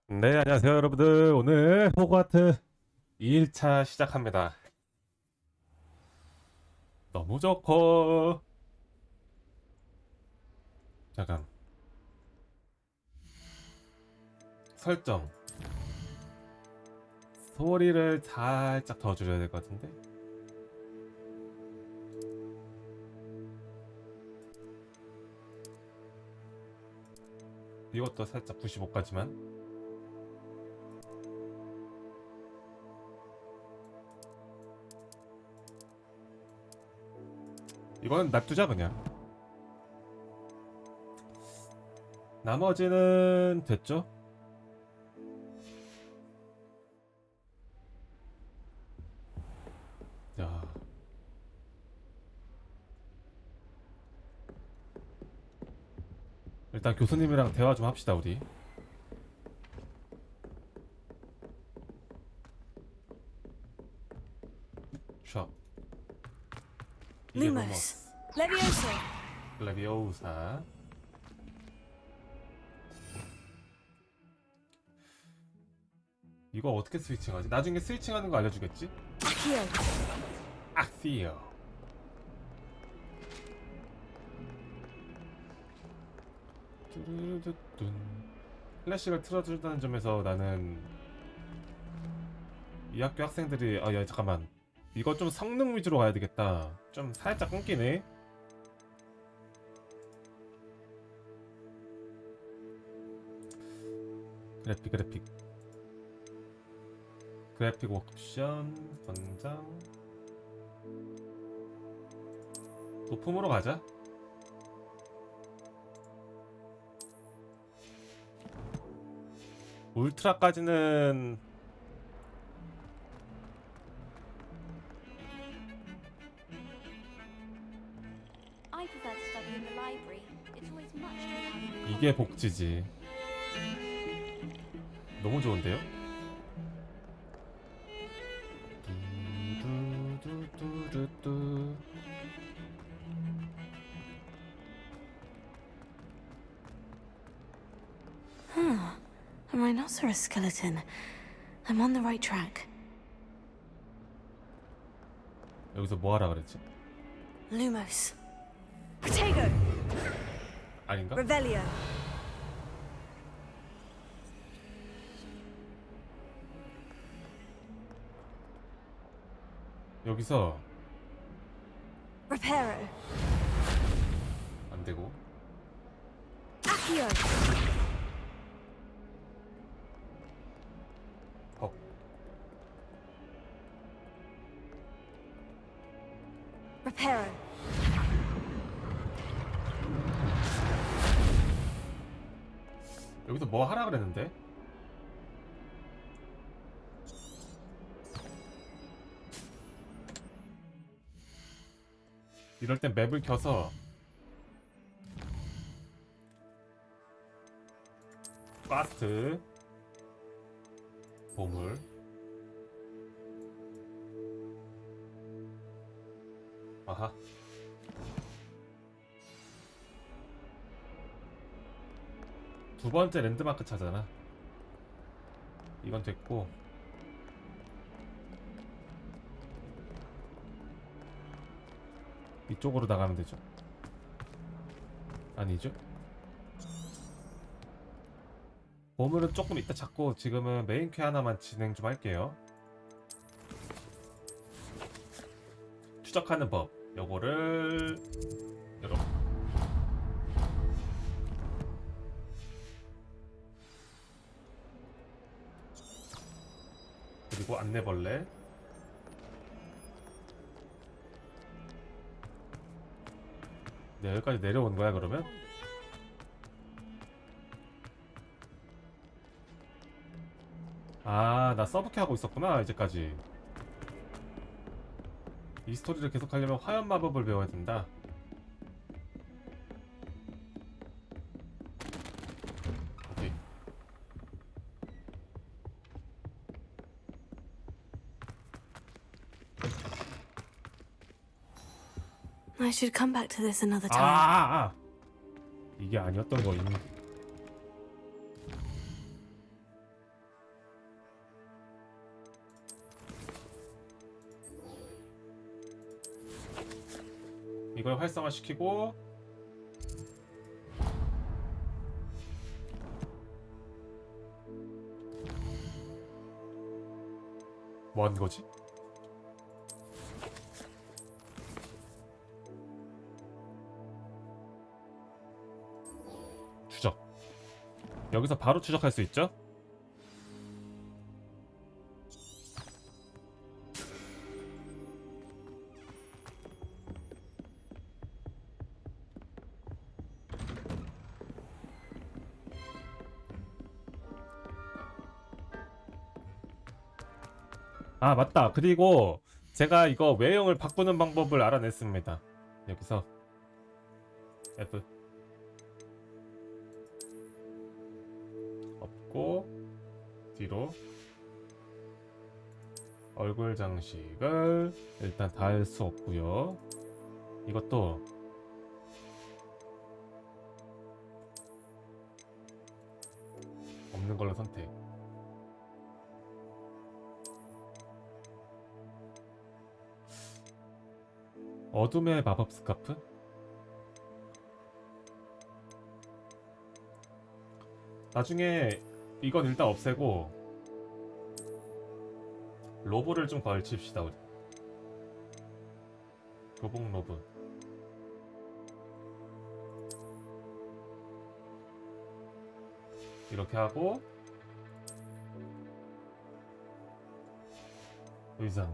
네, 안녕하세요, 여러분들. 오늘 호그와트 2일차 시작합니다. 너무 좋고. 잠깐. 설정. 소리를 살짝 더 줄여야 될 것 같은데? 이것도 살짝 95까지만. 이건 놔두자, 그냥. 나머지는 됐죠? 야. 일단 교수님이랑 대화 좀 합시다, 우리. 샵. 이게 Lumos. Levioso. 레비오사. 이거 어떻게 스위칭하지? 나중에 스위칭하는 거 알려주겠지? Accio. 악시요. 뚜루루뚜. 클래식을 틀어준다는 점에서 나는 이 학교 학생들이 야 잠깐만 이거 좀 성능 위주로 가야 되겠다. 좀 살짝 끊기네. 그래픽 옵션 권장 높음으로 가자. 울트라까지는 I prefer to study in the library. It's always much more. 이게 복지지. 너무 좋은데요? 뚜두두두두두. A rhinoceros skeleton. I'm on the right track. 여기서 뭐 하라 그랬지? Lumos. Protego. 아닌가? Revelio. 여기서 Reparo. 안 되고 Accio. 헉. Reparo. 여기서 뭐 하라 그랬는데? 이럴 땐 맵을 켜서 파스트 보물 아하 두 번째 랜드마크 차잖아. 이건 됐고 이쪽으로 나가면 되죠. 아니죠? 보물은 조금 이따 찾고 지금은 메인퀘 하나만 진행 좀 할게요. 추적하는 법 요거를 이렇게 그리고 안내벌레 네, 여기까지 내려온 거야 그러면? 아, 나 서브퀘 하고 있었구나 이제까지. 이 스토리를 계속하려면 화염 마법을 배워야 된다. 오케이. I should come back to this another time. 이게 아니었던 거임. 이걸 활성화시키고 뭐 하는 거지? 추적. 여기서 바로 추적할 수 있죠? 아 맞다. 그리고 제가 이거 외형을 바꾸는 방법을 알아냈습니다. 여기서 F 없고 뒤로 얼굴 장식을 일단 다 할 수 없고요. 이것도 없는 걸로 선택. 어둠의 마법 스카프? 나중에 이건 일단 없애고 로브를 좀 걸칩시다. 우리 교복 로브. 이렇게 하고 의상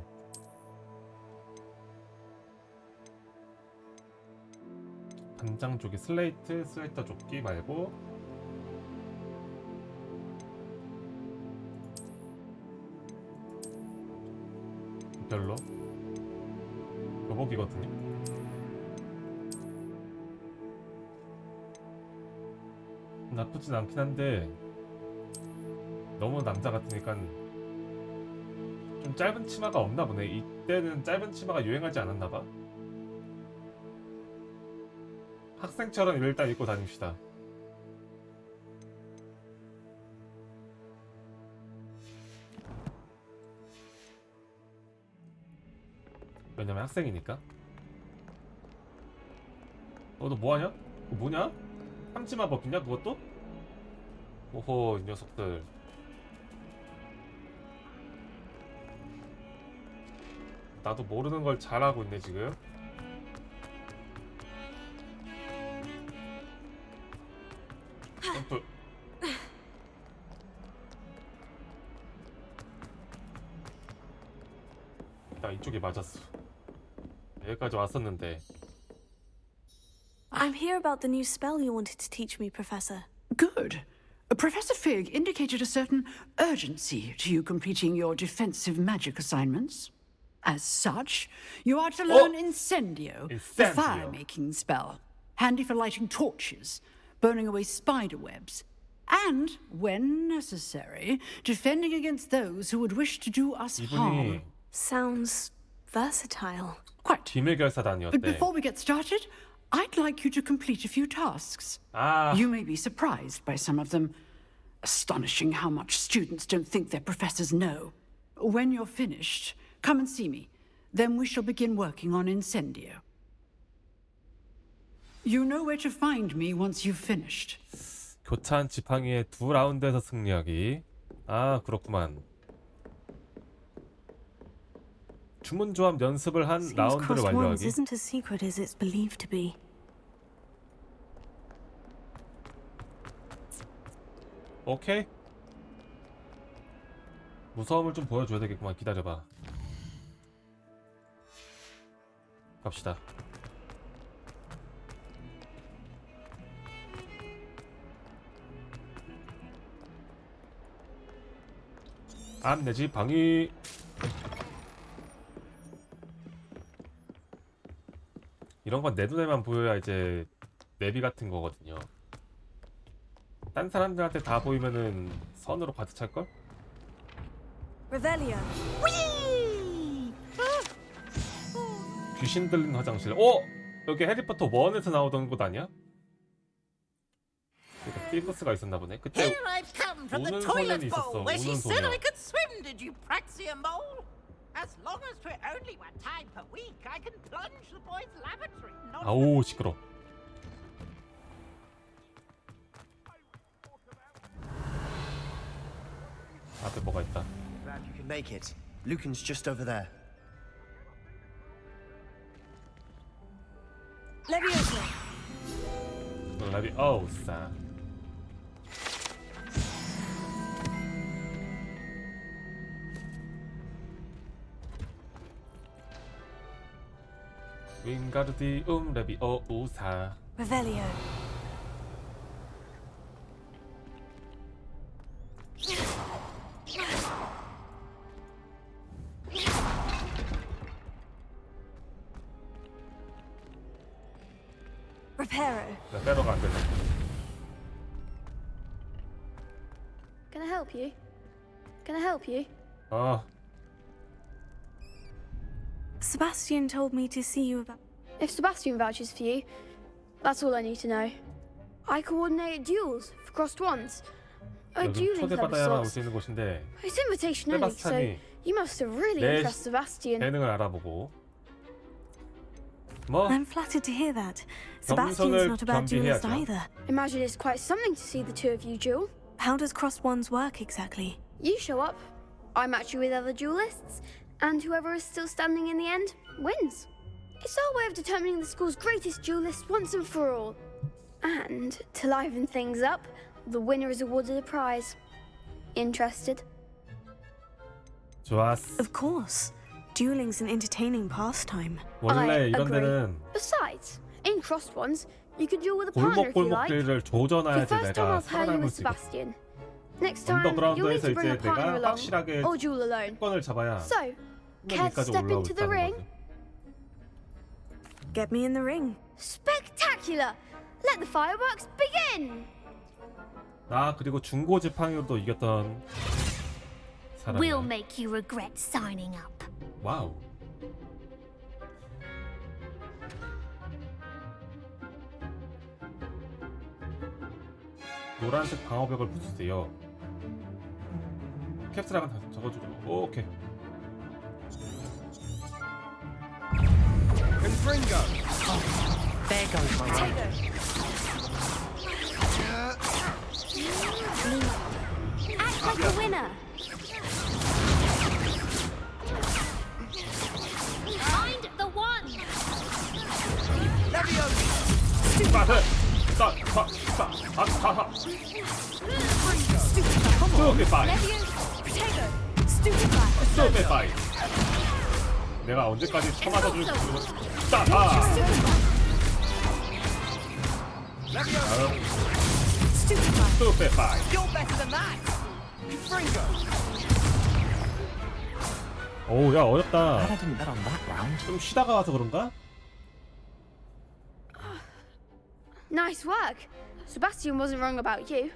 단장 조끼 슬레이트 스웨터 조끼 말고 별로 교복이거든요. 나쁘진 않긴 한데 너무 남자 같으니까 좀 짧은 치마가 없나 보네. 이때는 짧은 치마가 유행하지 않았나 봐. 학생처럼 일단 입고 다닙시다. 왜냐면 학생이니까. 너 뭐하냐? 그거 뭐냐? 삼치마법이냐 그것도? 오호 이 녀석들. 나도 모르는 걸 잘하고 있네 지금. 점프. 나 이쪽에 맞았어. 여기까지 왔었는데. I'm here about the new spell you wanted to teach me, Professor. Good. Professor Fig indicated a certain urgency to you completing your defensive magic assignments. As such, you are to learn Incendio, the Incendio. fire-making spell, handy for lighting torches, burning away spider webs, and, when necessary, defending against those who would wish to do us harm. 이분이 Sounds versatile. Quite. But 비밀결사단이었대. before we get started, I'd like you to complete a few tasks. 아, You may be surprised by some of them. Astonishing how much students don't think their professors know. When you're finished, come and see me. Then we shall begin working on Incendio. You know where to find me once you've finished. 교찬 지팡이의 2라운드에서 승리하기. 아 그렇구만. 주문 조합 연습을 한 Seems 라운드를 cross wands 완료하기. isn't as secret as it's believed to be. 오케이. 무서움을 좀 보여줘야 되겠구만. 기다려봐. 갑시다. 안내지 방위. 이런 건 내 눈에만 보여야 이제 내비 같은 거거든요. 딴 사람들한테 다 보이면은 선으로 가득 찰걸? Revelio. 귀신 들린 화장실. 오! 여기 해리포터 1에서 나오던 곳 아니야? 그러니까 피브스가 있었나 보네. 그때 Here I've come from the 우는 toilet 소년이 있었어. bowl where she 우는 said 소년. I could swim. Did you praxium bowl? As long as we're only one time per week, I can plunge the boys' lavatory. Not 아우 시끄러. 앞에 뭐가 있다. Glad you can make it. Lucan's just over there. Leviosa. 레비오사. 윙가르디움 레비오사. Revelio. Reparo. 레베로가 안 되네. Can I help you? Can I help you? 아, Sebastian told me to see you about. If Sebastian vouches for you, that's all I need to know. I coordinate duels for crossed wands. A 여기 dueling club of 초대받아야만 올 sorts. 수 있는 곳인데 It's invitation only, so 세바스찬이 you must have really 내 impressed Sebastian. 재능을 알아보고 뭐 I'm flattered to hear that. Sebastian's not a bad duelist 겸비해야죠. either. Imagine it's quite something to see the two of you duel. How does crossed wands work exactly? You show up, I match you with other duelists, and whoever is still standing in the end wins. It's our way of determining the school's greatest duelist once and for all. And to liven things up, the winner is awarded a prize. Interested? 좋았어. Of course. Dueling's an entertaining pastime. 원래 I 이런 agree. 데는 Besides, in crossed ones, you can duel with a partner if you like. 골목골목길을 The 조져놔야지 first time 내가 I'll pair you 살아남을 with 수 있거든. Sebastian. Next time, you'll need 언더그라운드에서 to bring 이제 a partner 내가 along, 확실하게 or duel alone. 권을 잡아야 So, care to 여기까지 step 올라올 into the 있다는 ring? 거지. Get me in the ring. Spectacular! Let the fireworks begin! 나 그리고 중고 지팡이로도 이겼던 사람이야. We'll make you regret signing up. 와우. 노란색 방어벽을 부수세요. 캡슐학은 다 적어주죠. 오케이. Confringo! there goes my round. Act like a winner. Find the one. 스타트! 스타트! 스투피파이! 스투피파이! 내가 언제까지 참아서 줄 수 있는 스타트! 스투피파이! You're better than that. Confringo. 오우 야 어렵다. I didn't bet on that round. 좀 쉬다가 와서 그런가? Nice work. Sebastian wasn't wrong about you.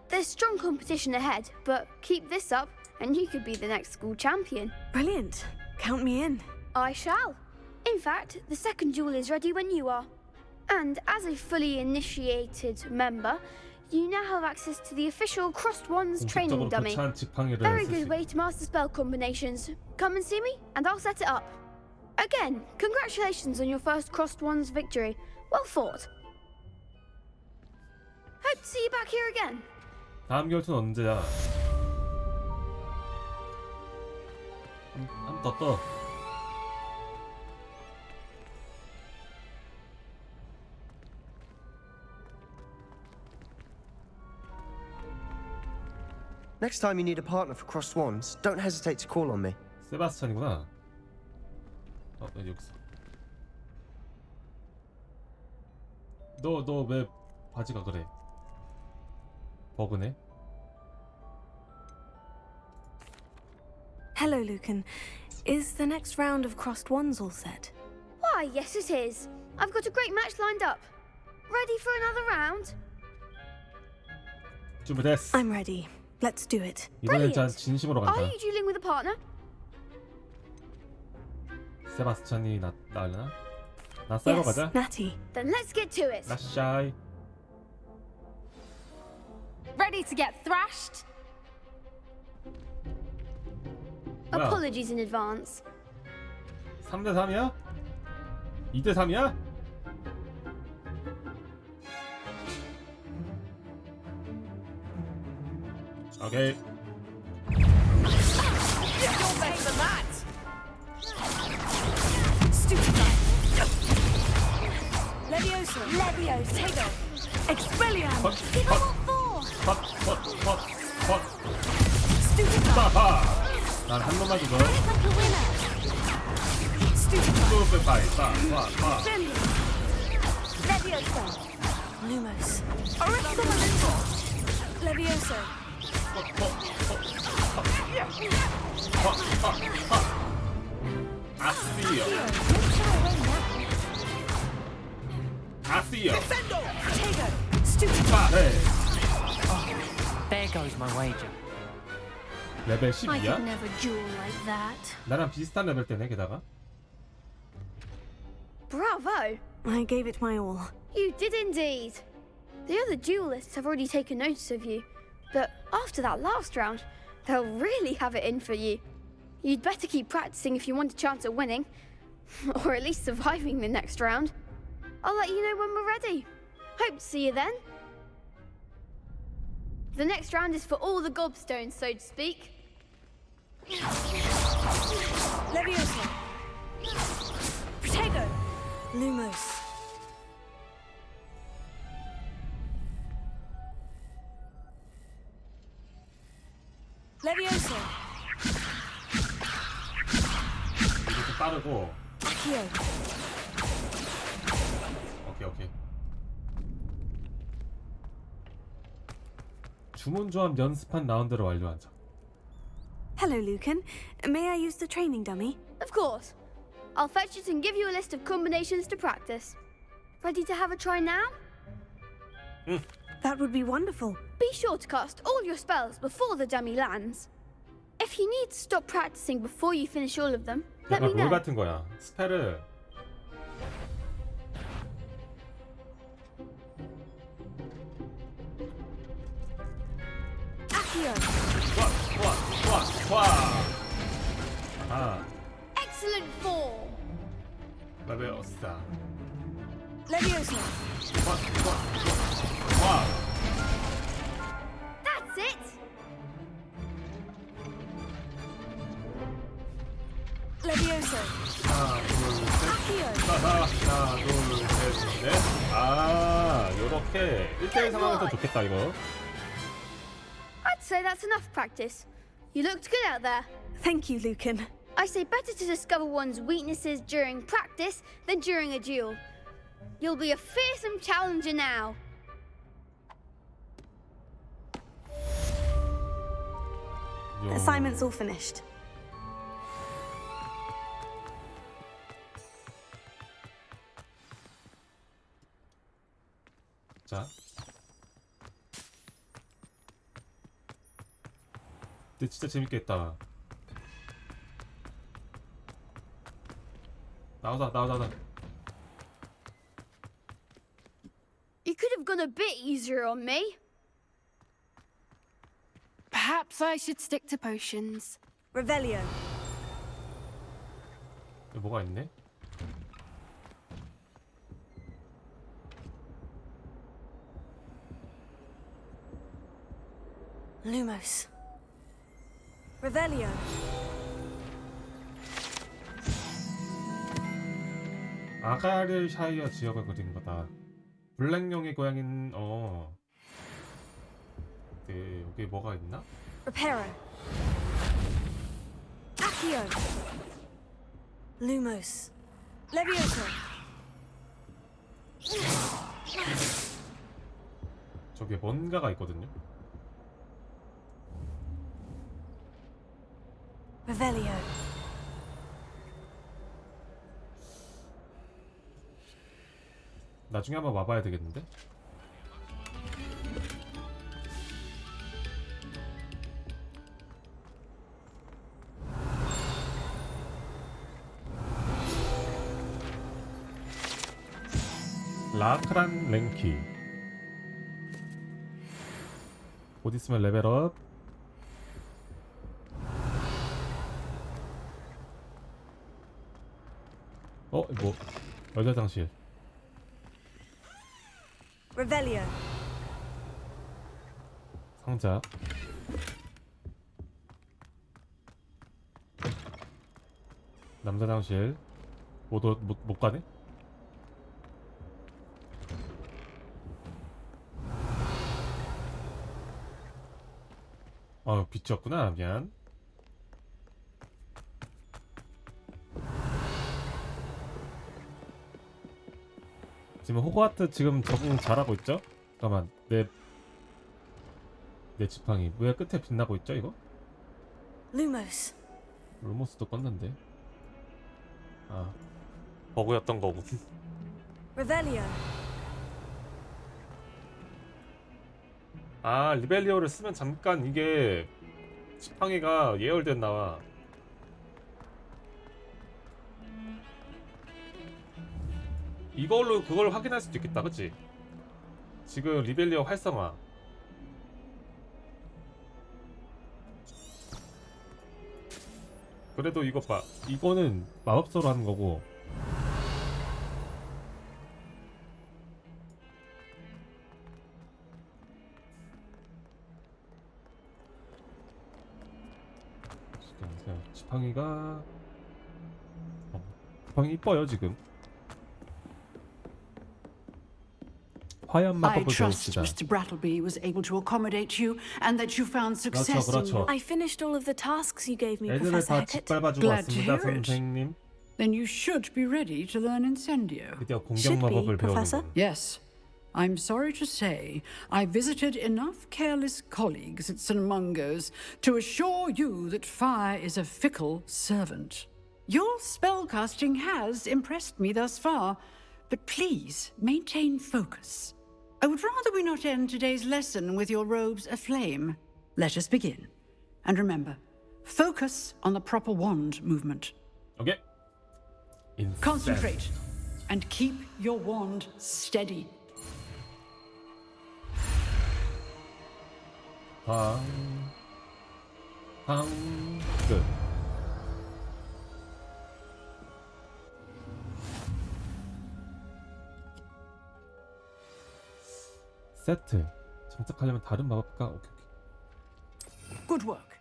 There's strong competition ahead, but keep this up and you could be the next school champion. Brilliant. Count me in. I shall. In fact, the second duel is ready when you are. And as a fully initiated member, you now have access to the official Crossed Wands training 공식적으로 dummy. 교차한 지팡이를 Very 쓸 수 good 있다. way to master spell combinations. Come and see me, and I'll set it up. Again, congratulations on your first Crossed Wands victory. Well fought. Hope to see you back here again. 다음 결투는 언제야? 한 번 더 떠. Next time you need a partner for Crossed Wands, don't hesitate to call on me. 세바스찬이구나. 여기 있어. 너 왜 바지가 그래? 버그네? Hello, Lucan. Is the next round of crossed wands all set? Why, yes it is. I've got a great match lined up. Ready for another round? 준비됐어. I'm ready. Let's do it. 이번엔 전 Brilliant. 진심으로 Are 간다. you dueling with a partner? 세바스찬이 나려나? 나 싸러 Yes, 가자. Natty. Then let's get to it. 나 샤이. Ready to get thrashed? 뭐야? Apologies in advance. 3대 3이야? 2대 3이야? 오케이. You're better than that! Stupid guy. Levioso. Levioso. Expelliarmus. 컷, Give 컷, them all four. 컷. Stupid guy. 하하. 난 한 놈만 죽어. Like a winner. Stupid guy. 뚜 빠이 빠. Levioso. Lumos. Levioso. 아스요. 아스요. Tego. Stupid guy. 빠. 네. There goes my wager. 레벨 I could 12이야? never duel like that. 나랑 비슷한 레벨 때네 게다가. Bravo! I gave it my all. You did indeed. The other duelists have already taken notice of you, but after that last round, they'll really have it in for you. You'd better keep practicing if you want a chance at winning, or at least surviving the next round. I'll let you know when we're ready. Hope to see you then. The next round is for all the gobstones, so to speak. Levioso. Protego. Lumos. Levioso. 이렇게 빠르고. Accio. 오케이. 주문 조합 연습한 라운드를 완료하자. Hello, Lucan. May I use the training dummy? Of course. I'll fetch it and give you a list of combinations to practice. Ready to have a try now? That would be wonderful. Be sure to cast all your spells before the dummy lands. If you need to stop practicing before you finish all of them, let 약간 me 롤 know. 같은 거야. 스펠을 Accio. 와. 아, Excellent form. 레벨어스다. Levioso. 와. That's it. Levioso. 하나, 둘, 셋. Accio. 하나, 둘, 셋, 넷. 아, 요렇게 1대1 상황에서 좋겠다 이거. I'd say that's enough practice. You looked good out there. Thank you, Lucan. I say better to discover one's weaknesses during practice than during a duel. You'll be a fearsome challenger now. 요. Assignment's all finished. 자. 근데 진짜 재밌겠다. 나오자. You could have gone a bit easier on me. Perhaps I should stick to potions. Revelio. 여기 뭐가 있네? Lumos. Revelio. 아가르샤이어 지역을 그린 거다. 블랙용의 고향인 네, 여기 뭐가 있나? Reparo. Accio. Lumos. Levioso. 저기에 뭔가가 있거든요. Revelio. 나중에 한번 와봐야 되겠는데? 라크란 랭키 곧 있으면 레벨업. 뭐 여자 화장실. Revelio. 상자. 남자 화장실. 못 가네? 비쳤구나. 미안. 지금 호그와트 지금 적응 잘하고 있죠? 잠깐만, 내 지팡이 왜 끝에 빛나고 있죠 이거? Lumos. 루모스도 껐는데. 버그였던 거고. Revelio. 리벨리오를 쓰면 잠깐 이게 지팡이가 예열된 나와. 이걸로 그걸 확인할 수도 있겠다, 그치? 지금 리벨리오 활성화. 그래도 이것 봐. 이거는 마법서로 하는 거고. 지팡이가 지팡이 이뻐요 지금. 화염 I 마법을 trust 배웁시다. Mr. Brattleby was able to accommodate you and that you found success in 그렇죠. your... I finished all of the tasks you gave me, 애들을 Professor 다 Hackett. 짓밟아주고 Glad to 왔습니다, hear it. 선생님. Then you should be ready to learn Incendio. 드디어 공격 Should be, 마법을 배우는 Professor. 거. Yes. I'm sorry to say, I visited enough careless colleagues at St. Mungo's to assure you that fire is a fickle servant. Your spellcasting has impressed me thus far, but please maintain focus. I would rather we not end today's lesson with your robes aflame. Let us begin. And remember, focus on the proper wand movement. 오케이. 인센. Concentrate and keep your wand steady. 끝. 세트. 장착하려면 다른 마법가. 오케이. Good work.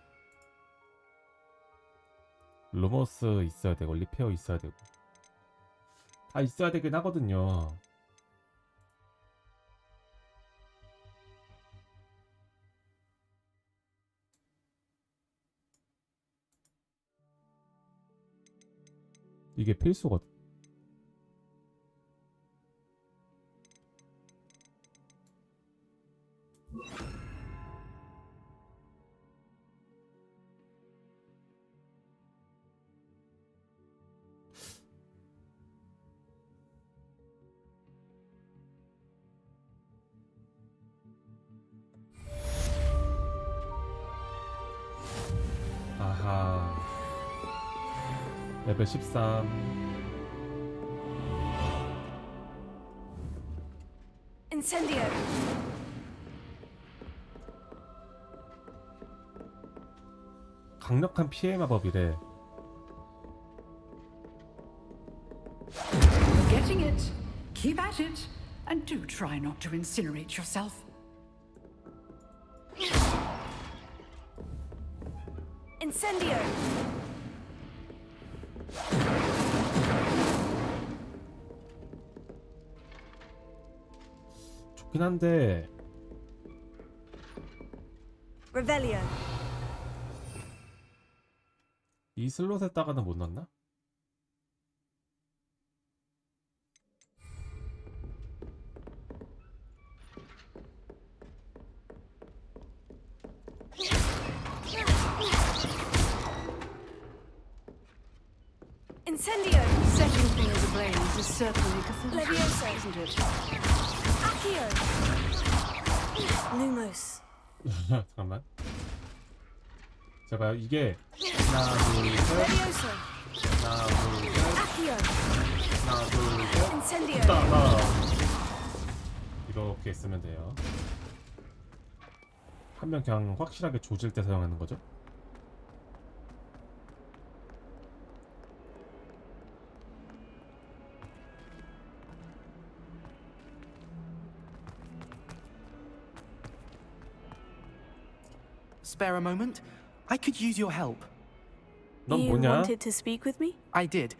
루머스 있어야 되고 리페어 있어야 되고 다 있어야 되긴 하거든요. 이게 필수거든. 아하. 레벨 13. Incendio. 강력한 피해 마법이래. You're getting it. Keep at it. And do try not to incinerate yourself. Incendio. 좋긴 한데 Revelio. 이 슬롯에다가는 못 넣나? Incendio. Setting things ablaze is certainly cathartic, Levioso. isn't it? Accio. Lumos. 잠깐만. 제가 이게 하나 둘셋 Levioso. 하나 둘셋 Accio. 하나 둘셋 Incendio. 따라 이렇게 쓰면 돼요. 한 명 그냥 확실하게 조질 때 사용하는 거죠. spare a moment? I could use your help. 넌 You 뭐냐? wanted to speak with me? I did.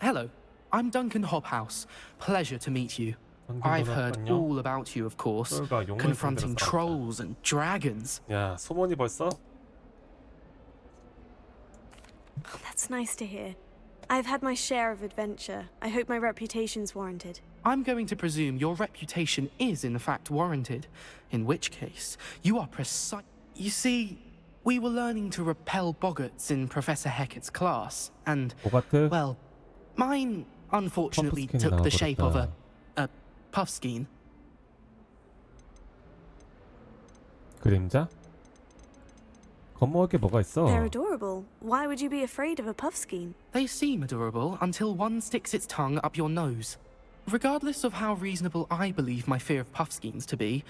Hello, I'm Duncan Hobhouse. Pleasure to meet you. I've heard all about you, of course, confronting trolls and dragons. 야, 소문이 벌써? That's nice to hear. I've had my share of adventure. I hope my reputation's warranted. I'm going to presume your reputation is in fact warranted, in which case you are precise. You see, we were learning to repel boggarts in Professor Hecat's class, and, 호그와트? well, mine unfortunately 퍼프스킨이 took the shape of 나와버렸다. a puffskein. 그림자? 겁먹을 게 뭐가 있어? They're adorable. Why would you be afraid of a puffskein? They seem adorable until one sticks its tongue up your nose. Regardless of how reasonable I believe my fear of puffskeins to be,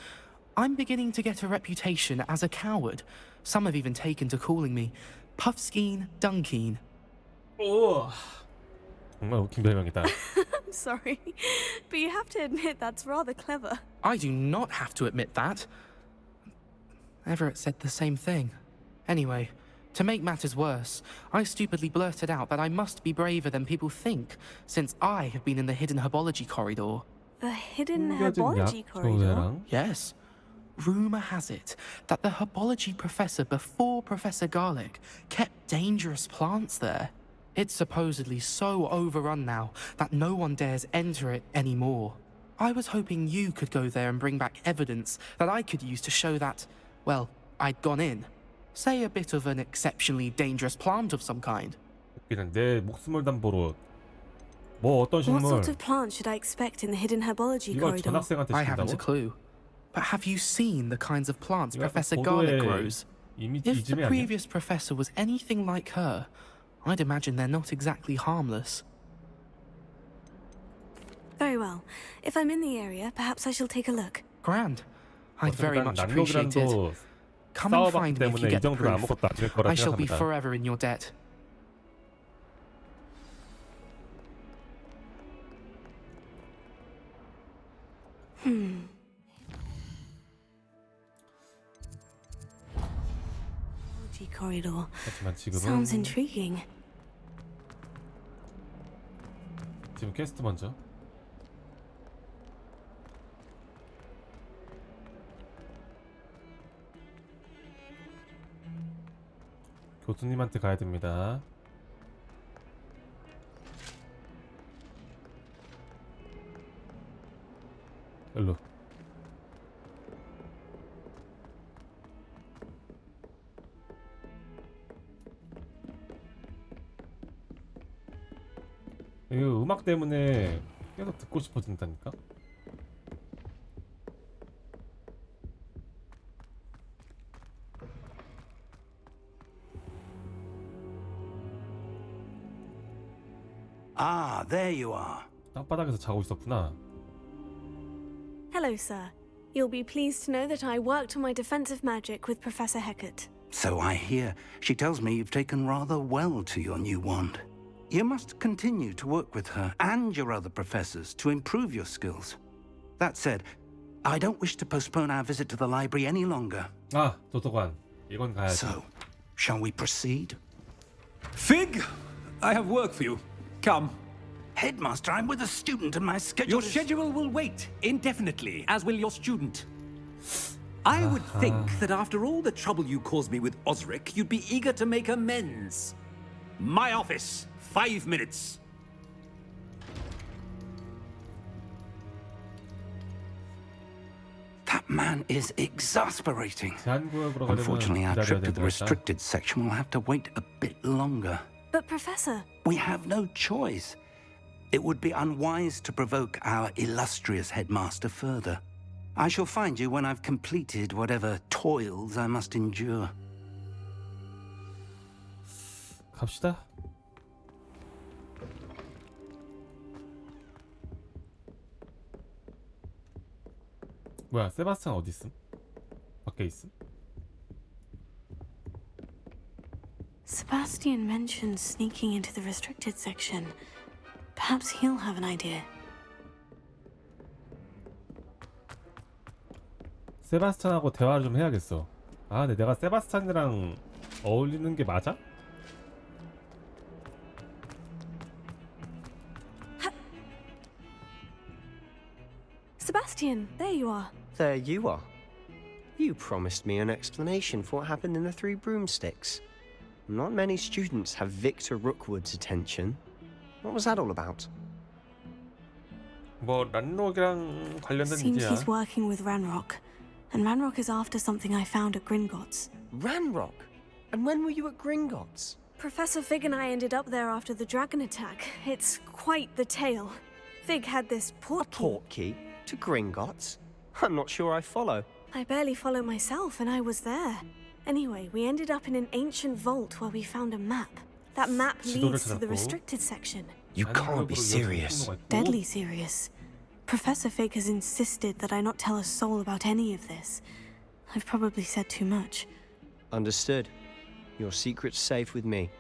I'm beginning to get a reputation as a coward. Some have even taken to calling me Puffskein Dunkeen. 오, 정말 웃긴 별명이다. I'm sorry, but you have to admit that's rather clever. I do not have to admit that. Everett said the same thing. Anyway, to make matters worse, I stupidly blurted out that I must be braver than people think, since I have been in the hidden herbology corridor. The hidden 숨겨진 herbology corridor? 약초회랑? Yes. Rumour has it that the herbology professor before Professor Garlic kept dangerous plants there. It's supposedly so overrun now that no one dares enter it anymore. I was hoping you could go there and bring back evidence that I could use to show that, well, I'd gone in. Say a bit of an exceptionally dangerous plant of some kind. 웃기는 내 목숨을 담보로 뭐 어떤 What 식물 sort of plant should I expect in the hidden herbology 이걸 corridor? 전학생한테 I haven't a 준다고? clue. But have you seen the kinds of plants 이거 Professor 약간 Garlic 고도의 grows? 이미지 If the 이즘이 아니야? previous professor was anything like her, I'd imagine they're not exactly harmless. Very well. If I'm in the area, perhaps I shall take a look. Grand. I'd very 어쨌든 much appreciate it. 난로기란도 Come and 싸워봤기 find me if 때문에 you 이 get the 정도는 proof. 아무것도 아닐 거라 I shall be 생각합니다. forever in your debt. Herbology corridor. 하지만 지금은 Sounds intriguing. 지금 퀘스트 먼저. 교수님한테 가야 됩니다. 일로. 이거 음악 때문에 계속 듣고 싶어진다니까? Ah, there you are. 땅바닥에서 자고 있었구나. Hello, sir. You'll be pleased to know that I worked on my defensive magic with Professor Hecat. So I hear. She tells me you've taken rather well to your new wand. You must continue to work with her and your other professors to improve your skills. That said, I don't wish to postpone our visit to the library any longer. 아, 도서관. 이건 가야지. So, shall we proceed? Fig, I have work for you. Come. Headmaster, I'm with a student and my schedule Your is... schedule will wait indefinitely, as will your student. I would think that after all the trouble you caused me with Osric, you'd be eager to make amends. My office, 5 minutes. That man is exasperating. 제한구역으로 가려면 Unfortunately, our 기다려야 trip to the 된다. restricted section will have to wait a bit longer. But, Professor, We have no choice. It would be unwise to provoke our illustrious headmaster further. I shall find you when I've completed whatever toils I must endure. 갑시다. 뭐야, 세바스찬 어디 있음? 밖에 있음? Sebastian mentioned sneaking into the restricted section. Perhaps he'll have an idea. 세바스찬하고 대화를 좀 해야겠어. 아, 근데 내가 세바스찬이랑 어울리는 게 맞아? Sebastian, there you are. There you are. You promised me an explanation for what happened in the Three Broomsticks. Not many students have Victor Rookwood's attention. What was that all about? 뭐 란록이랑 관련된 Seems 일이야. he's working with Ranrock, and Ranrock is after something I found at Gringotts. Ranrock? And when were you at Gringotts? Professor Fig and I ended up there after the dragon attack. It's quite the tale. Fig had this port key. Portkey? To Gringotts? I'm not sure I follow. I barely follow myself, and I was there. Anyway, we ended up in an ancient vault where we found a map. That map leads to the restricted section. You can't be serious. Deadly serious. Professor Fig has insisted that I not tell a soul about any of this. I've probably said too much. Understood. Your secret's safe with me.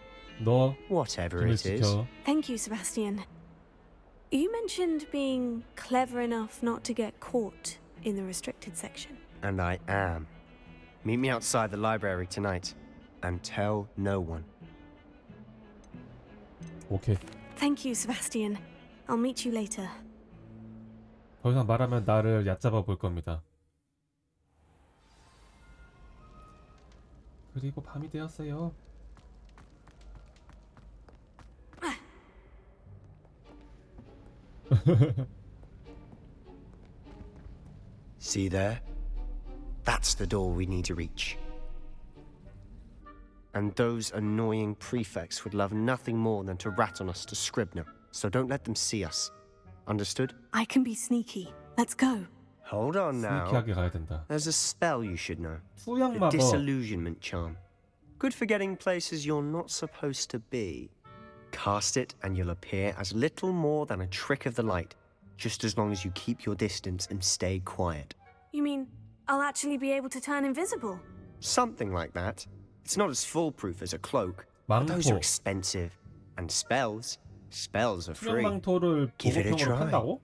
너 Whatever 비밀 it is. 지켜. Thank you, Sebastian. You mentioned being clever enough not to get caught in the restricted section. And I am. Meet me outside the library tonight. And tell no one. 오케이. Thank you, Sebastian. I'll meet you later. 더 이상 말하면 나를 얕잡아 볼 겁니다. 그리고 밤이 되었어요. See there? That's the door we need to reach. And those annoying prefects would love nothing more than to rat on us to Scribner, so don't let them see us. Understood? I can be sneaky. Let's go. Hold on now. 스니키하게 가야 된다. There's a spell you should know. 수양 The 마법. disillusionment charm. Good for getting places you're not supposed to be. Cast it and you'll appear as little more than a trick of the light, just as long as you keep your distance and stay quiet. You mean I'll actually be able to turn invisible? Something like that. It's not as foolproof as a cloak, but those are 망토. expensive. And spells are free. 수양망토를 Give it a 보급형으로 try. 판다고?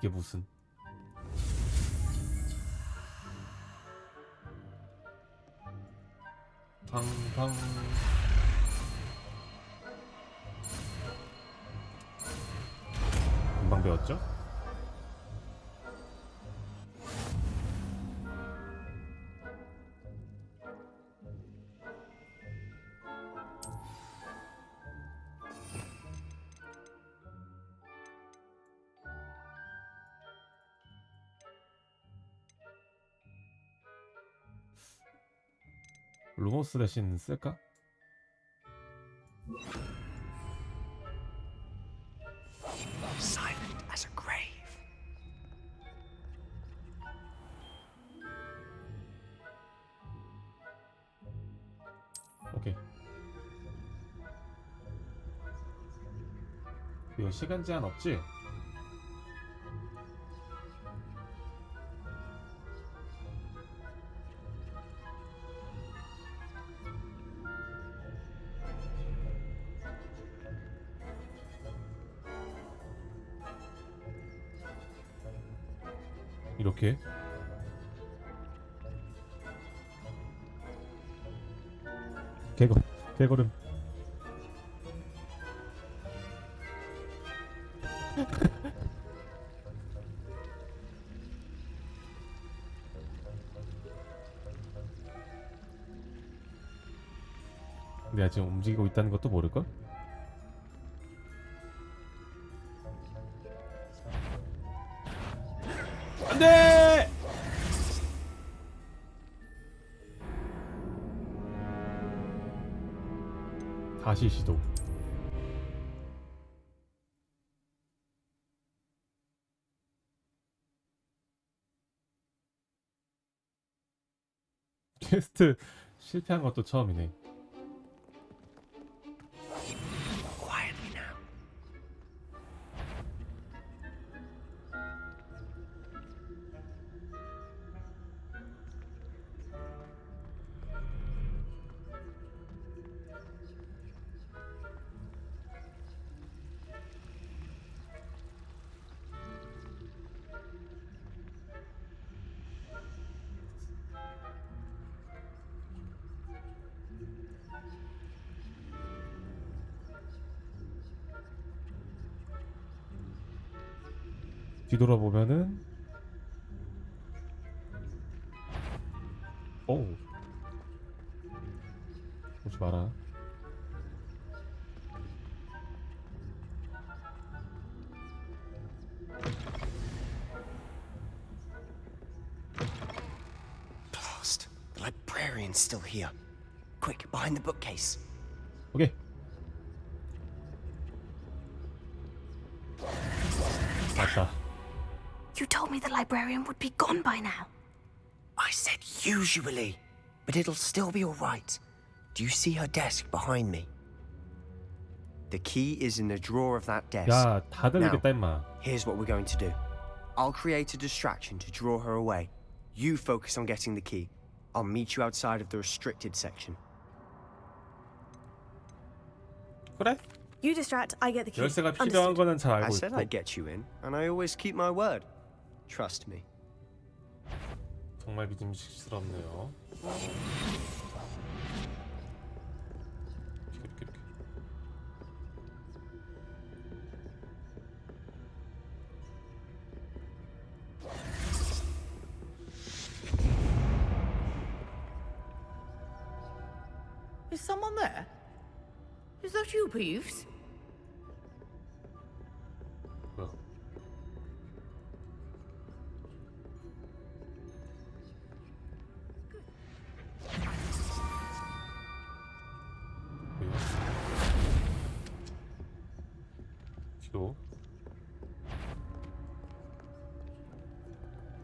이게 무슨? 팡팡. 금방 배웠죠? 루모스 대신 쓸까? Silent as a grave. 오케이. 이거 시간 제한 없지? 이렇게 개걸음 내가 지금 움직이고 있다는 것도 모를걸? 안돼! 다시 시도. 퀘스트 실패한 것도 처음이네. Quietly now. 뒤돌아보면은 오우 오지 마라. Blast. The librarian's still here. Quick, behind the bookcase. 오케이. 맞다. You told me the librarian would be gone by now. I said usually, but it'll still be all right. Do you see her desk behind me? The key is in the drawer of that desk. 야, 다 들리겠다 Now, 임마. here's what we're going to do. I'll create a distraction to draw her away. You focus on getting the key. I'll meet you outside of the restricted section. 그래? You distract, I get the key. 열쇠가 필요한 Understood. 거는 잘 I 알고 said 있고. I'd get you in, and I always keep my word. Trust me. 정말 믿음직스럽네요. 이렇게. Is someone there? Is that you, Peeves? 뭐야? 뒤로.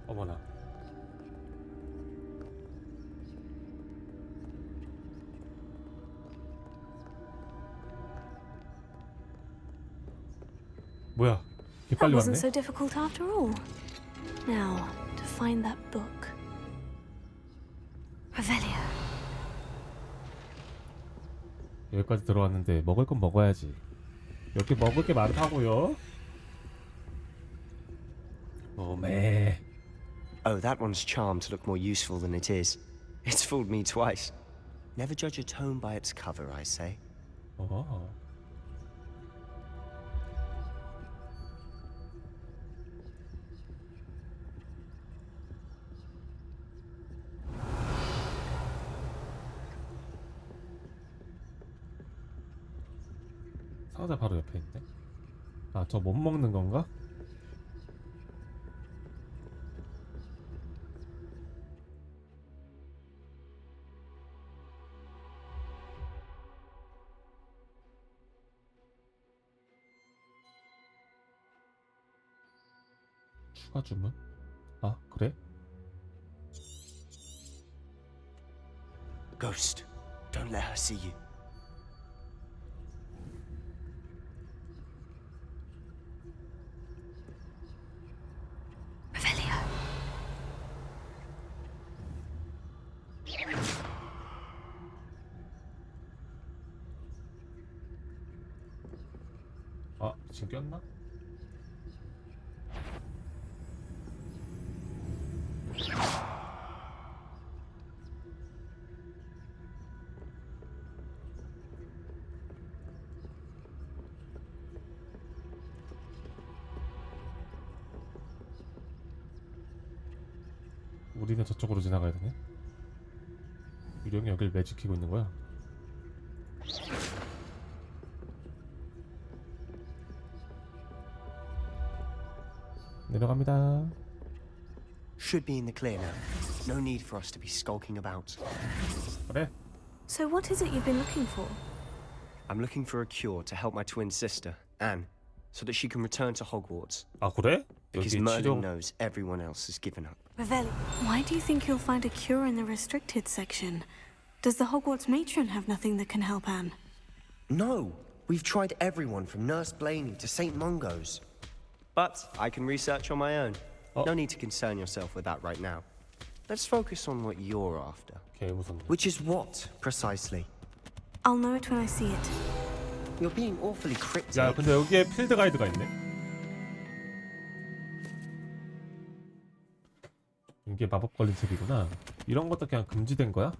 어머나. 뭐야? 개 That 빨리 wasn't 왔네. so difficult after all. Now, to find that book. Revelio. 여기까지 들어왔는데 먹을 건 먹어야지. 여기 먹을 게 많다고요? 오메. Oh, that one's charmed to look more useful than it is. It's fooled me twice. Never judge a tome by its cover, I say. 어. 상자 바로 옆에 있네. 아, 저 못 먹는 건가? 추가 주문? 아, 그래? Ghost, don't let her see you. Revelio. 아, 지금 꼈나? 우리는 저쪽으로 지나가야 되네. 유령이 여길 매직키고 있는 거야. 내려갑니다. Should be in the clear now. No need for us to be skulking about. 그래. So what is it you've been looking for? I'm looking for a cure to help my twin sister, Anne, so that she can return to Hogwarts. 아, 그래? Because 여기 Merlin 치료. knows everyone else has given up. Revelio. Why do you think you'll find a cure in the restricted section? Does the Hogwarts matron have nothing that can help Anne? No, we've tried everyone from Nurse Blaney to St. Mungo's. But I can research on my own. No need to concern yourself with that right now. Let's focus on what you're after. 개 무섭네. Which is what, precisely? I'll know it when I see it. You're being awfully cryptic. 야, 근데 여기에 필드 가이드가 있네. 이게 마법 걸린 책이구나. 이런 것도 그냥 금지된 거야?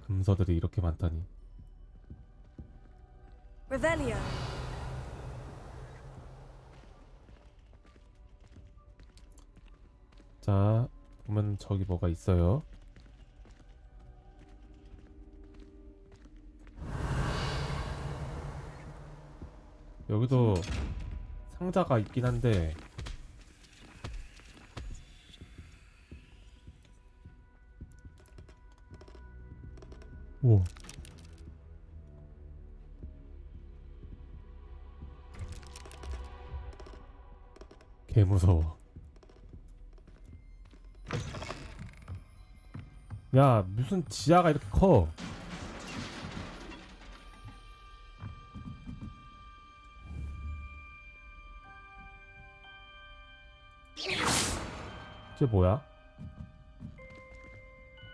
금서들이 이렇게 많다니. Revelio. 자, 보면 저기 뭐가 있어요. 여기도 상자가 있긴 한데 오. 개 무서워. 야, 무슨 지하가 이렇게 커? 이게 뭐야?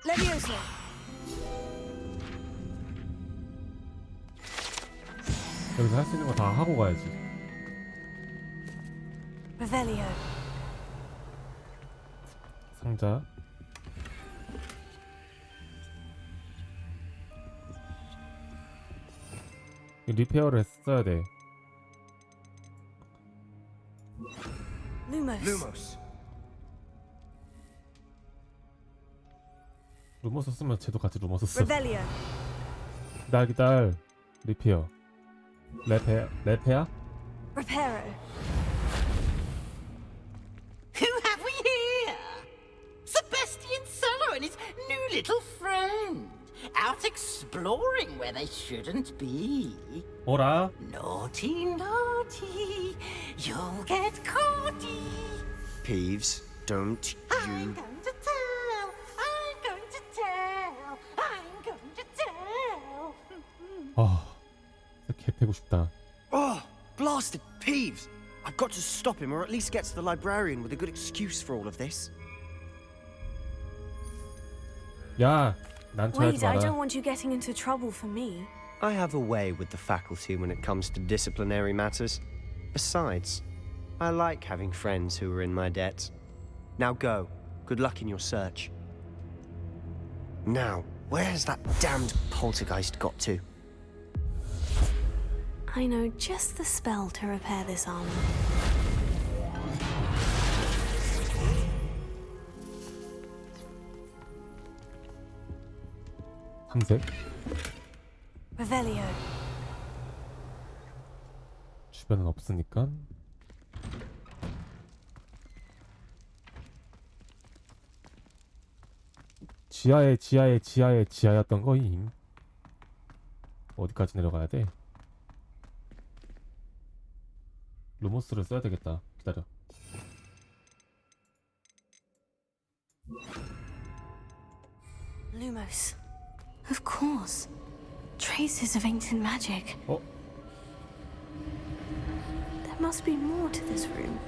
Leviosa. 여기서 할 수 있는 거 다 하고 가야지. Revelio. 상자. 이 리페어를 했어야 돼. Lumos. 루머스 쓰면 쟤도 같이 루머스 써. Revelio. 기다려. 리페어. 레페야? Reparo. Who have we here? Sebastian Solo and his new little friend. Out exploring where they shouldn't be. 어라? Naughty, naughty. You'll get caughty. Peeves, don't I'm you... going to tell. I'm going to tell. I'm going to tell. 아, 개 패고 싶다. Oh, blasted Peeves! I've got to stop him, or at least get to the librarian with a good excuse for all of this. 야, 난 Wait, 쳐야지 I 마라. don't want you getting into trouble for me. I have a way with the faculty when it comes to disciplinary matters. Besides, I like having friends who are in my debt. Now go. Good luck in your search. Now, where has that damned poltergeist got to? I know just the spell to repair this armor. 삼색. Revelio. 주변은 없으니까. 지하였던 거임. 어디까지 내려가야 돼? 루모스를 써야 되겠다. 기다려. Lumos. Of course. Traces of ancient magic. 어? There must be more to this room.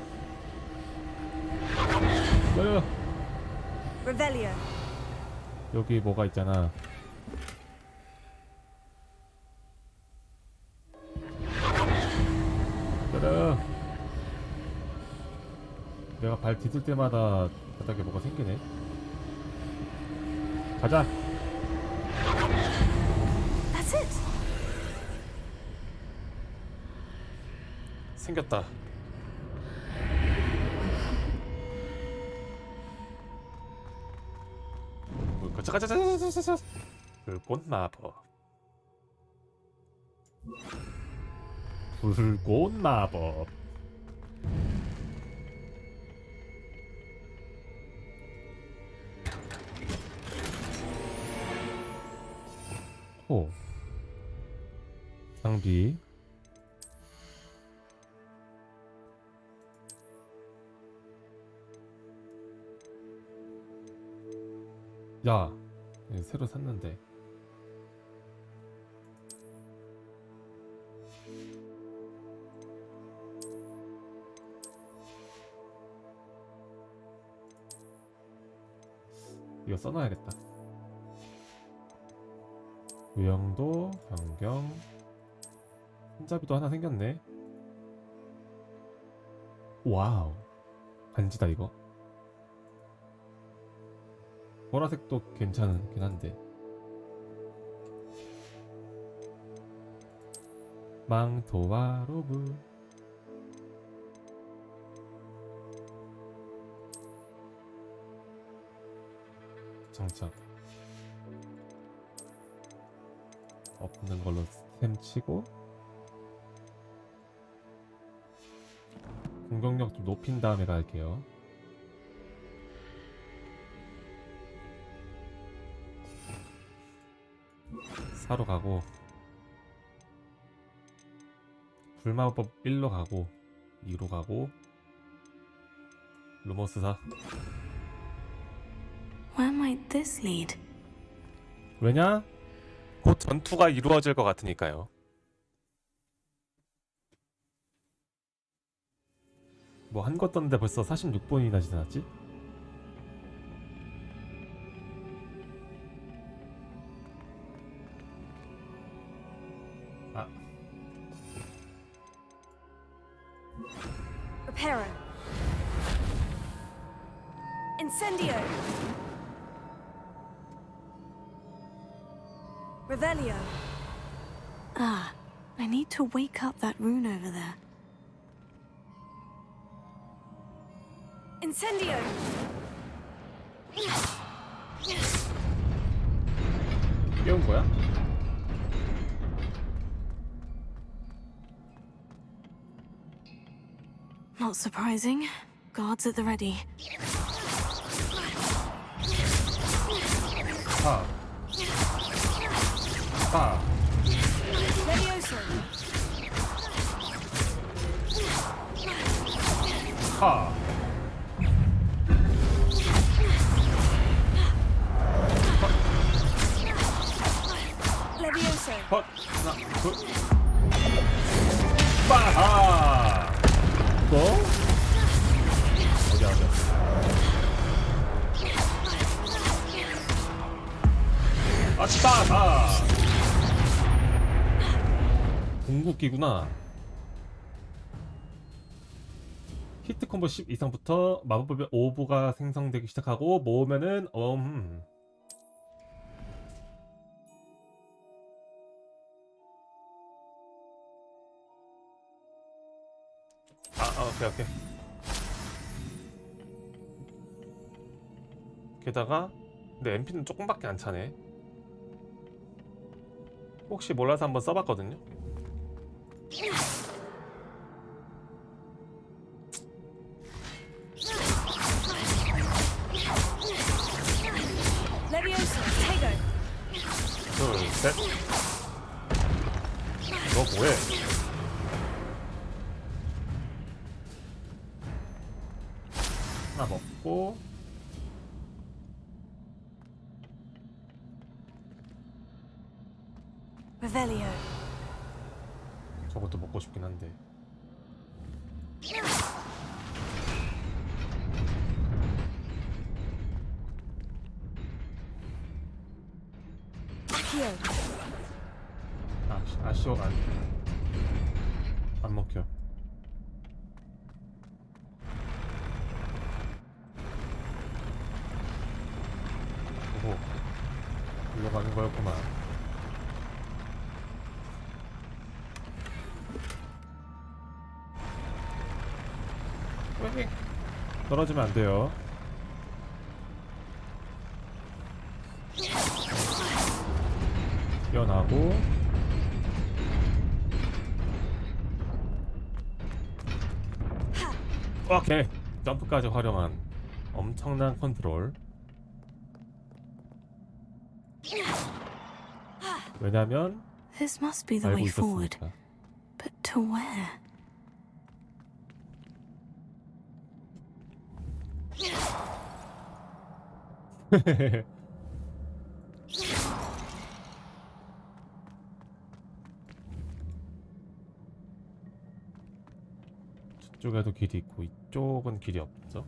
기다려. Revelio. 여기 뭐가 있잖아. 기다려. 내가 발 디딜 때마다 바닥에 뭐가 생기네. 가자. That's it. 생겼다. 가자. 불꽃 마법. 불꽃 마법. 호. 장비. 야, 이거 새로 샀는데. 이거 써놔야겠다. 외형도 변경. 손잡이도 하나 생겼네. 와우, 반지다 이거. 보라색도 괜찮긴 한데. 망토와 로브. 장착. 없는 걸로 스템 치고 공격력 좀 높인 다음에 갈게요. 사로 가고 불마법 1로 가고 2로 가고 루머스 4. Where might this lead? 왜냐? 곧 전투가 이루어질 것 같으니까요. 뭐 한 것 떴는데 벌써 46분이나 지났지? 아. Reparo. Incendio. Revelio. Ah, I need to wake up that rune over there. Incendio. 깨운 거야? Not surprising. Guards at the ready. 파. 파. Levioso. 파. Levioso. 헛. 하나, 둘. 빠하. 또? 어디야? 아따다. 궁극기구나. 히트 콤보 10 이상부터 마법의 오브가 생성되기 시작하고 모으면은 오케이. 게다가 근데 MP는 조금밖에 안 차네. 혹시 몰라서 한번 써봤거든요. Levioso. Tego. 둘, 셋. 너 뭐해? 하나 먹고 Revelio. 저것도 먹고 싶긴 한데. Accio. 아쉬워가 안 먹혀. 오호, 올라가는 거였구만. 떨어지면 안 돼요. 뛰어나고 오케이. 점프까지 활용한 엄청난 컨트롤. 왜냐면 This must be the 알고 way forward. 있었으니까. But to where? 저쪽에도 길이 있고 이쪽은 길이 없죠?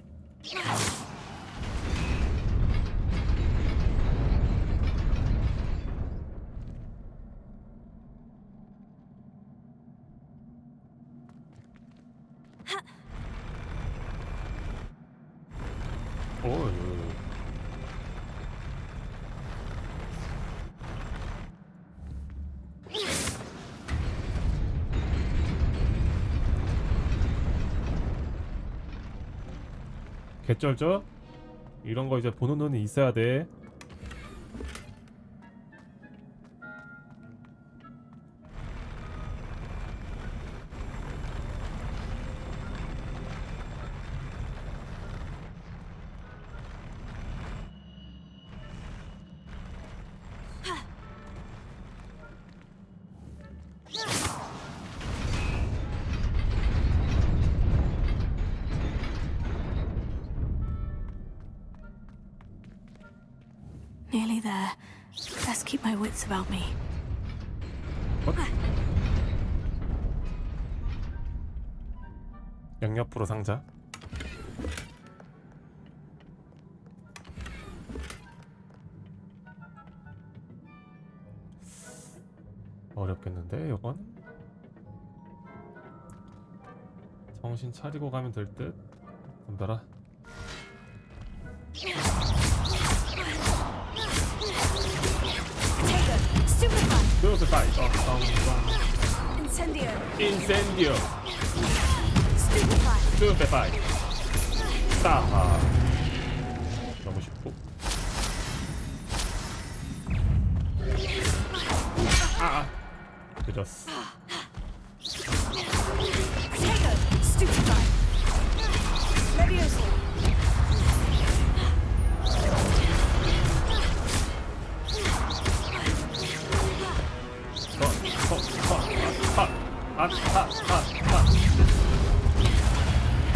오, 개쩔죠? 이런 거 이제 보는 눈이 있어야 돼. Best keep my wits about me. 양옆으로 상자. 어렵겠는데 이건? 정신 차리고 가면 될 듯. 덤벼라. Stupefy. Incendio. Incendio. Stupefy. Stupefy. 싸하. 너무 쉽고. 늦었어. Stupefy. Levioso.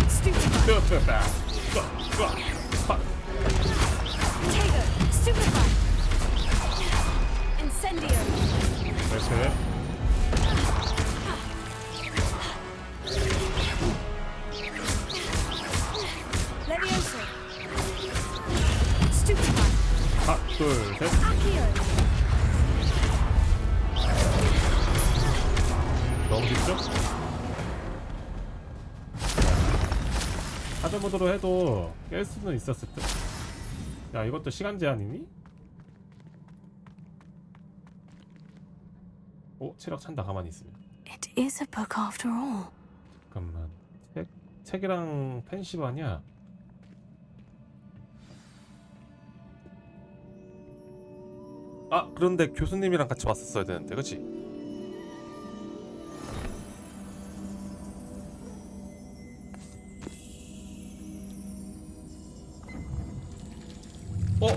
Stupefy. Stupefy. Incendio. 이렇게. Levioso. Stupefy. 하나, 둘, 셋. Accio. 너무 쉽죠? 하드 모드로 해도 깰 수는 있었을 듯. 야, 이것도 시간 제한이니? 오, 체력 찬다. 가만히 있으면. It is a book after all. 잠깐만. 책이랑 펜시브 아니야? 아, 그런데 교수님이랑 같이 왔었어야 되는데, 그치? 어?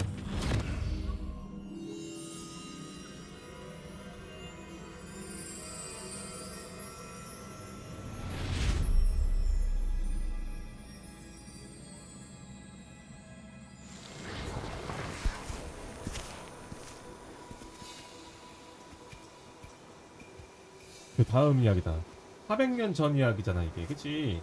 그 다음 이야기다. 400년 전 이야기잖아 이게, 그치?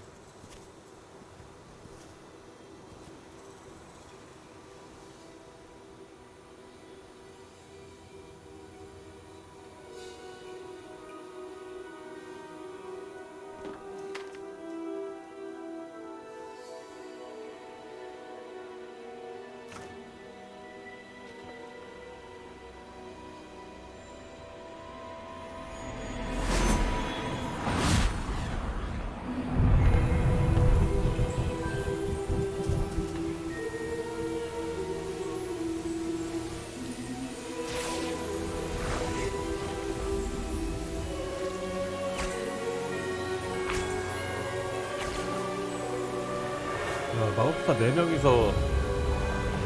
마법사 4명이서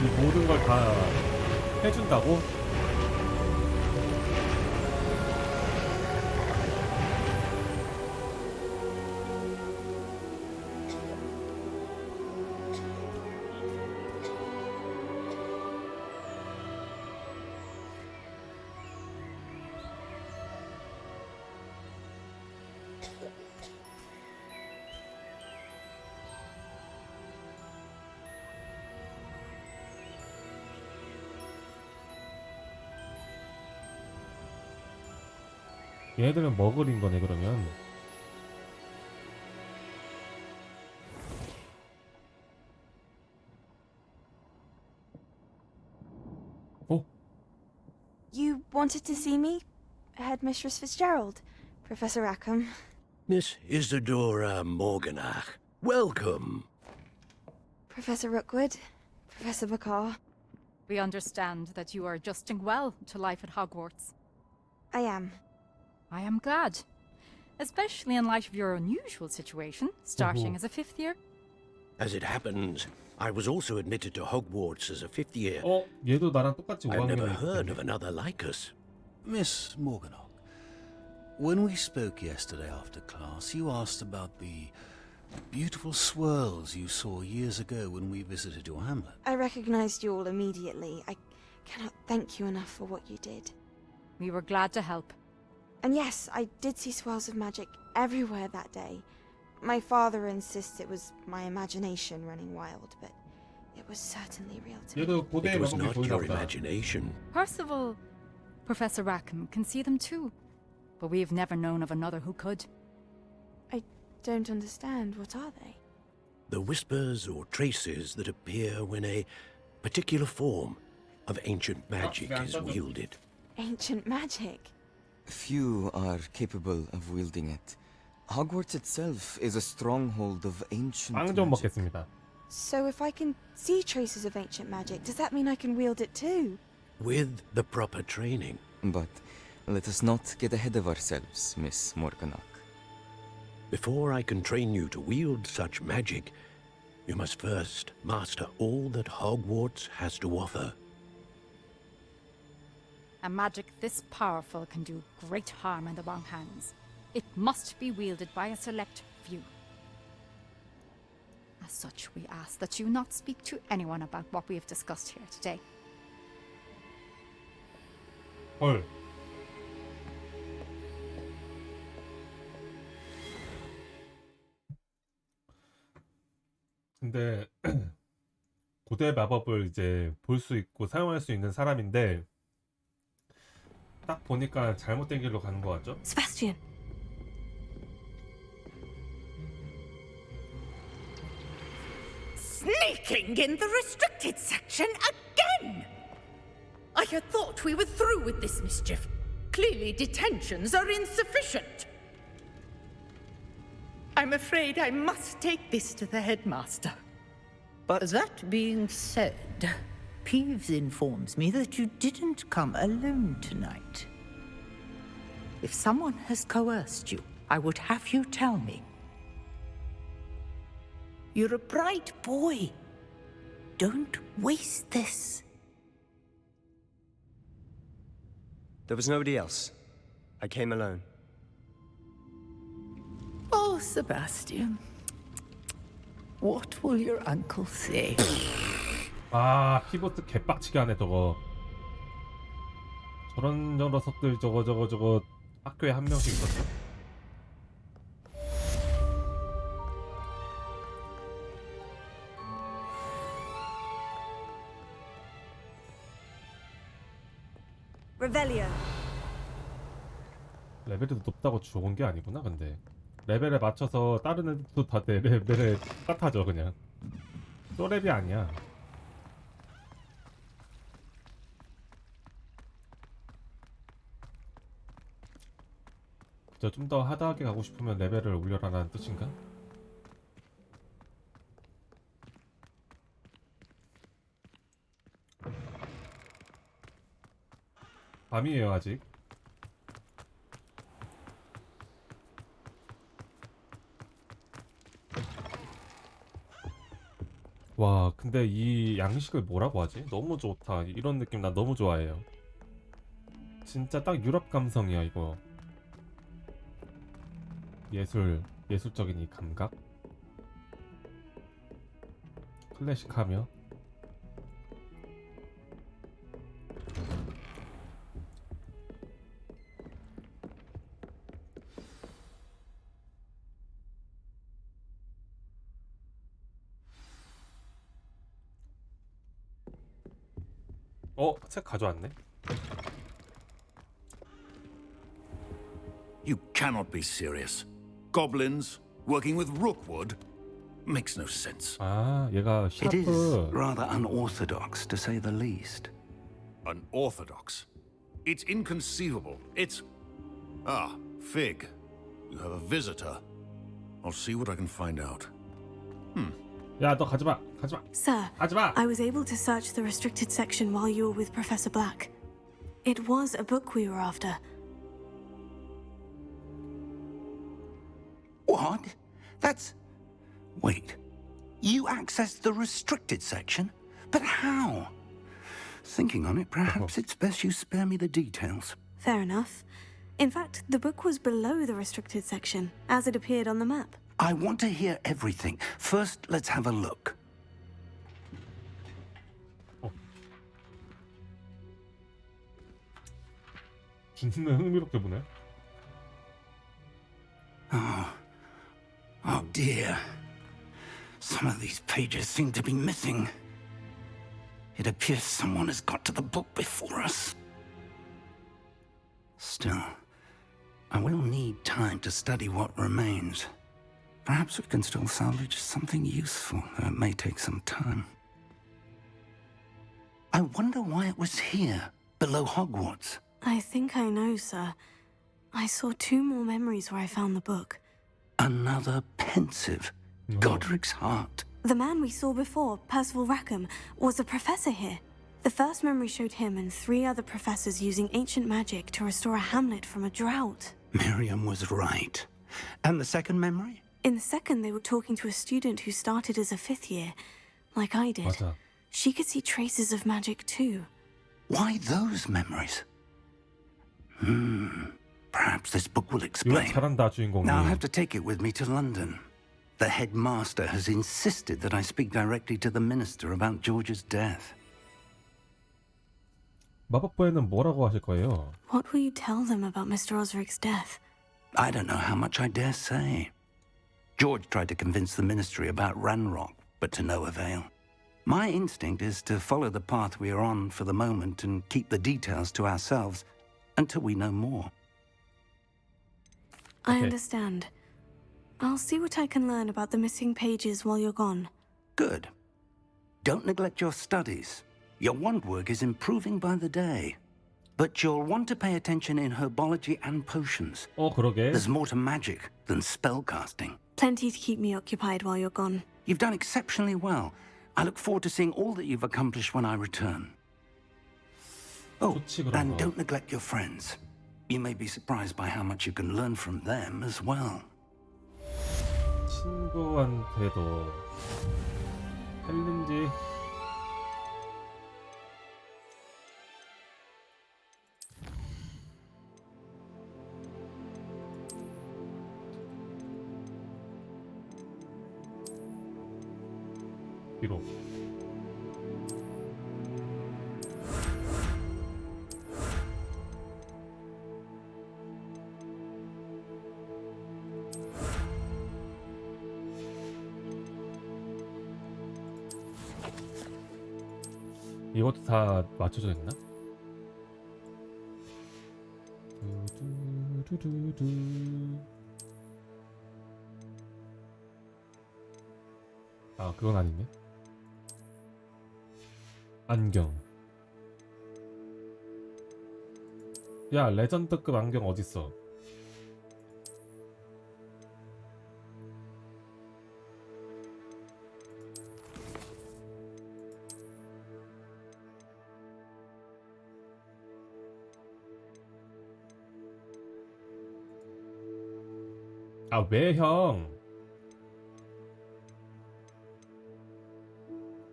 이 모든 걸 다 해준다고? 얘네들은 뭐 그린 거네 그러면. 어? You wanted to see me? Headmistress Fitzgerald, Professor Rackham. Miss Isadora Morganach, welcome. Professor Rookwood, Professor Bakar. We understand that you are adjusting well to life at Hogwarts. I am. I am glad. Especially in light of your unusual situation, starting as a 5th year. As it happens, I was also admitted to Hogwarts as a 5th year. 얘도 나랑 똑같이 I've 5학년에 never heard of another like us. Miss Morganach, when we spoke yesterday after class, you asked about the beautiful swirls you saw years ago when we visited your hamlet. I recognized you all immediately. I cannot thank you enough for what you did. We were glad to help. And yes, I did see swirls of magic everywhere that day. My father insists it was my imagination running wild, but it was certainly real to me. It was not your imagination. Percival, Professor Rackham can see them too. But we've never known of another who could. I don't understand. What are they? The whispers or traces that appear when a particular form of ancient magic is wielded. Ancient magic? Few are capable of wielding it. Hogwarts itself is a stronghold of ancient 빵 좀 magic. 먹겠습니다. So if I can see traces of ancient magic, does that mean I can wield it too? With the proper training. But let us not get ahead of ourselves, Miss Morganach. Before I can train you to wield such magic, you must first master all that Hogwarts has to offer. A magic this powerful can do great harm in the wrong hands. It must be wielded by a select few. As such, we ask that you not speak to anyone about what we have discussed here today. 헐. 근데 고대 마법을 이제 볼 수 있고 사용할 수 있는 사람인데 딱 보니까 잘못된 길로 가는 것 같죠? Sebastian. Sneaking in the restricted section again! I had thought we were through with this mischief. Clearly detentions are insufficient. I'm afraid I must take this to the headmaster. But that being said, Peeves informs me that you didn't come alone tonight. If someone has coerced you, I would have you tell me. You're a bright boy. Don't waste this. There was nobody else. I came alone. Oh, Sebastian. What will your uncle say? 아, 피보트 개빡치게 하네 저거. 저런 녀석들 저거 학교에 한 명씩 있었죠? Revelio. 레벨이 높다고 좋은 게 아니구나. 근데 레벨에 맞춰서 다른 애들도 다 내 레벨에 똑같아져 그냥. 또랩이 아니야. 저 좀 더 하드하게 가고 싶으면 레벨을 올려라라는 뜻인가? 밤이에요 아직. 와 근데 이 양식을 뭐라고 하지? 너무 좋다. 이런 느낌 나 너무 좋아해요. 진짜 딱 유럽 감성이야 이거. 예술적인 이 감각. 클래식하며. 책 가져왔네. You cannot be serious. Goblins working with Rookwood makes no sense. 아, 얘가 It is 샤프. rather unorthodox, to say the least. Unorthodox. It's inconceivable. It's... Ah, Fig. You have a visitor. I'll see what I can find out. 야, 너 가지마. 가지마. Sir, 가지마. I was able to search the restricted section while you were with Professor Black. It was a book we were after. What? That's... Wait. You accessed the restricted section? But how? Thinking on it, perhaps it's best you spare me the details. Fair enough. In fact, the book was below the restricted section, as it appeared on the map. I want to hear everything. First, let's have a look. 준수는 흥미롭게 보네. Oh dear. Some of these pages seem to be missing. It appears someone has got to the book before us. Still, I will need time to study what remains. Perhaps we can still salvage something useful, though it may take some time. I wonder why it was here, below Hogwarts. I think I know, sir. I saw 2 more memories where I found the book. Another pensive. Godric's heart. The man we saw before, Percival Rackham, was a professor here. The first memory showed him and 3 other professors using ancient magic to restore a hamlet from a drought. Miriam was right. And the second memory? In the second, they were talking to a student who started as a 5th year, like I did. 맞아. She could see traces of magic too. Why those memories? Perhaps this book will explain. 잘한다, 주인공이. Now I'll have to take it with me to London. The headmaster has insisted that I speak directly to the minister about George's death. 마법부에는 뭐라고 하실 거예요? What will you tell them about Mr. Osric's death? I don't know how much I dare say. George tried to convince the ministry about Ranrock, but to no avail. My instinct is to follow the path we are on for the moment and keep the details to ourselves until we know more. I understand. I'll see what I can learn about the missing pages while you're gone. Good. Don't neglect your studies. Your wand work is improving by the day. But you'll want to pay attention in herbology and potions. 그러게. There's more to magic than spellcasting. Plenty to keep me occupied while you're gone. You've done exceptionally well. I look forward to seeing all that you've accomplished when I return. Oh, and don't neglect your friends. You may be surprised by how much you can learn from them as well. 친구한테도 했는지. 비록 이것도 다 맞춰져 있나? 아, 그건 아니네. 안경. 야, 레전드급 안경 어딨어? 아, 외형.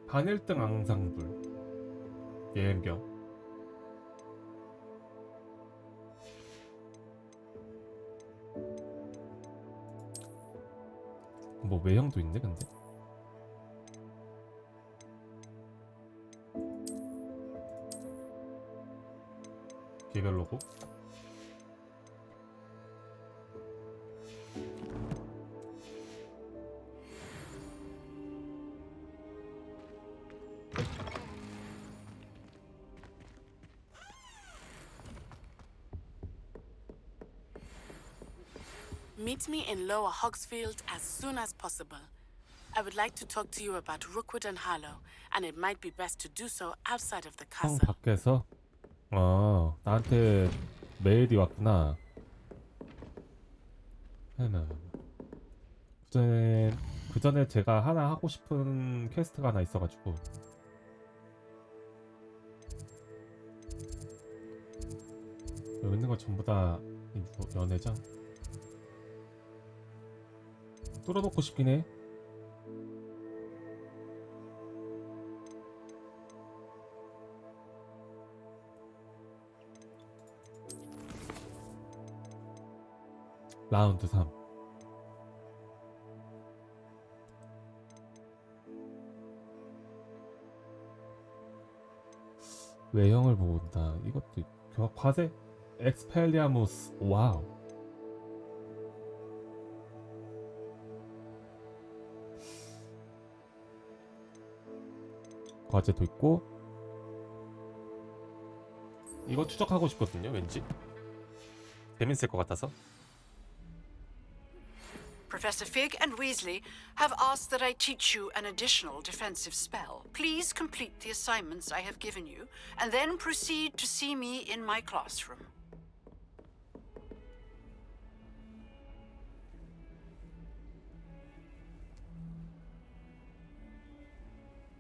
반일등 앙상블. 예행경. 뭐 외형도 있네 근데. 개별 로고. Meet me in Lower Hogsfield as soon as possible. I would like to talk to you about Rookwood and Harlow, and it might be best to do so outside of the 성 castle. 밖에서? 나한테 메일이 왔구나. 그 전에 제가 하나 하고 싶은 퀘스트가 하나 있어가지고. 여기 있는 거 전부 다 연회장? 뚫어놓고 싶긴 해. 라운드 3. 외형을 보고 온다. 이것도 과세? 엑스펠리아무스. 와우. 과제도 있고. 이거 추적하고 싶거든요. 왠지 재밌을 것 같아서. Professor Fig and Weasley have asked that I teach you an additional defensive spell. Please complete the assignments I have given you, and then proceed to see me in my classroom.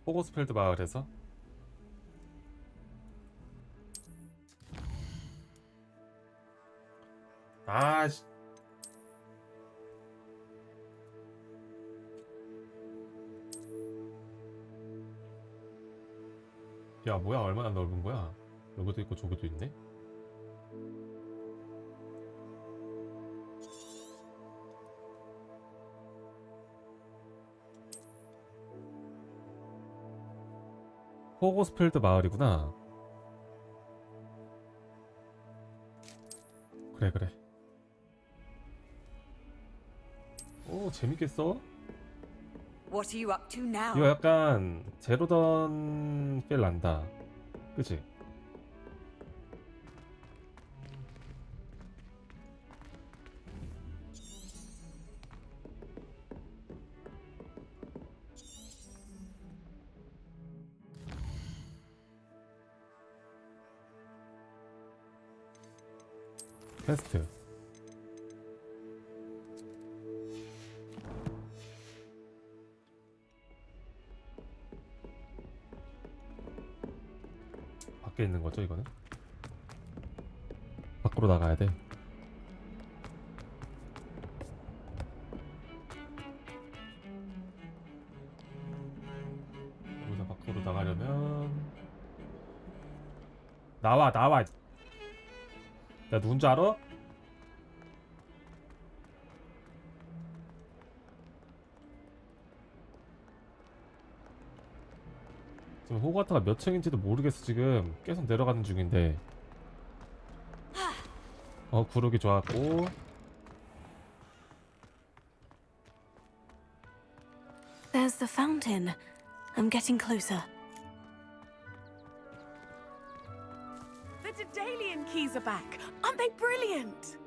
호그스필드 마을에서 아씨. 야 뭐야 얼마나 넓은 거야. 여기도 있고 저기도 있네. 호그스필드 마을이구나. 그래. 오 재밌겠어? What are you up to now? 이거 약간 제로던 필 난다. 그치? 퀘스트. 밖에 있는 거죠, 이거는? 밖으로 나가야 돼. 여기서 밖으로 나가려면 나와. 내가 누군지 알아? 지금 호그와트가 몇 층인지도 모르겠어. 지금 계속 내려가는 중인데. 구르기 좋았고. There's the fountain. I'm getting closer. The Daedalian keys are back. Aren't they brilliant?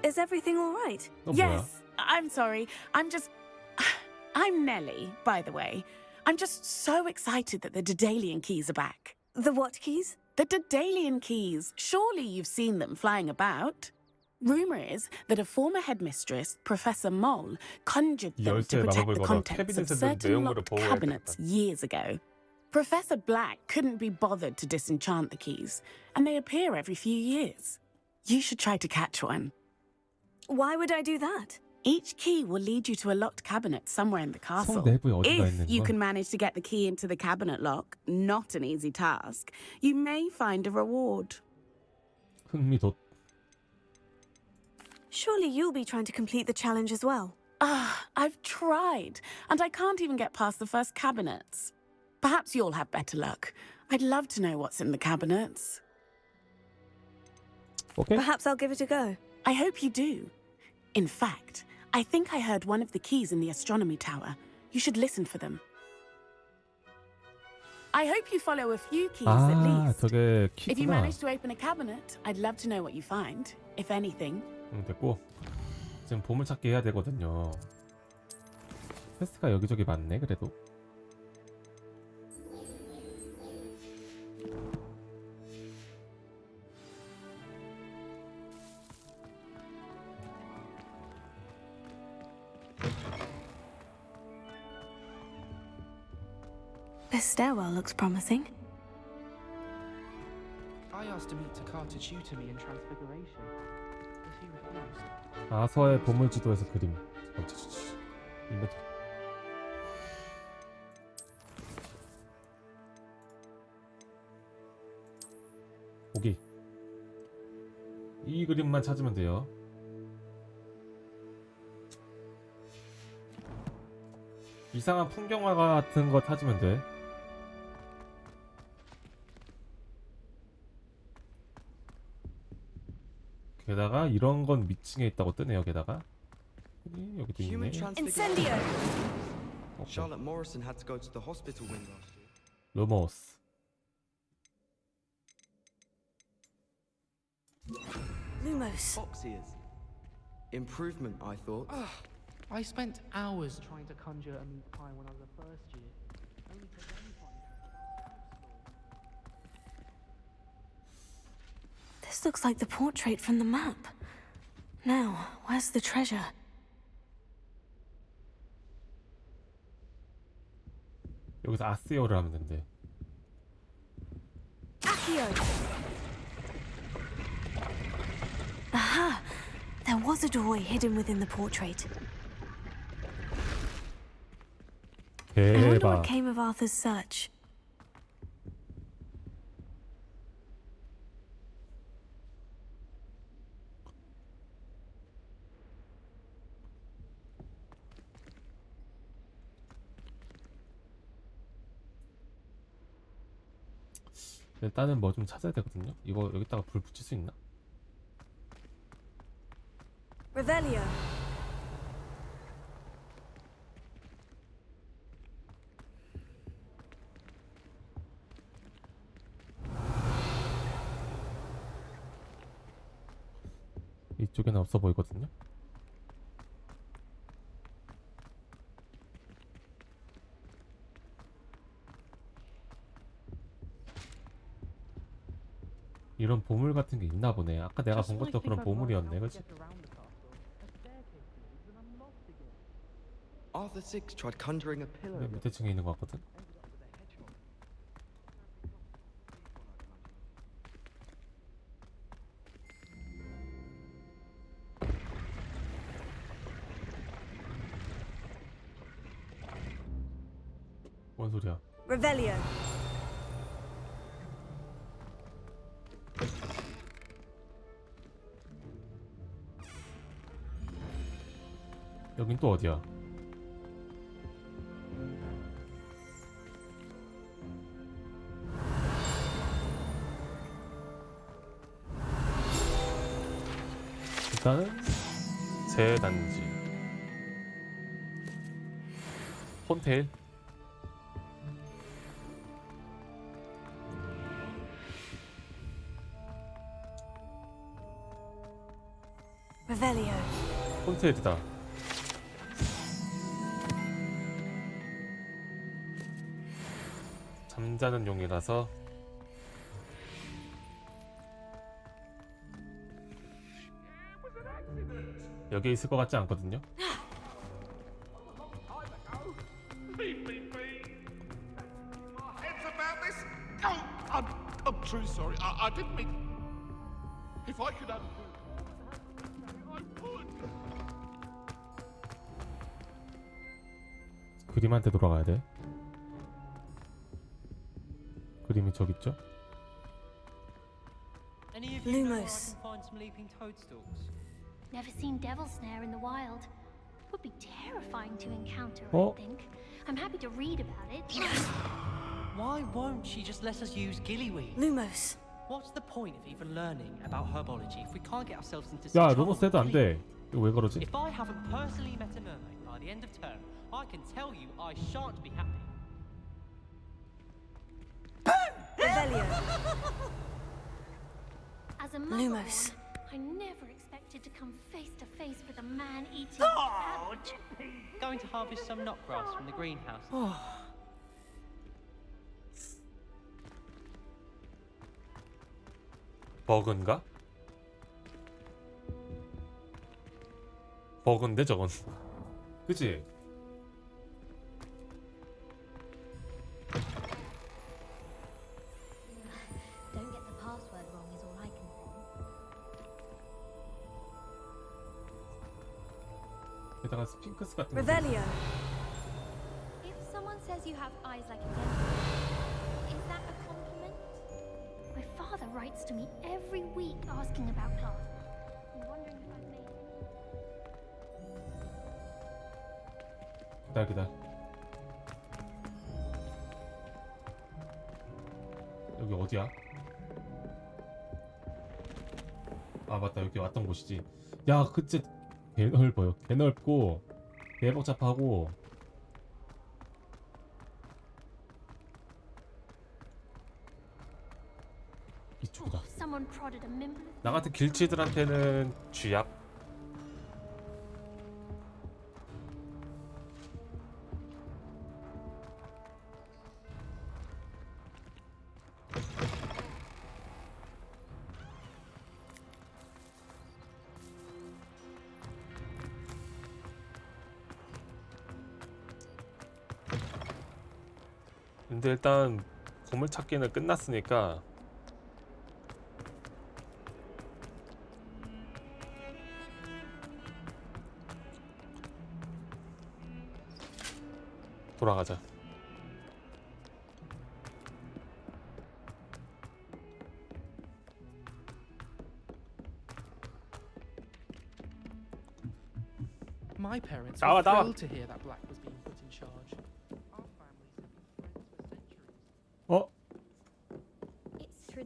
Is everything all right? Yes. I'm sorry. I'm Nellie, by the way. I'm just so excited that the Daedalian keys are back. The what keys? The Daedalian keys. Surely you've seen them flying about. Rumour is that a former headmistress, Professor Moll, conjured them to protect the contents of certain locked cabinets years ago. Professor Black couldn't be bothered to disenchant the keys, and they appear every few years. You should try to catch one. Why would I do that? Each key will lead you to a locked cabinet somewhere in the castle. If you can manage to get the key into the cabinet lock, not an easy task, you may find a reward. 흥미돋. Surely you'll be trying to complete the challenge as well. I've tried, and I can't even get past the first cabinets. Perhaps you'll have better luck. I'd love to know what's in the cabinets. Okay. Perhaps I'll give it a go. I hope you do. In fact, I think I heard one of the keys in the astronomy tower. You should listen for them. I hope you follow a few keys at least. 저게 If you 키구나. manage to open a cabinet, I'd love to know what you find, if anything. 됐고. 지금 보물찾기 해야 되거든요. 퀘스트가 여기저기 많네, 그래도. This stairwell looks promising. I asked Demeter to tutor me in Transfiguration, but he refused. 아서의 보물지도에서 그림. 이벤트. 보기. 이 그림만 찾으면 돼요. 이상한 풍경화 같은 거 찾으면 돼. 게다가 이런 건 위층에 있다고 뜨네요. 게다가 여기도 있네. Incendio. Charlotte Morrison had to go to the hospital wing last year. 루머스. Lumos. Fox ears. Improvement, I thought. I spent hours trying to conjure a meat pie when I was a first year. Only to then find This looks like the portrait from the map. Now, where's the treasure? 여기서 아세오를 하면 된대. Accio. Aha! There was a doorway hidden within the portrait. I wonder 대박. what came of Arthur's search. 일단은 뭐 좀 찾아야 되거든요. 이거 여기다가 불 붙일 수 있나? Revelio. 이쪽에는 없어 보이거든요. 이런 보물 같은 게 있나 보네. 아까 내가 본 것도 그런 보물이었네, 그렇지? Arthur Six tried conjuring a pillar. 밑에 층에 있는 것 같거든. 뭔 소리야? Revelio. 여긴 또 어디야? 일단은 새 단지 폰테일. Revelio. 폰테일이다. 잠자는 용이라서 여기에 있을 것 같지 않거든요. I'm truly sorry. I didn't mean. If I could undo, I would. 그림한테 돌아가야 돼. 그림이 저기 있죠? Any of you know where I Lumos. can find some leaping toadstools? Never seen devil snare in the wild. Would be terrifying to encounter, Oh. I think. I'm happy to read about it. Why won't she just let us use gillyweed? Lumos. What's the point of even learning about herbology if we can't get ourselves into 야, some 로봇 해도 안 돼. 이거 왜 그러지? If I haven't personally met a mermaid by the end of term, I can tell you I shan't be happy. Revelio. As a mother, Lumos. I never expected to come face to face with a man-eating savage. Going to harvest some knotgrass from the greenhouse. 버그인가? 버그인데 저건. 그치? Don't get the password wrong is all I can say. 게다가 스핑크스 같은 거. Revelio. If someone says you have eyes like a dentist, is that a compliment? My father writes to me every week asking about class. I'm wondering if I've made 기다려. 여기 어디야? 아, 아 맞다, 여기 왔던 곳이지. 야 그치, 개 넓어요. 개 넓고 개 복잡하고. 이쪽이다. Someone prodded a mimble. 나 같은 길치들한테는 쥐압. 근데 일단 보물 찾기는 끝났으니까 돌아가자. My parents 나와, were 나와. thrilled to hear that Black was being put in charge. 어?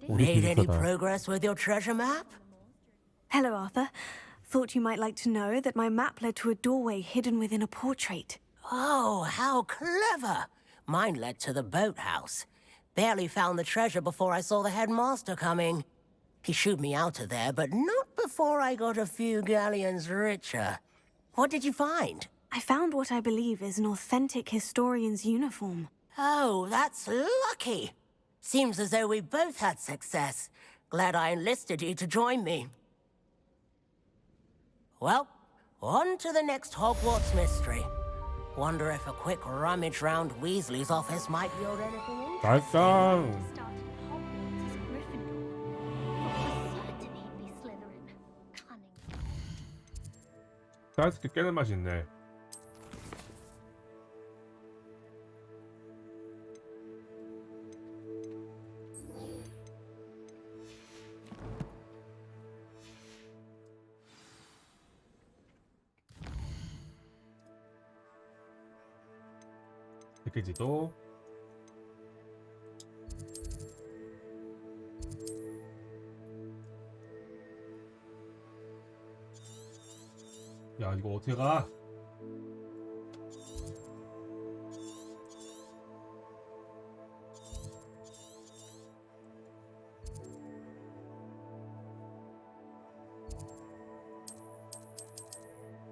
Made any progress with your treasure map? Hello, Arthur. Thought you might like to know that my map led to a doorway hidden within a portrait. Oh, how clever! Mine led to the boathouse. Barely found the treasure before I saw the headmaster coming. He shooed me out of there, but not before I got a few galleons richer. What did you find? I found what I believe is an authentic historian's uniform. Oh, that's lucky. Seems as though we both had success. Glad I enlisted you to join me. Well, on to the next Hogwarts mystery. Wonder if a quick rummage round Weasley's office might yield anything interesting. 달성. 다이스키 깨는 맛이 있네. 패키지도 야 이거 어떻게 가?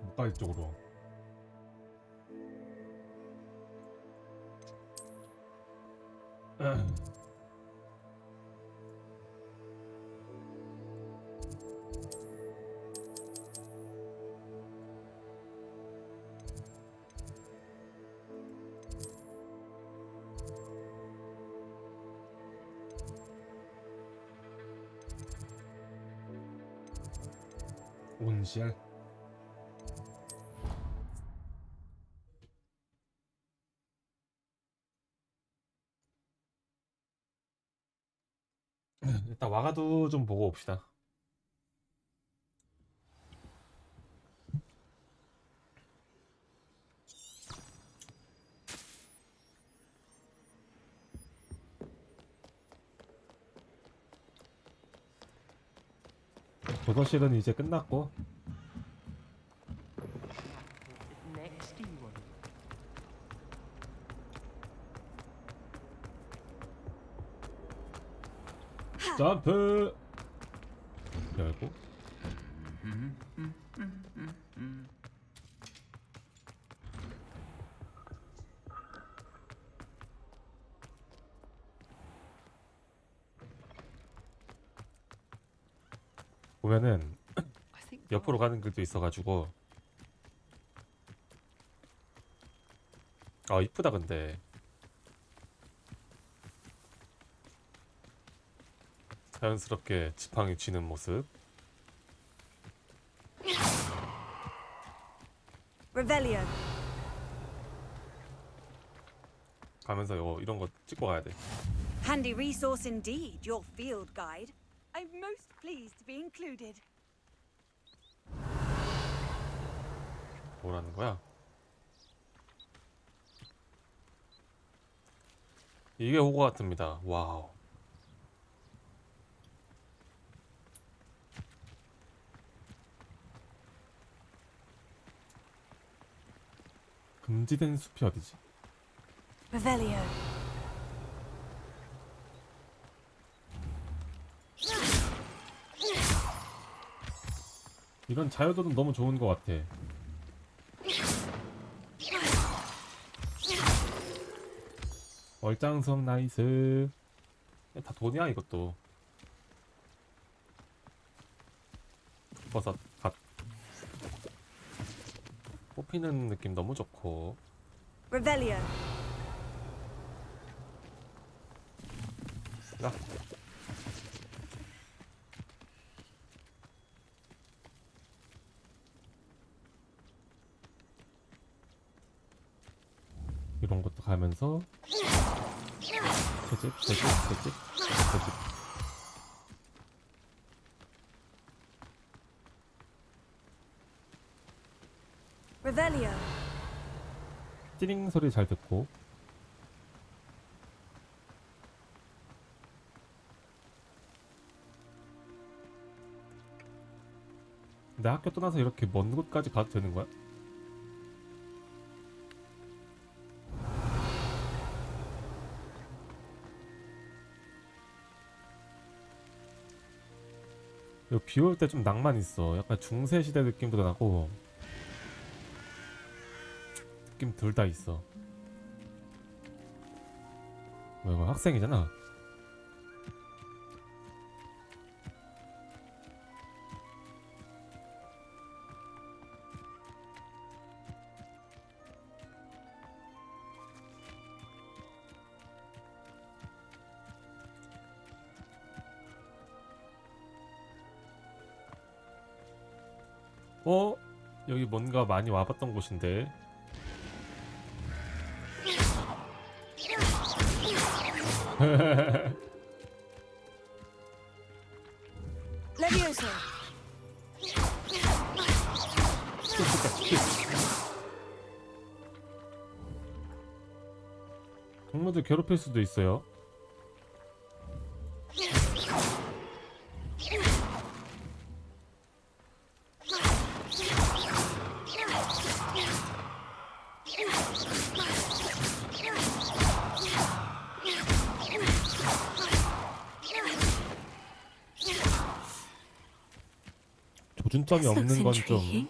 못 가 이쪽으로. 온실. 일단 와가도 좀 보고 옵시다. 도서실은 이제 끝났고 점프 열고 보면은 옆으로 가는 길도 있어가지고 아 이쁘다. 근데 자연스럽게 지팡이 쥐는 모습. Revelio. 가면서 이런 거 찍고 가야 돼. Handy resource indeed, your field guide. I'm most pleased to be included. 뭐라는 거야? 이게 호그와트입니다. 와우. 금지된 숲이 어디지? Revelio. 이런 자유도는 너무 좋은 것 같아. 얼짱성 나이스. 다 돈이야 이것도. 버섯 갓. 뽑히는 느낌 너무 좋고. Revelio. 야. 이런 것도 가면서 채집. Revelio. 찌링 소리 잘 듣고. 근데 학교 떠나서 이렇게 먼 곳까지 가도 되는 거야? 비 올 때 좀 낭만 있어. 약간 중세 시대 느낌도 나고 느낌 둘 다 있어. 뭐 이거 학생이잖아. 여기 뭔가 많이 와봤던 곳인데. Levioso. 동물들 괴롭힐 수도 있어요. 조준점이 없는 건 좀.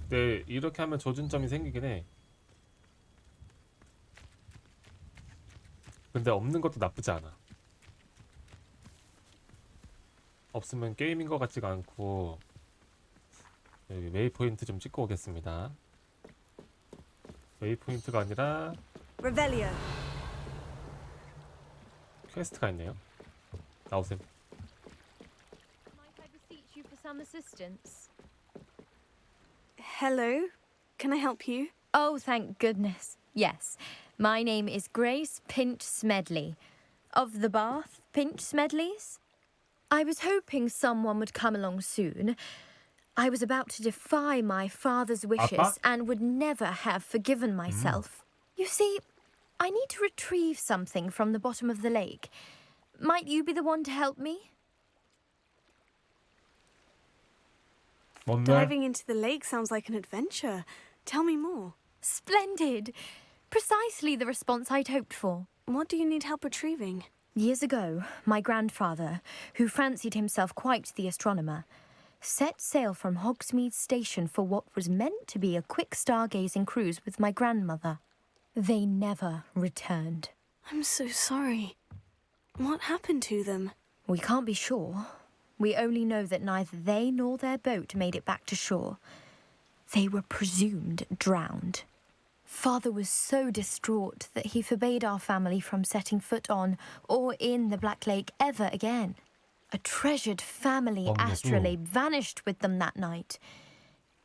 네, 이렇게 하면 조준점이 생기긴 해. 근데 없는 것도 나쁘지 않아. 없으면 게임인 것 같지가 않고. 여기 웨이포인트 좀 찍고 오겠습니다. 웨이포인트가 아니라 Revelio. 퀘스트가 있네요. 나오셈. Might I beseech you for some assistance? Hello. Can I help you? Oh, thank goodness. Yes. My name is Grace Pinch Smedley. Of the Bath Pinch Smedleys. I was hoping someone would come along soon. I was about to defy my father's wishes and would never have forgiven myself. You see, I need to retrieve something from the bottom of the lake. Might you be the one to help me? Diving into the lake sounds like an adventure. Tell me more. Splendid! Precisely the response I'd hoped for. What do you need help retrieving? Years ago, my grandfather, who fancied himself quite the astronomer, set sail from Hogsmeade Station for what was meant to be a quick stargazing cruise with my grandmother. They never returned. I'm so sorry. What happened to them? We can't be sure. We only know that neither they nor their boat made it back to shore. They were presumed drowned. Father was so distraught that he forbade our family from setting foot on or in the Black Lake ever again. A treasured family astrolabe vanished with them that night.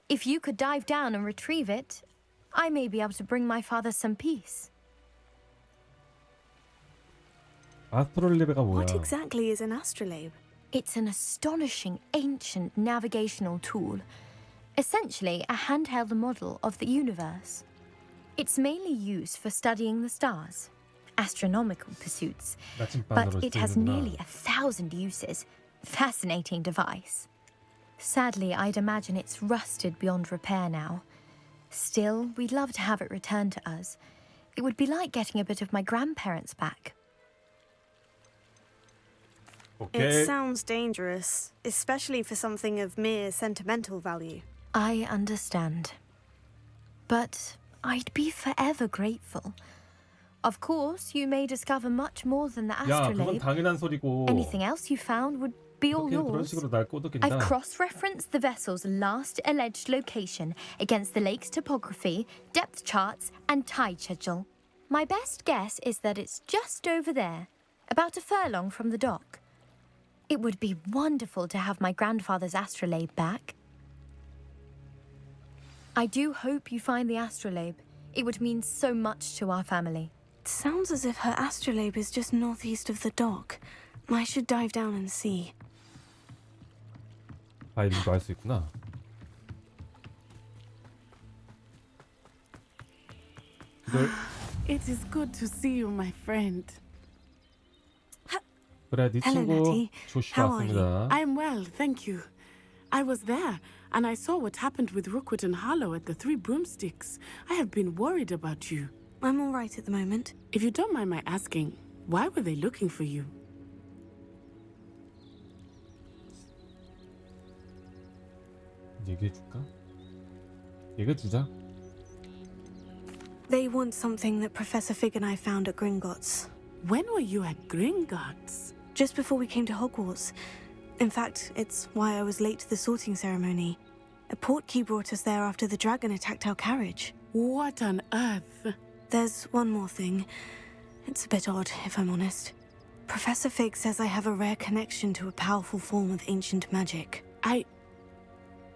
If you could dive down and retrieve it, I may be able to bring my father some peace. 아스트롤레베가 뭐야? What exactly is an astrolabe? It's an astonishing ancient navigational tool. Essentially, a handheld model of the universe. It's mainly used for studying the stars, astronomical pursuits, but it has nearly 1,000 uses. Fascinating device. Sadly, I'd imagine it's rusted beyond repair now. Still, we'd love to have it returned to us. It would be like getting a bit of my grandparents back. It sounds dangerous, especially for something of mere sentimental value. I understand. But I'd be forever grateful. Of course, you may discover much more than the 야, 그건 astrolabe. 당연한 소리고. Anything else you found would be all 그런 yours. 식으로 날 꼬드긴다. I've cross-referenced the vessel's last alleged location against the lake's topography, depth charts, and tide schedule. My best guess is that it's just over there, about a furlong from the dock. It would be wonderful to have my grandfather's astrolabe back. I do hope you find the astrolabe. It would mean so much to our family. It sounds as if her astrolabe is just northeast of the dock. I should dive down and see. 다이빙도 할 수 있구나. It is good to see you, my friend. 그래, 네 Hello, 친구 Natty. 조시 How are you? 왔습니다. I'm well, thank you. I was there, and I saw what happened with Rookwood and Harlow at the Three Broomsticks. I have been worried about you. I'm all right at the moment. If you don't mind my asking, why were they looking for you? 얘기해 줄까? 얘기해 주자. They want something that Professor Fig and I found at Gringotts. When were you at Gringotts? Just before we came to Hogwarts. In fact, it's why I was late to the sorting ceremony. A portkey brought us there after the dragon attacked our carriage. What on earth? There's one more thing. It's a bit odd, if I'm honest. Professor Fig says I have a rare connection to a powerful form of ancient magic.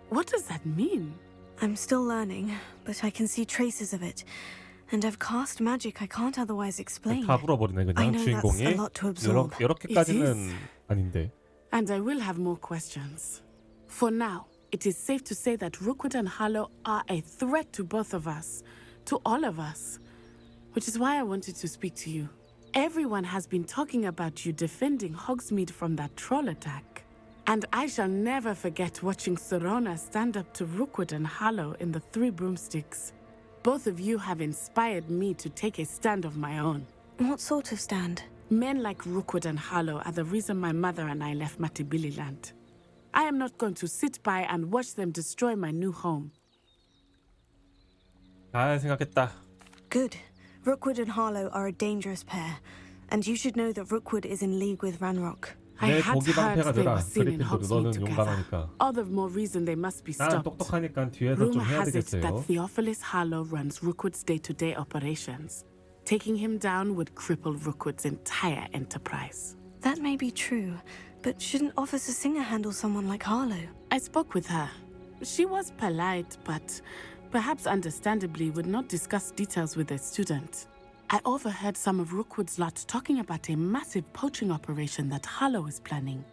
What does that mean? I'm still learning, but I can see traces of it. And I've cast magic I can't otherwise explain. 다 불어버리네 I 그냥 know 주인공이. that's a lot to absorb. 이렇게까지는 아닌데. And I will have more questions. For now, it is safe to say that Rookwood and Harlow are a threat to both of us, to all of us. Which is why I wanted to speak to you. Everyone has been talking about you defending Hogsmeade from that troll attack. And I shall never forget watching Serona stand up to Rookwood and Harlow in the Three Broomsticks. Both of you have inspired me to take a stand of my own. What sort of stand? Men like Rookwood and Harlow are the reason my mother and I left Matabeleland. I am not going to sit by and watch them destroy my new home. 잘 생각했다. Good. Rookwood and Harlow are a dangerous pair. And you should know that Rookwood is in league with Ranrock. 내 고기 방패가 되라. 그리핀도르 너는 용감하니까. All the more reason they must be 나는 stopped. 똑똑하니까 뒤에서 좀 Rumor 해야 has it 되겠어요. that Theophilus Harlow runs Rookwood's day-to-day operations. Taking him down would cripple Rookwood's entire enterprise. That may be true, but shouldn't Officer Singer handle someone like Harlow? I spoke with her. She was polite, but perhaps understandably would not discuss details with a student. I overheard some of Rookwood's lot talking about a massive poaching operation that Harlow is planning.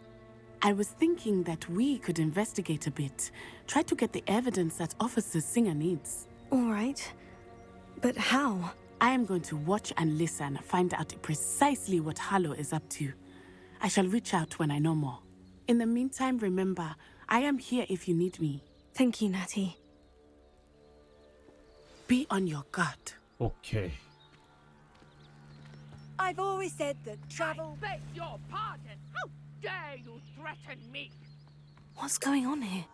I was thinking that we could investigate a bit, try to get the evidence that Officer Singer needs. All right. But how? I am going to watch and listen, find out precisely what Harlow is up to. I shall reach out when I know more. In the meantime, remember, I am here if you need me. Thank you, Natty. Be on your guard. 오케이. I've always said that travel... I beg your pardon! How dare you threaten me? What's going on here?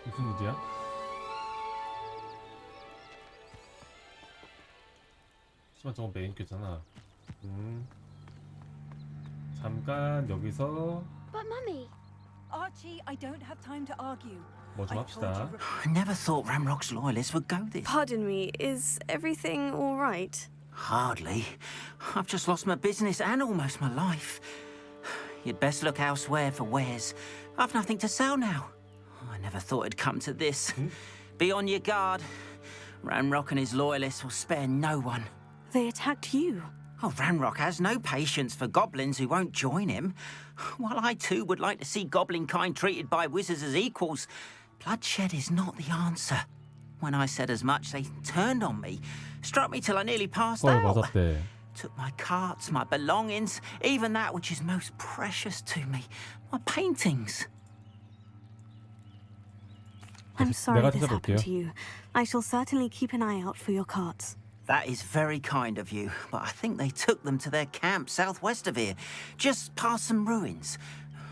무슨 일이야? 하지만 저건 메인퀘잖아. 잠깐 여기서 But mummy, Archie, I don't have time to argue. 뭐 좀 합시다. I never thought Ramrock's loyalists would go this. Pardon me, is everything all right? Hardly. I've just lost my business and almost my life. You'd best look elsewhere for wares. I've nothing to sell now. I never thought it'd come to this. Be on your guard. Ramrock and his loyalists will spare no one. They attacked you. Oh, Ranrock has no patience for goblins who won't join him. While I too would like to see goblin kind treated by wizards as equals, bloodshed is not the answer. When I said as much, they turned on me, struck me till I nearly passed out. 맞았대. Took my carts, my belongings, even that which is most precious to me, my paintings. I'm sorry this happened to you. I shall certainly keep an eye out for your carts. That is very kind of you, but I think they took them to their camp southwest of here, just past some ruins.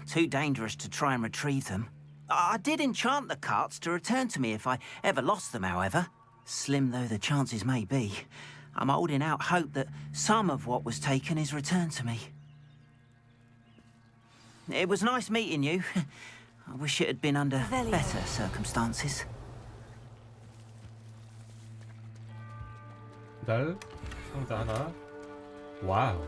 Too dangerous to try and retrieve them. I did enchant the carts to return to me if I ever lost them, however. Slim though the chances may be, I'm holding out hope that some of what was taken is returned to me. It was nice meeting you. I wish it had been under better circumstances. 기다려. 상자 하나. 와우.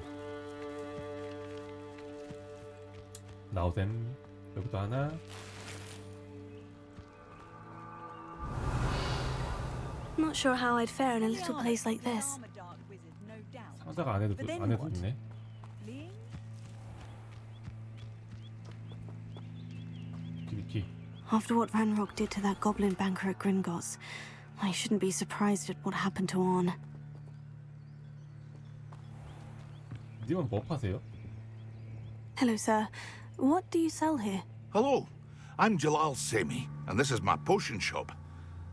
나우셈. 여기도 하나. Not sure how I'd fare in a little place like this. 상자가 안에도 있네. 비키. After what Ranrock did to that goblin banker at Gringotts, I shouldn't be surprised at what happened to Orn. 님은 뭐 파세요? Hello, sir. What do you sell here? Hello, I'm Jalal Semi, and this is my potion shop.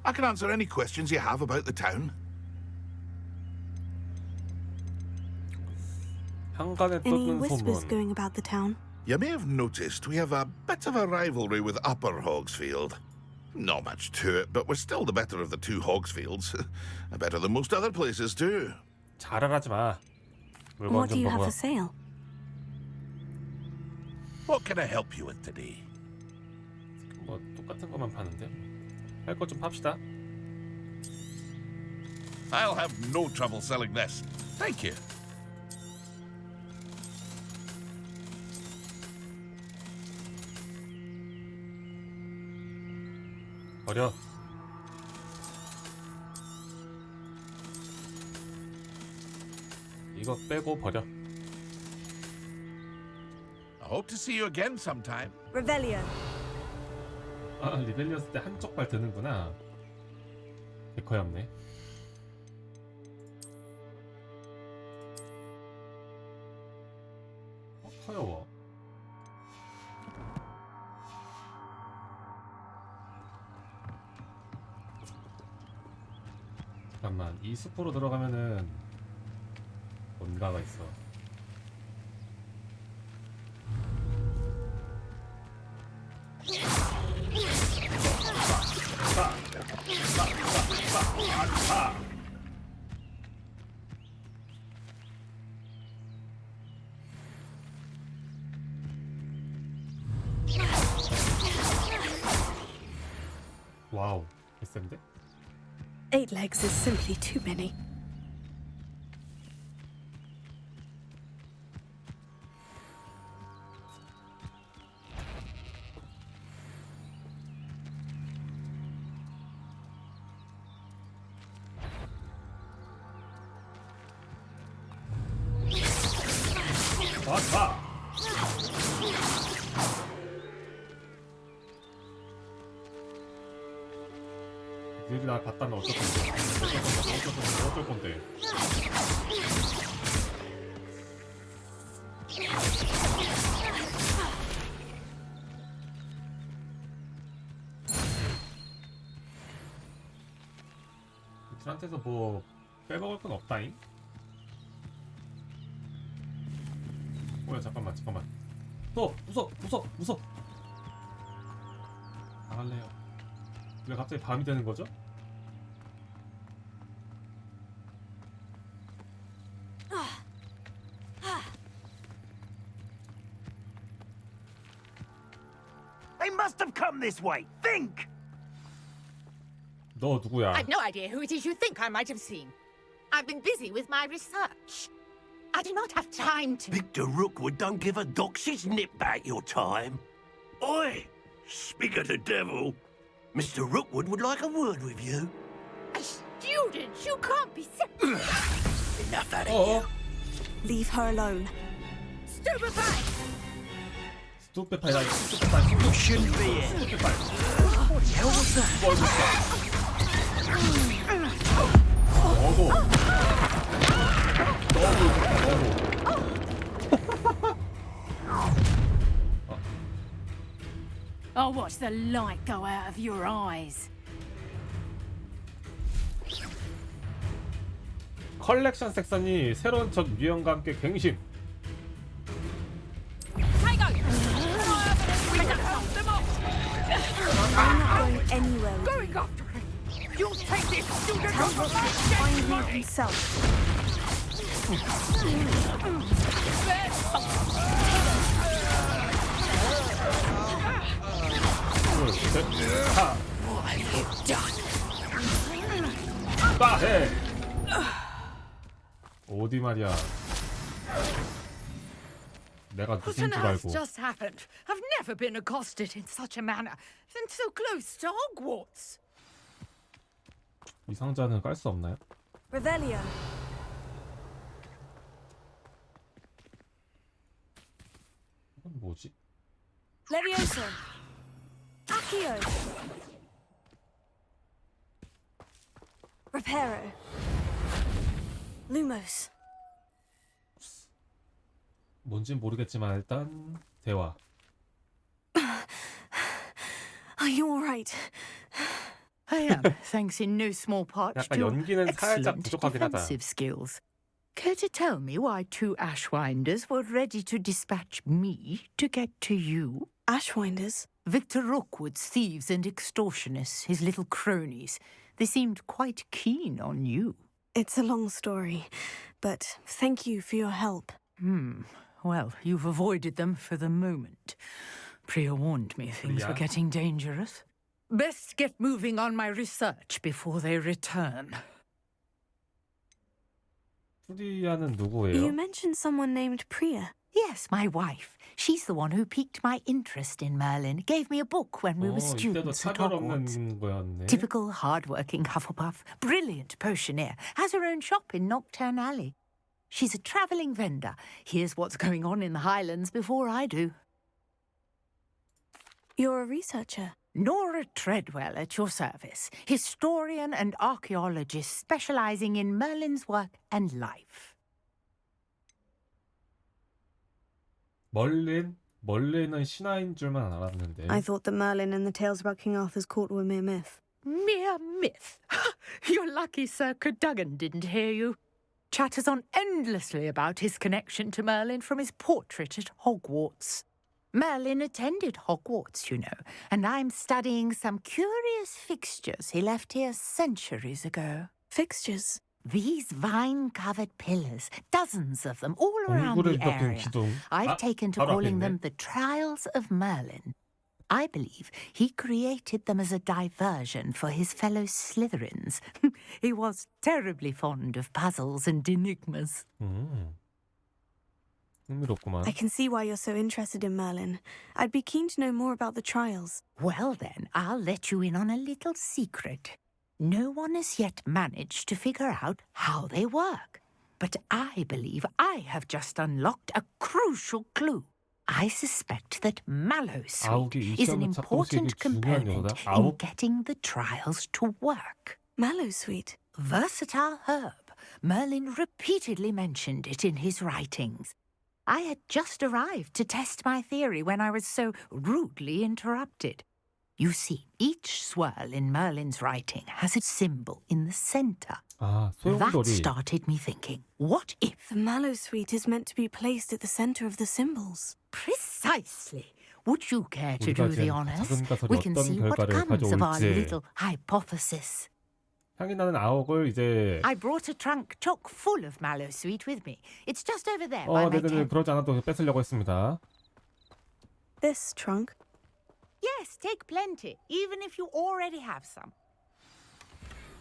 I can answer any questions you have about the town. Any whispers going about the town? You may have noticed we have a bit of a rivalry with Upper Hogsfield. Not much to it, but we're still the better of the two Hogsfields. Better than most other places too. 자랄하지 마. What do you have for sale? What can I help you with today? 뭐 똑같은 것만 파는데. 할 것 좀 팝시다. I'll have no trouble selling this. Thank you. 버려. 이거 빼고 버려. I hope to see you again sometime. Revelio. 아, 리벨리었을 때 한쪽 발 드는구나. 데커야 없네. 커요. 잠깐만, 이 숲으로 들어가면은 뭔가가 있어. 와우, 비싼데? 8 legs is simply too many. 니들이 날 봤다면 어쩔 건데? 어쩔 건데? 이들한테서 뭐 빼먹을 건 없다잉? 뭐야, 잠깐만. 무서. 나갈래요. 왜 갑자기 밤이 되는 거죠? They must have come this way. Think! 너 누구야? I've no idea who it is you think I might have seen. I've been busy with my research. I do not have time to... Victor Rookwood don't give a doxy's nip back your time. Oi! Speak of the devil. Mr. Rookwood would like a word with you. A student? You can't be... Enough out of you. Leave her alone. Stupefy! 스투페파이다. You shouldn't be here. What the hell was that? 너도 I'll watch the light go out of your eyes. 컬렉션 섹션이 새로운 적 유형과 함께 갱신. I'm not going anywhere with Going after him. You'll take this student Tell over Rook my to find dead him body. himself. 둘, 셋, 하. What have you done? 빠해. 어디 말이야. 내가 What 누군 on 줄 earth 알고. just happened? I've never been accosted in such a manner, and so close to Hogwarts. 이 상자는 깔 수 없나요? Revelio. 이건 뭐지? Levioso. Accio. Reparo. Lumos. 뭔진 모르겠지만 일단 대화. Are you all right? I am, thanks in no small part 약간 to 연기는 살짝 excellent 부족하긴 하다. defensive skills. Care to tell me why 2 Ashwinders were ready to dispatch me to get to you? Ashwinders? Victor Rookwood's thieves and extortionists, his little cronies. They seemed quite keen on you. It's a long story, but thank you for your help. Well, you've avoided them for the moment. Priya warned me things were getting dangerous. Best get moving on my research before they return. 프리아는 누구예요? You mentioned someone named Priya. Yes, my wife. She's the one who piqued my interest in Merlin. Gave me a book when we were 이때도 students at 차별 Hogwarts. 없는 거였네. Typical hard-working Hufflepuff. Brilliant potioneer. Has her own shop in Knockturn Alley. She's a travelling vendor. Hears what's going on in the Highlands before I do. You're a researcher. Nora Treadwell at your service. Historian and archaeologist specialising in Merlin's work and life. 멀린은 신화인 줄만 알았는데. I thought that Merlin and the tales about King Arthur's court were mere myth. Mere myth? You're lucky Sir Cadogan didn't hear you. Chatters on endlessly about his connection to Merlin from his portrait at Hogwarts. Merlin attended Hogwarts, you know, and I'm studying some curious fixtures he left here centuries ago. Fixtures? These vine-covered pillars, dozens of them all around the area. I've taken to calling them the Trials of Merlin. I believe he created them as a diversion for his fellow Slytherins. He was terribly fond of puzzles and enigmas. 흥미롭구만. I can see why you're so interested in Merlin. I'd be keen to know more about the trials. Well then, I'll let you in on a little secret. No one has yet managed to figure out how they work. But I believe I have just unlocked a crucial clue. I suspect that Mallowsweet is an important component in getting the trials to work. Mallowsweet? Versatile herb. Merlin repeatedly mentioned it in his writings. I had just arrived to test my theory when I was so rudely interrupted. You see, each swirl in Merlin's writing has a symbol in the centre. That started me thinking, what if... The Mallowsweet is meant to be placed at the centre of the symbols. Precisely. Would you care to do the honours? We can see what comes of our little hypothesis. 향이 나는 아옥을 이제 I brought a trunk chock full of Mallowsweet with me. It's just over there by my 네네네 tent. 그러지 않아도 뺏으려고 했습니다. This trunk? Yes, take plenty, even if you already have some.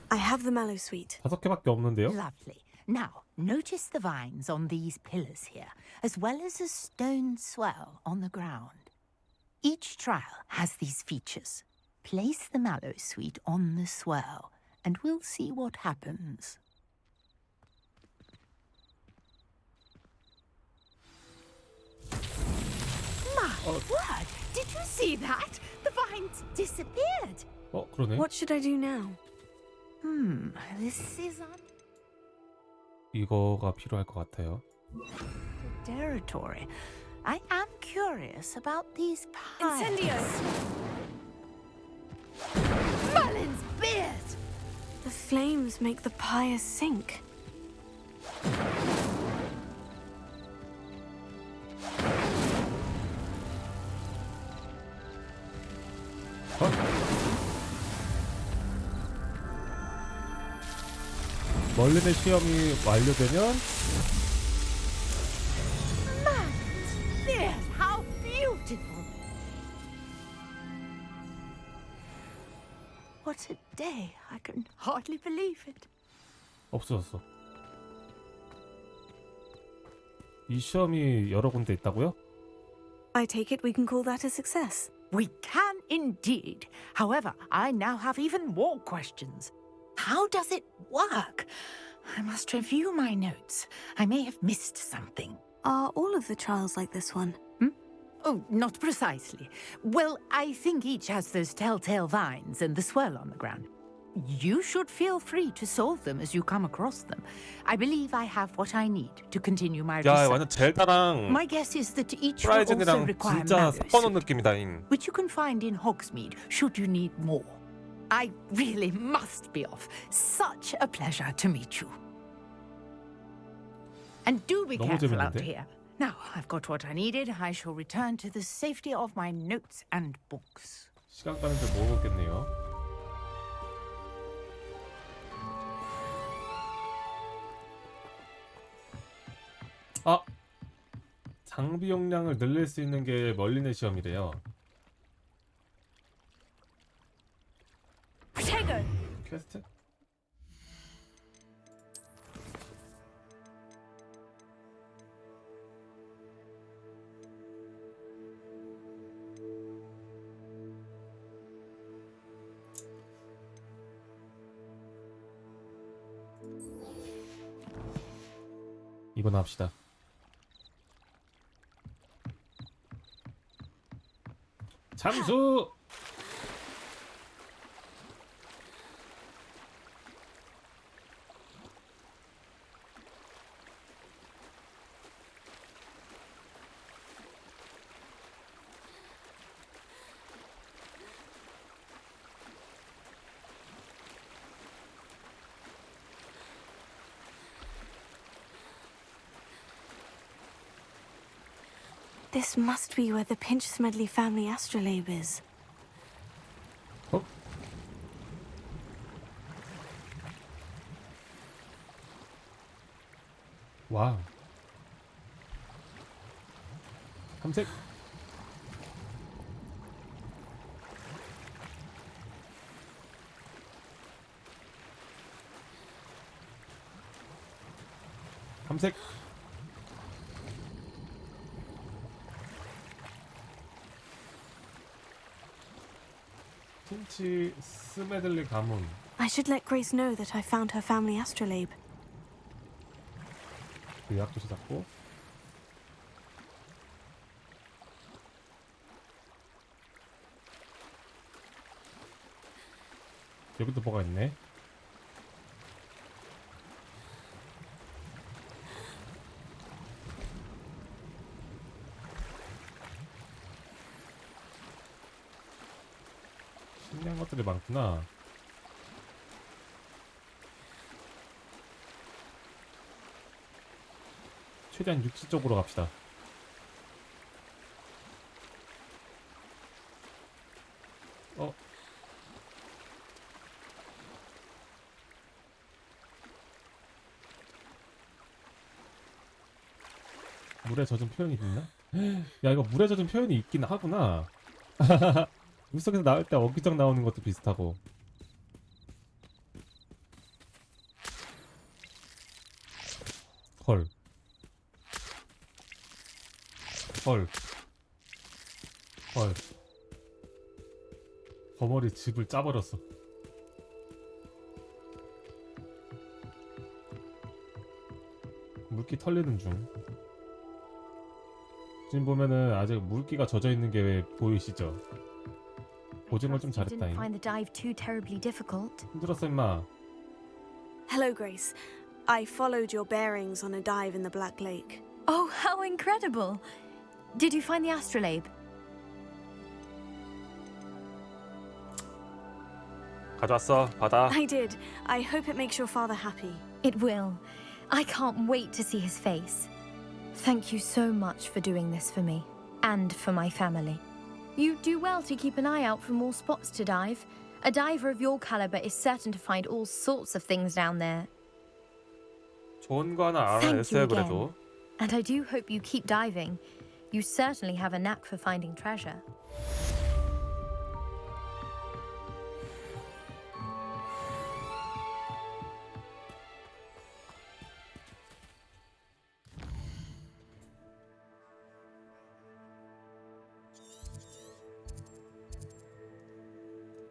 I have the Mallowsweet. 5개밖에 없는데요. Lovely. Now, notice the vines on these pillars here, as well as a stone swell on the ground. Each trial has these features. Place the Mallowsweet on the swell, and we'll see what happens. My word! Did you see that? The vines disappeared. 그러네. What should I do now? This is 이거가 필요할 것 같아요. territory. I am curious about these piles. Incendio! The flames make the pyre sink. 멀린의 시험이 완료되면 Yes, how beautiful! What a day. I can hardly believe it. 없어졌어. 이 시험이 여러 군데 있다고요? I take it we can call that a success. We can indeed. However, I now have even more questions. How does it work? I must review my notes. I may have missed something. Are all of the trials like this one? Oh, not precisely. Well, I think each has those telltale vines and the swirl on the ground. You should feel free to solve them as you come across them. I believe I have what I need to continue my 야, research. 완전 젤다랑 My guess is that each will also 프라이즌이랑 require 진짜 mallow 섞어놓은 soup, 느낌이다잉. which you can find in Hogsmeade should you need more. I really must be off. Such a pleasure to meet you. And do be 너무 careful out 재밌는데? here. Now I've got what I needed. I shall return to the safety of my notes and books. 시간 가는 줄 모르겠네요. 아! 장비 용량을 늘릴 수 있는 게 멀린의 시험이래요. 퀘스트? 이번 합시다. 잠수! This must be where the Pinch-Smedley family astrolabe is. 어? 와우. 탐색. 탐색. 핀치 스메들리 가문. I should let Grace know that I found her family astrolabe. 의학도 찾았고. 여기도 뭐가 있네. 신기한 것들이 많구나. 최대한 육지 쪽으로 갑시다. 어? 물에 젖은 표현이 있나? 야, 이거 물에 젖은 표현이 있긴 하구나. 물속에서 나올 때 어기적 나오는 것도 비슷하고. 헐. 헐. 헐. 거머리 집을 짜버렸어. 물기 털리는 중. 지금 보면은 아직 물기가 젖어 있는 게 보이시죠? 고증을 좀 잘했다잉. Find the dive too terribly difficult. 힘들었어 임마. Hello, Grace. I followed your bearings on a dive in the Black Lake. Oh, how incredible! Did you find the astrolabe? 가져왔어. 받아. I did. I hope it makes your father happy. It will. I can't wait to see his face. Thank you so much for doing this for me and for my family. You do well to keep an eye out for more spots to dive. A diver of your caliber is certain to find all sorts of things down there. 좋은 거 하나 Thank you 알아냈어요, again. 그래도. And I do hope you keep diving. You certainly have a knack for finding treasure.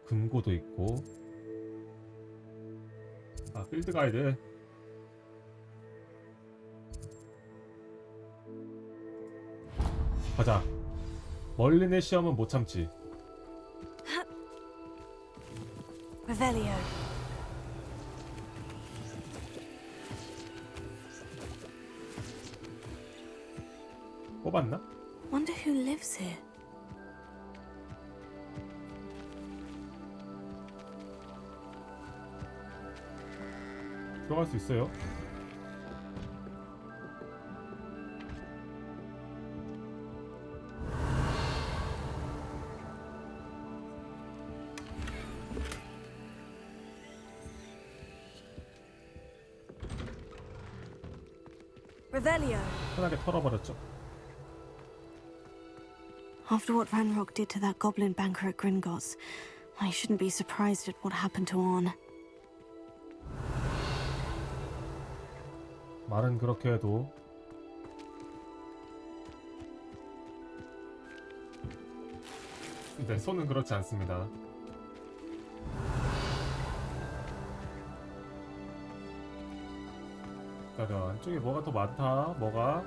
금고도 있고. 아, 필드 가이드. 가자. 멀린의 시험은 못 참지. Revelio. 뽑았나? Wonder who lives here. 들어갈 수 있어요. Revelio. 편하게 털어버렸죠. After what Ranrock did to that goblin banker at Gringotts, I shouldn't be surprised at what happened to Orn. 말은 그렇게 해도 네, 손은 그렇지 않습니다. 기다려, 안쪽에 뭐가 더 많다. 뭐가?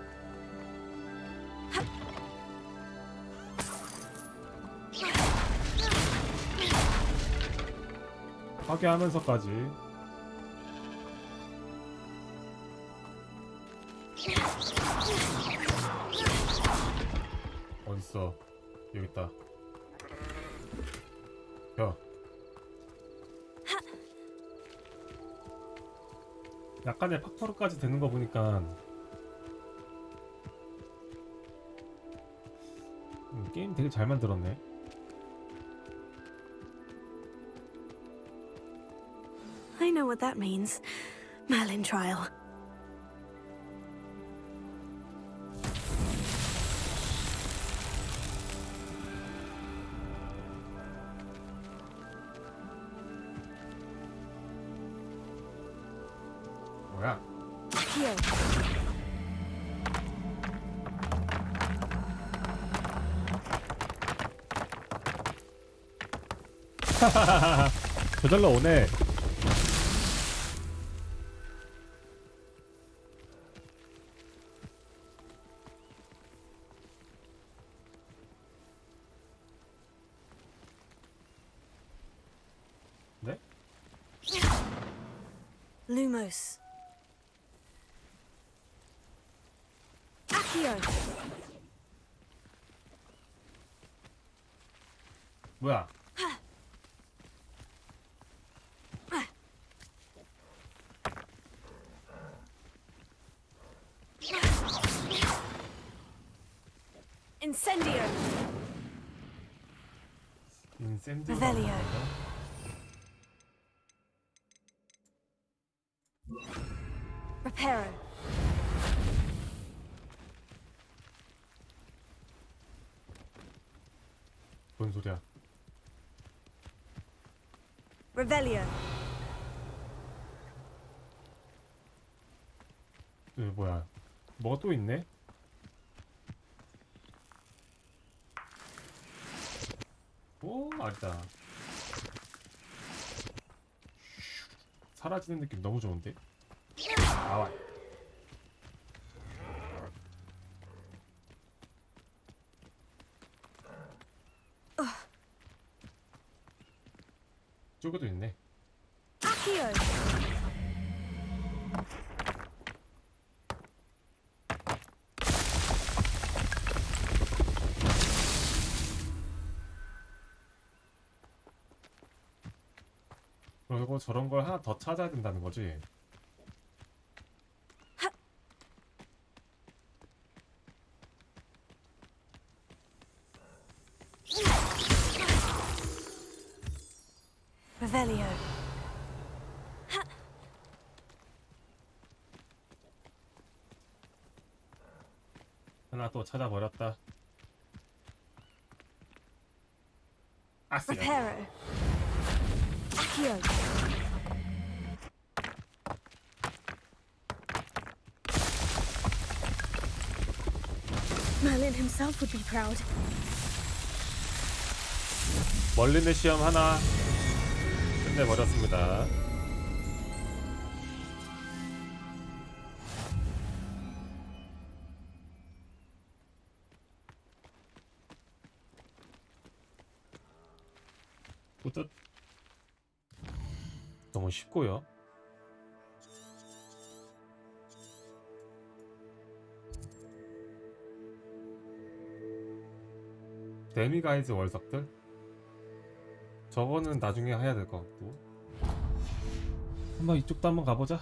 파괴하면서까지. 어딨어? 여기 있다. 야. 약간의 팍토르까지 되는 거 보니까 게임 되게 잘 만들었네. I know what that means. Merlin trial. 뭐야? Here. 저절로 오네. 네? Lumos. Accio. 뭐야? Incendio. 인센디오. Revelio. Reparo. 뭔 소리야? Revelio. 뭐야? 뭐가 또 있네? 오, 아니다. 사라지는 느낌 너무 좋은데? 나와. 저기도 있네. Accio. 그리고 저런 걸 하나 더 찾아야 된다는 거지. Revelio. 하나 또 찾아버렸다. 아스야. Reparo. Accio. Merlin himself would be proud. 멀리는 시험 하나 끝내버렸습니다. 뿌듯. 너무 쉽고요. 데미가이즈 월석들? 저거는 나중에 해야 될 것 같고. 한번 이쪽도 한번 가보자.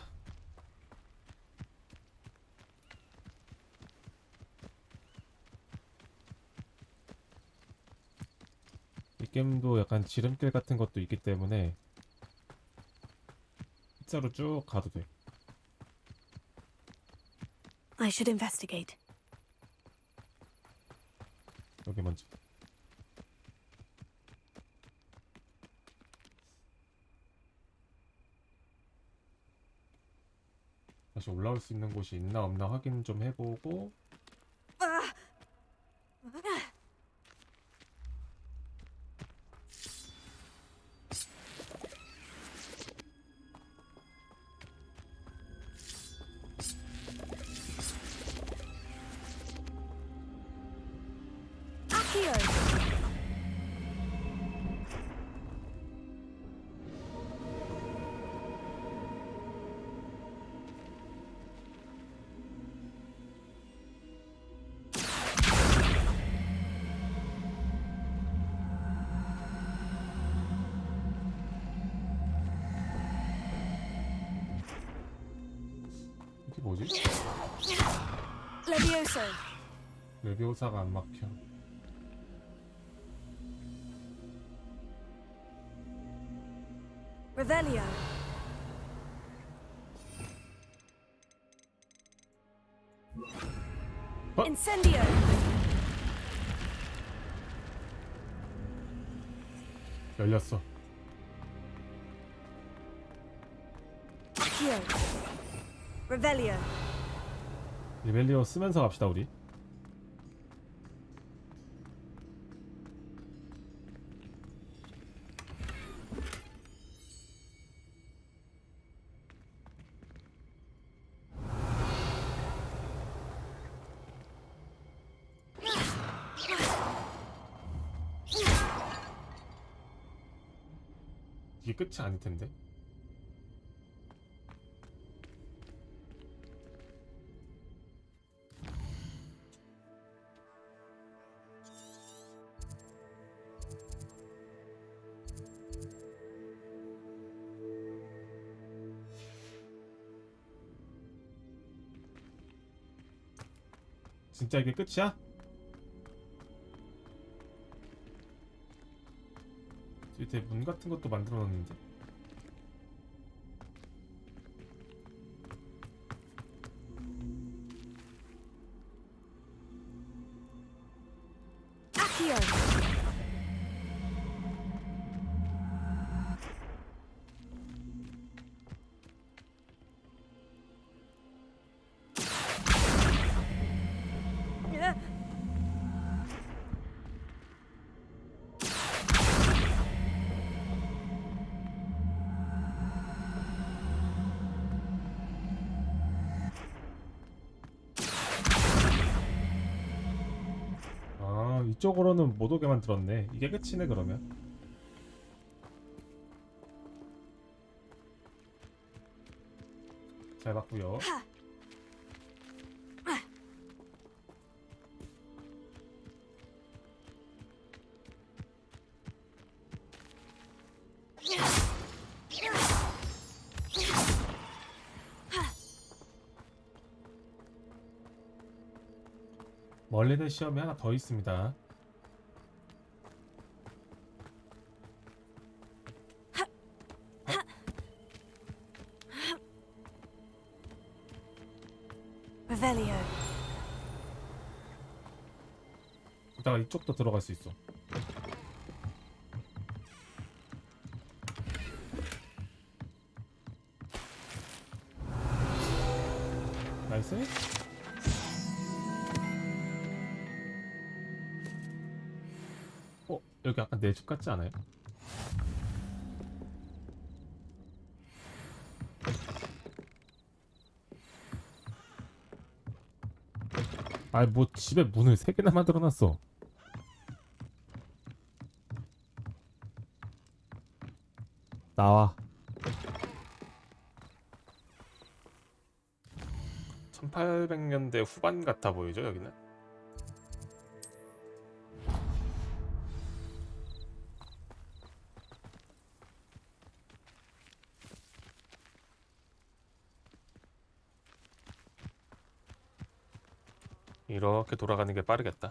이 게임도 약간 지름길 같은 것도 있기 때문에 일자로 쭉 가도 돼. I should investigate. 여기 먼저. 다시 올라올 수 있는 곳이 있나 없나 확인 좀 해보고. 이게 뭐지? Levioso. 레비오사가 안 막혀. Revelio. Incendio. 열렸어. Accio. Revelio. 리벨리오 쓰면서 갑시다 우리. 이게 끝이 아닐 텐데. 진짜 이게 끝이야? 뒤에 문 같은 것도 만들어 놨는데. Accio. 아, 이쪽으로는 못 오게 만들었네. 이게 끝이네 그러면. 잘 봤고요. 멀리는 시험이 하나 더 있습니다. Revelio. 이따가 이쪽도 들어갈 수 있어. 나이스. 여기 약간 내 집 같지 않아요? 아이 뭐 집에 문을 3개나 만들어놨어. 나와. 1800년대 후반 같아 보이죠 여기는? 이렇게 돌아가는 게 빠르겠다.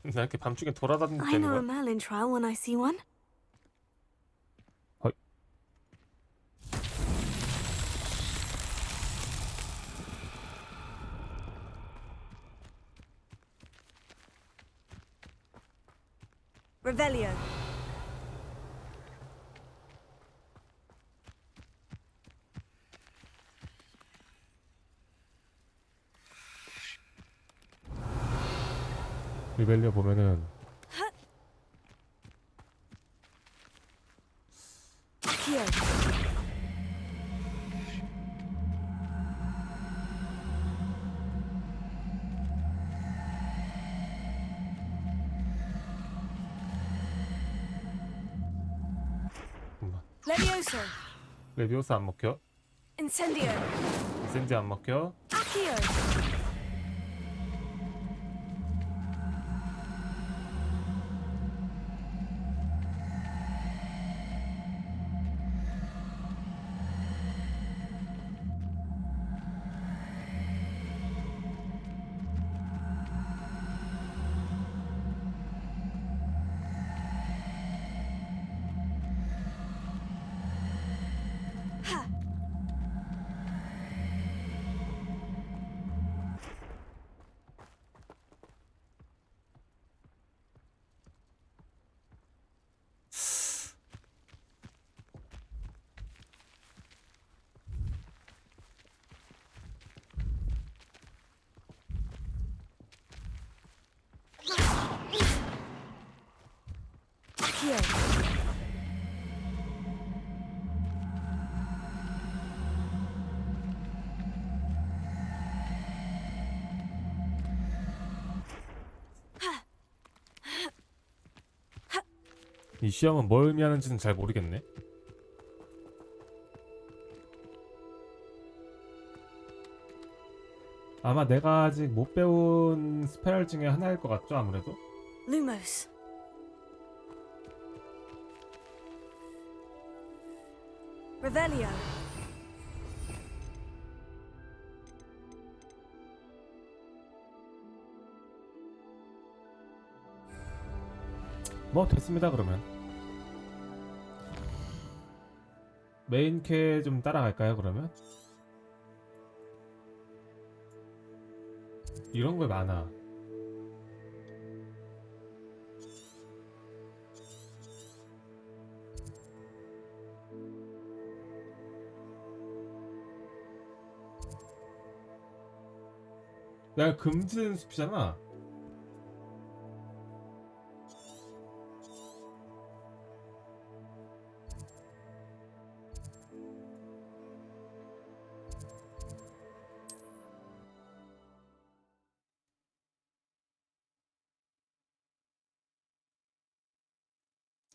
나 이렇게 밤중에 돌아다니는 I know a 거야? Merlin trial when I see one. 허이. Revelio. 리벨리오 보면은 Here. Levioso. 레비오스 안 먹혀. Incendio. 인센디 안 먹혀. Accio. Accio. 이 시험은 뭘 의미하는지는 잘 모르겠네. 아마 내가 아직 못 배운 스펠 중에 하나일 것 같죠, 아무래도? Lumos. Revelio. 뭐 됐습니다 그러면. 메인퀘 좀 따라갈까요 그러면? 이런 거 많아. 내가 금지된 숲이잖아.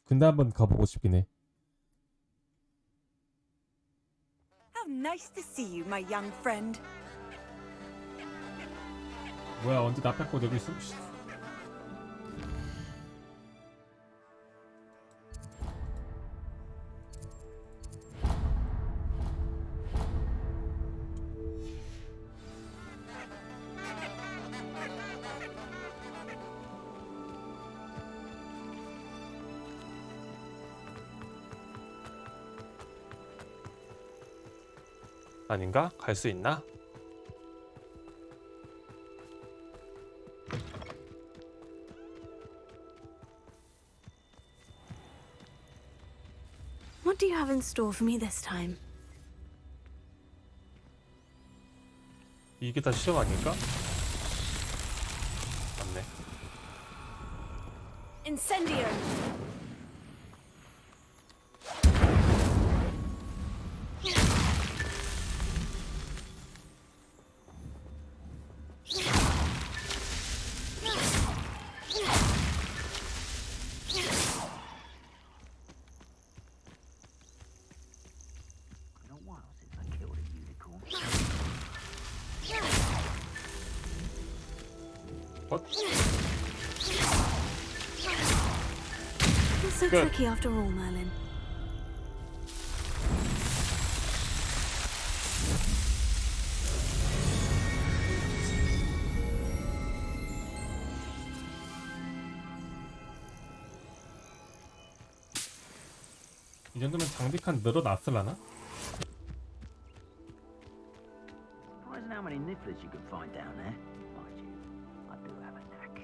근데 한번 가보고 싶긴 해. How nice to see you, my young friend. 뭐야 언제 나 뺏고 여기 있어? 아닌가? 갈 수 있나? What do you have in store for me this time? 이게 다 시험 아닐까? 맞네. Incendio! What? It's so Good. tricky after all, Merlin. 이 정도면 장비 칸 늘어났을라나? Surprising how many nifflers you can find down there. Mind you, I do have a knack.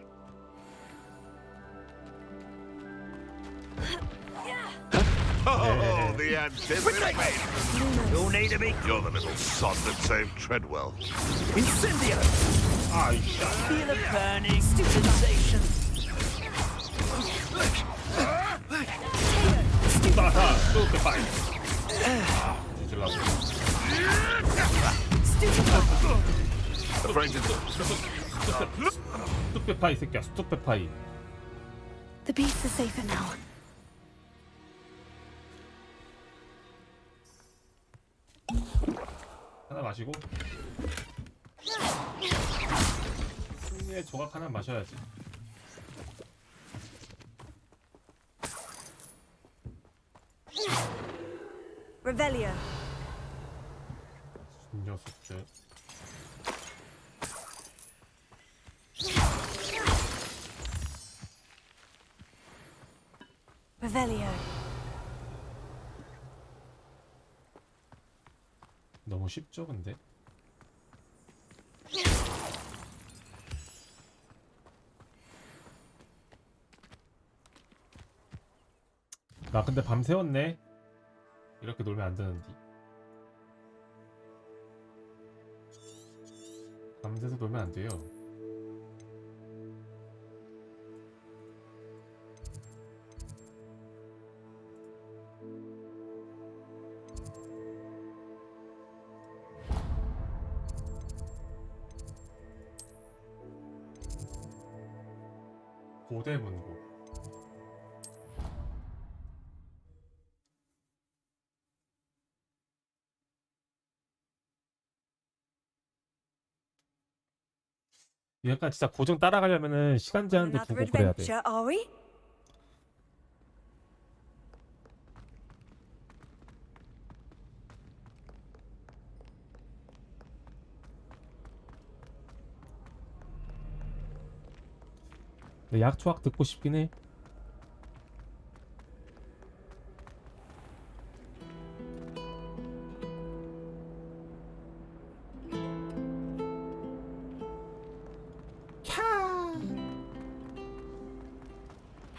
Oh, the anticipation! You'll need to be. You're the little sod that saved Treadwell. Incendio! Ah, Feel the burning sensation. 쑥배파이 새끼야, 쑥배파이. The beasts are safer now. 하나 마시고 승리의 조각 하나 마셔야지. Revelio. 이 녀석들. Revelio. 너무 쉽죠, 근데? 나 근데 밤 새웠네. 이렇게 놀면 안 되는데. 밤새서 놀면 안 돼요. 고대 문고. 약간 진짜 고정 따라가려면은 시간 제한도 Another 두고 그래야 돼. adventure, are we? 근데 약초학 듣고 싶긴 해.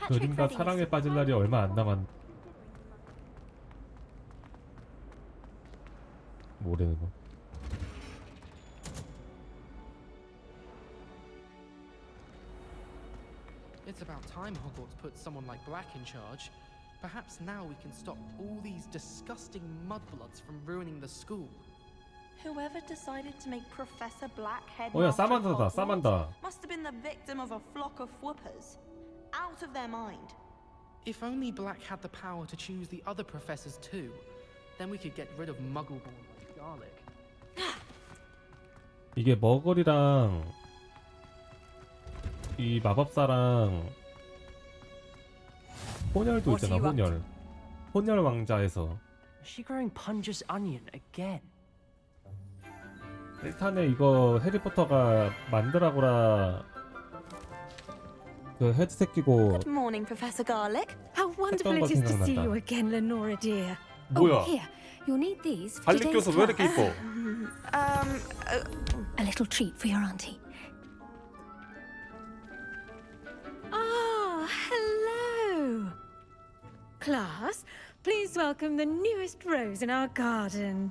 그림과 사랑에 빠질 날이 얼마 안 남았. 뭐래는 거. It's about time Hogwarts put someone like Black in charge. Perhaps now we can stop all these disgusting mudbloods from ruining the school. Whoever decided to make Professor Black head 야, 사만다다, 사만다. must have been the victim of a flock of whoopers. Out of their mind. If only Black had the power to choose the other professors too, then we could get rid of Muggleborn like Garlic. 이게 머글이랑 이 마법사랑 혼혈도 있잖아. 혼혈. 혼혈 왕자에서. Is she growing Punja's onion again? 일단에 이거 해리포터가 만드라고라 그 헤드셋 끼고 Good morning, Professor Garlic. How wonderful 했던 거 it is to see 생각난다. you again, Lenora dear. 뭐야? Oh, here. You'll need these for 발리 today's 껴서 왜 이렇게 class. 이뻐? A little treat for your auntie. Ah, hello. Class, please welcome the newest rose in our garden.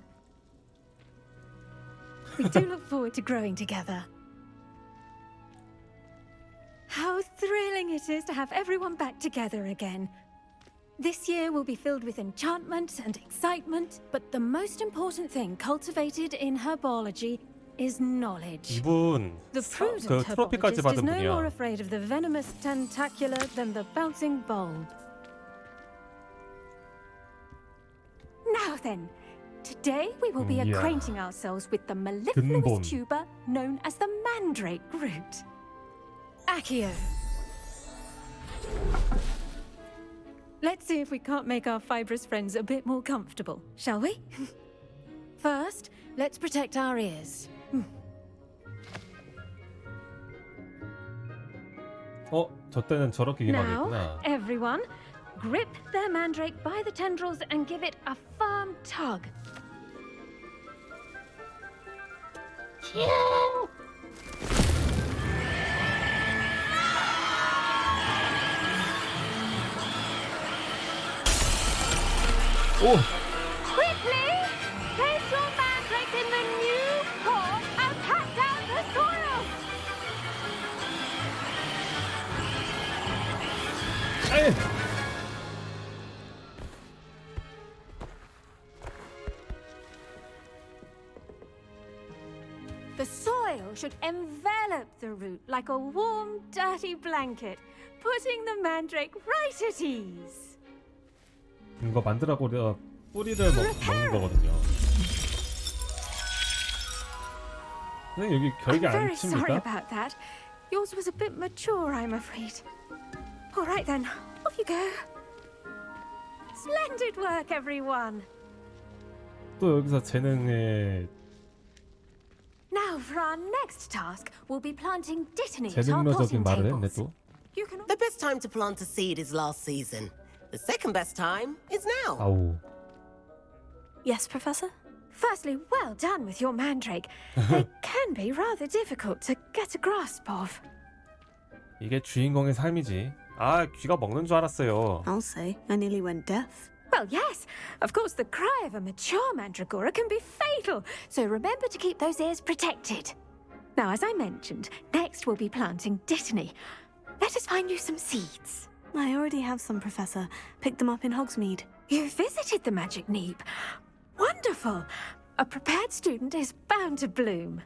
We do look forward to growing together. How thrilling it is to have everyone back together again. This year will be filled with enchantment and excitement, but the most important thing cultivated in herbology is knowledge. 이분 The prudent 그 트로피까지 herbologist is 받은 no more 분이야. afraid of the venomous tentacula than the bouncing bulb. Now then, today we will be Yeah. acquainting ourselves with the mellifluous 근본. tuber known as the mandrake root. Accio. Let's see if we can't make our fibrous friends a bit more comfortable, shall we? First, let's protect our ears. 저 때는 저렇게 Now, 기막했구나. everyone, grip their mandrake by the tendrils and give it a firm tug. 오! Quickly! Place your mandrake in the new pot and pat down the soil! 에이! The soil should envelop the root like a warm, dirty blanket, putting the mandrake right at ease. 이거 만들라고 뿌리를 먹는 거거든요. 근데 여기 결계 I'm 안 very sorry 칩니까? about that. Yours was a bit mature, I'm afraid. All right then, off you go. Splendid work, everyone. 또 여기서 재능에 Now for our next task, we'll be planting dittany at our 재능러적인 potting 말을 했네 tables. 또. The best time to plant a seed is last season. The second best time is now. 아우. Yes, Professor? Firstly, well done with your mandrake. They can be rather difficult to get a grasp of. 이게 주인공의 삶이지. 아, 귀가 먹는 줄 알았어요. I'll say, I nearly went deaf. Well, yes. Of course, the cry of a mature mandragora can be fatal, so remember to keep those ears protected. Now, as I mentioned, next we'll be planting dittany. Let us find you some seeds. I already have some, Professor. Picked them up in Hogsmeade. You visited the Magic Neep. Wonderful! A prepared student is bound to bloom.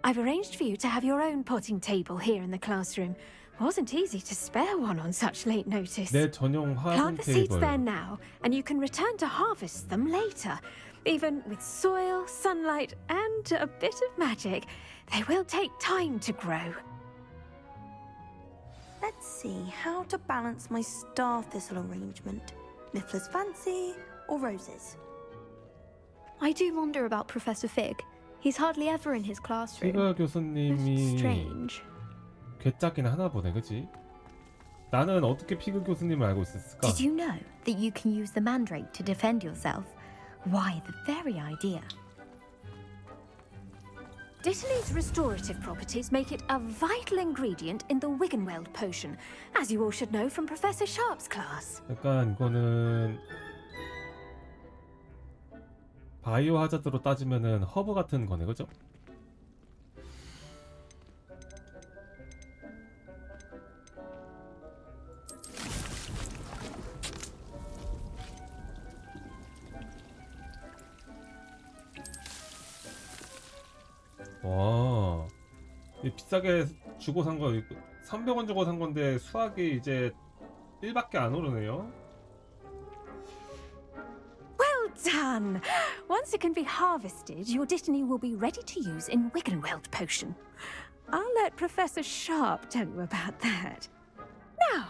I've arranged for you to have your own potting table here in the classroom. Wasn't easy to spare one on such late notice. 내 전용 화분 Plant the seeds 테이블. there now, and you can return to harvest them later. Even with soil, sunlight, and a bit of magic, they will take time to grow. Let's see how to balance my star thistle arrangement. Niffler's fancy or roses? I do wonder about Professor Fig. He's hardly ever in his classroom. 피가 교수님이 Strange. 괴짜긴 하나 보네, 그치? 나는 어떻게 피그 교수님을 알고 있었을까? Did you know that you can use the mandrake to defend yourself? Why, the very idea. Dittany's restorative properties make it a vital ingredient in the Wiggenweld potion, as you all should know from Professor Sharp's class. 약간 이거는 바이오 하자드로 따지면은 허브 같은 거네, 그죠? 와, 이 비싸게 주고 산 거, 300원 주고 산 건데 수확이 이제 1밖에 안 오르네요. Well done! Once it can be harvested, your dittany will be ready to use in Wiggenweld potion. I'll let Professor Sharp tell you about that. Now,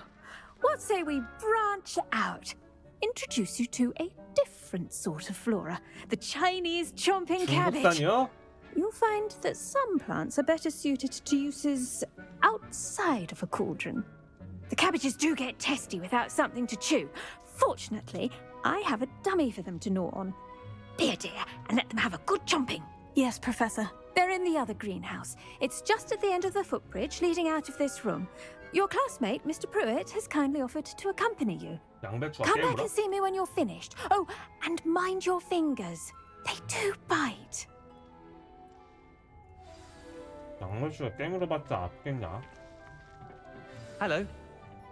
what say we branch out? Introduce you to a different sort of flora, the Chinese chomping cabbage. 중국산이요? You'll find that some plants are better suited to uses outside of a cauldron. The cabbages do get testy without something to chew. Fortunately, I have a dummy for them to gnaw on. Dear, dear, and let them have a good chomping. Yes, Professor. They're in the other greenhouse. It's just at the end of the footbridge leading out of this room. Your classmate, Mr. Pruitt, has kindly offered to accompany you. 양배추가 Come back 깨물어? and see me when you're finished. Oh, and mind your fingers. They do bite. 양배추가 깨물어봤자 아프겠냐? Hello.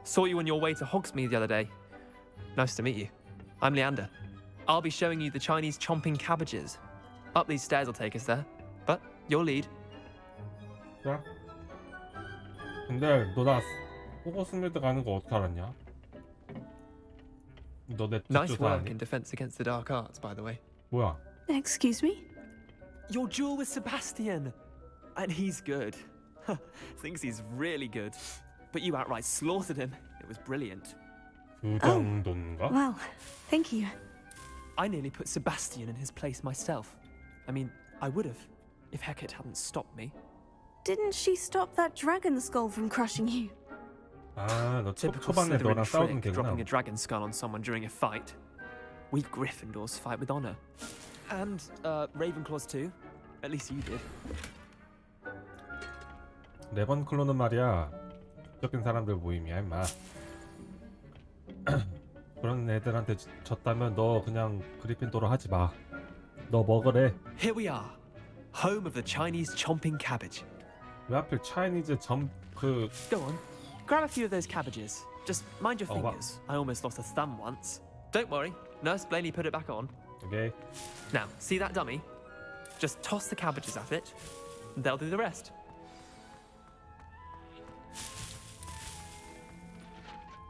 Saw you on your way to Hogsmeade the other day. Nice to meet you. I'm Leander. I'll be showing you the Chinese chomping cabbages. Up these stairs will take us there. But your lead. 그래? 근데 너 나 호그와트 가는 거 어떻게 알았냐? 너 내 Nice 뒷조사 work 아니? in defense against the dark arts, by the way. 뭐야? Excuse me? Your duel with Sebastian. And he's good. Thinks he's really good. But you outright slaughtered him. It was brilliant. 그 정도인가? Well, thank you. I nearly put Sebastian in his place myself. I mean, I would have, if Hecate hadn't stopped me. Didn't she stop that dragon skull from crushing you? 아, 너 Typical 초반에 너랑 Slytherin 싸우면 trick, 되구나. dropping a dragon skull on someone during a fight. We Gryffindors fight with honor. And Ravenclaws too. At least you did. 레번클로는 말이야 적인 사람들 모임이야 임마. 그런 애들한테 졌다면 너 그냥 그리핀도로 하지 마. 너 먹으래. Here we are, home of the Chinese chomping cabbage. 왜 하필 차이니즈 그 Go on, grab a few of those cabbages. Just mind your Oh, wow. fingers. I almost lost a thumb once. Don't worry, Nurse Blaney put it back on. Okay. Now, see that dummy? Just toss the cabbages at it, and they'll do the rest.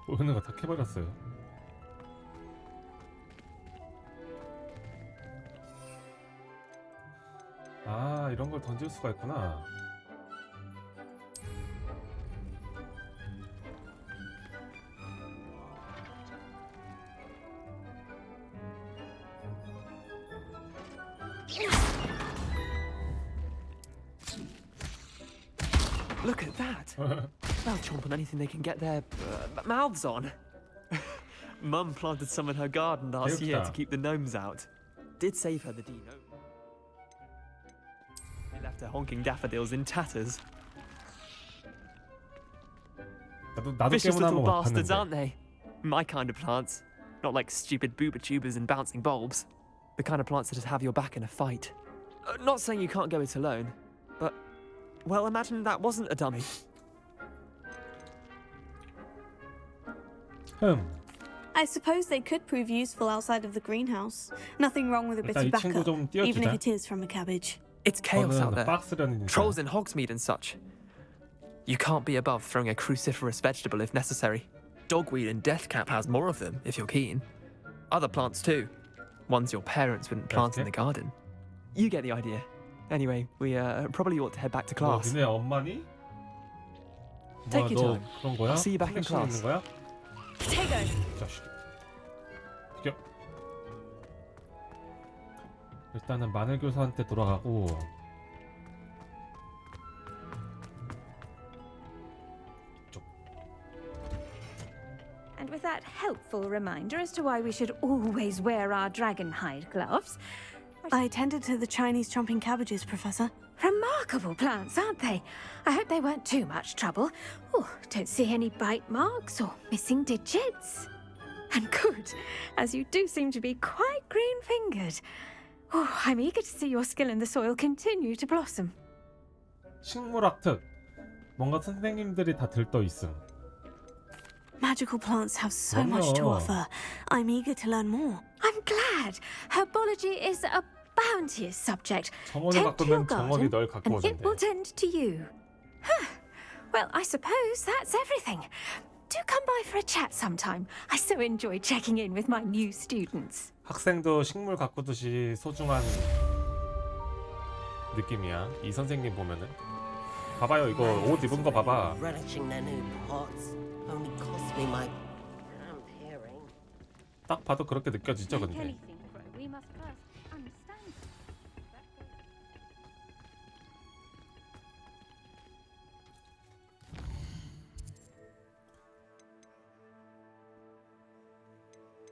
보이는 거 다 캐버렸어요. 아, 이런 걸 던질 수가 있구나. Look at that. They'll chomp on anything they can get their mouths on. Mum planted some in her garden last year to keep the gnomes out. Did save her the gnome. It left her honking daffodils in tatters. 나도 Vicious 깨문 little 한번 bastards, 봤는데. aren't they? My kind of plants. Not like stupid booba tubers and bouncing bulbs. The kind of plants that just have your back in a fight. Not saying you can't go it alone, but, well, imagine that wasn't a dummy. I suppose they could prove useful outside of the greenhouse. Nothing wrong with a bit 일단 of 이 친구 backup, 좀 even if 띄워주자. it is from a cabbage. It's chaos 저는 out there. 박스련이니까. Trolls in Hogsmeade and such. You can't be above throwing a cruciferous vegetable if necessary. Dogweed and deathcap has more of them, if you're keen. Other plants too. Ones your parents wouldn't plant in the garden. You get the idea. Anyway, we probably ought to head back to 뭐, class. 니네 엄마니? Take 뭐야, your 너 time. 그런 거야? I'll see you back in 플래시 있는 class. 거야? Take 이 자식. 비켜. 일단은 마늘 교사한테 돌아가고. And with that helpful reminder as to why we should always wear our dragon hide gloves, I attended to the Chinese chomping cabbages, Professor. remarkable plants, aren't they? I hope they weren't too much trouble. Oh, don't see any bite marks or missing digits. And good, as you do seem to be quite green-fingered. Oh, I'm eager to see your skill in the soil continue to blossom. 식물학 특. 뭔가 선생님들이 다 들떠 있음. Magical plants have so much to 그럼요. offer. I'm eager to learn more. I'm glad. Herbology is a bounteous subject. 정원을 Tend to your 바꾸면 정원이 garden, 널 갖고 and it 오는데. will tend to you. Huh. Well, I suppose that's everything. Do come by for a chat sometime. I so enjoy checking in with my new students. 학생도 식물 가꾸듯이 소중한 느낌이야. 이 선생님 보면은. 봐봐요, 이거 옷 입은 거 봐봐. Relishing their new pots only cost me my damn hearing. 딱 봐도 그렇게 느껴지죠, 근데. anything grow, we must first understand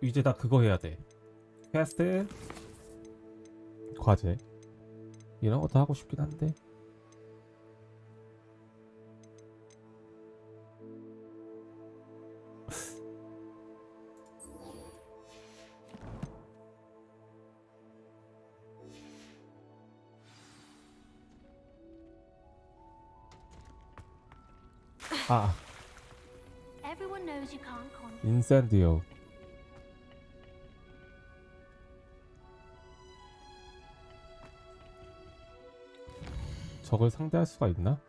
이제 나 그거 해야 돼. 퀘스트 과제 이런 것도 하고 싶긴 한데 아 Everyone knows you can't conquer. 인센디오. 적을 상대할 수가 있나?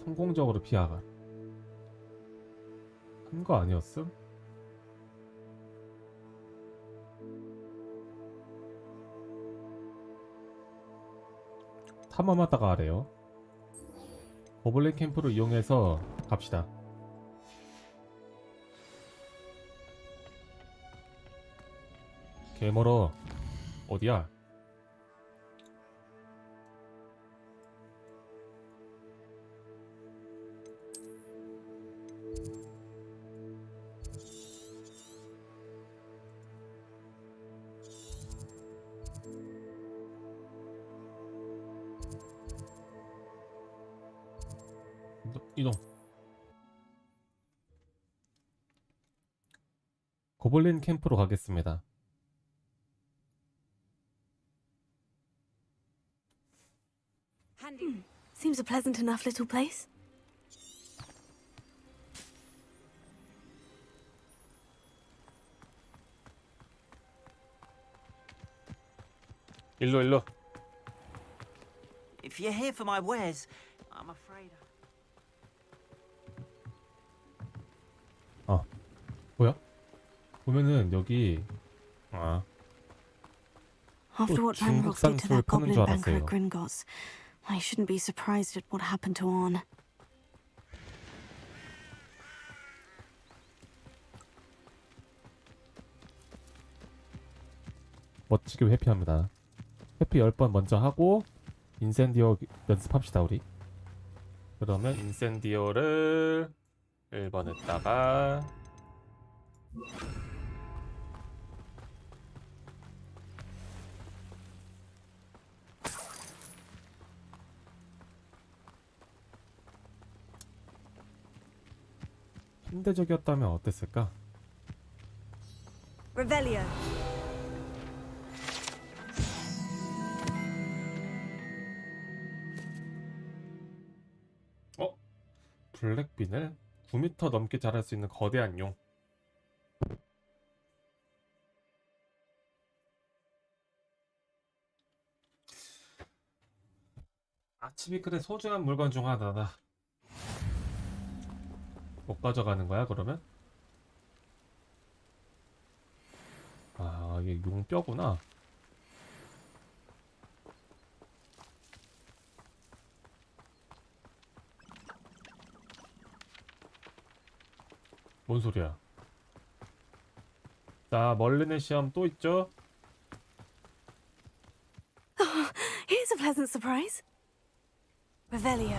성공적으로 피하가. 한 거 아니었음? 탐험하다가 하래요. 고블린 캠프를 이용해서 갑시다. 개멀어. 어디야? 이동. 고블린 캠프로 가겠습니다. Seems a pleasant enough little place. 일로. If you're here for my wares, I'm afraid. 뭐야? 보면은 여기 After 또 what Ranrock 중국산 did to 술 that 파는 goblin 줄 banker 알았어요. at Gringotts, I shouldn't be surprised at what happened to Orn. 멋지게 회피합니다. 회피 10번 먼저 하고 인센디오 연습합시다 우리. 그러면 인센디오를 1번에다가 현대적이었다면 어땠을까? Revelio. 블랙빈을 9m 넘게 자랄 수 있는 거대한 용. 아치비클의 소중한 물건 중 하나다. 못 가져가는 거야 그러면? 아 이게 용뼈구나. 뭔 소리야? 자, 멀린의 시험 또 있죠? Here's a pleasant surprise. Revelio.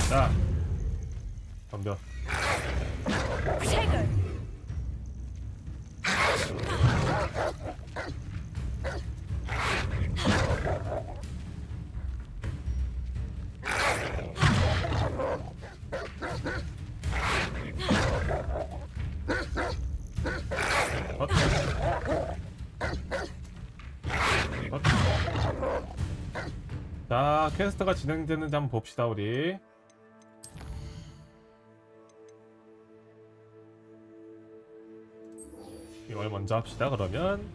자, 덤벼. Protego. 자, 퀘스트가 진행되는지 한번 봅시다 우리. 이걸 먼저 합시다 그러면.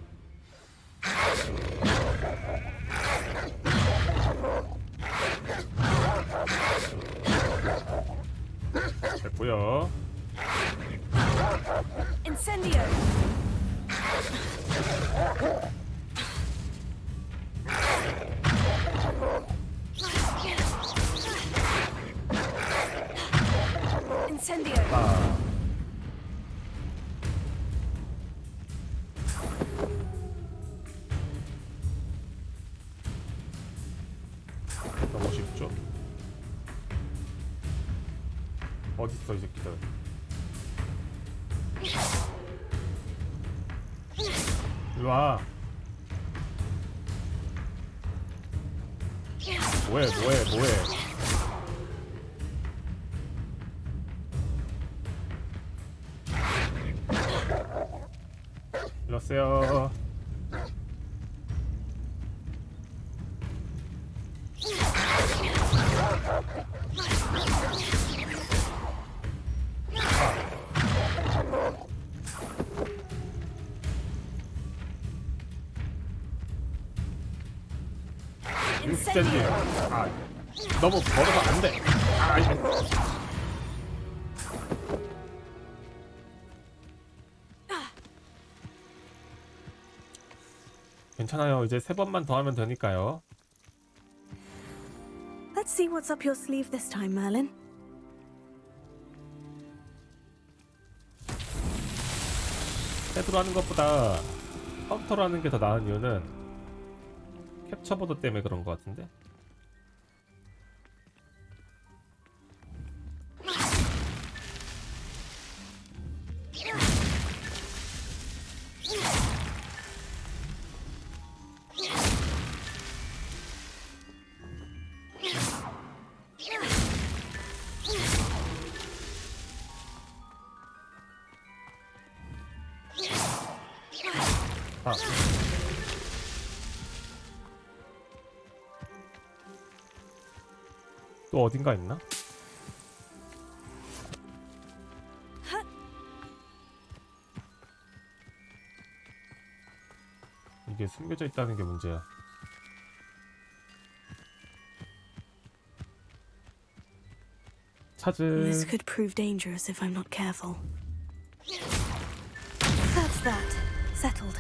됐고요. Incendio. Incendio. 어딨어 이 새끼들. 일로와. 뭐해. 일로오세요. 인센디. 아, 너무 멀어서 안 돼. 괜찮아요. 이제 3번만 더 하면 되니까요. Let's see what's up your sleeve this time, Merlin. 헤드로 하는 것보다 카운터로 하는 게 더 나은 이유는 캡처보드 때문에 그런 것 같은데. 아. 또 어딘가 있나? 이게 숨겨져 있다는 게 문제야. This could prove dangerous if I'm not careful. That's that. Settled.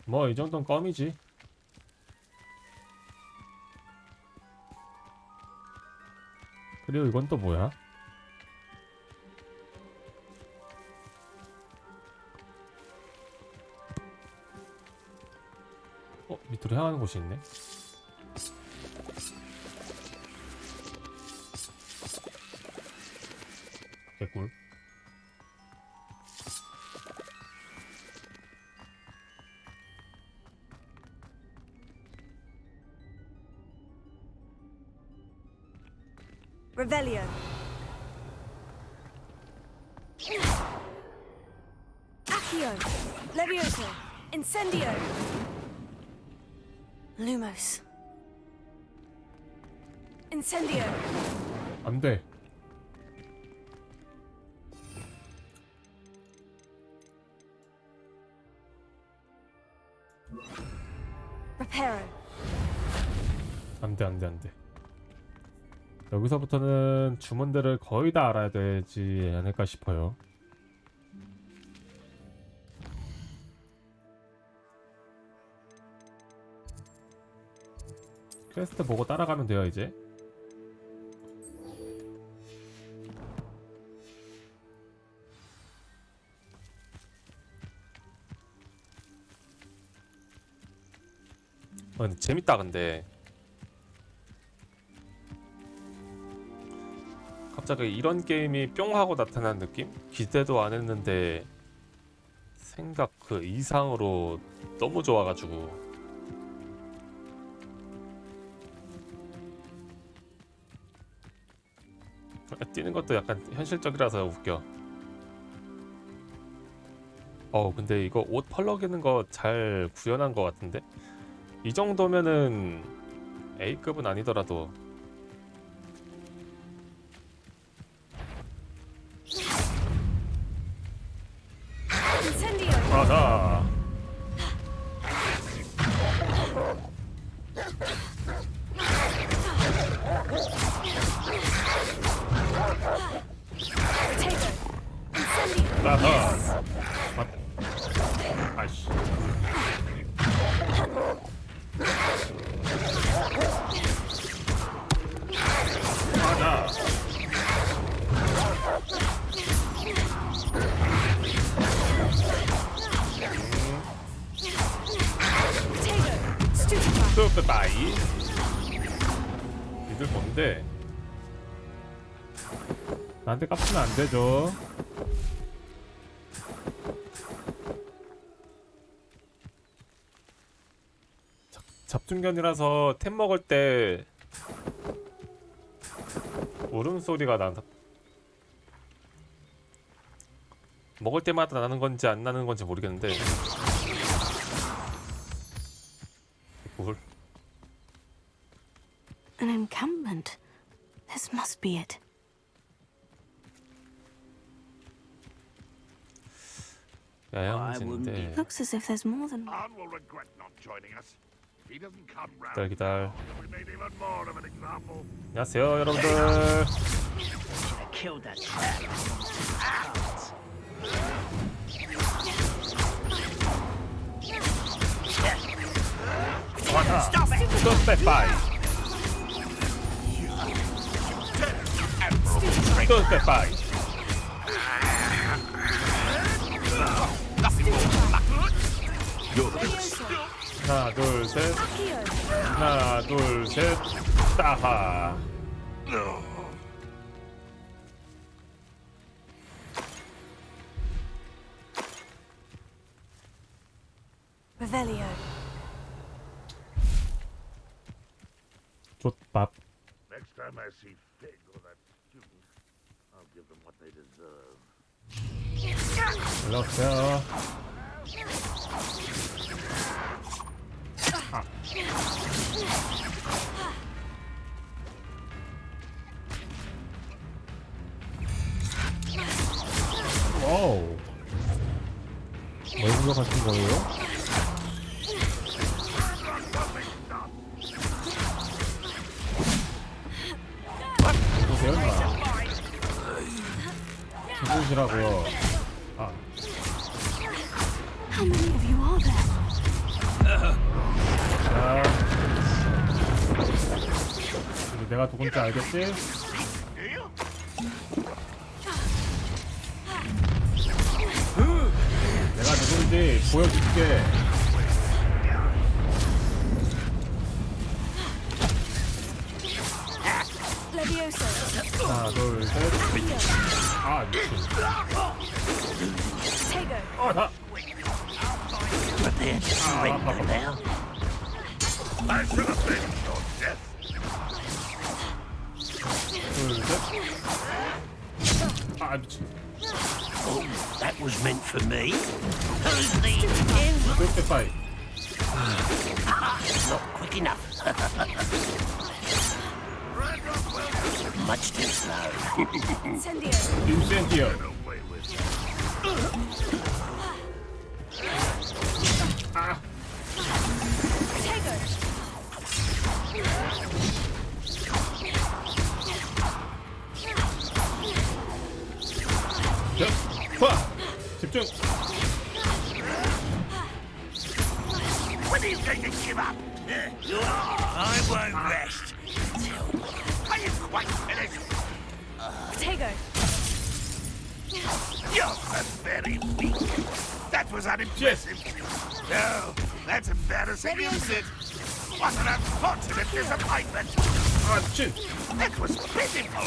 뭐 이 정도는 껌이지. 그리고 이건 또 뭐야? 밑으로 향하는 곳이 있네. 개꿀. Revelio. Accio. Levioso. Incendio. Lumos. Incendio. 안 돼. Reparo. 안 돼. 여기서부터는 주문들을 거의 다 알아야 되지 않을까 싶어요. 퀘스트 보고 따라가면 돼요, 이제. 근데 재밌다. 근데 갑자기 이런 게임이 뿅 하고 나타난 느낌? 기대도 안 했는데 생각 그 이상으로 너무 좋아가지고. 뛰는 것도 약간 현실적이라서 웃겨. 근데 이거 옷 펄럭이는 거 잘 구현한 것 같은데? 이 정도면은 A급은 아니더라도 맞아. 아하. 아이씨. 맞아. 빠이. 이들 뭔데? 나한테 깝치면 안 되죠. 잡중견이라서 템 먹을 때 울음소리가 나다. 먹을 때마다 나는 건지 안 나는 건지 모르겠는데. 뭘? An encampment. This must be it. 야영지인데. Looks as if there's more than one. Anne will regret not joining us. If he doesn't come round, 기다려. we made even more of an example. 안녕하세요 여러분들. Killed that cat. Stop it! Don't step by. Don't step by. 하나 둘 셋. 하나 둘 셋. 따하. Revelio. 족밥. Next time I see Fig or that student, I'll give them what they deserve. 올라오세요. 와우. 뭘 공격하신 거예요? 보세요, 임마. 죽으시라고요. 아. How many of you are there? 자. 이제 내가 누군지 알겠지? 내가 누군지 보여줄게. 하나, 둘, 셋. 아, 미친. 아, 나. 둘, 셋. 아, 미친. Oh, that was meant for me. Who's the 그렇게 파이. Not quick enough. Much too slow. 인센디오. 아. 집중. When are you going to give up? I won't rest. Are you quite finished? Potato. You're so very weak. That was unimpressive. No, that's embarrassing, isn't it? What an unfortunate disappointment. That was pitiful.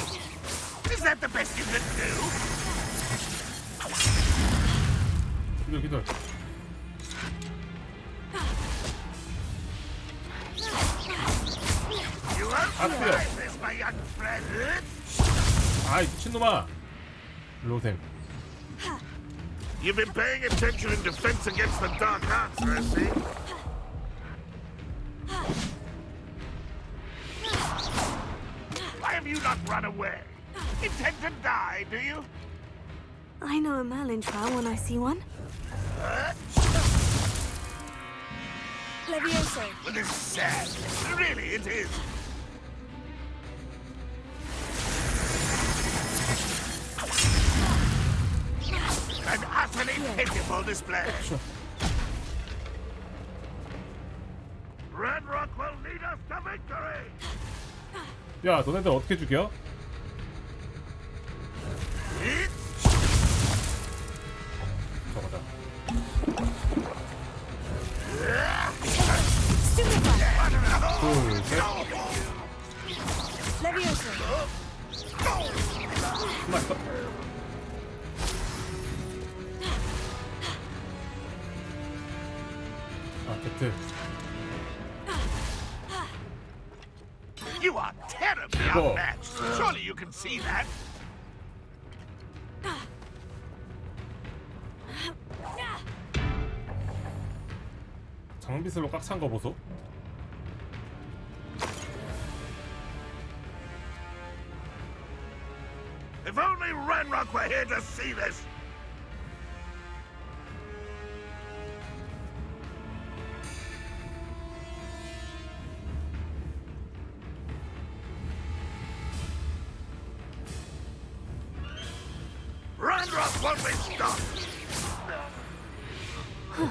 Is that the best you can do? 기다려. You won't like this, my young friend. 아이 미친놈아. 로생. You've been paying attention in defense against the dark arts, I see. Why have you not run away? Intend to die, do you? I know a Merlin trial when I see one. Levioso. Well, this is sad. Really, it is. An utterly pitiful display. Red Rock will lead us to victory. 야, 너네들 어떻게 죽여? 저거다. 제트. You are terribly outmatched. Surely you can see that. 장비슬로 꽉 찬 거 보소. If only Ranrock were here to see this. Ranrock won't be stopped.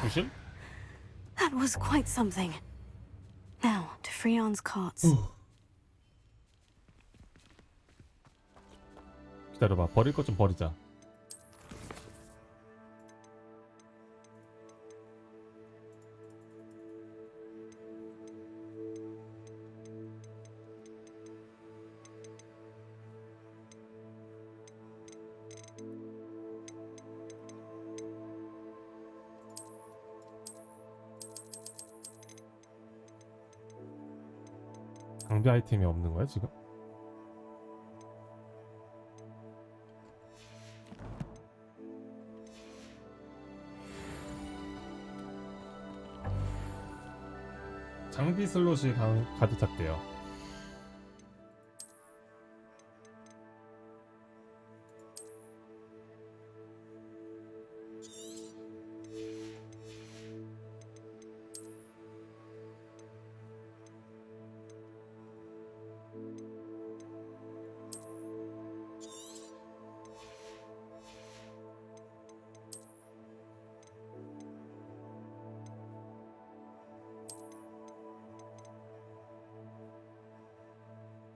부심? That was quite something. Now, to Freon's carts. 기다려봐. 버릴 것 좀 버리자. 장비 아이템이 없는 거야 지금? 장비 슬롯이 가득 찼대요.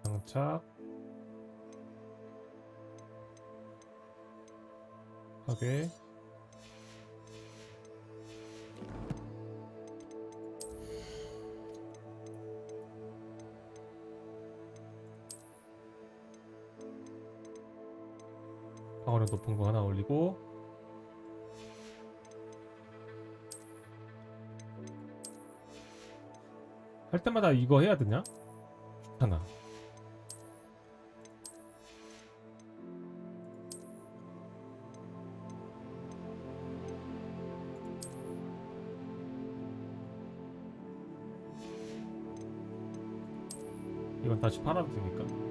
장착 하게 방어력 높은 거 하나 올리고 할 때마다 이거 해야 되냐? 하나 이건 다시 팔아도 되니까.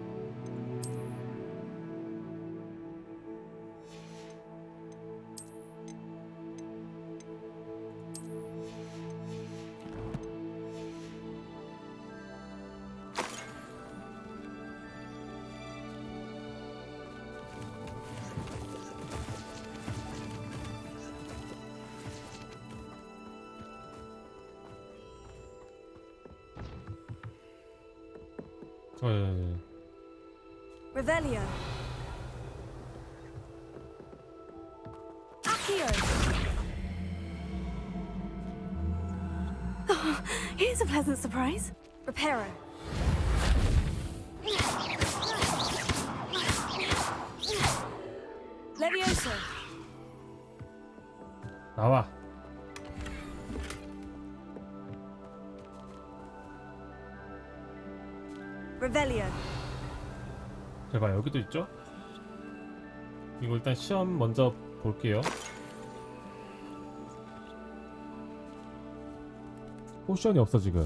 Revelio. Accio. Oh, here's a pleasant surprise. Reparo. Levioso. 나와. Revelio. 제가 여기도 있죠? 이거 일단 시험 먼저 볼게요. 포션이 없어 지금.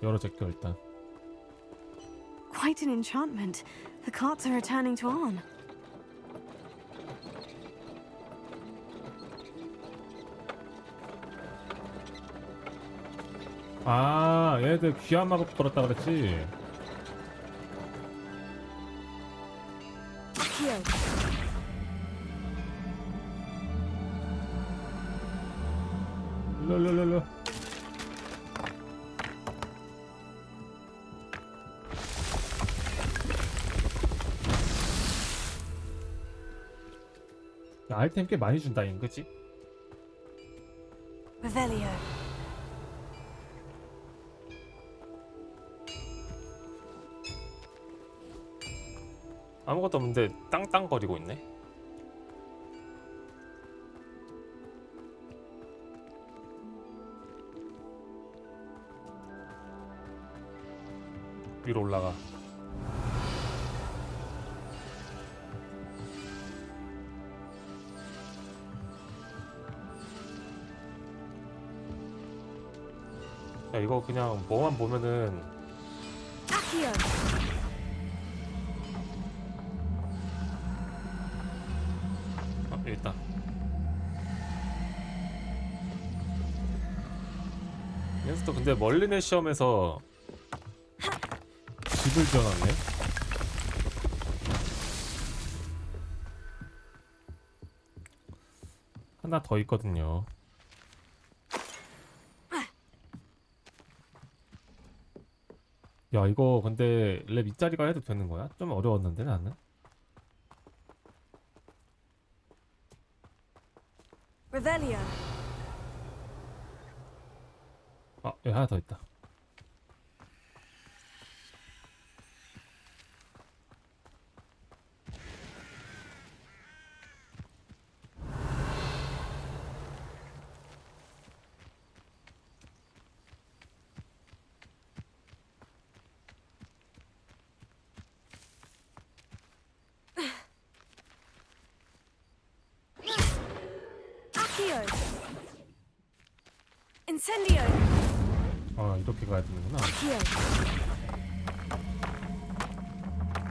열어 제껴 일단. Quite an enchantment. The carts are returning to Arn. 아, 얘네들 귀한 마법 걸었다 그랬지. 일로. 아이템 꽤 많이 준다잉, 그치? Revelio. 아무것도 없는데 땅땅거리고 있네. 위로 올라가. 야, 이거 그냥 뭐만 보면은 Accio. 여기 있다. 녀석도 근데 멀리내 시험에서 집을 지어놨네. 하나 더 있거든요. 야, 이거 근데 랩 윗자리가 해도 되는 거야? 좀 어려웠는데 나는. Revelio. 아, 여기 하나 더 있다. Accio. Incendio. 아, 이렇게 가야 되는구나. Accio.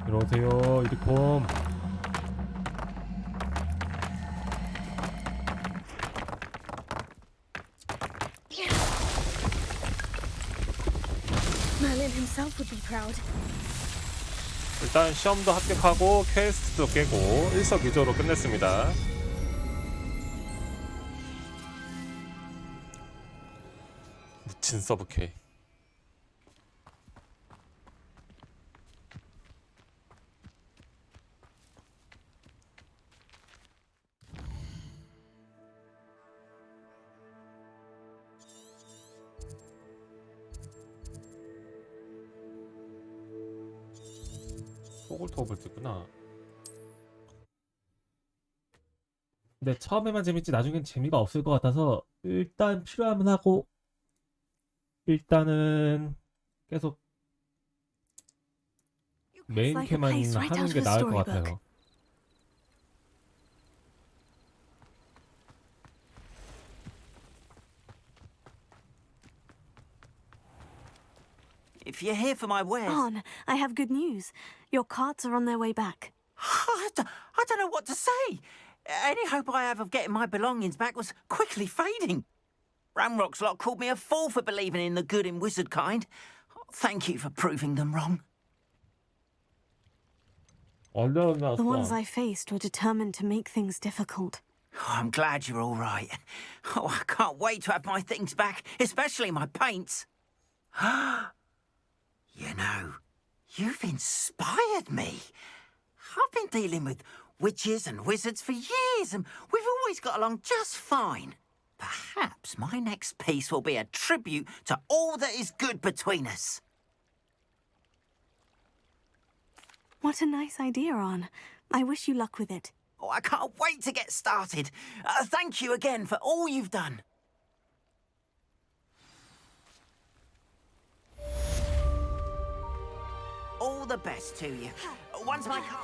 들어오세요, 이리콤. Merlin himself would be proud. 일단 시험도 합격하고 퀘스트도 깨고 일석이조로 끝냈습니다. 묻힌 서브퀘에. 소굴토업을 쓰구나. 근데 처음에만 재밌지 나중엔 재미가 없을 것 같아서 일단 필요하면 하고 일단은 계속 메인캐만 하는 게 나을 것 같아요. If you're here for my wares... Arn, I have good news. Your carts are on their way back. I don't know what to say. Any hope I have of getting my belongings back was quickly fading. Ramrock's lot called me a fool for believing in the good in wizard kind. Thank you for proving them wrong. The ones I faced were determined to make things difficult. Oh, I'm glad you're all right. Oh, I can't wait to have my things back, especially my paints. You know, you've inspired me. I've been dealing with witches and wizards for years, and we've always got along just fine. Perhaps my next piece will be a tribute to all that is good between us. What a nice idea, Arn. I wish you luck with it. Oh, I can't wait to get started. Thank you again for all you've done. All the best to you. Once my car...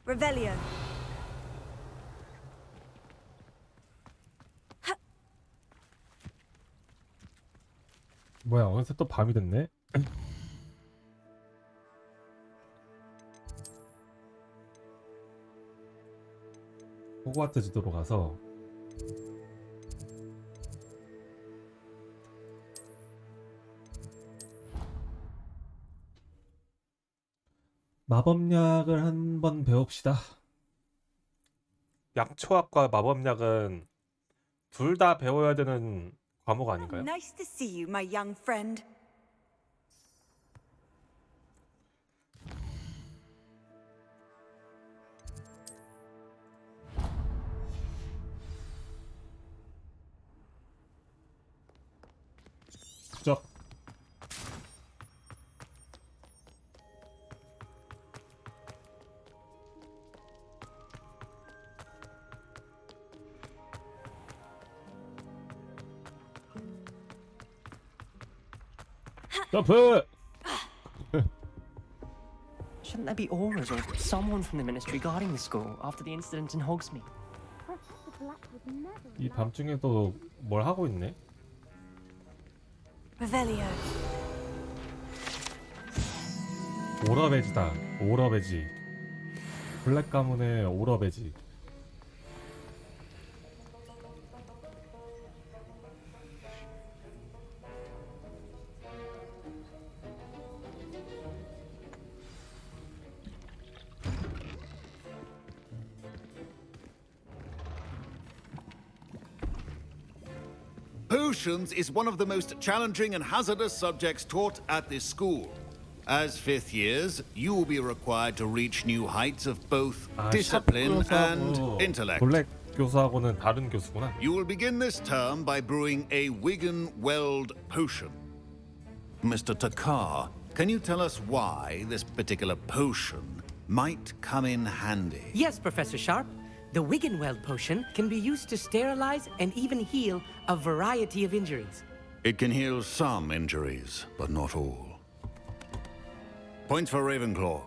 Revelio. 뭐야, 어느새 또 밤이 됐네. 호그와트 지도로 가서 마법약을 한번 배웁시다. 약초학과 마법약은 둘 다 배워야 되는 과목 아닌가요? Nice to see you, my young friend. 점프! Shouldn't there be auras or someone from the ministry guarding the school after the incident in Hogsmeade? 이 밤중에도 뭘 하고 있네? Revelio. 오러베지다. 오러베지. 블랙 가문의 오러베지. Potions is one of the most challenging and hazardous subjects taught at this school. As fifth years, you will be required to reach new heights of both discipline and intellect. 블랙 교수하고는 다른 교수구나. You will begin this term by brewing a Wiggenweld potion. Mr. Takar, can you tell us why this particular potion might come in handy? Yes, Professor Sharp. The Wiggenweld potion can be used to sterilize and even heal a variety of injuries. It can heal some injuries, but not all. Points for Ravenclaw.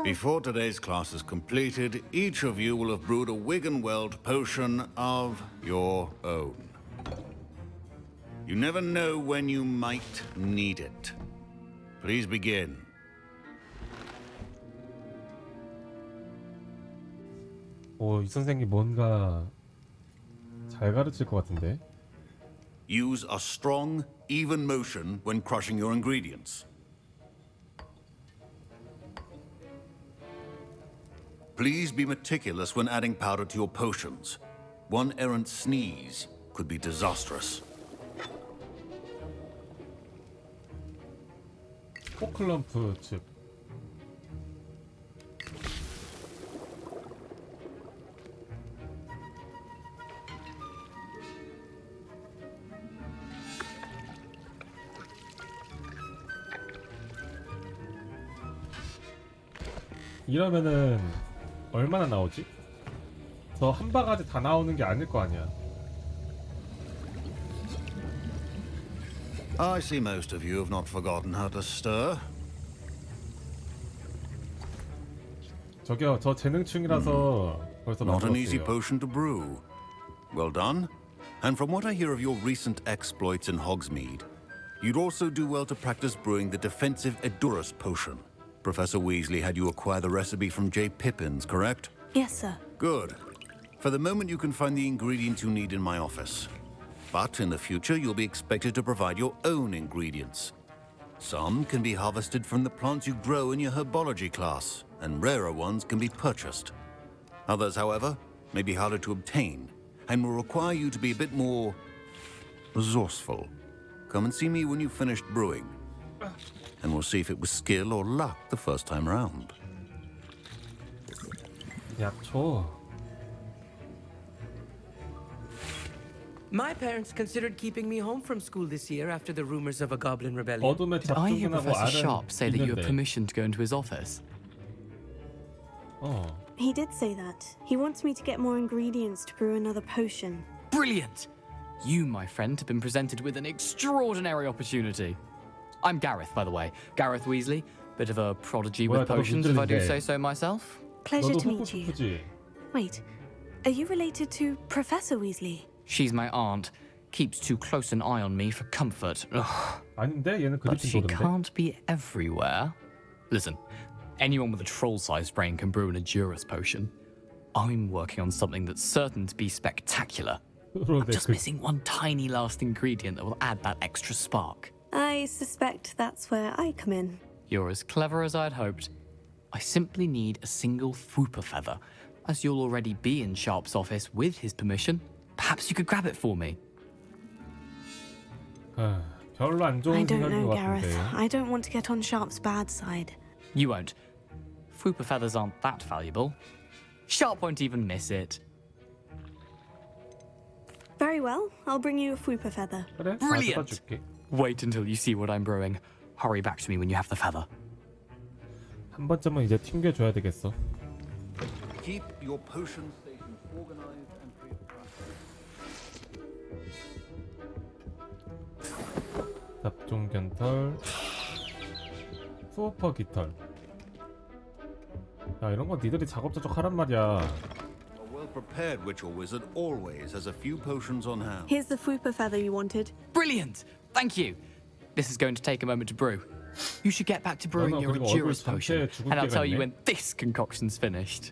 Before today's class is completed, each of you will have brewed a Wiggenweld potion of your own. You never know when you might need it. Please begin. 이 선생님 뭔가 잘 가르칠 것 같은데. Use a strong, even motion when crushing your ingredients. Please be meticulous when adding powder to your potions. One errant sneeze could be disastrous. 포클럼프 즙. 이러면은 얼마나 나오지? 저 한 바가지 다 나오는 게 아닐 거 아니야. I see most of you have not forgotten how to stir. 저기요, 저 재능충이라서 벌써 Not an easy 만들었어요. potion to brew. Well done. And from what I hear of your recent exploits in Hogsmeade, you'd also do well to practice brewing the defensive Edurus potion. Professor Weasley had you acquire the recipe from J. Pippin's, correct? Yes, sir. Good. For the moment, you can find the ingredients you need in my office. But in the future, you'll be expected to provide your own ingredients. Some can be harvested from the plants you grow in your herbology class, and rarer ones can be purchased. Others, however, may be harder to obtain, and will require you to be a bit more resourceful. Come and see me when you've finished brewing, and we'll see if it was skill or luck the first time round. 약초. My parents considered keeping me home from school this year after the rumors of a goblin rebellion. 어둠의 Did I hear 잡종근하고 Professor 알은 Sharp say that you have 있는데. permission to go into his office? He did say that. He wants me to get more ingredients to brew another potion. Brilliant! You, my friend, have been presented with an extraordinary opportunity. I'm Gareth, by the way. Gareth Weasley. Bit of a prodigy with 뭐야, 나도 potions, if I do 김들인데. say so myself. Pleasure 너도 to meet you. 후쿠푸쿠지. Wait, are you related to Professor Weasley? She's my aunt. Keeps too close an eye on me for comfort. Ugh. 아닌데 얘는 But she 그리핀도르인데. can't be everywhere. Listen, anyone with a troll-sized brain can brew an Edurus potion. I'm working on something that's certain to be spectacular. I'm just missing one tiny last ingredient that will add that extra spark. I suspect that's where I come in. You're as clever as I'd hoped. I simply need a single Fwooper feather. As you'll already be in Sharp's office with his permission, perhaps you could grab it for me. 별로 안 I 좋은 don't 생각인 know, 것 Gareth. 같은데. I don't want to get on Sharp's bad side. You won't. Fwooper feathers aren't that valuable. Sharp won't even miss it. Very well, I'll bring you a Fwooper feather. 그래? Brilliant! 줄게. Wait until you see what I'm brewing. Hurry back to me when you have the feather. 한 번쯤은 이제 튕겨줘야 되겠어. Keep your potion stations organized and free of crime. 잡종 견털. 푸어퍼 깃털. 야, 이런 거 니들이 작업자적 하란 말이야. A well-prepared ritual wizard always has a few potions on hand. Here's the fupa feather you wanted. Brilliant! Thank you. This is going to take a moment to brew. You should get back to brewing your endurance potion, and I'll tell you when this concoction's finished.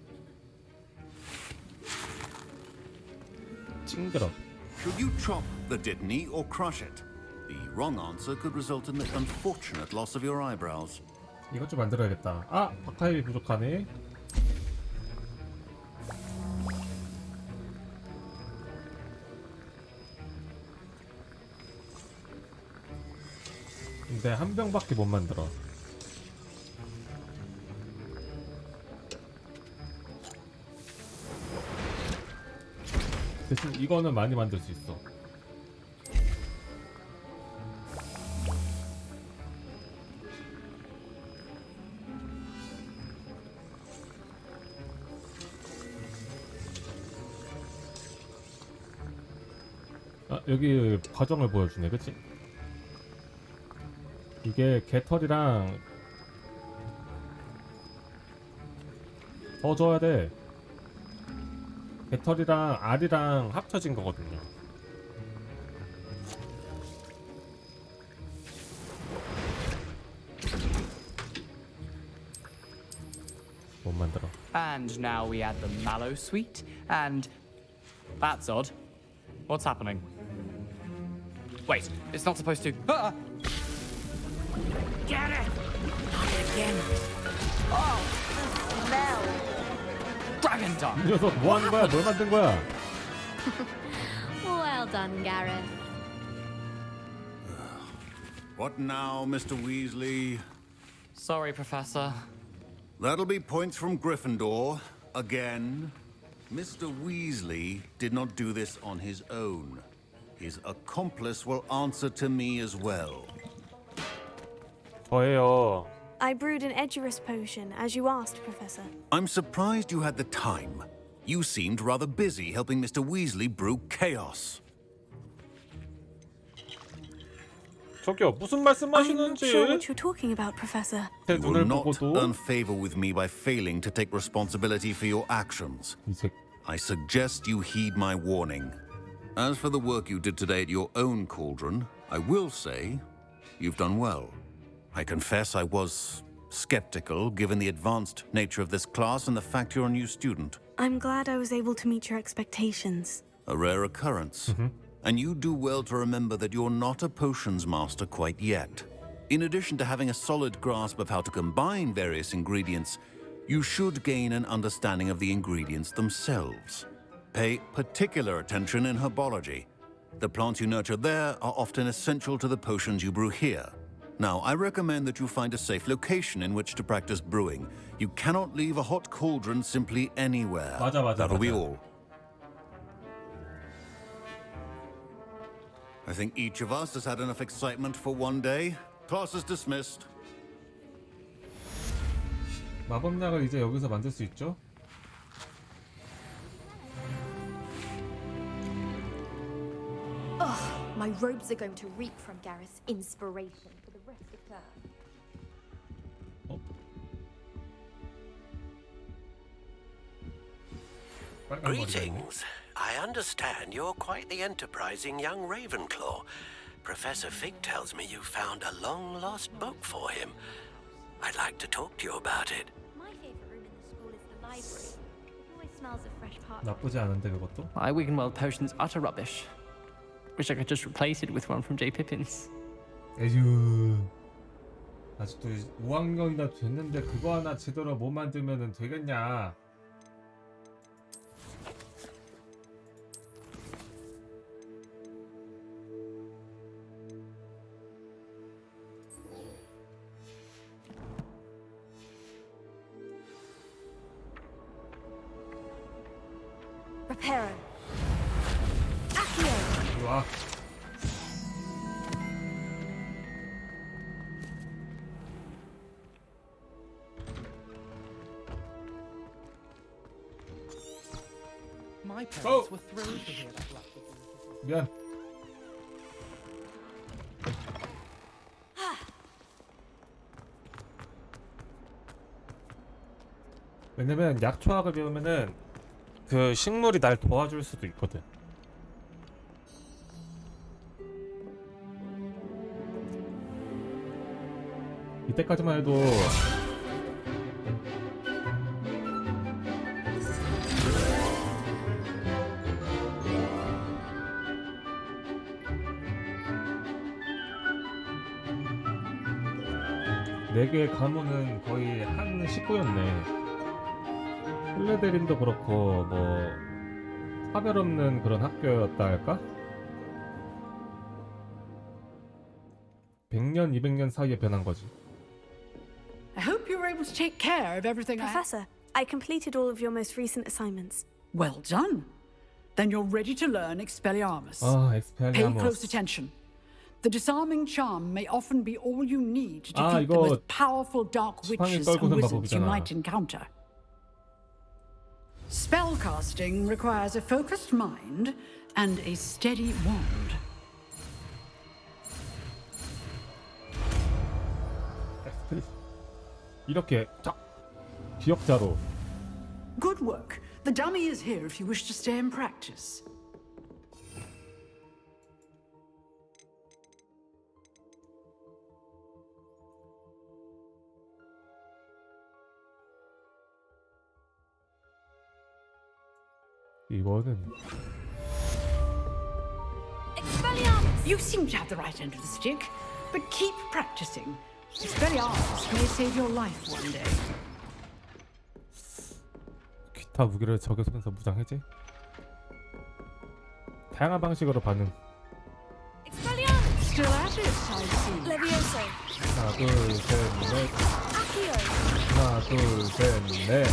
징그러. Should you chop the dittany or crush it? The wrong answer could result in the unfortunate loss of your eyebrows. 이것 좀 만들어야겠다. 아, 박하이 부족하네. 근데 한 병밖에 못 만들어. 대신 이거는 많이 만들 수 있어. 아, 여기 과정을 보여주네, 그치? 이게 개털이랑 더 줘야 돼. 개털이랑 알이랑 합쳐진 거거든요. 못 만들어. And now we add the mallow sweet, and that's odd. What's happening? Wait, it's not supposed to. Ah! Get it! Not again. Oh, the smell. Dragon tongue. 이 녀석 뭐 하는 거야? 뭘 만든 거야? Well done, Gareth. What now, Mr. Weasley? Sorry, Professor. That'll be points from Gryffindor. Again. Mr. Weasley did not do this on his own. His accomplice will answer to me as well. 저예요. I brewed an Edurus potion, as you asked, Professor. I'm surprised you had the time. You seemed rather busy helping Mr. Weasley brew chaos. 저기요, 무슨 I'm not 말씀하시는지. sure what you're talking about, Professor. 제 You will 눈을 not 보고도 earn favor with me by failing to take responsibility for your actions. I suggest you heed my warning. As for the work you did today at your own cauldron, I will say you've done well. I confess I was skeptical given the advanced nature of this class and the fact you're a new student. I'm glad I was able to meet your expectations. A rare occurrence. And you do well to remember that you're not a potions master quite yet. In addition to having a solid grasp of how to combine various ingredients, you should gain an understanding of the ingredients themselves. Pay particular attention in herbology. The plants you nurture there are often essential to the potions you brew here. Now, I recommend that you find a safe location in which to practice brewing. You cannot leave a hot cauldron simply anywhere. That'll be all. I think each of us has had enough excitement for one day. Class is dismissed. 마법약을 이제 여기서 만들 수 있죠? Ugh, my robes are going to reek from Gareth's inspiration for the rest of term. Greetings. I understand you're quite the enterprising young Ravenclaw. Professor Fig tells me you found a long-lost book for him. I'd like to talk to you about it. My favorite room in the school is the library. It always smells of fresh parchment. 나쁘지 않은데 그것도? My Wiggenweld potion's utter rubbish. Wish I could just replace it with one from J. Pippin's. 에휴. 아직도 5학년이나 됐는데 그거 하나 제대로 못 만들면은 되겠냐? Reparo. Accio. 와. My parents were thrilled to hear that laugh. 미안. 왜냐면 약초학을 배우면은 그 식물이 날 도와줄 수도 있거든. 이때까지만 해도 네 개의 가문은 거의 한 식구였네. 슬레데린도 그렇고 뭐 차별 없는 그런 학교였다 할까? 100년, 200년 사이에 변한 거지. I hope you're able to take care of everything. Professor, I completed all of your most recent assignments. Well done. Then you're ready to learn Expelliarmus. Expelliarmus. Pay close attention. The disarming charm may often be all you need to defeat the 이거 most powerful dark witches and wizards you might encounter. Spellcasting requires a focused mind and a steady wand. 이렇게 기억자로. Good work. The dummy is here if you wish to stay and practice. 이거는 Expelliarmus! You seem to have the right end of the stick, but keep practicing. Expelliarmus may save your life one day. 기타 무기를 적의 손에서 무장 해제? 다양한 방식으로 반응. Still at it, I see. Levioso. 하나, 둘, 셋, 넷. 하나, 둘, 셋, 넷.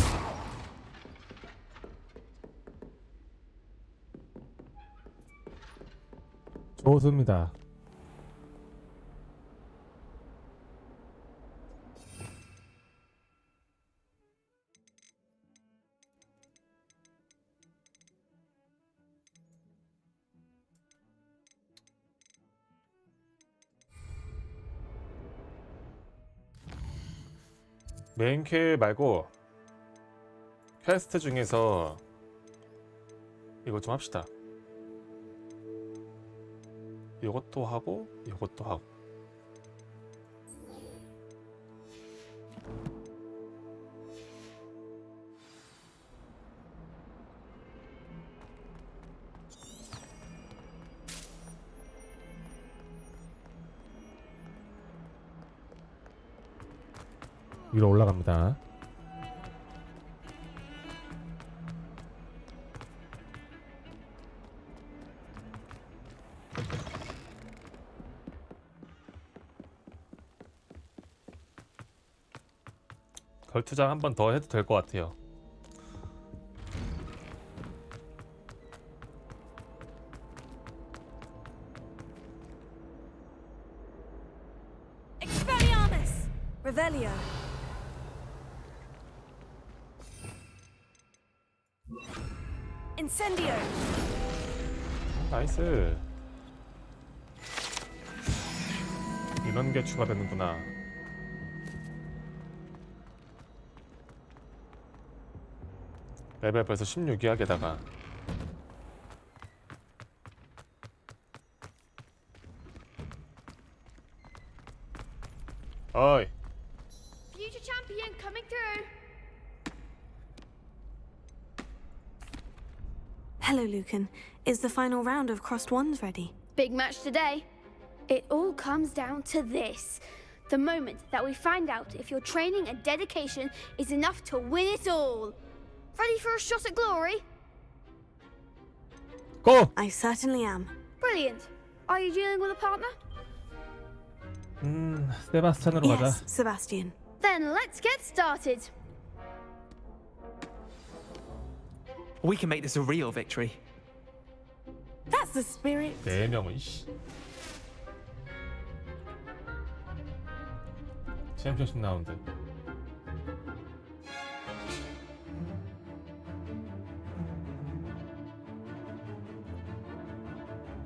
좋습니다. 메인퀘 말고 퀘스트 중에서 이거 좀 합시다. 이것도 하고 이것도 하고. 위로 올라갑니다. 걸투장 한 번 더 해도 될 것 같아요. Expelliarmus! Revelio. Incendio. 나이스. 이런 게 추가되는구나. 레벨 벌써 16이야 게다가. 어이. Future champion coming through. Hello, Lucan. Is the final round of Crossed Wands ready? Big match today. It all comes down to this. The moment that we find out if your training and dedication is enough to win it all. Ready for a shot at glory? Go! I certainly am. Brilliant. Are you dealing with a partner? 세바스찬으로 가자. Yes, Sebastian. Then let's get started. We can make this a real victory. That's the spirit. 네 명은 씨. 챔피언십 라운드.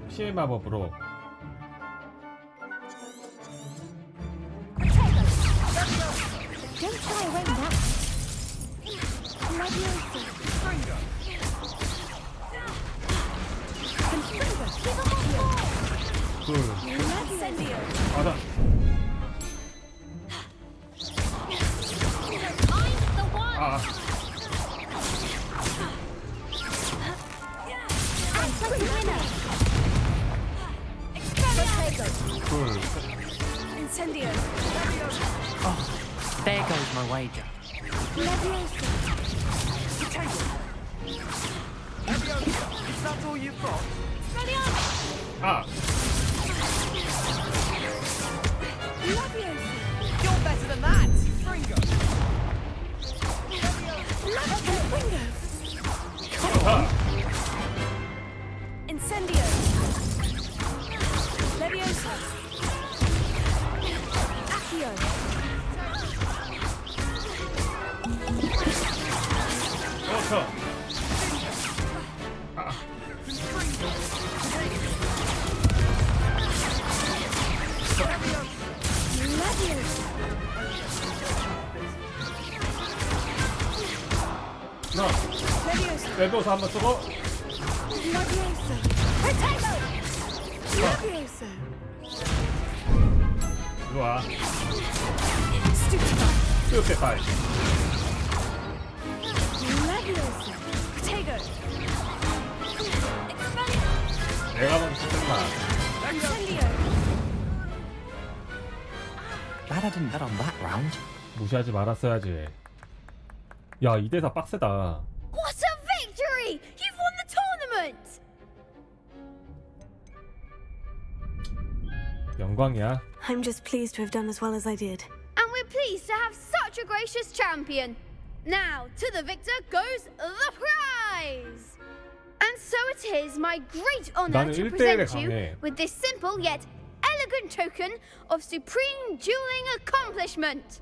피해 마법으로. Don't shy away now. 맞아. 아. Incendio. Oh, there goes my wager. Is that all you've got? 아. You're better than that! Incendio. Leviosa. Accio. 좋다. 아. 나 레벨에서 한번 쓰고. 일로 와. 스튜피파이. 내가 먼저 쓴다. Glad I didn't bet on that round. 무시하지 말았어야지. 야, 2대4 빡세다. What a victory! You've won the tournament! 영광이야. I'm just pleased to have done as well as I did. And we're pleased to have such a gracious champion. Now, to the victor goes the prize! And so it is my great honor 나는 to 1대1에 present you 강해. with this simple yet elegant token of supreme dueling accomplishment.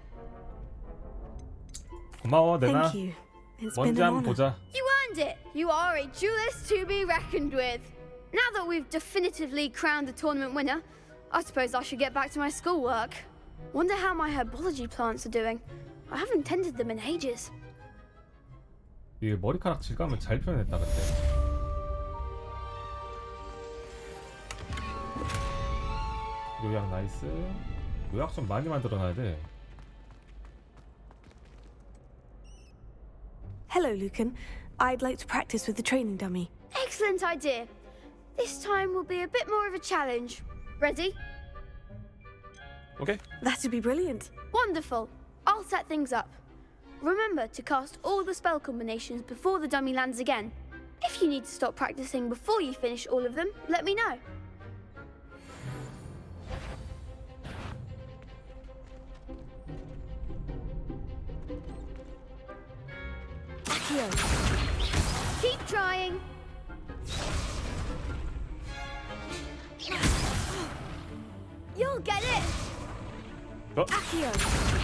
고마워, 내나. Thank you. It's been 뭔지 an 한번 honor. 보자. You earned it. You are a duelist to be reckoned with. Now that we've definitively crowned the tournament winner, I suppose I should get back to my schoolwork. Wonder how my herbology plants are doing. I haven't tended them in ages. 이 머리카락 질감을 잘 표현했다 근데. 요약 나이스. 요약 좀 많이 만들어놔야 돼. Hello, Lucan. I'd like to practice with the training dummy. Excellent idea. This time will be a bit more of a challenge. Ready? Okay. That'd be brilliant. Wonderful. I'll set things up. Remember to cast all the spell combinations before the dummy lands again. If you need to stop practicing before you finish all of them, let me know. Accio. Keep trying. You'll get it. Accio.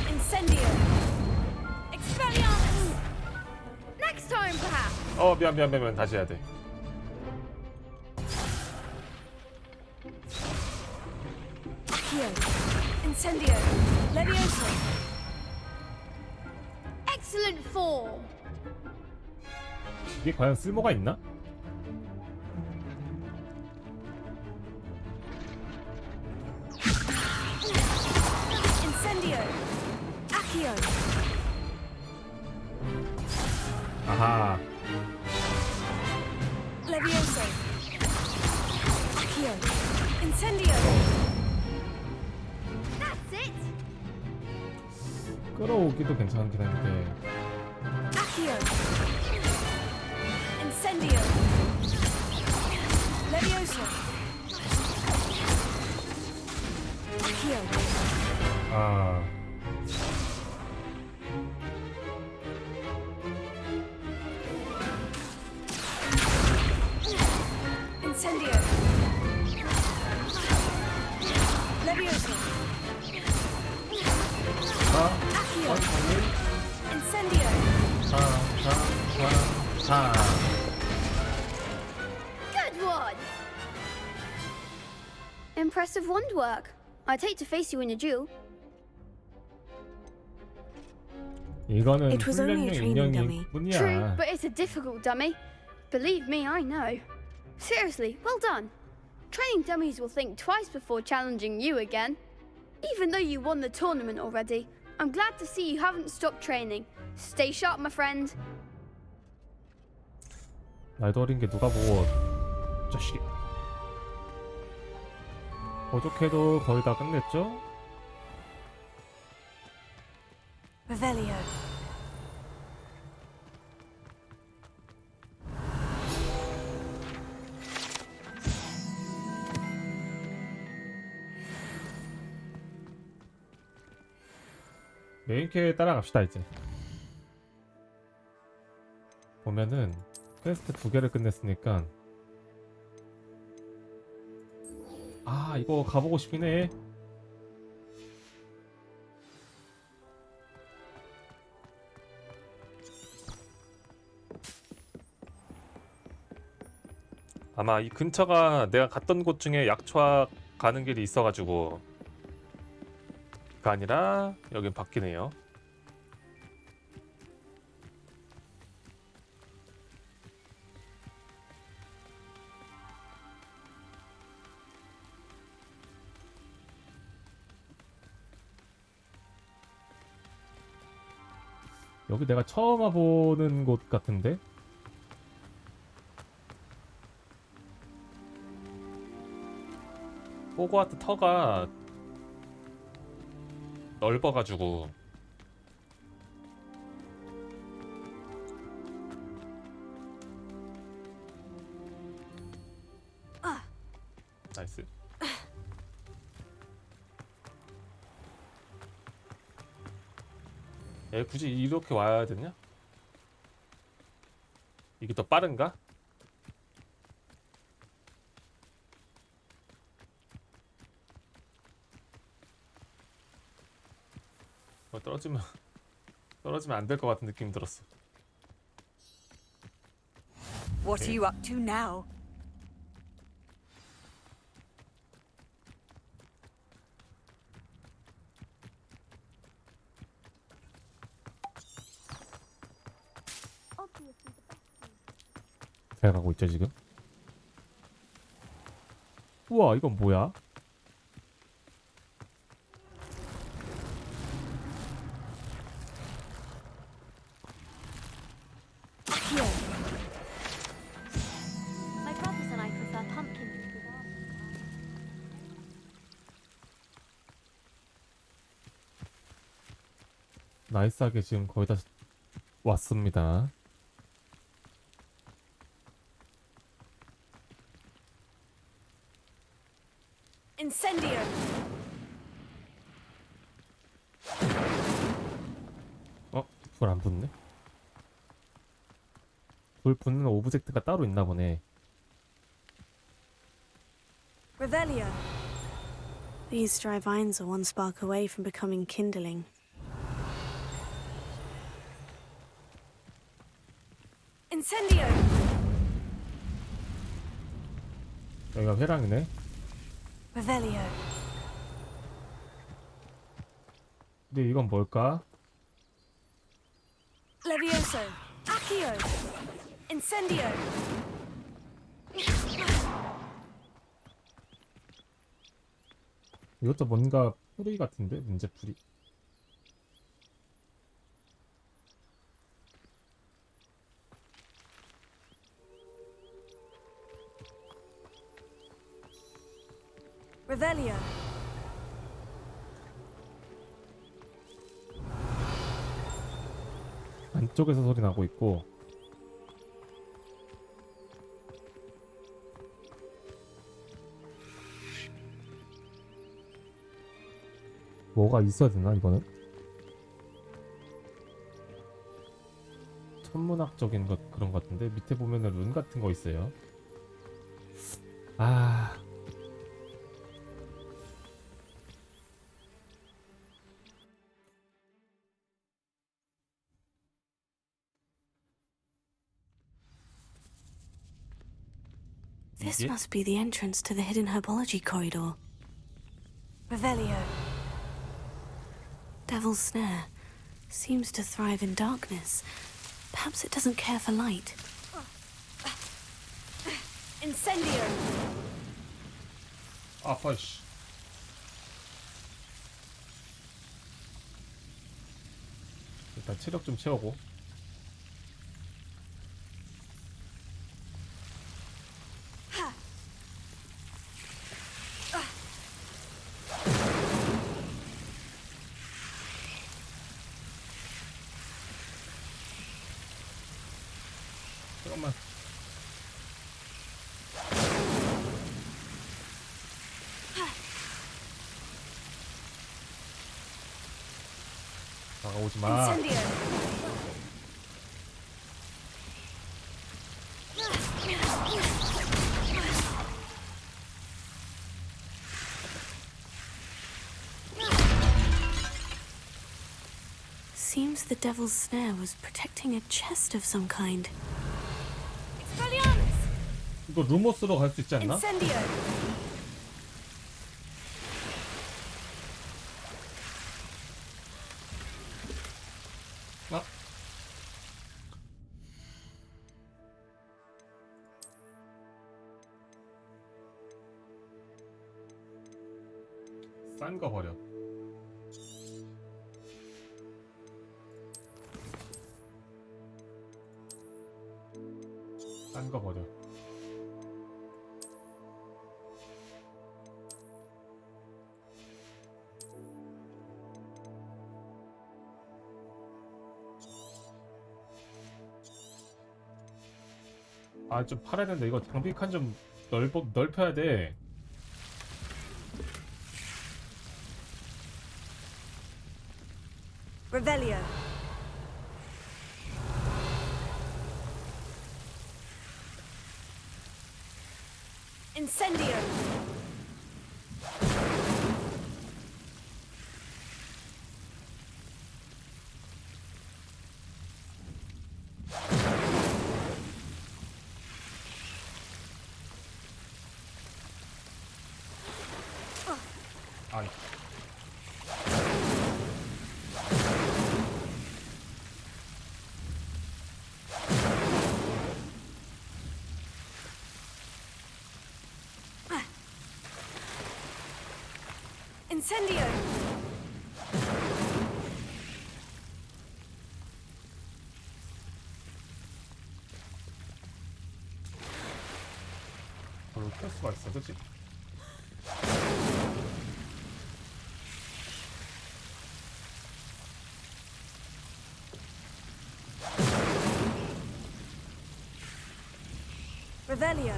Incendio. Expelliarmus. Next time, perhaps. 미안. 다시 해야 돼. Accio. Incendio. Leviosa. Excellent form. 이게 과연 쓸모가 있나? Incendio. Accio. 아하. Leviosa. Accio. Incendio. That's it. 끌어오기도 괜찮긴 한데. Accio. Incendio. Leviosa. Accio. 아. Incendio. Leviosa. Accio. Incendio. Good one. Impressive wand work. I'd hate to face you in a duel. 이거는 It was only a 훈련용 training 인형일 dummy. 뿐이야. True, but it's a difficult dummy. Believe me, I know. Seriously, well done. Training dummies will think twice before challenging you again. Even though you won the tournament already, I'm glad to see you haven't stopped training. Stay sharp, my friend. 나이도 어린 게 누가 보고 자식이. 어저께도 거의 다 끝냈죠? Revelio. 메인퀘에 따라갑시다 이제. 보면은 퀘스트 2개를 끝냈으니까 아 이거 가보고 싶긴 해. 아마 이 근처가 내가 갔던 곳 중에 약초학 가는 길이 있어가지고 가 아니라 여긴 바뀌네요. 여기 내가 처음 와보는 곳 같은데? 호그와트 터가 넓어가지고 나이스. 에 굳이 이렇게 와야 되냐? 이게 더 빠른가? 떨어지면 안 될 것 같은 느낌이 들었어. What are you up to now? 잘 가고 있죠 지금? 우와 이건 뭐야? My brothers and I prefer pumpkins with almonds. 나이스하게 지금 거의 다 왔습니다. Incendio. 불 안 붙네? 불 붙는 오브젝트가 따로 있나 보네. Revelio. These dry vines are one spark away from becoming kindling. Incendio. 여기가 회랑이네. Revelio. 근데 이건 뭘까? Levioso. Accio. Incendio. 이것도 뭔가 풀이 같은데? 문제 풀이. Revelio. 안쪽에서 소리 나고 있고 뭐가 있어야 되나 이거는? 천문학적인 것 그런 것 같은데 밑에 보면은 룬 같은 거 있어요. 아 This 이게? must be the entrance to the hidden herbology corridor. Revelio. Devil's Snare. Seems to thrive in darkness. Perhaps it doesn't care for light. Incendio! 아파 씨. 일단 체력 좀 채우고. 잠깐만. 다가오지 마. Seems the devil's snare was protecting a chest of some kind. 이거 루모스로 갈 수 있지 않나? 아? 싼 거 버려. 싼 거 버려. 아, 좀 팔아야 되는데 이거 장비 칸 좀 넓혀야 돼. Revelio. Incendio. 아이. Incendio. 바로 켤 수가 있어, 그치? Revelio.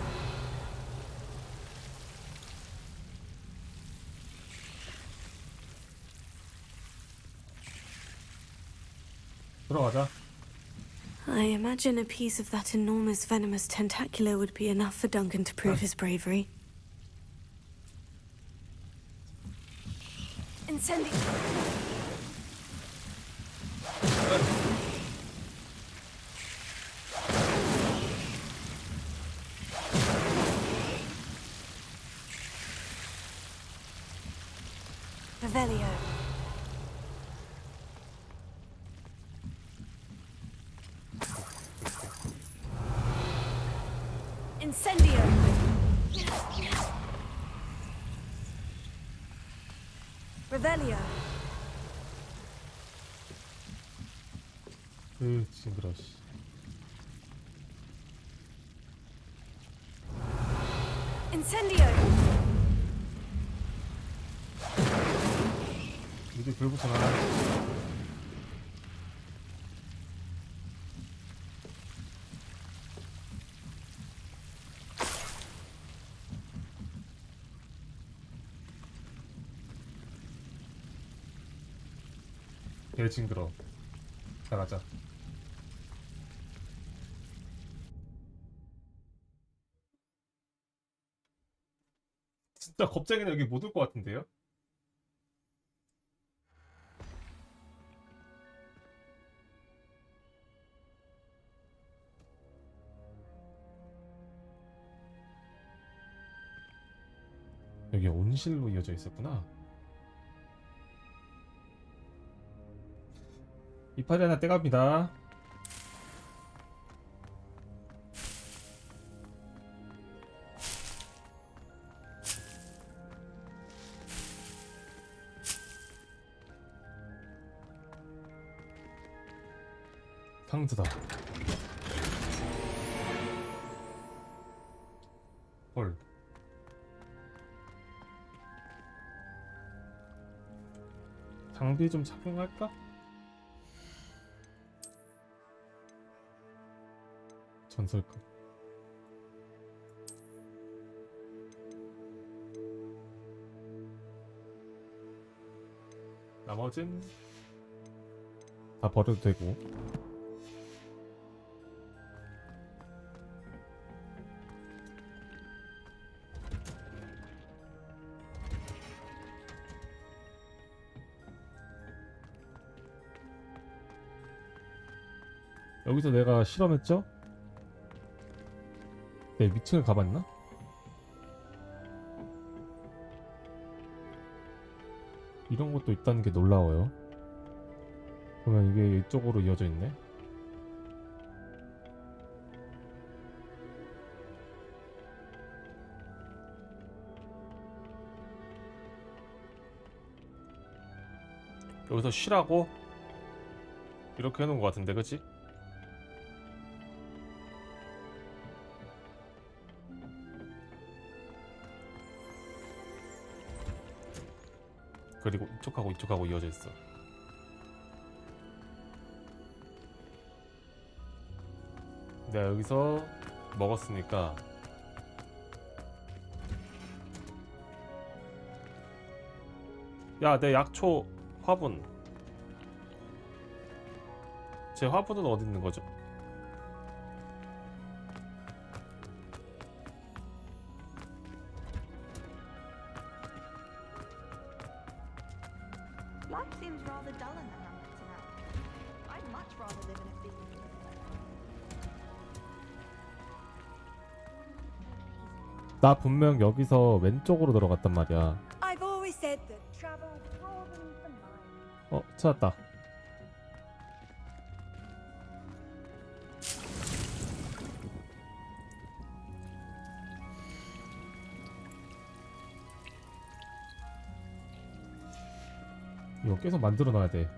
들어가자. I imagine a piece of that enormous venomous tentacular would be enough for Duncan to prove his bravery. Incendio. Revelio. Incendio. Revelio. 징그러 씨. Incendio. 이제 불붙어나. 개 징그러. 나가자. 진짜 겁쟁이는 여기 못 올 것 같은데요? 여기 온실로 이어져 있었구나. 이파리 하나 떼갑니다. 상자다. 헐. 장비 좀 착용할까? 전설급. 나머진 다 버려도 되고. 여기서 내가 실험했죠? 네, 위층을 가봤나? 이런 것도 있다는 게 놀라워요. 그러면 이게 이쪽으로 이어져 있네? 여기서 쉬라고? 이렇게 해놓은 것 같은데, 그치? 그리고 이쪽하고 이쪽하고 이어져 있어. 내가 여기서 먹었으니까 야, 내 약초 화분. 제 화분은 어디 있는 거죠? Life seems rather dull in the hamlets now. I'd much rather live in a field. 나 분명 여기서 왼쪽으로 들어갔단 말이야. I've always said that travel broadens the mind. 찾았다. 이거 계속 만들어 놔야 돼.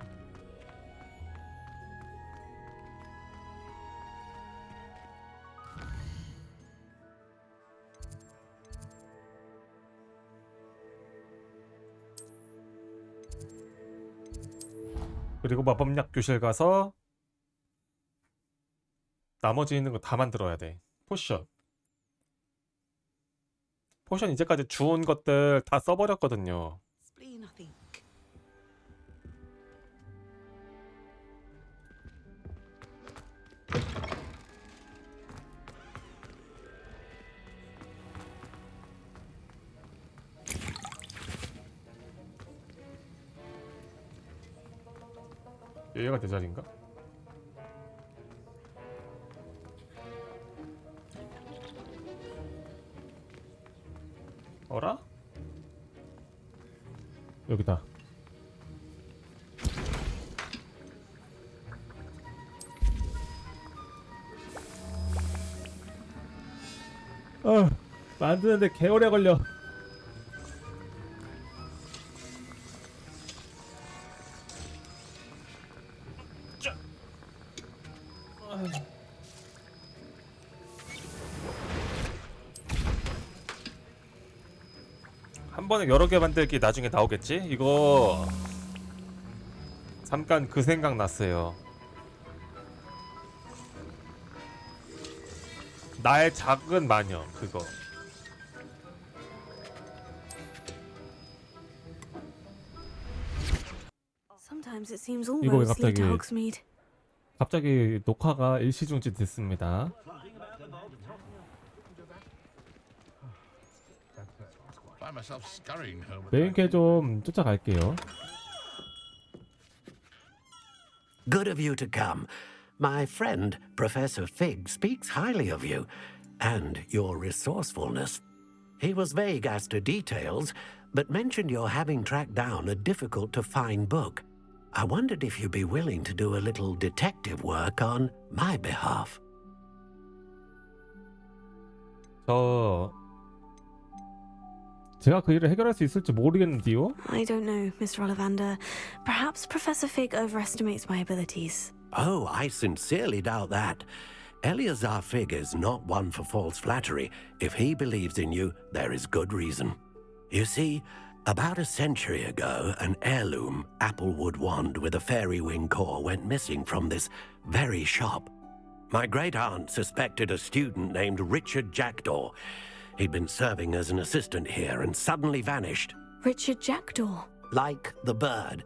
그리고 마법약 교실 가서 나머지 있는 거 다 만들어야 돼. 포션. 포션 이제까지 주운 것들 다 써버렸거든요. Spleen, I think. 얘가 내 자리인가? 어라? 여기다. 만드는데 개오래 걸려. 한 번에 여러 개 만들기 나중에 나오겠지? 이거 잠깐 그 생각 났어요. 나의 작은 마녀 그거. Sometimes it seems 이거 왜 almost lead to 갑자기 Hogsmeade. 갑자기 녹화가 일시중지 됐습니다. 메인퀘 좀 쫓아갈게요. Good of you to come. My friend, Professor Fig, speaks highly of you and your resourcefulness. He was vague as to details, but mentioned your having tracked down a difficult-to-find book. I wondered if you'd be willing to do a little detective work on my behalf. 제가 그 일을 해결할 수 있을지 모르겠는데요. I don't know, Mr. Ollivander. Perhaps Professor Fig overestimates my abilities. Oh, I sincerely doubt that. Eleazar Fig is not one for false flattery. If he believes in you, there is good reason. You see, about a century ago, an heirloom applewood wand with a fairy wing core went missing from this very shop. My great-aunt suspected a student named Richard Jackdaw. He'd been serving as an assistant here and suddenly vanished. Richard Jackdaw? Like the bird.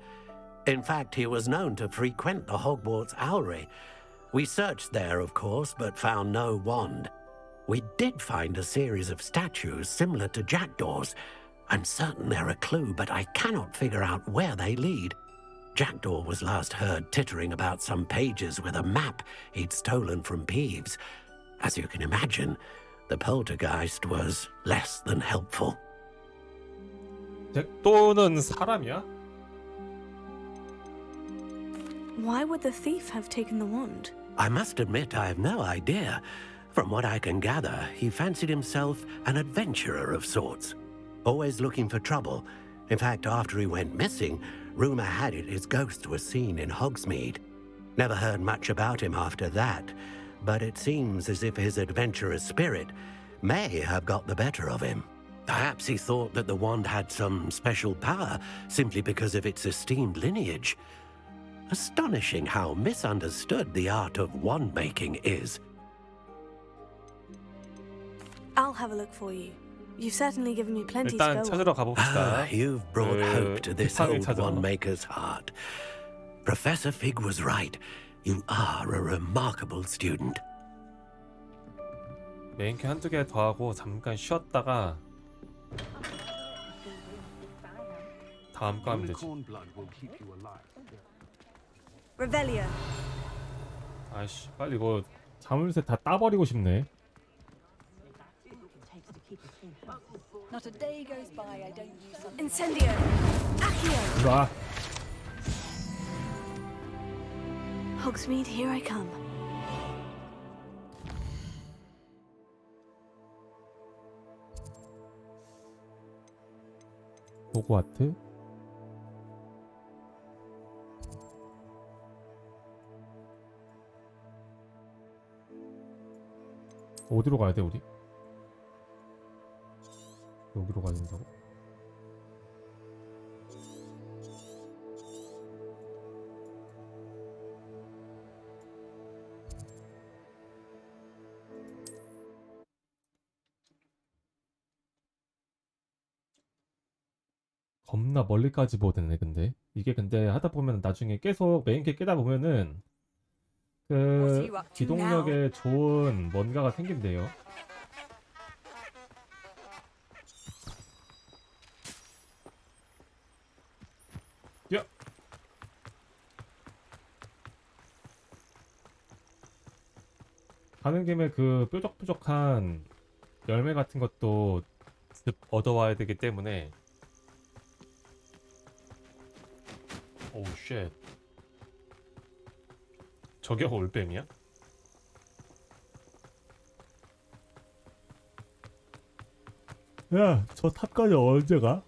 In fact, he was known to frequent the Hogwarts Owlery. We searched there, of course, but found no wand. We did find a series of statues similar to Jackdaw's. I'm certain they're a clue, but I cannot figure out where they lead. Jackdaw was last heard tittering about some pages with a map he'd stolen from Peeves. As you can imagine, the poltergeist was less than helpful. 잭도는 사람이야? Why would the thief have taken the wand? I must admit I have no idea. From what I can gather, he fancied himself an adventurer of sorts. Always looking for trouble. In fact, after he went missing, rumor had it his ghost was seen in Hogsmeade. Never heard much about him after that, but it seems as if his adventurous spirit may have got the better of him. Perhaps he thought that the wand had some special power simply because of its esteemed lineage. Astonishing how misunderstood the art of wand-making is. I'll have a look for you. You've certainly given me plenty to 일단 go 찾으러 가봅시다. You've brought hope to this 휘파를 old 찾아. wand-maker's heart. Professor Fig was right. You are a remarkable student. 메인퀘 한두 개 더 하고 잠깐 쉬었다가 다음 거 하면 되지. Revelio. 아이씨, 빨리 이거 자물쇠 다 따버리고 싶네. Not a day goes by I don't use something. Incendio. Accio. 이리 와. Hogsmeade, here I come. 호그와트? 어디로 가야 돼, 우리? 여기로 가야 된다고? 겁나 멀리까지 보되네. 근데 이게 근데 하다 보면 나중에 계속 메인캐 깨다 보면은 그 기동력에 좋은 뭔가가 생긴대요. 야! 가는 김에 그 뾰족뾰족한 열매 같은 것도 습 얻어와야 되기 때문에. 오우 쉣. 저게 올빼미야? 야, 저 탑까지 언제 가?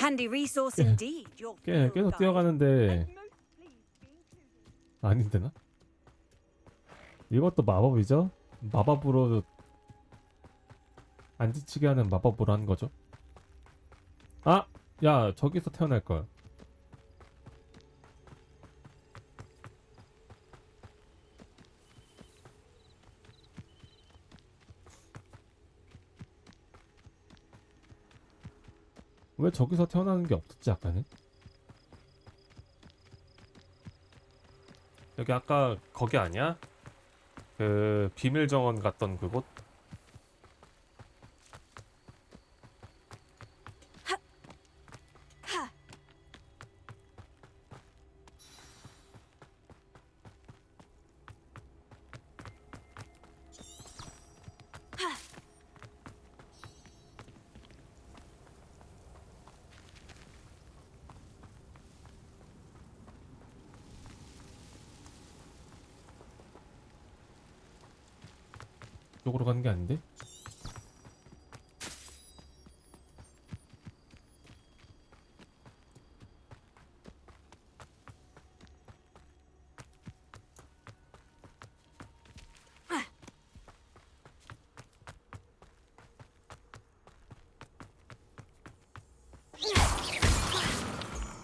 Handy resource indeed. Your 계속 뛰어가는데 아닌데나? 이것도 마법이죠? 마법으로 안 지치게 하는 마법으로 하는 거죠. 아! 야, 저기서 태어날걸. 왜 저기서 태어나는 게 없었지 아까는? 여기 아까 거기 아니야? 그 비밀 정원 갔던 그곳. 이쪽으로 가는 게 아닌데?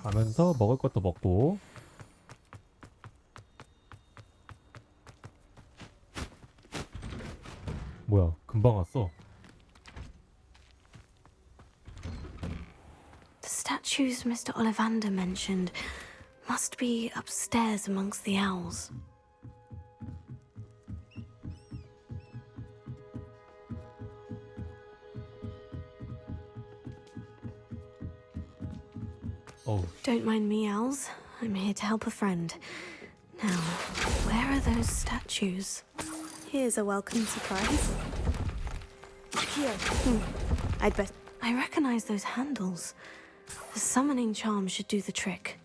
가면서 먹을 것도 먹고. 뭐야, 금방 왔어. The statues Mr. Ollivander mentioned must be upstairs amongst the owls. Oh. Don't mind me, owls. I'm here to help a friend. Now, where are those statues? Here's a welcome surprise. Here. I'd bet. I recognize those handles. The summoning charm should do the trick.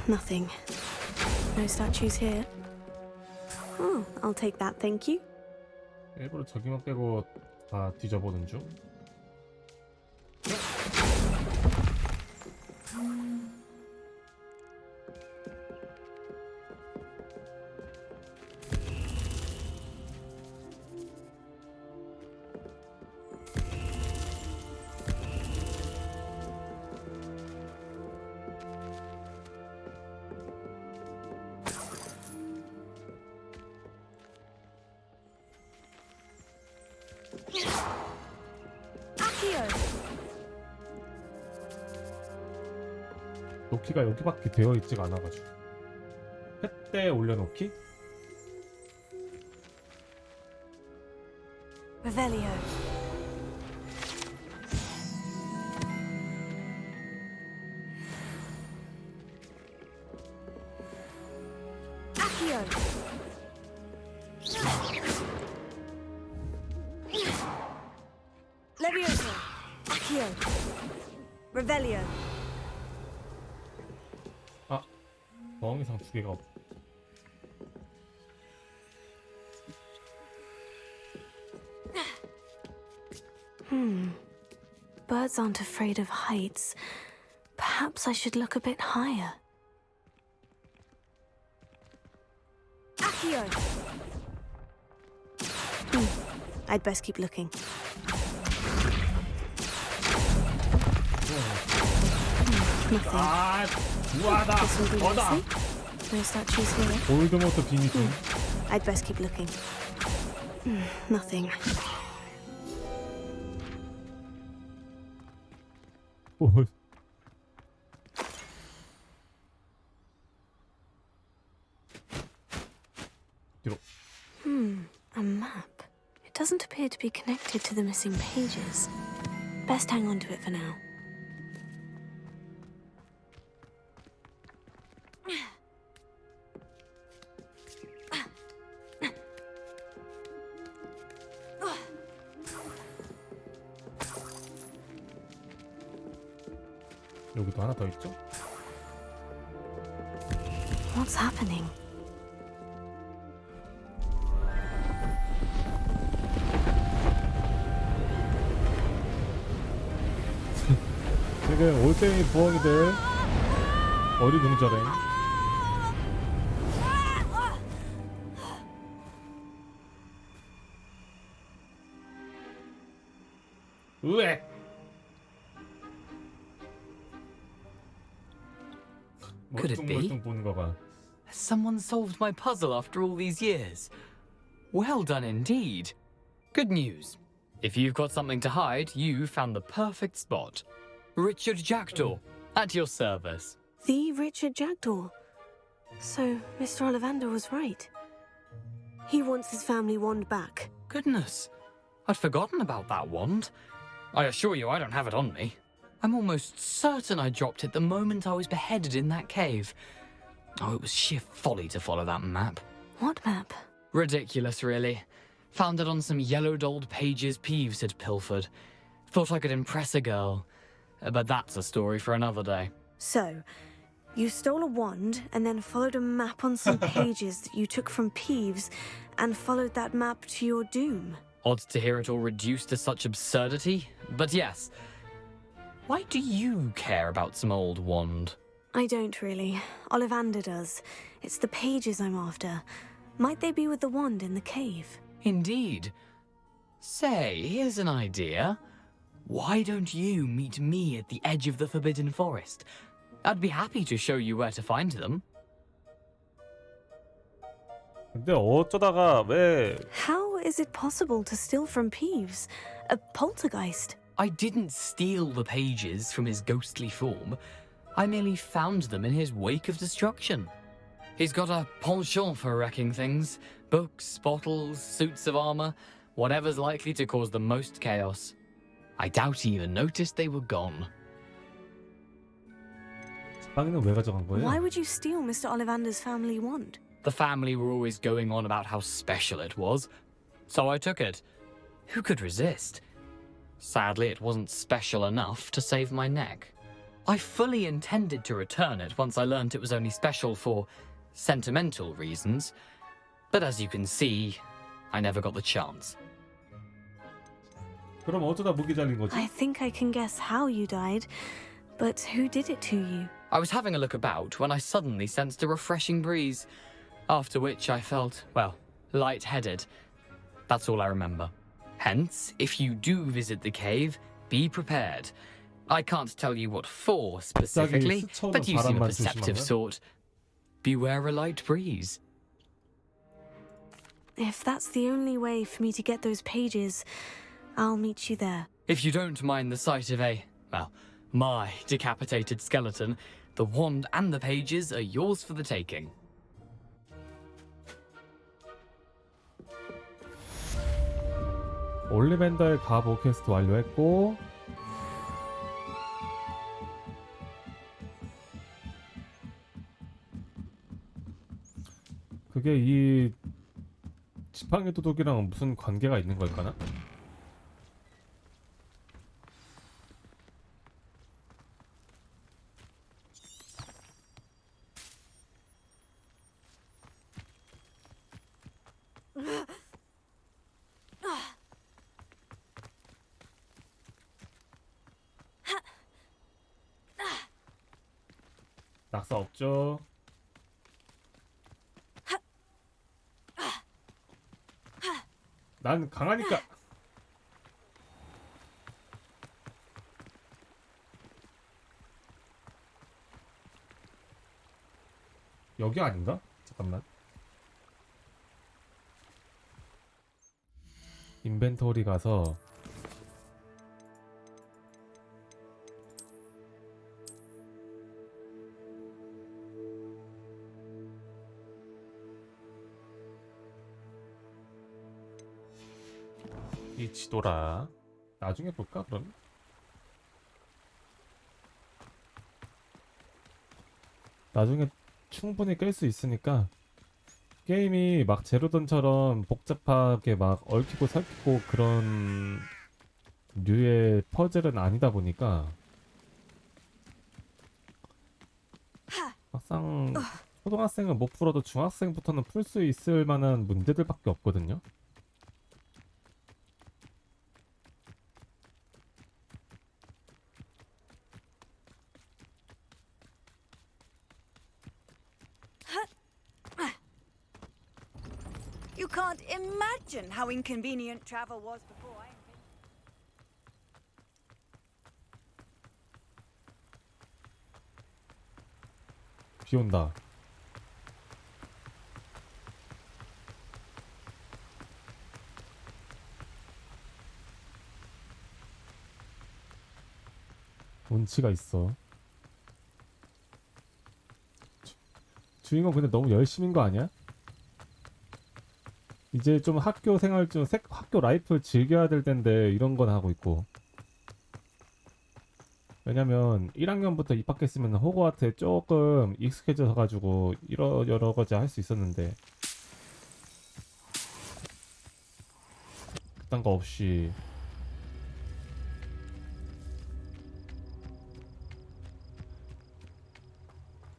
Nothing. No statues here. Oh, I'll take that, thank you. 일부러 저기만 빼고 다 뒤져보는 중. 놓기가 여기밖에 되어 있지가 않아가지고. 횃대에 올려놓기? Revelio. Accio. Levioso. Accio. Revelio. 아, 멍이상 두 개가 없. Birds aren't afraid of heights. Perhaps I should look a bit higher. Accio. I'd best keep looking. Nothing. 아, 우아하다. 어다. No statues here. 볼드모트 비밀 중. I'd best keep looking. Nothing. 뭘? 뒤로. A map. It doesn't appear to be connected to the missing pages. Best hang on to it for now. 여기도 하나 더 있죠? What's happening? 지금 올빼미 부엉이들 어리둥절해. 으에! Could it be? 보는 거 봐. Someone solved my puzzle after all these years. Well done indeed. Good news. If you've got something to hide, you found the perfect spot. Richard Jackdaw, at your service. The Richard Jackdaw. So, Mr. Ollivander was right. He wants his family wand back. Goodness, I'd forgotten about that wand. I assure you I don't have it on me. I'm almost certain I dropped it the moment I was beheaded in that cave. Oh, it was sheer folly to follow that map. What map? Ridiculous, really. Found it on some yellowed old pages Peeves had pilfered. Thought I could impress a girl. But that's a story for another day. So, you stole a wand and then followed a map on some pages that you took from Peeves and followed that map to your doom. Odd to hear it all reduced to such absurdity, but yes. Why do you care about some old wand? I don't really. Ollivander does. It's the pages I'm after. Might they be with the wand in the cave? Indeed. Say, here's an idea. Why don't you meet me at the edge of the Forbidden Forest? I'd be happy to show you where to find them. 근데 어쩌다가 왜... How is it possible to steal from Peeves? A poltergeist? I didn't steal the pages from his ghostly form. I merely found them in his wake of destruction. He's got a penchant for wrecking things. Books, bottles, suits of armor, whatever's likely to cause the most chaos. I doubt he even noticed they were gone. 지팡이는 왜 가져간 거예요? Why would you steal Mr. Ollivander's family wand? The family were always going on about how special it was, so I took it. Who could resist? Sadly, it wasn't special enough to save my neck. I fully intended to return it once I learned it was only special for sentimental reasons, but as you can see, I never got the chance. 그럼 어쩌다 목이 잘린 거지? I think I can guess how you died, but who did it to you? I was having a look about when I suddenly sensed a refreshing breeze, after which I felt, well, lightheaded. That's all I remember. Hence, if you do visit the cave, be prepared. I can't tell you what for specifically, but you seem a perceptive sort. Beware a light breeze. If that's the only way for me to get those pages, I'll meet you there. If you don't mind the sight of my decapitated skeleton, the wand and the pages are yours for the taking. 올리벤더의 가보 퀘스트 완료했고 그게 이 지팡이 도둑이랑 무슨 관계가 있는 걸까나? 낙사 없죠? 난 강하니까. 여기 아닌가? 잠깐만. 인벤토리 가서 이 지도라. 나중에 볼까 그럼? 나중에 충분히 깰 수 있으니까. 게임이 막 제로던처럼 복잡하게 막 얽히고 설키고 그런 류의 퍼즐은 아니다 보니까 막상 초등학생은 못 풀어도 중학생부터는 풀 수 있을 만한 문제들밖에 없거든요. You can't imagine how inconvenient travel was before I... 비 온다. 운치가 있어. 주인공 근데 너무 열심인 거 아니야? 이제 좀 학교 생활 좀 학교 라이프를 즐겨야 될 텐데 이런 건 하고 있고. 왜냐면 1학년부터 입학했으면 호그와트에 조금 익숙해져 가지고 여러 가지 할 수 있었는데 그딴 거 없이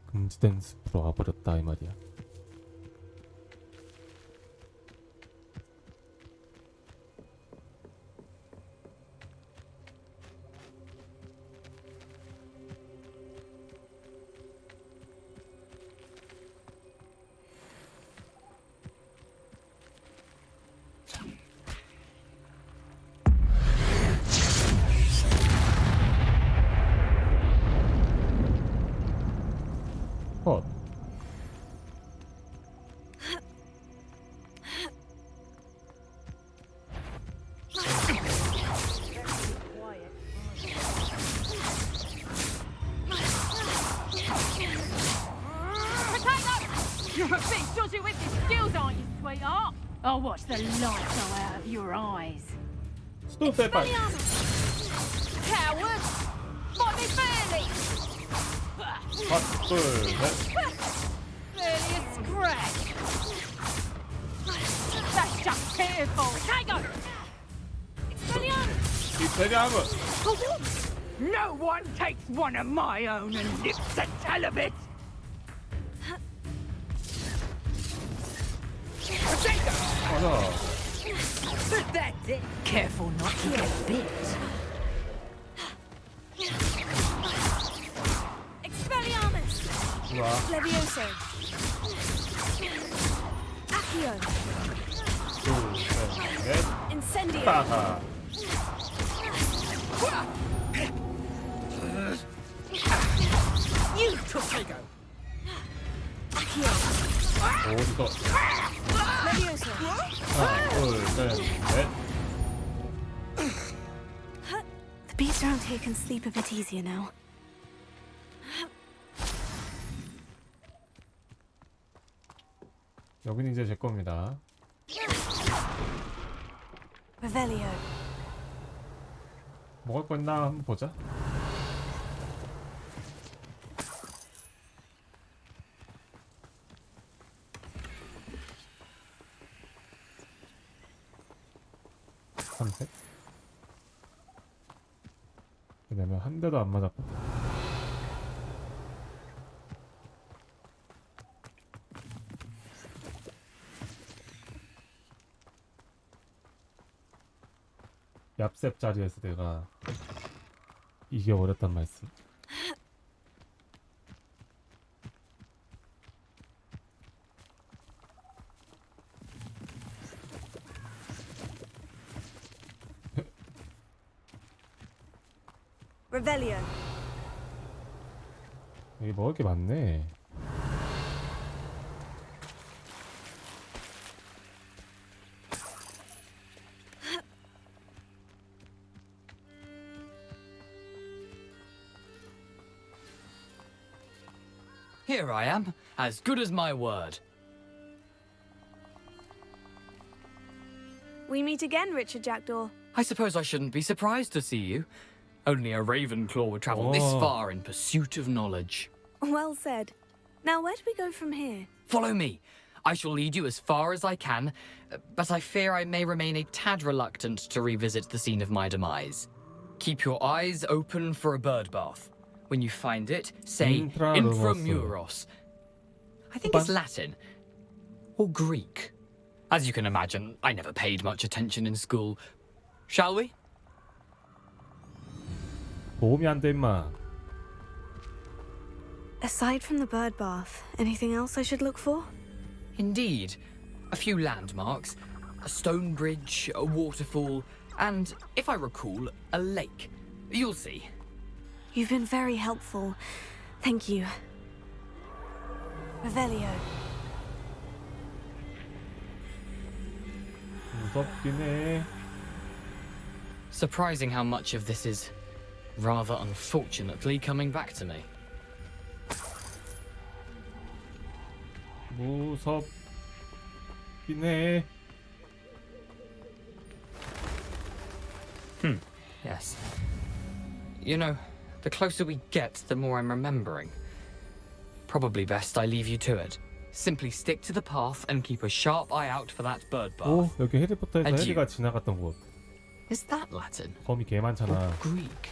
금지된 숲으로 와버렸다 이 말이야. 헛. You're a bit dodgy with your skills, aren't you, sweetheart? I'll watch the lights go out of your eyes. Stop that back. Coward! Might be fairly! Barely a scratch! That's just pitiful! Tango! Expelliarmus! No one takes one of my own and lives to tell of it! That's it! Careful not to get bit! Expelliarmus! Levioso! Accio! Incendio! You Torpedo! Accio! 어디서? Levioso! 하나, 둘, 셋, 넷. The beasts around here can sleep a bit easier now. 여기는 이제 제 겁니다. Revelio. 먹을 거 있나 한번 보자. 삼색. 왜냐면 한 대도 안 맞았거든. 얍셉 자리에서 내가 이게 어렵단 말씀. Revelio. 여기 먹을 게 많네. Here I am, as good as my word. We meet again, Richard Jackdaw. I suppose I shouldn't be surprised to see you. Only a Ravenclaw would travel this far in pursuit of knowledge. Well said. Now, where do we go from here? Follow me. I shall lead you as far as I can, but I fear I may remain a tad reluctant to revisit the scene of my demise. Keep your eyes open for a bird bath. When you find it, say Intramuros. I think it's Latin. Or Greek. As you can imagine, I never paid much attention in school. Shall we? 도움이 안 돼, 임마. Aside from the bird bath, anything else I should look for? Indeed. A few landmarks. A stone bridge, a waterfall, and, if I recall, a lake. You'll see. You've been very helpful. Thank you. Revelio. 무섭긴 해. Surprising how much of this is, rather unfortunately, coming back to me. 무섭긴 해. Yes. You know, the closer we get, the more I'm remembering. Probably best I leave you to it. Simply stick to the path and keep a sharp eye out for that bird bath. 오, 여기 해리포터에서 And you. 해리가 지나갔던 곳. Is that Latin? 범위 개 많잖아. Or Greek?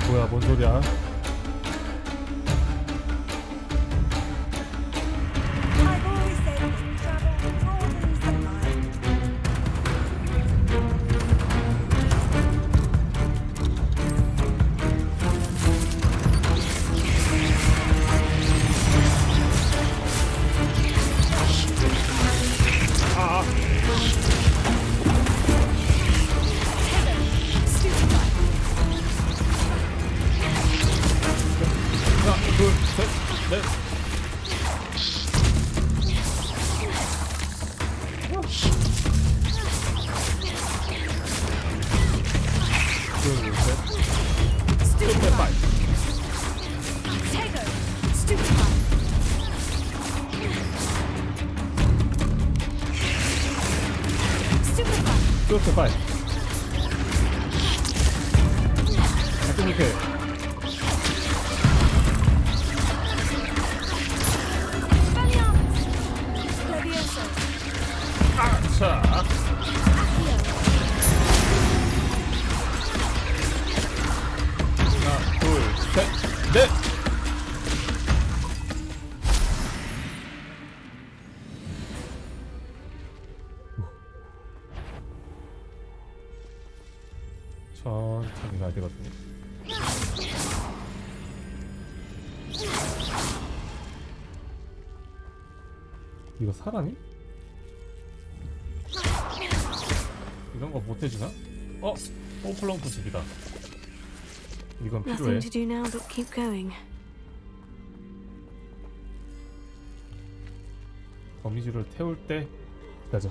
뭐야, 뭔 소리야? I've always said travel broadens the mind. 하나, 둘, 셋, 넷. 둘, 셋. Stupefy. Tego. Stupefy. Stupefy. 스토파이. 가끔 이렇게. Levioso. 자. 하나, 둘, 셋, 넷. 천천히 가야 되거든요. 이거 사람이? 이런 거 못 해주나? 오플렁크 집이다. 이건 필요해. Nothing to do now but keep going. 거미줄을 태울 때 가자.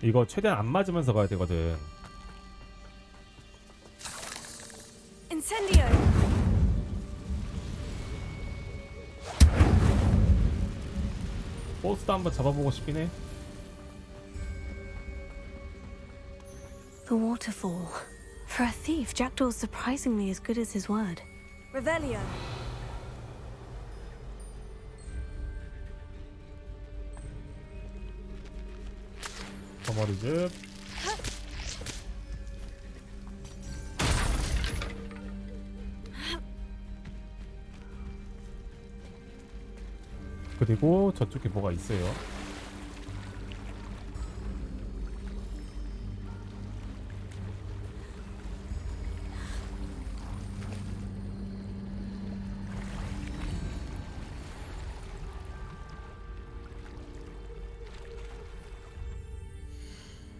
이거 최대한 안 맞으면서 가야 되거든. Incendio. 보스도 한번 잡아보고 싶긴 해. The waterfall. For a thief, Jackdaw's surprisingly as good as his word. Revelio. 거머리즙. 그리고 저쪽에 뭐가 있어요.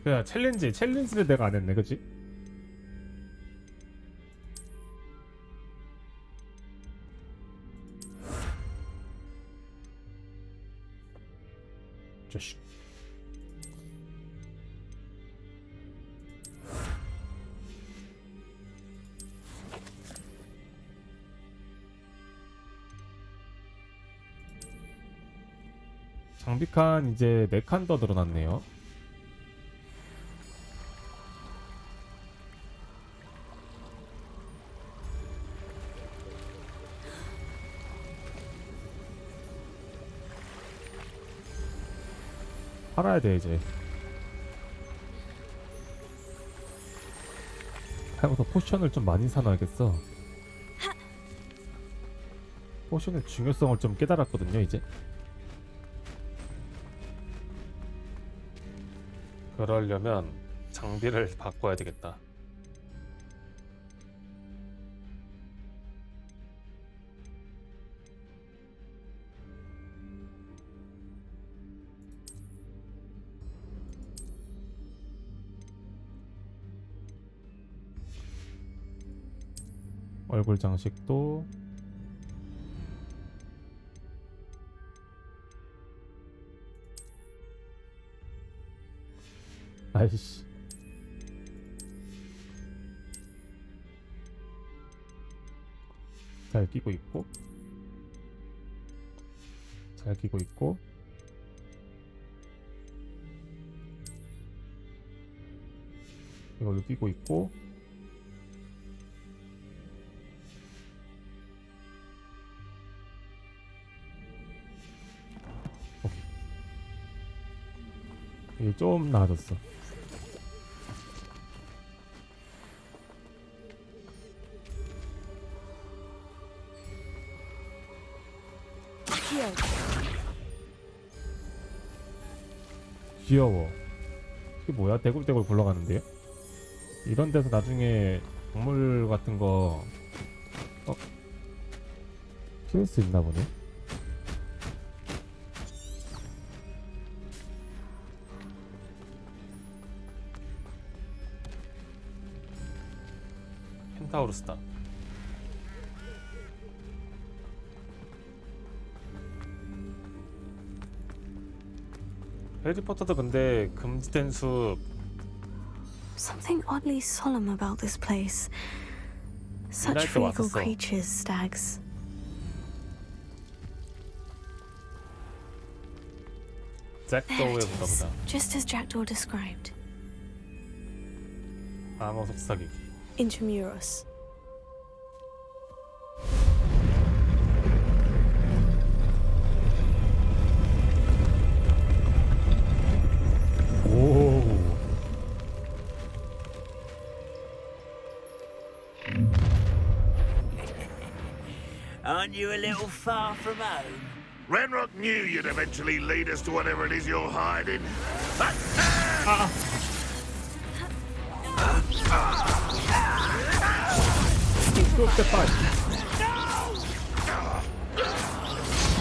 야, 챌린지를 내가 안 했네, 그치? 자식. 장비칸 이제 4칸 더 늘어났네요. 팔아야 돼 이제. 하여튼 포션을 좀 많이 사놔야겠어. 포션의 중요성을 좀 깨달았거든요 이제. 그러려면 장비를 바꿔야 되겠다. 얼굴 장식도 아이씨. 잘 끼고 있고 잘 끼고 있고 이걸로 끼고 있고 오케이. 이게 좀 나아졌어. 귀여워. 이게 뭐야? 대굴대굴 굴러가는데요? 이런 데서 나중에 동물 같은 거 키울 수 있나 보네. 켄타우루스다. 해리포터도 근데 금지된 숲. Something oddly solemn about this place. Such regal creatures, stags. 잭도우에 There it 보다 is, 보다. just as Jackdaw described. 암호 속삭이기. Intramuros. 오. Aren't you a little far from home? Ranrock knew you'd eventually lead us to whatever it is you're hiding.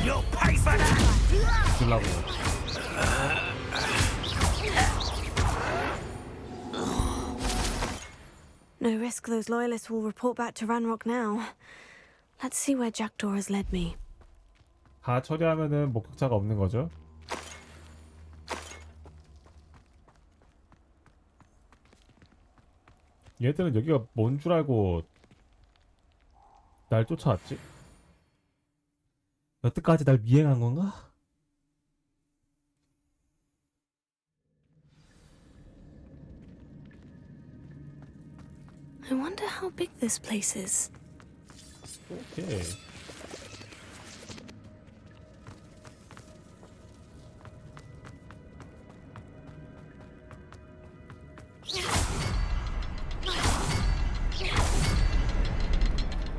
You'll pay for that! 주려고. No risk those loyalists will report back to Ranrock now. Let's see where Jackdaw has led me. 다 처리하면은 목격자가 없는 거죠? 얘들은 여기가 뭔 줄 알고 날 쫓아왔지? 여태까지 날 미행한 건가? I wonder how big this place is. 오케이.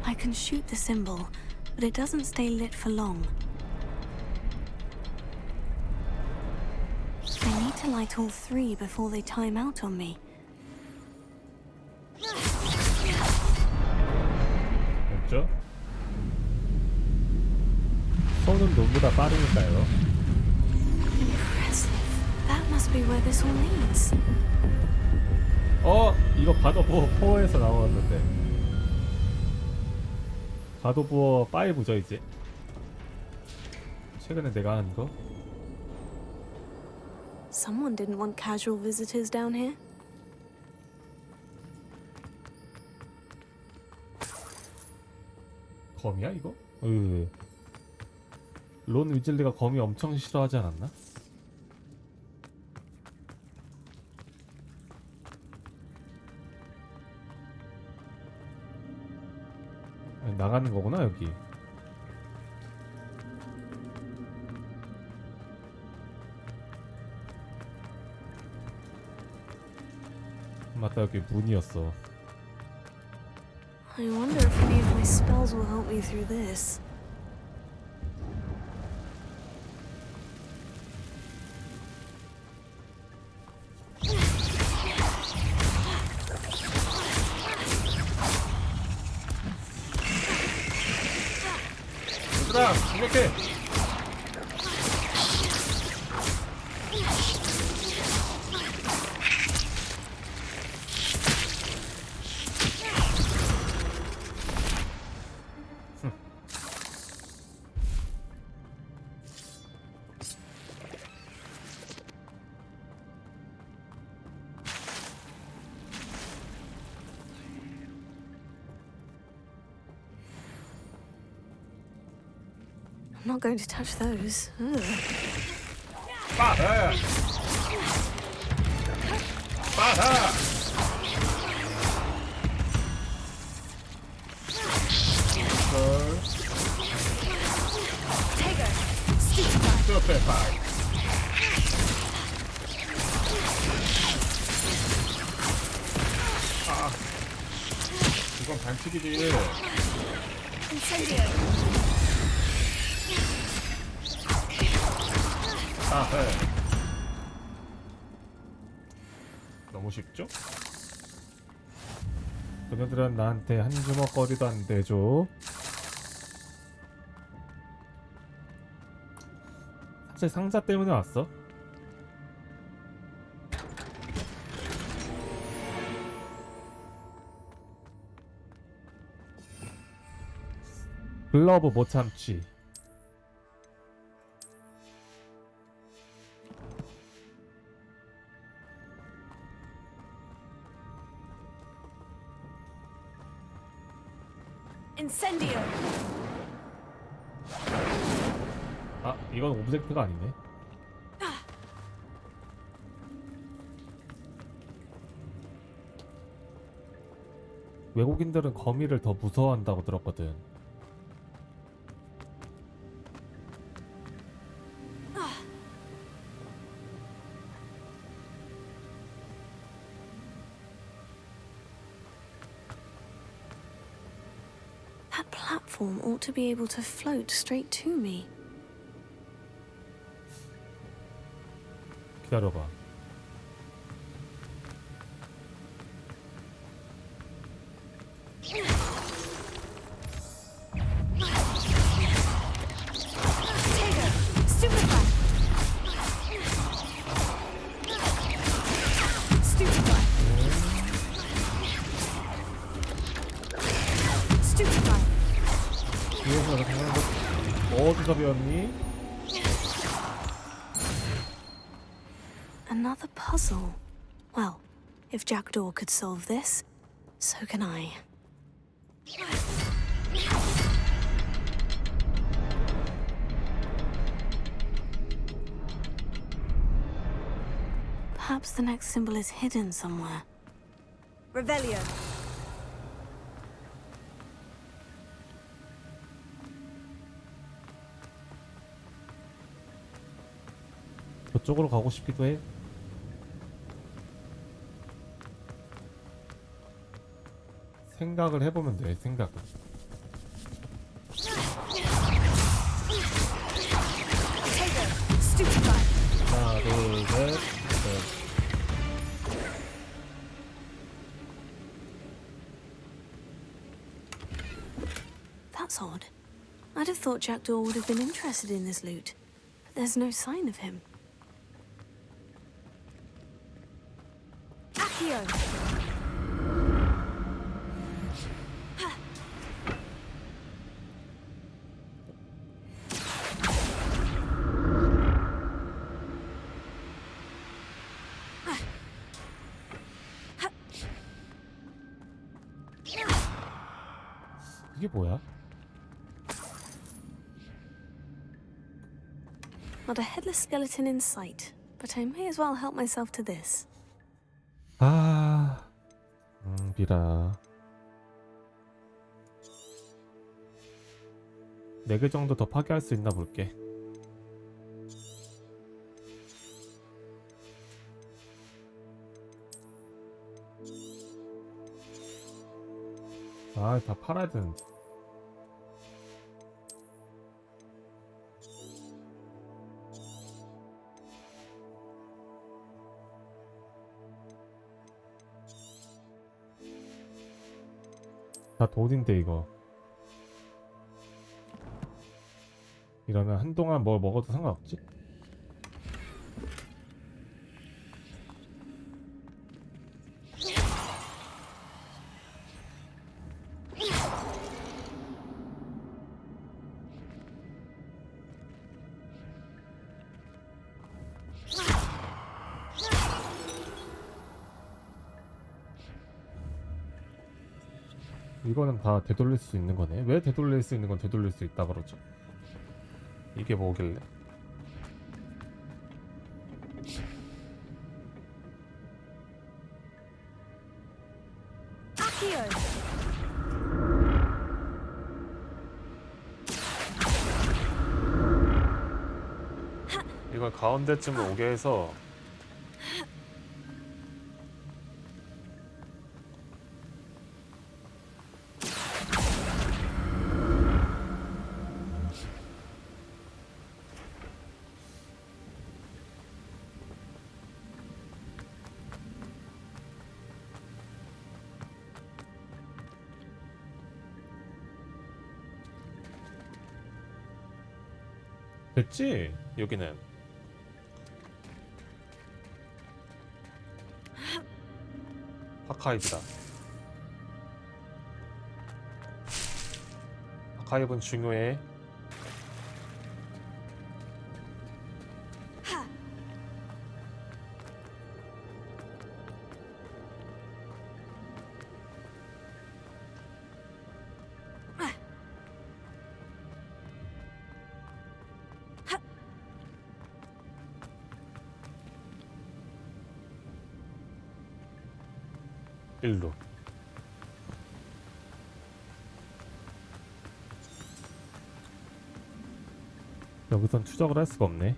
I can shoot the symbol, but it doesn't stay lit for long. I need to light all three before they time out on me. 됐죠? 손은 눈보다 빠르니까요. Impressive. That must be where this all leads. 이거 가도부어 4에서 나왔는데. 가도부어 5죠 이제. 최근에 내가 한 거. Someone didn't want casual visitors down here. 거미야 이거? 론 위즐리가 거미 엄청 싫어하지 않았나? 아니, 나가는 거구나 여기. 맞다, 여기 문이었어. I wonder if any of my spells will help me through this. 얘들아, 공격해! I'm not going to touch those. Ugh. 빠하! 빠하! 스튜피파이. 아, 이건 반칙이지. 아, 네. 너무 쉽죠? 그녀들은 나한테 한 주먹거리도 안 되죠. 사실 상자 때문에 왔어. 글러브 못 참지. Incendio. 아, 이건 오브젝트가 아니네. 외국인들은 거미를 더 무서워한다고 들었거든. That platform ought to be able to float straight to me. 기다려봐. 어디서 배웠니? Another puzzle. Well, if Jackdaw could solve this, so can I. Perhaps the next symbol is hidden somewhere. Revelio. 저쪽으로 가고 싶기도 해. 생각을 해보면 돼. 생각을. 하나, 둘, 셋, 넷. That's odd. I'd have thought Jackdaw would have been interested in this loot, but there's no sign of him. Accio! 이게 뭐야? Not a headless skeleton in sight, but I may as well help myself to this. 아, 비라. 4개 정도 더 파괴할 수 있나 볼게. 아, 다 팔아야 되는데. 다 돈인데 이거. 이러면 한동안 뭘 먹어도 상관없지? 이거는 다 되돌릴 수 있는 거네. 왜 되돌릴 수 있는 건 되돌릴 수 있다 그러죠? 이게 뭐길래? 이걸 가운데쯤 오게 해서 됐지? 여기는 아카이브다. 아카이브는 중요해. 일로. 여기선 추적을 할 수가 없네.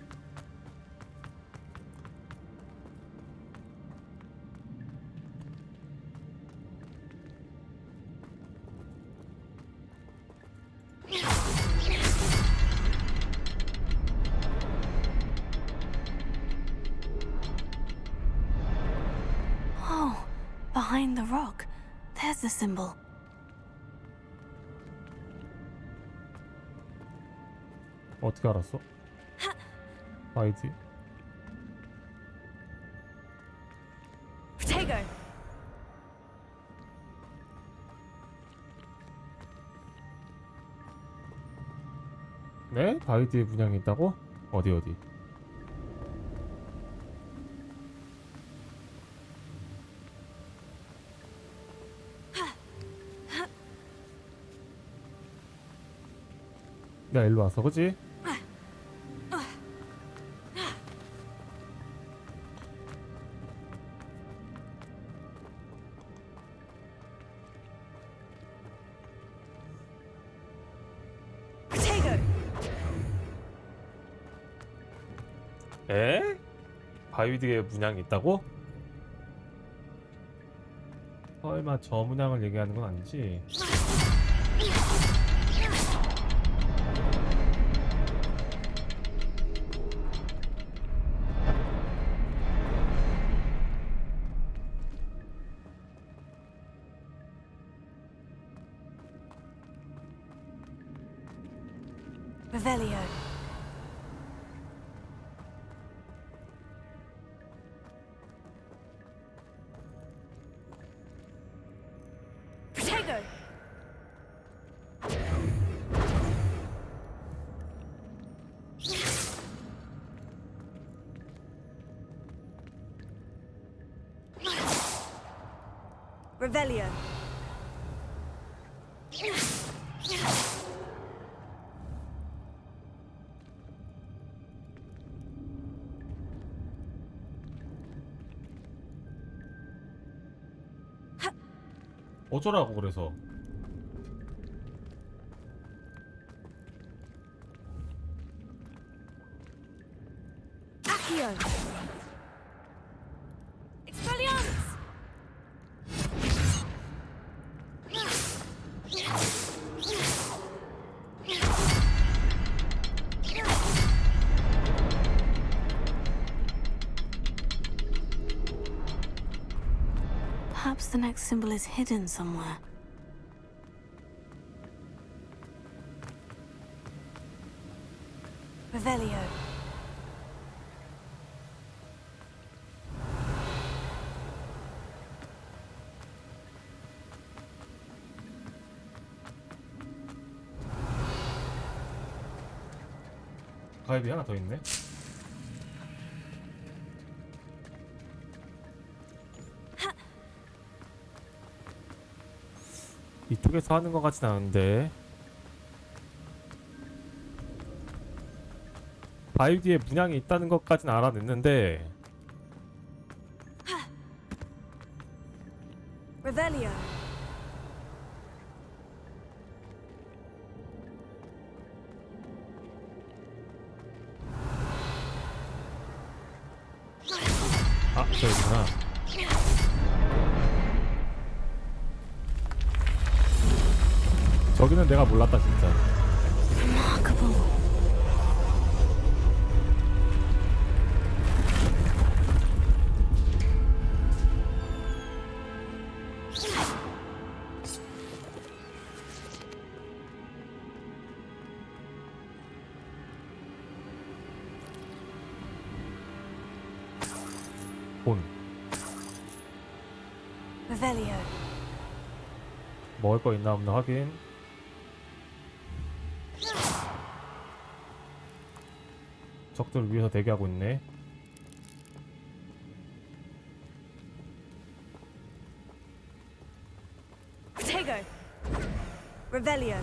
Oh, behind the rock. There's the symbol. 어떻게 알았어? 아이디. Protego. 네? 바이디에 분양이 있다고? 어디? 나 일로 왔어, 그치? 에? 바이디에 문양이 있다고? 설마 저 문양을 얘기하는 건 아니지? Revelio. Protego. Revelio. 어쩌라고 그래서. Accio. Expelliarmus. Perhaps the next symbol is hidden somewhere. Revelio. 가입이 하나 더 있네. 이쪽에서 하는 것 같진 않은데. 바위 뒤에 문양이 있다는 것까지는 알아냈는데 Revelio. 아, 저기구나. 저기는 내가 몰랐다 진짜. Remarkable. 본. Revelio. 먹을 거 있나 없나 확인. 적들 위에서 대기하고 있네. Tego. Revelio.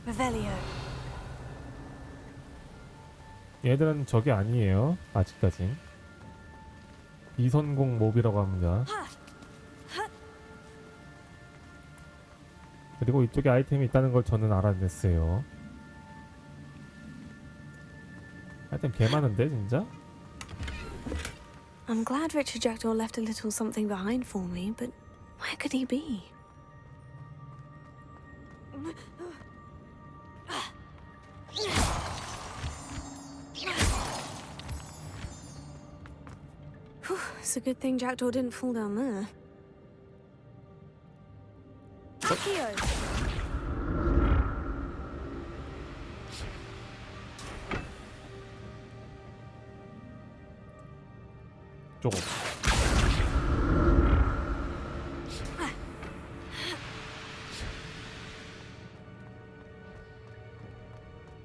Revelio. 얘들은 적이 아니에요. 아직까진. 비선공 몹이라고 합니다. 그리고 이쪽에 아이템이 있다는 걸 저는 알아냈어요. 아이템 개 많은데 진짜? I'm glad Richard Jackdaw left a little something behind for me, but where could he be? Whew, it's a good thing Jackdaw didn't fall down there. Accio! 조금.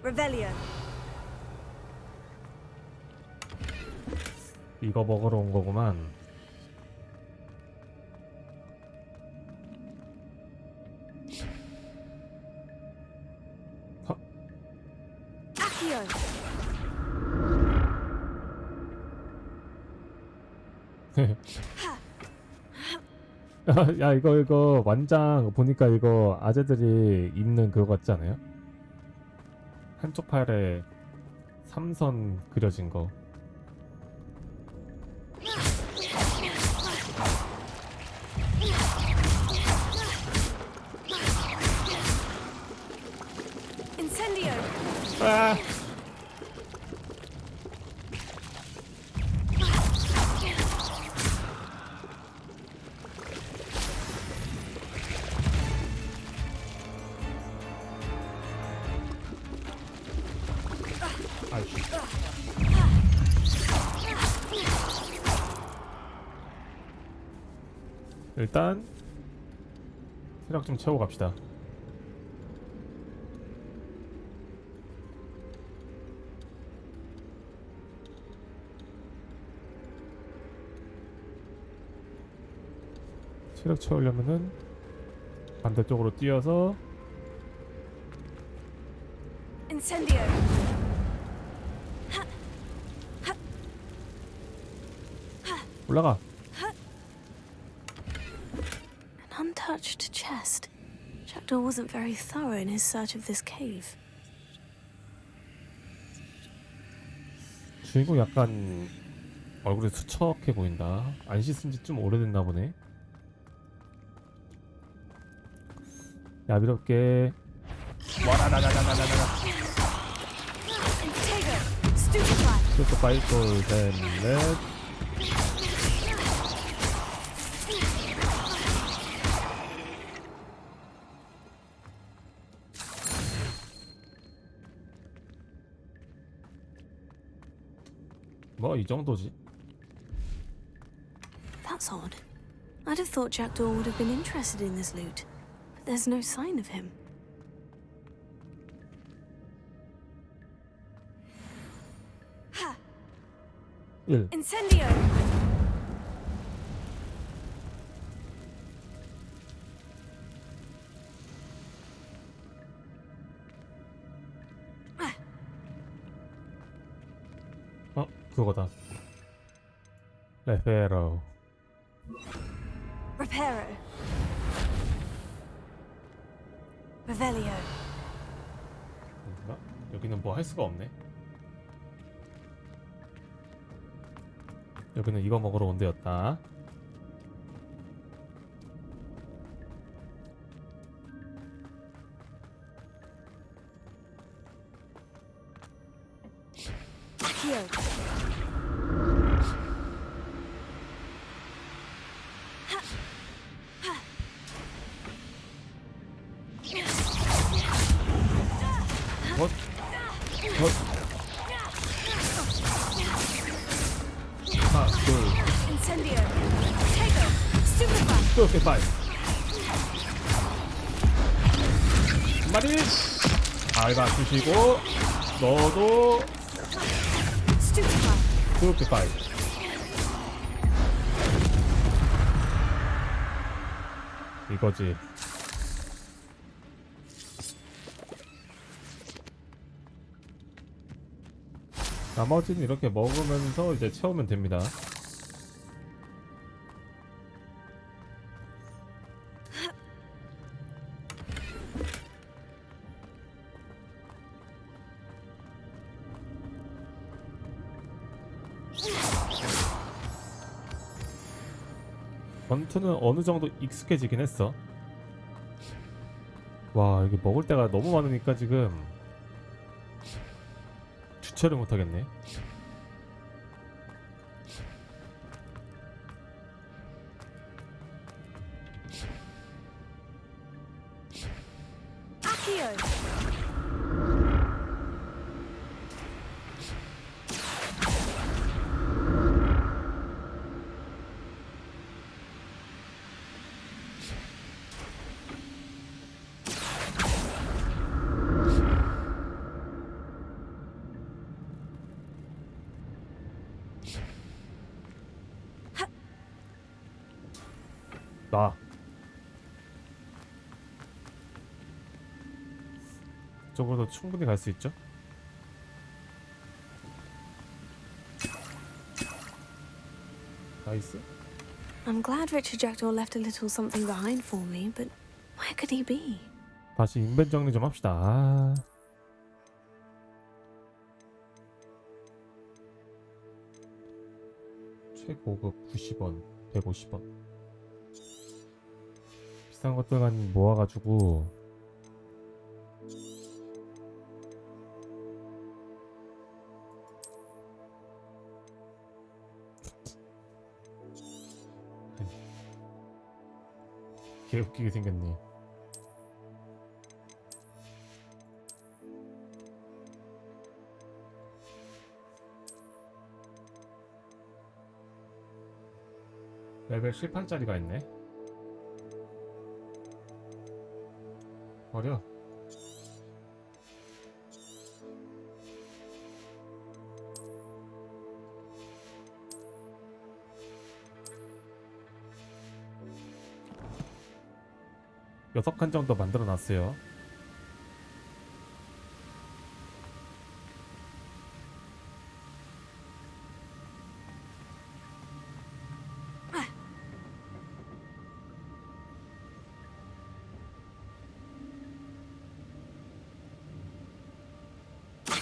Revelio. 이거 먹으러 온 거구만. Accio! 야 이거 완장 보니까 이거 아재들이 입는 그거 같지 않아요? 한쪽 팔에 삼선 그려진 거. Incendio! 아! 아이씨. 일단 체력 좀 채우고 갑시다. 체력 채우려면은 반대쪽으로 뛰어서 Incendio! 올라가. An untouched chest. Jackdaw wasn't very thorough in his search of this cave. 주인공 약간 얼굴이 수척해 보인다. 안 씻은 지 좀 오래됐나 보네. 야비롭게. 와라라라라라라라. 슈퍼 파이터 셋넷. 뭐 이 정도지. That's odd. I'd have thought Jackdaw would have been interested in this loot, but there's no sign of him. 일. Incendio! 그거다. 레페로. Reparo. Revelio. 뭔가? 여기는 뭐 할 수가 없네. 여기는 이거 먹으러 온 데였다. Here. 뭐? 하나, 둘, Incendio. Tego. Stupefy. 스토피파이. 한 마리. 밟아주시고 너도 Stupefy. 스토피파이. 이거지. 나머지는 이렇게 먹으면서 이제 채우면 됩니다. 권투는 어느 정도 익숙해지긴 했어. 와, 여기 먹을 데가 너무 많으니까 지금 주체를 못하겠네. Accio. 나. 이쪽으로도 충분히 갈 수 있죠? 나이스. I'm glad Richard Jackdaw left a little something behind for me, but where could he be? 다시 인벤 정리 좀 합시다. 아. 최고급 90원, 150원. 비싼 것들만 모아가지고 개웃기게 생겼네. 레벨 18짜리가 있네. 버려. 여섯 칸 정도 만들어 놨어요.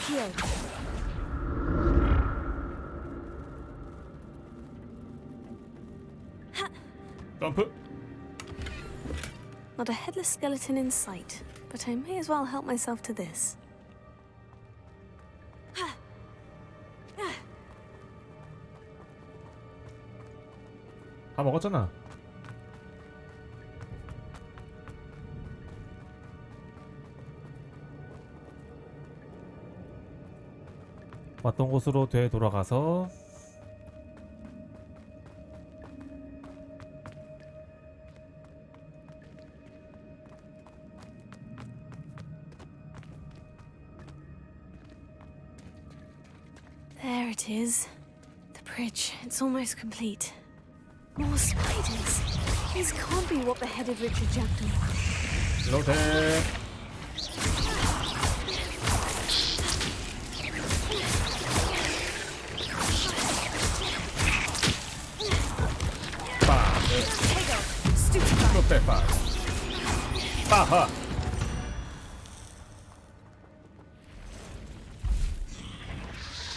Here. 점프. Not a headless skeleton in sight, but I may as well help myself to this. 다 먹었잖아. 왔던 곳으로 되돌아가서 There it is. The bridge. It's almost complete. More spiders. These can't be what beheaded Richard Jackdaw. 이렇게 빼빠. 빠하.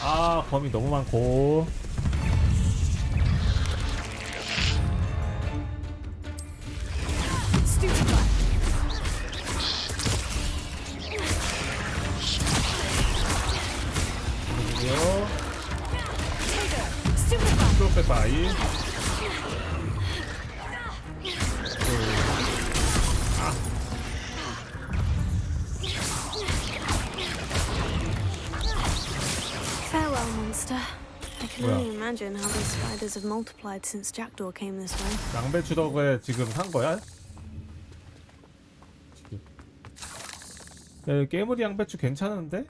아, 범위 너무 많고. 그리고요. 스톱빼빠이. Farewell, monster. I can only imagine how these spiders have multiplied since Jackdaw came this way. 양배추 덕에 지금 산 거야? 야, 깨물이 양배추 괜찮은데?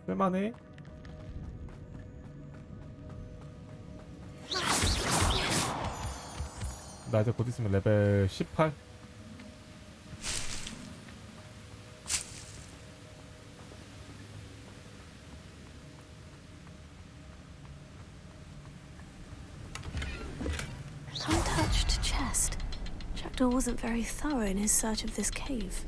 쓸만해? 나 이제 곧 있으면 레벨 18? Untouched chest. Jackdaw wasn't very thorough in his search of this cave.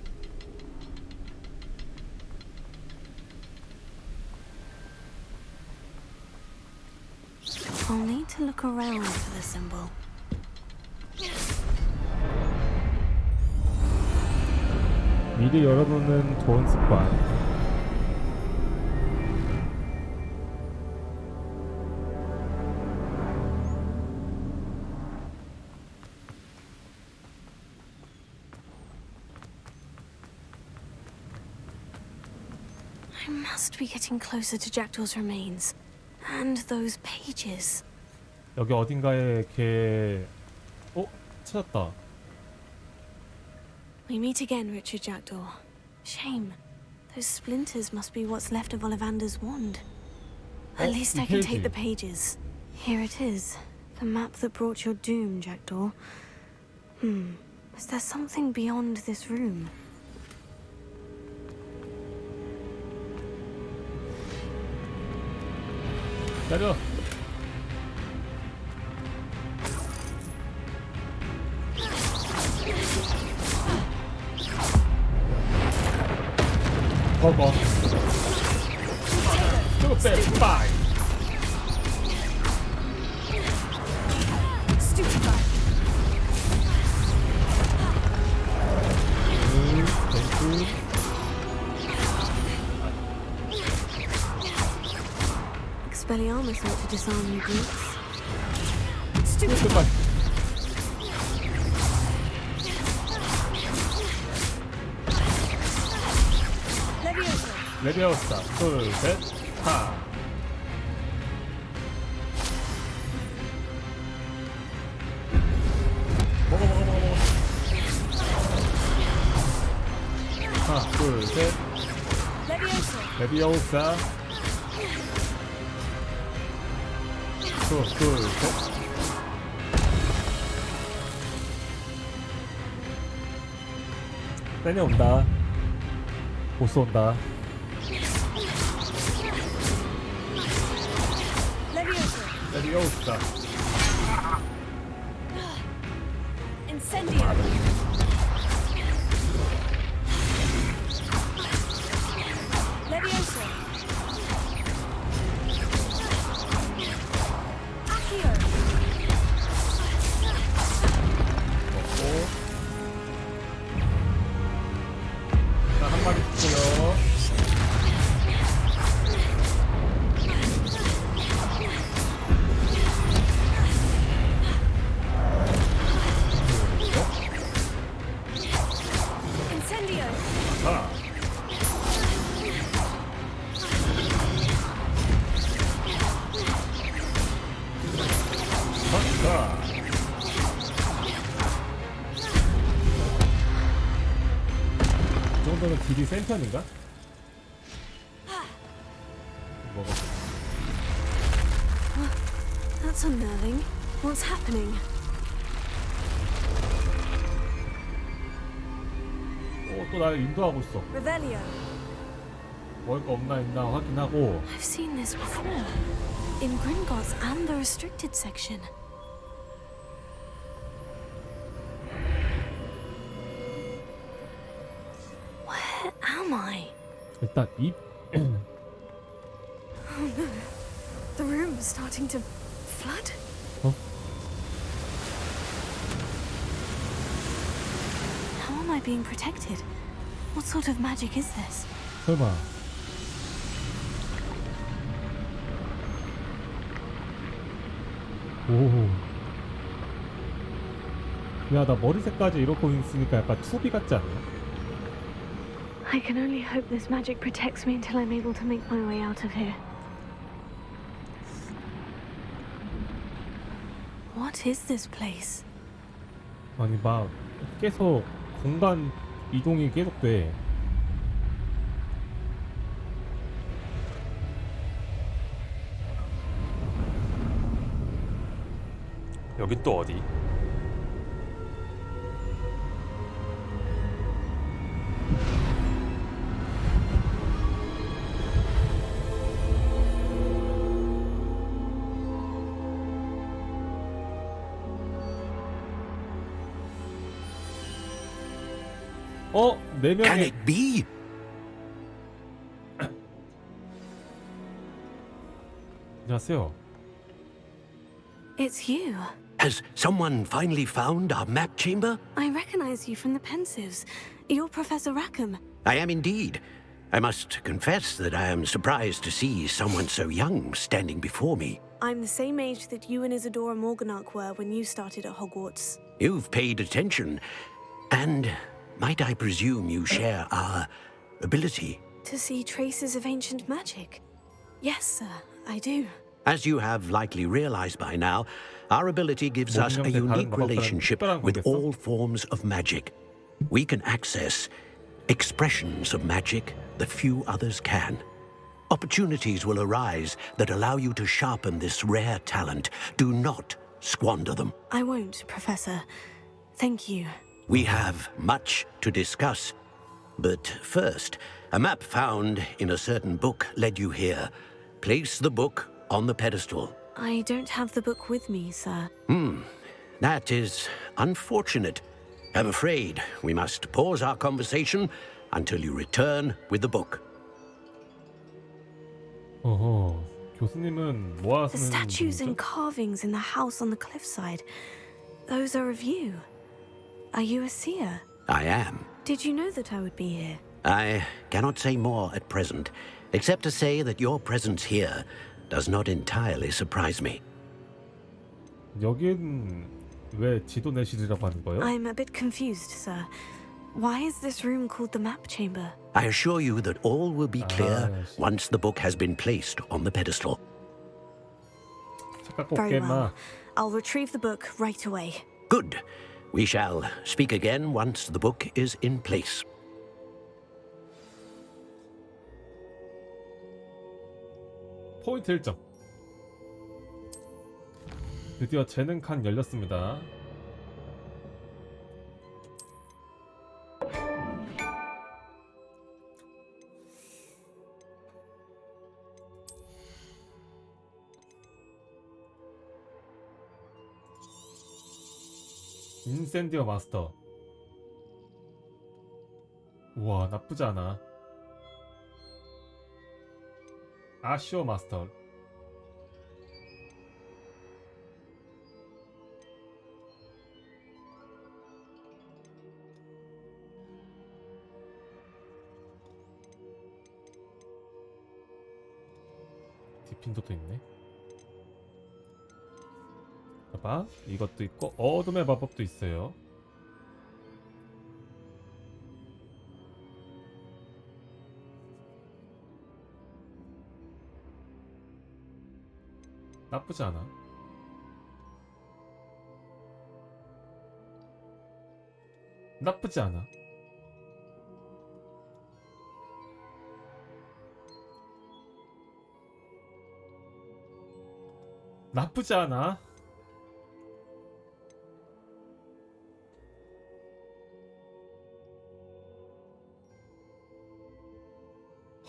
I'll need to look around for the symbol. 미리 열어놓는 좋은 습관. I must be getting closer to Jackdaw's remains. And those pages. 여기 어딘가에 걔... 찾았다. We meet again, Richard Jackdaw. Shame. Those splinters must be what's left of Ollivander's wand. At least I can take the pages. Here it is. The map that brought your doom, Jackdaw. Is there something beyond this room? 내려. 고고. 스톱빼빠이. 땡큐. Expelliarmus ought to disarm you brutes. 스톱빼빠이. 레비오사. 둘, 셋, 하. 먹어. 하나, 둘, 셋. 레비오사. 둘, 셋. 세네 온다. 보스 온다. 레비오사. Incendio. Leviosa. Accio. 먹고. 자, 한 마리 죽고요. 이 정도면 딜이 센 편인가? 먹어. That's unnerving. What's happening? 또 나를 인도하고 있어. Revelio. 먹을 거 없나 있나 확인하고. I've seen this before. In Gringotts and the restricted section. 일단 입 Oh no. The room is starting to flood. 어? How am I being protected? What sort of magic is this? 설마 오. 야, 나 머리색까지 이러고 있으니까 약간 투비 같지 않냐? I can only hope this magic protects me until I'm able to make my way out of here. What is this place? 아니 막 계속 공간 이동이 계속돼. 여긴 또 어디? 네 명의. Can it be? 안녕하세요. It's you. Has someone finally found our map chamber? I recognize you from the Pensives. You're Professor Rackham. I am indeed. I must confess that I am surprised to see someone so young standing before me. I'm the same age that you and Isadora Morganach were when you started at Hogwarts. You've paid attention, and might I presume you share our ability? To see traces of ancient magic? Yes, sir, I do. As you have likely realized by now, our ability gives us a unique relationship with all forms of magic. We can access expressions of magic that few others can. Opportunities will arise that allow you to sharpen this rare talent. Do not squander them. I won't, Professor. Thank you. We have much to discuss. But first, a map found in a certain book led you here. Place the book on the pedestal. I don't have the book with me, sir. That is unfortunate. I'm afraid we must pause our conversation until you return with the book. 어허, 교수님은 모아 The 쓰는 statues 분이죠? and carvings in the house on the cliffside. Those are of you. Are you a seer? I am. Did you know that I would be here? I cannot say more at present, except to say that your presence here does not entirely surprise me. 여긴 왜 지도 내실이라고 하는 거예요? I'm a bit confused, sir. Why is this room called the map chamber? I assure you that all will be clear once the book has been placed on the pedestal. Very well. I'll retrieve the book right away. Good. We shall speak again once the book is in place. 포인트 1점. 드디어 재능 칸 열렸습니다. 인센디어 마스터. 우와, 나쁘지 않아. 아쉬어 마스터. 디핀도도 있네. 봐봐, 이것도 있고 어둠의 마법도 있어요. 나쁘지 않아. 나쁘지 않아. 나쁘지 않아.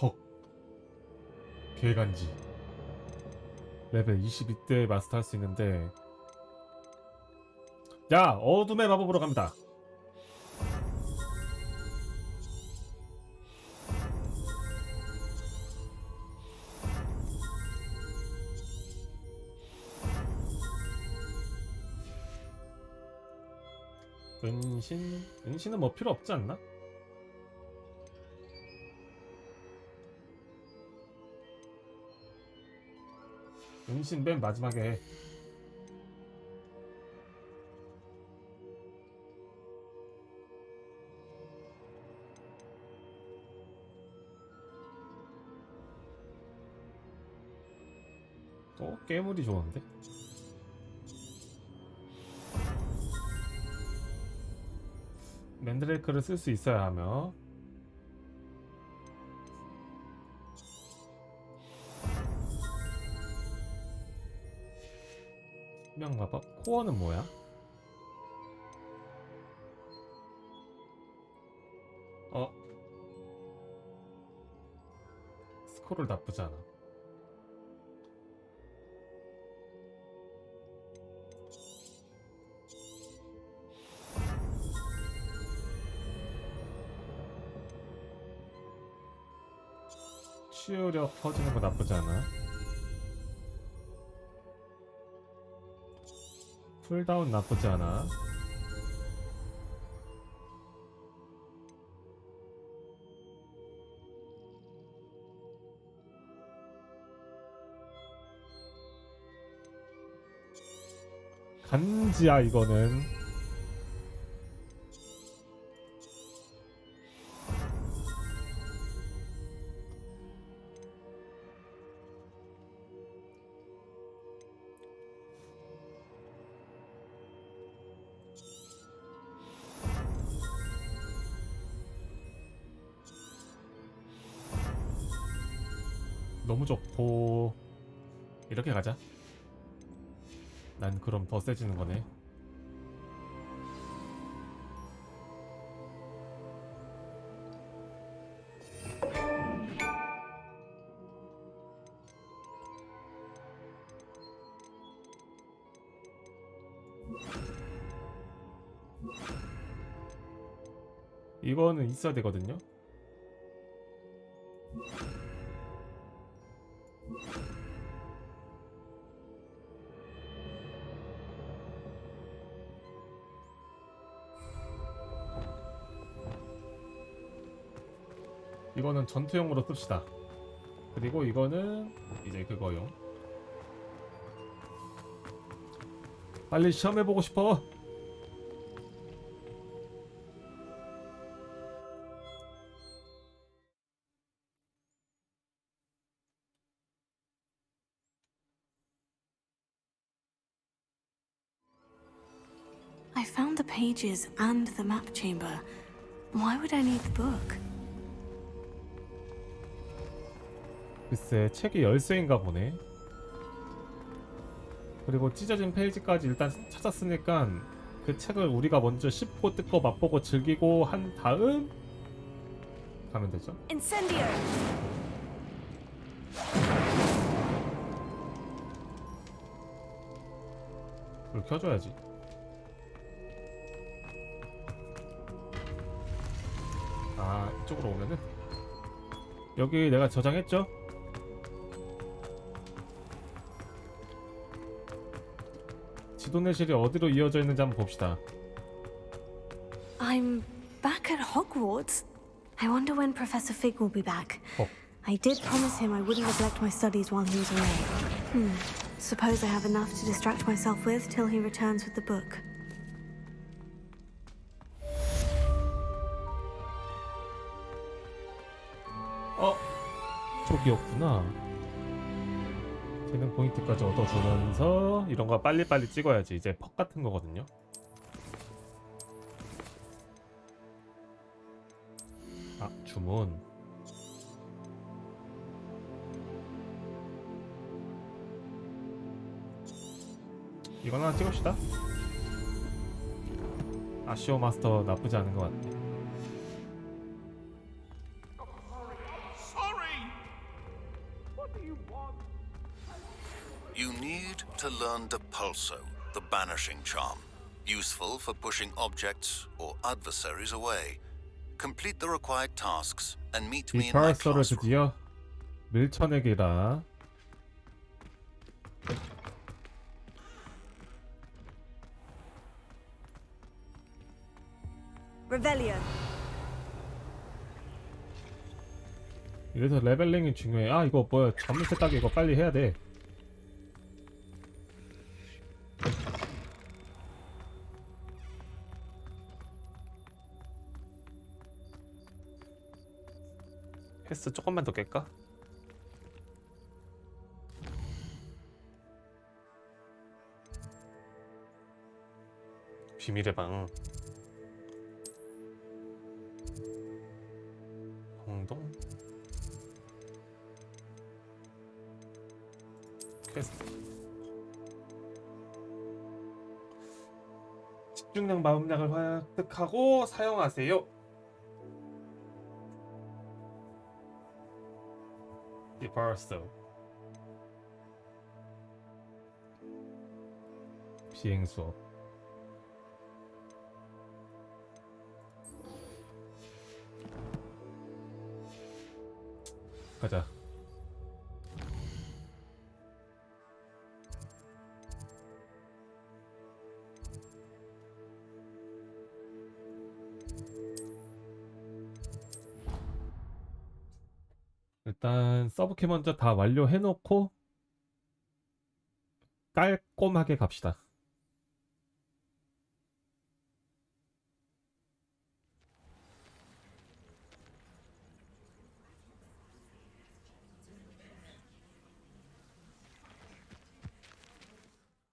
헉. 개간지. 레벨 22대 마스터 할 수 있는데. 야, 어둠의 마법으로 갑니다. 은신은 뭐 필요 없지 않나? 은신 맨 마지막에 해. 깨물이 좋은데? 맨드레이크를 쓸 수 있어야 하며 투명마법? 코어는 뭐야? 스코를 나쁘지 않아. 치유력 퍼지는 거 나쁘지 않아. 쿨다운 나쁘지 않아. 간지야 이거는. 너무 좋고 이렇게 가자. 난 그럼 더 세지는 거네. 이거는 있어야 되거든요. 이거는 전투용으로 씁시다. 그리고 이거는 이제 그거용. 빨리 시험해보고 싶어. I found the pages and the map chamber. Why would I need the book? 글쎄, 책이 열쇠인가 보네. 그리고 찢어진 페이지까지 일단 찾았으니까 그 책을 우리가 먼저 씹고 뜯고 맛보고 즐기고 한 다음 가면 되죠. Incendio. 불 켜줘야지. 아, 이쪽으로 오면은 여기 내가 저장했죠? 지도내실이 어디로 이어져 있는지 한번 봅시다. I'm back at Hogwarts. I wonder when Professor Fig will be back. I did promise him I wouldn't neglect my studies while he was away. Suppose I have enough to distract myself with till he returns with the book. 저기였구나. 재능 포인트까지 얻어주면서 이런 거 빨리빨리 찍어야지. 이제 퍽 같은 거거든요. 아, 주문. 이건 하나 찍읍시다. 아시오 마스터 나쁘지 않은 것 같네. You need to learn Depulso, the banishing charm. Useful for pushing objects or adversaries away. Complete the required tasks and meet me in my 디펄서를 classroom. 드디어 밀쳐내기라. Revelio. 이래서 레벨링이 중요해. 아 이거 뭐야, 전문 세탁기 이거 빨리 해야 돼. 퀘스트 조금만 더 깰까? 비밀의 방. 홍동 퀘스트. 집중력 마음약을 획득하고 사용하세요. 디버스 비행 수업. 가자. 일단 서브퀘 먼저 다 완료해놓고 깔끔하게 갑시다.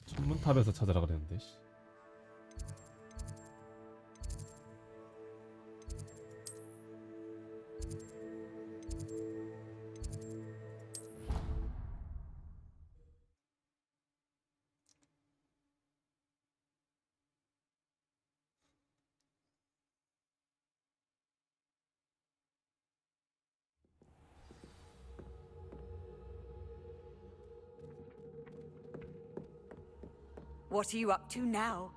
천문탑에서 찾으라 그랬는데. 씨. What are you up to now?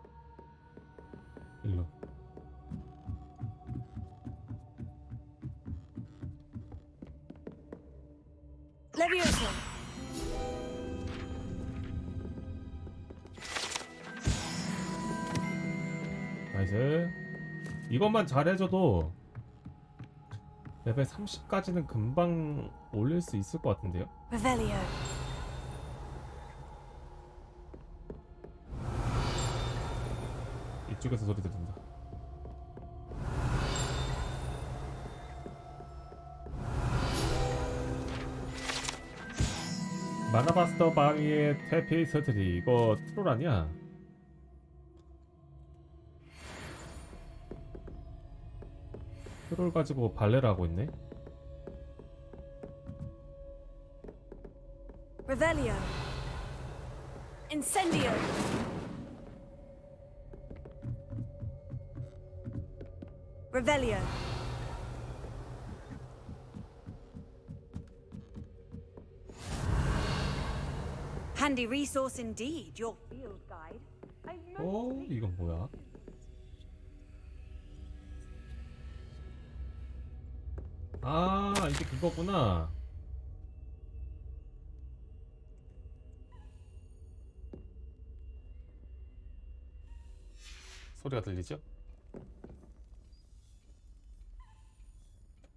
일로. Leviosa. 나이스. 이것만 잘해줘도 레벨 30까지는 금방 올릴 수 있을 것 같은데요? Revelio. 이쪽에서 소리 들린다. 마나바스터 바위의 테페이서들이 이거 트롤 아니야? 트롤 가지고 발레를 하고 있네? Revelio. Incendio. Revelio. Handy resource indeed, your field guide. 어? 이건 뭐야? 아, 이게 그거구나. 소리가 들리죠?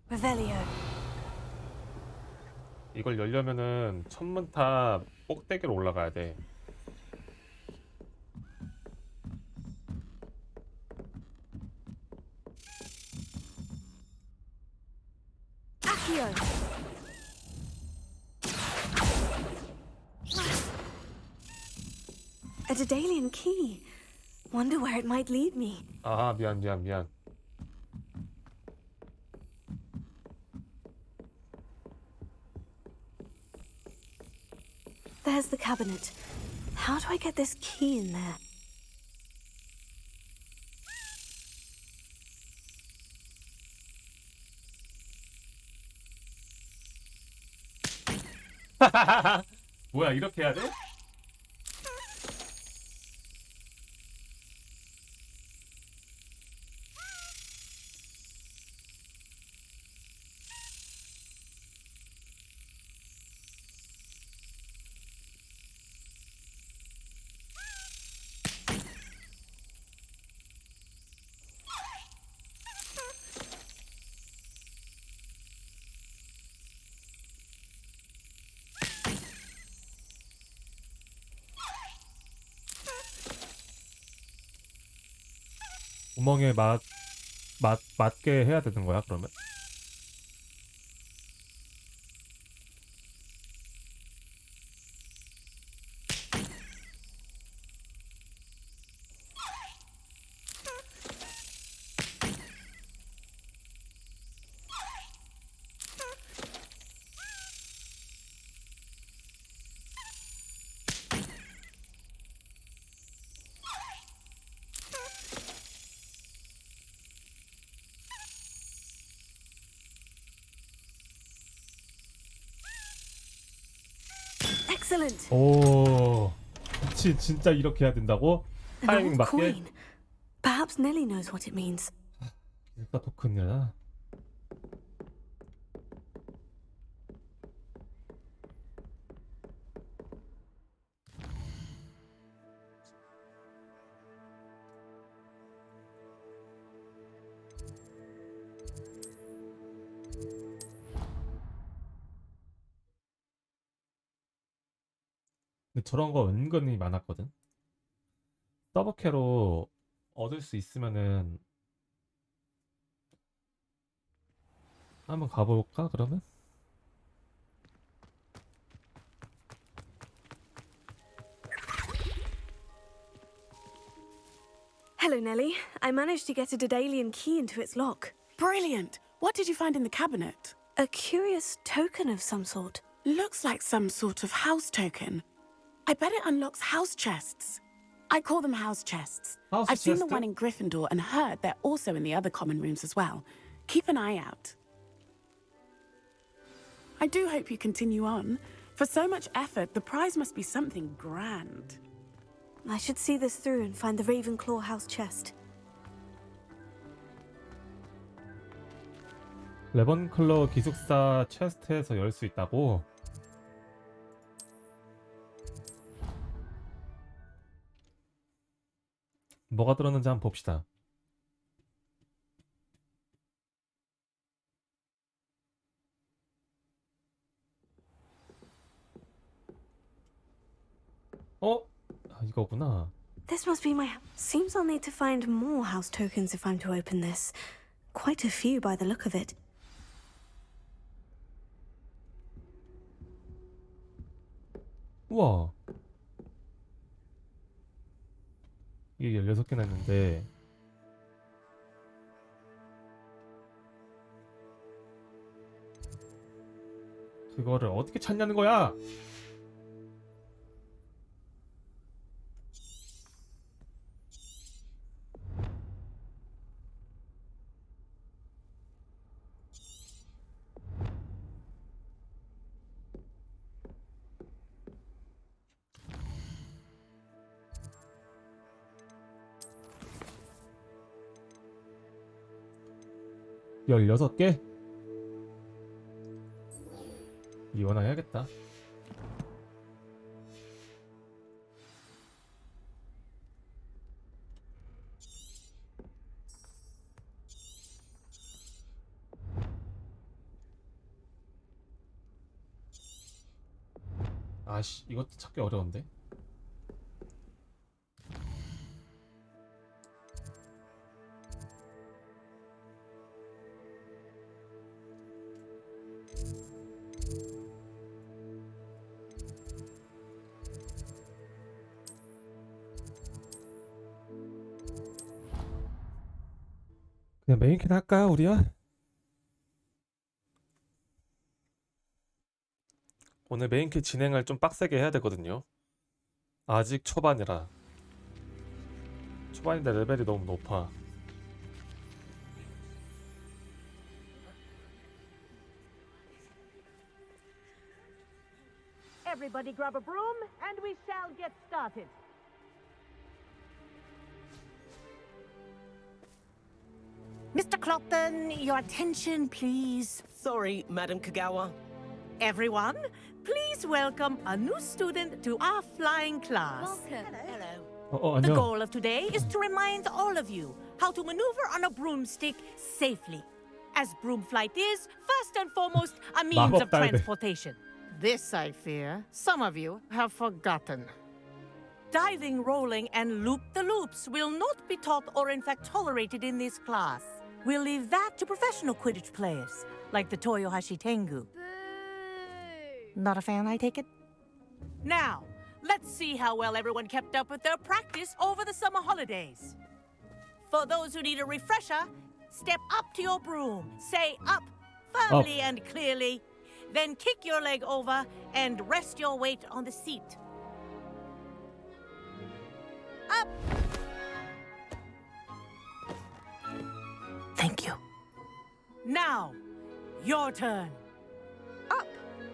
Revelio. 이걸 열려면은 천문탑 꼭대기로 올라가야 돼. Accio. A Daedalian key. Wonder where it might lead me. 아, 미안. There's the cabinet. How do I get this key in there? 뭐야, 이렇게 해야 돼? 구멍에 맞게 해야 되는 거야, 그러면? Excellent. 오, 진짜 이렇게 해야 된다고? An 타이밍 old 맞게? coin. Perhaps Nellie knows what it means. 일가 토큰이야. 근데 저런 거 은근히 많았거든. 서브퀘로 얻을 수 있으면은 한번 가볼까 그러면? Hello, Nellie. I managed to get a Daedalian key into its lock. Brilliant! What did you find in the cabinet? A curious token of some sort. Looks like some sort of house token. I bet it unlocks house chests. I call them house chests. House I've seen the chest, one in Gryffindor and heard they're also in the other common rooms as well. Keep an eye out. I do hope you continue on. For so much effort, the prize must be something grand. I should see this through and find the Ravenclaw house chest. 레번클로 기숙사 체스트에서 열 수 있다고? 뭐가 들었는지 한번 봅시다. 이거구나. This must be my... Seems I'll need to find more house tokens if I'm to open this. Quite a few by the look of it. 우와. 이게 16개나 있는데 그거를 어떻게 찾냐는 거야? 열여섯 개? 이원화해야겠다. 아씨, 이것도 찾기 어려운데. 그냥 메인퀘 할까요, 우리야? 오늘 메인퀘 진행을 좀 빡세게 해야 되거든요. 아직 초반이라. 초반인데 레벨이 너무 높아. Everybody grab a broom and we shall get started. Mr. Clopton, your attention, please. Sorry, Madam Kagawa. Everyone, please welcome a new student to our flying class. Welcome. Hello. The 안녕. goal of today is to remind all of you how to maneuver on a broomstick safely. As broom flight is, first and foremost, a means of transportation. This, I fear, some of you have forgotten. diving, rolling, and loop-the-loops will not be taught or in fact tolerated in this class. We'll leave that to professional Quidditch players, like the Toyohashi Tengu. Not a fan, I take it? Now, let's see how well everyone kept up with their practice over the summer holidays. For those who need a refresher, step up to your broom, say up firmly and clearly, then kick your leg over and rest your weight on the seat. Up! Thank you. Now, your turn. Up!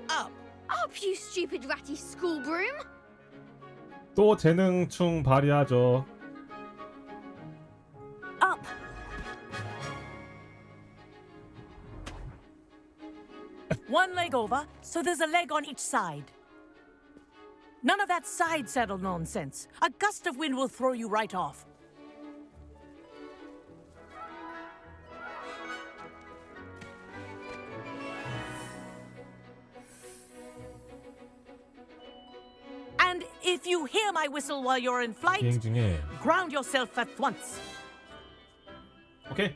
Up! Up, you stupid ratty school broom! 또 재능충 발휘하죠. Up! One leg over, so there's a leg on each side. None of that side saddle nonsense. A gust of wind will throw you right off. And if you hear my whistle while you're in flight, 비행 중에. ground yourself at once. 오케이.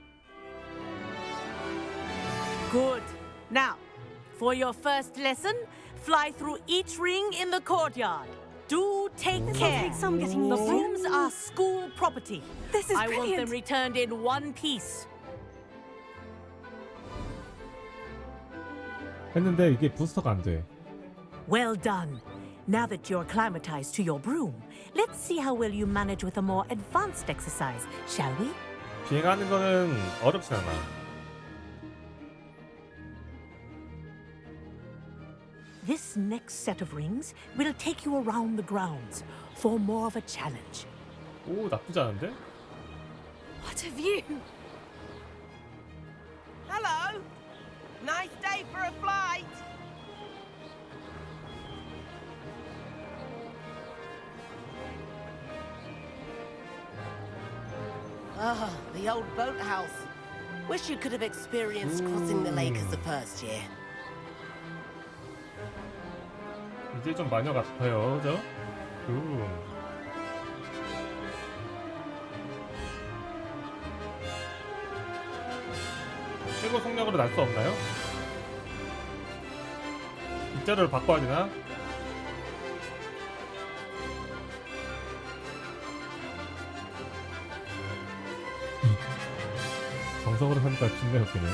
Good. Now, for your first lesson, fly through each ring in the courtyard. Do take care. Take some getting The used to. brooms are school property. This is I want brilliant. them returned in one piece. 했는데 이게 부스터가 안 돼. Well done. Now that you're acclimatized to your broom, let's see how well you manage with a more advanced exercise, shall we? 비행하는 거는 어렵진 않아. This next set of rings will take you around the grounds for more of a challenge. 오, 나쁘지 않은데? What a view! Hello. Nice day for a flight. Ah, the old boathouse. Wish you could have experienced crossing the lake as a first year. 이제 좀 마녀 같아요, 그죠? 최고 속력으로 날 수 없나요? 입자를 바꿔야 되나? 정석으로 하니까 진짜 웃기네.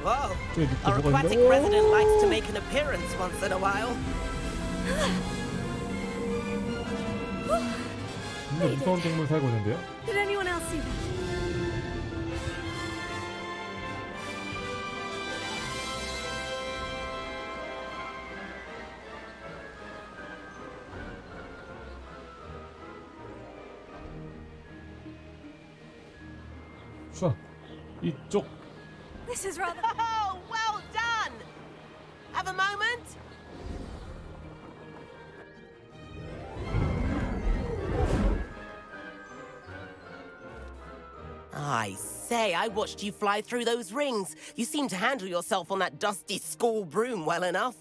Whoa. 저기 밑에 Our 뭐가 aquatic 있는데? resident likes to make an appearance once in a while. 진짜 무서운 동물 살고 있는데요? Did anyone else see that? 슈아, 이쪽. This is rather... Oh, well done. Have a moment. I say, I watched you fly through those rings. You seem to handle yourself on that dusty school broom well enough.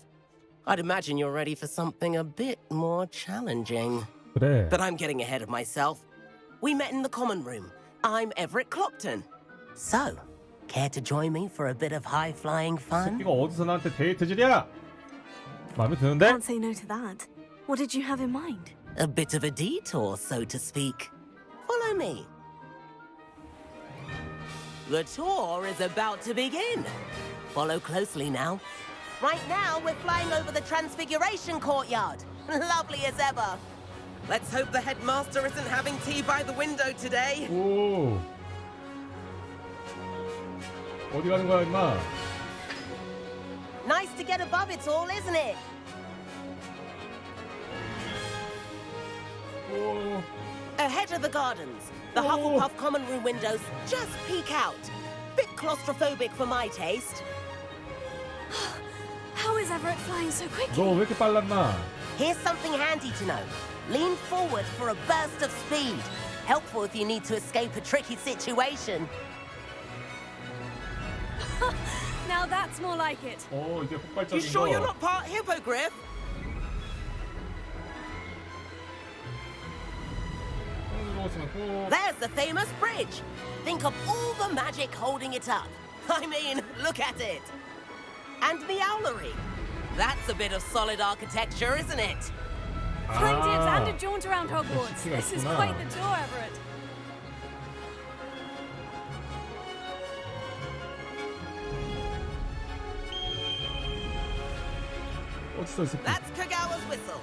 I'd imagine you're ready for something a bit more challenging. 그래. But I'm getting ahead of myself. We met in the common room. I'm Everett Clopton. So, care to join me for a bit of high-flying fun? 이거 어디서 나한테 데이트질이야? 마음에 드는데? Can't say no to that. What did you have in mind? A bit of a detour, so to speak. Follow me. The tour is about to begin. Follow closely now. Right now, we're flying over the Transfiguration Courtyard. Lovely as ever. Let's hope the headmaster isn't having tea by the window today. 오. 어디 가는 거야, 임마? Nice to get above it all, isn't it? 오. Ahead of the gardens, the Hufflepuff common room windows just peek out. Bit claustrophobic for my taste. How is Everett flying so quickly? 너 왜 이렇게 빨랐나? Here's something handy to know. Lean forward for a burst of speed. Helpful if you need to escape a tricky situation. Now that's more like it. 오, 이제 You 폭발적인 sure 거. you're not part hippogriff? There's the famous bridge. Think of all the magic holding it up. I mean, look at it. And the owlery. That's a bit of solid architecture, isn't it? Fun tips and a jaunt around Hogwarts. This is quite the tour, Everett. That's Kagawa's whistle.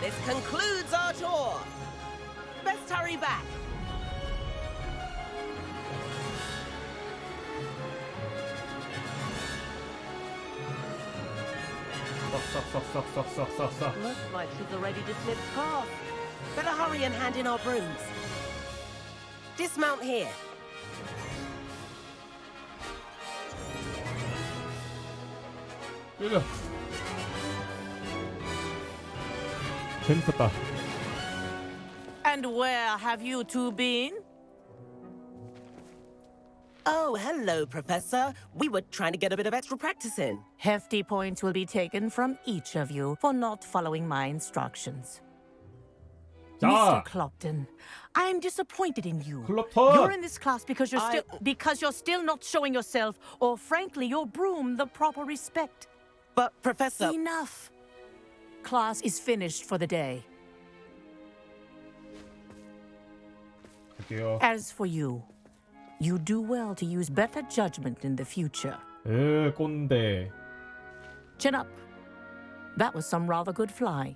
This concludes our tour. Best hurry back. Looks like she's already dismissed class. Better hurry and hand in our brooms. Dismount here. 끌려. 재밌었다. And where have you two been? Oh, hello, Professor. We were trying to get a bit of extra practice in. Hefty points will be taken from each of you for not following my instructions. Mr. Clopton, I am disappointed in you. You're in this class because you're still not showing yourself, or frankly, your broom the proper respect. But, Professor... Enough. Class is finished for the day. 갈게요. As for you, you do well to use better judgment in the future. 꼰대. Chin up. That was some rather good flying.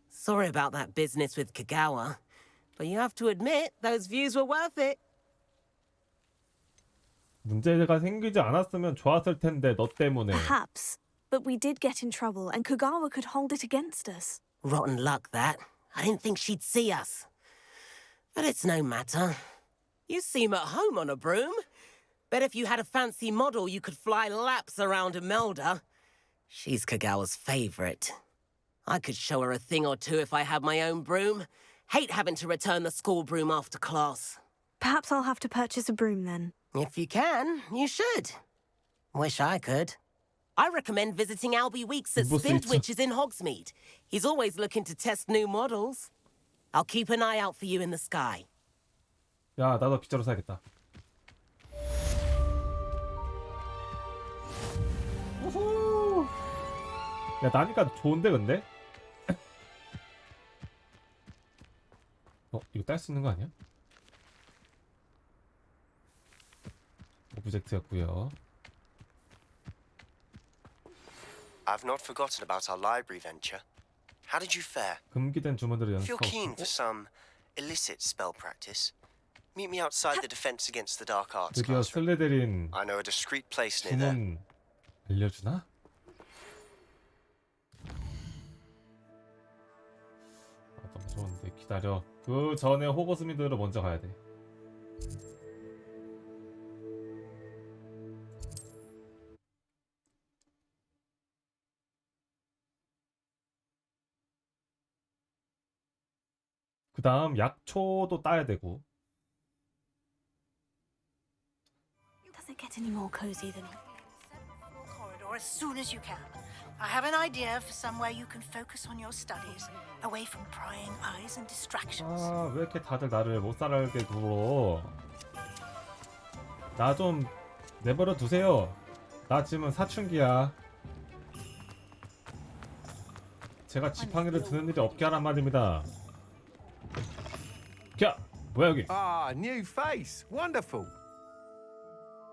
Sorry about that business with Kagawa, but you have to admit those views were worth it. 문제가 생기지 않았으면 좋았을 텐데 너 때문에. Perhaps, but we did get in trouble, and Kagawa could hold it against us. Rotten luck, that. I didn't think she'd see us. But it's no matter. You seem at home on a broom. Bet if you had a fancy model, you could fly laps around Imelda. She's Kagawa's favorite. I could show her a thing or two if I had my own broom. Hate having to return the school broom after class. Perhaps I'll have to purchase a broom then. If you can, you should. Wish I could. I recommend visiting Albie Weeks at Spintwitches in Hogsmeade. He's always looking to test new models. I'll keep an eye out for you in the sky. 야, 나도 빗자루 사야겠다. 우후. 야, 나니까 좋은데 근데? 이거 딸 수 있는 거 아니야? 오브젝트였고요. I've not forgotten about our library venture. How did you fare? 금기된 주문들을 If you're 연습하고. keen for some illicit spell practice, meet me outside the Defense Against the Dark Arts 드디어 classroom. 슬리데린 I know a discreet place near there. 주문 알려주나? 너무 좋은데 기다려. 그 전에 호그스미드로 먼저 가야 돼. 그 다음 약초도 따야 되고. Does it get any more cozy than... Corridor as soon as you can. I have an idea for somewhere you can focus on your studies, away from prying eyes and distractions. 아, 왜 이렇게 다들 나를 못 살게 굴어? 나 좀 내버려 두세요. 나 지금 사춘기야. 제가 지팡이를 드는 일이 없게 하란 말입니다. 야, 뭐야 여기? Ah, new face. Wonderful.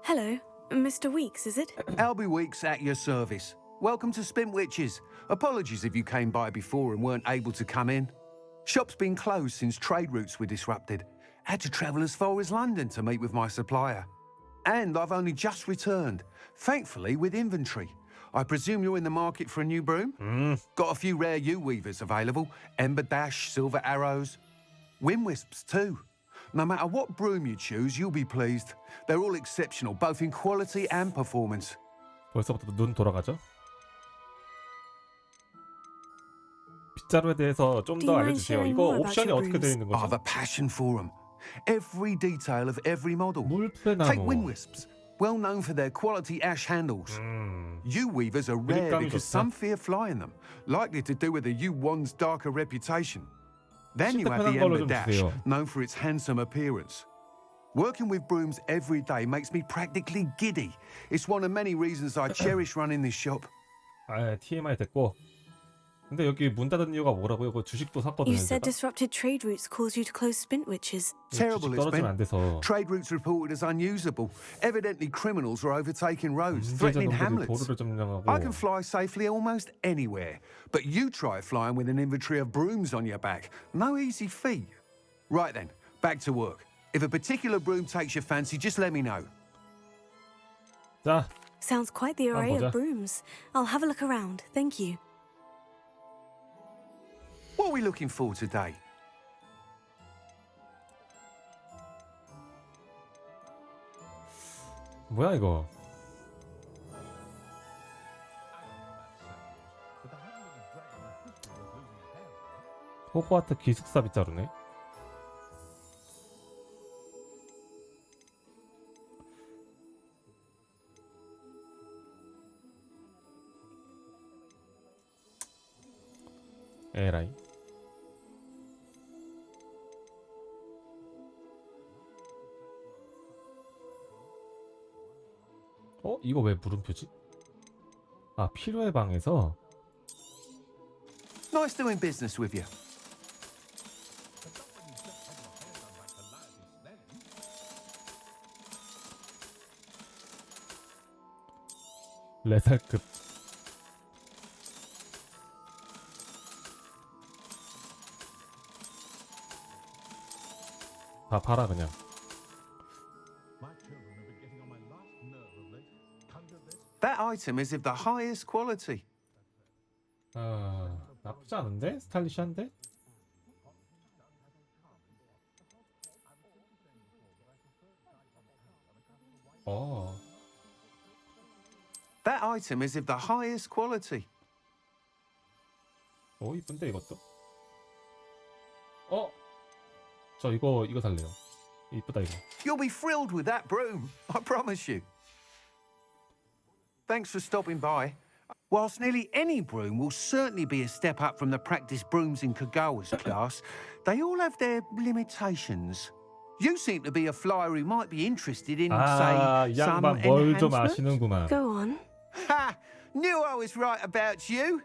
Hello, Mr. Weeks, is it? Albie Weeks at your service. Welcome to Spintwitches. Apologies if you came by before and weren't able to come in. Shop's been closed since trade routes were disrupted. Had to travel as far as London to meet with my supplier. And I've only just returned, thankfully with inventory. I presume you're in the market for a new broom? Got a few rare U-weavers available. Ember Dash, Silver Arrows. Windwisps too. No matter what broom you choose, you'll be pleased. They're all exceptional, both in quality and performance. 벌써부터 눈 돌아가죠? 빗자루에 대해서 좀 더 알려주세요. 이거 옵션이 어떻게 되어 있는 거죠? I've a passion for them. Every detail of every model. 물풀의 나무. Take Windwisps. well known for their quality ash handles. Yew weavers are rare 그립감이 because 좋다. some fear flying them, likely to do with the yew wand's darker reputation. Then you have the 편한 걸로 ember 좀 dash, 주세요. known for its handsome appearance. Working with brooms every day makes me practically giddy. It's one of many reasons I cherish running this shop. 아, TMI 됐고. 근데 여기 문 닫은 이유가 뭐라고요? 그 주식도 샀거든요. You said 제가. disrupted trade routes caused you to close Spintwitches. Terrible it's 떨어지면 안 been. 돼서. Trade routes reported as unusable. Evidently criminals are overtaking roads, 범죄자 threatening 놈들이 hamlets. 도로를 점령하고. I can fly safely almost anywhere, but you try flying with an inventory of brooms on your back. No easy feat. Right then, back to work. If a particular broom takes your fancy, just let me know. 자, Sounds quite the array 보자. of brooms. I'll have a look around. Thank you. What are we looking for today? 뭐야 이거? 호그와트 기숙사 빗자루네. 에라이. 이거 왜 물음표지? 아, 필요해 방에서. Nice doing business with you. 레살급. 다 팔아 그냥. That item is of the highest quality. 나쁘지 않은데? 스타일리시한데? That item is of the highest quality. 이쁜데 이것도? 저 이거 살래요. 이쁘다 이거. You'll be thrilled with that broom, I promise you. Thanks for stopping by. Whilst nearly any broom will certainly be a step up from the practice brooms in Kagawa's class, they all have their limitations. You seem to be a flyer who might be interested in, say, 이 some 양반 뭘 좀 enhancements. 아시는구만. Go on. Ha! Knew I was right about you.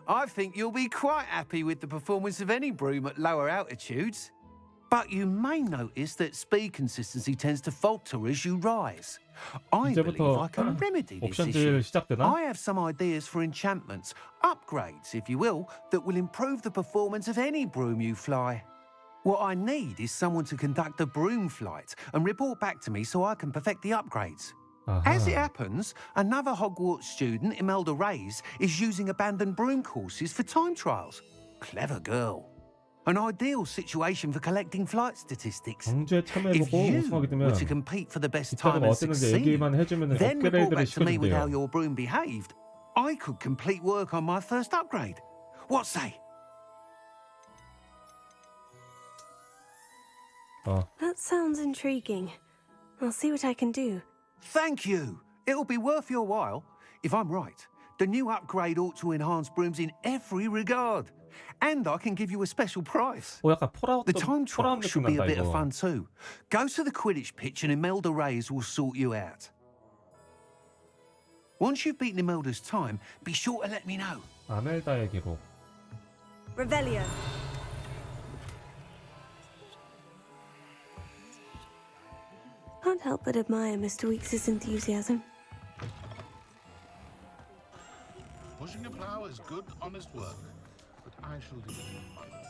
I think you'll be quite happy with the performance of any broom at lower altitudes. But you may notice that speed consistency tends to falter as you rise. I believe I can remedy this issue. 옵션들 시작되나? I have some ideas for enchantments, upgrades, if you will, that will improve the performance of any broom you fly. What I need is someone to conduct a broom flight and report back to me so I can perfect the upgrades. As it happens, another Hogwarts student, Imelda Reyes, is using abandoned broom courses for time trials. Clever girl. An ideal situation for collecting flight statistics. 경주에 If 참여해보고 you 우승하게 were 되면 to compete for the best 빗자루가 time and 어땠는지 succeed, 얘기만 해주면 then report 업그레이드를 back to me with how 시켜준대요. your broom behaved, I could complete work on my first upgrade. What say? That sounds intriguing. I'll see what I can do. Thank you. It'll be worth your while. If I'm right, the new upgrade ought to enhance brooms in every regard. And I can give you a special price. 약간 폴아웃 The time trial 느낌 should be a 난다 bit of 이거. fun too. Go to the Quidditch pitch and Imelda Reyes will sort you out. Once you've beaten Imelda's time, be sure to let me know. 아멜다의 기록. Revelio. Can't help but admire Mr. Weekes' enthusiasm. Pushing a plough is good, honest work, but I shall leave you alone.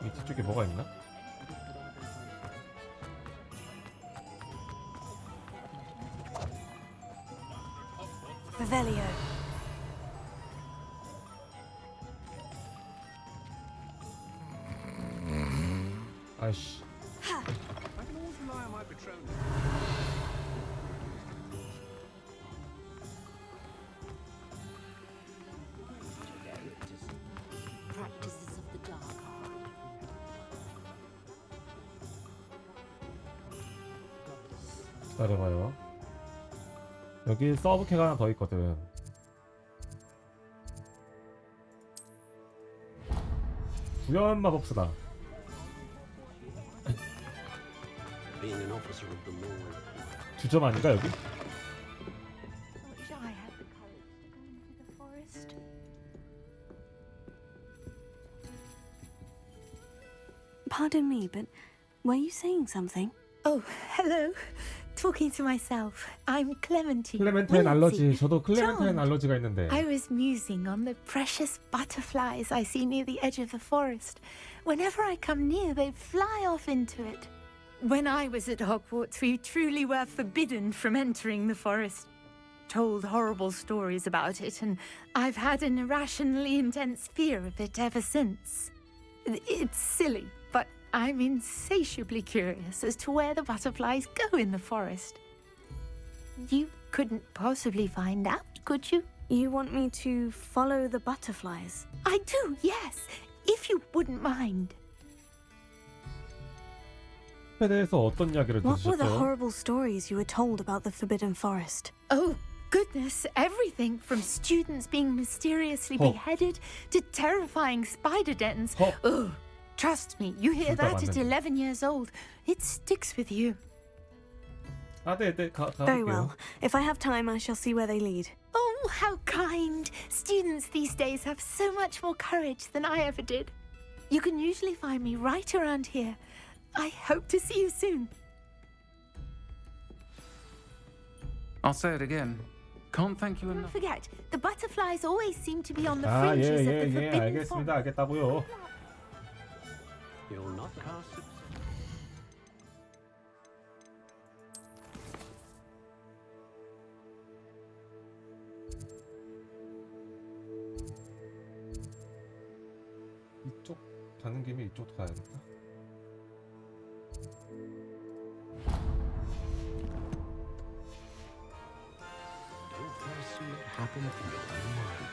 이 뒤쪽에 뭐가 있나? Revelio. 아이씨. I can always rely on my Patronus. Practices of the dark art. 기다려봐요. 여기 서브퀘가 하나 더 있거든. 구현 마법사다. 주점 아닌가 여기? Pardon me, but were you saying something? Oh, hello. Talking to myself. I'm Clementine. 클레멘타인 알러지. Willoughby. 저도 클레멘타인 Charmed. 알러지가 있는데. I was musing on the precious butterflies I see near the edge of the forest. Whenever I come near, they fly off into it. When I was at Hogwarts, we truly were forbidden from entering the forest. Told horrible stories about it, and I've had an irrationally intense fear of it ever since. It's silly, but I'm insatiably curious as to where the butterflies go in the forest. You couldn't possibly find out, could you? You want me to follow the butterflies? I do, yes, if you wouldn't mind. 대해서 어떤 이야기를 What were the 들으셨어요? horrible stories you were told about the Forbidden Forest? Oh, goodness, everything from students being mysteriously Oh. beheaded to terrifying spider dens. Oh, trust me, you hear 둘다 that at 맞는데. 11 years old, it sticks with you. 아, 네, Very well. If I have time, I shall see where they lead. Oh, how kind! Students these days have so much more courage than I ever did. You can usually find me right around here. I hope to see you soon. I'll say it again. Can't thank you Don't enough. forget, the butterflies always seem to be on the 아, 예, fringes of the 예, 예, forbidden 알겠습니다. 알겠다고요. You'll not cast it. 이쪽 가는 김에 이쪽도 가야겠다. Don't foresee it happen in your own mind.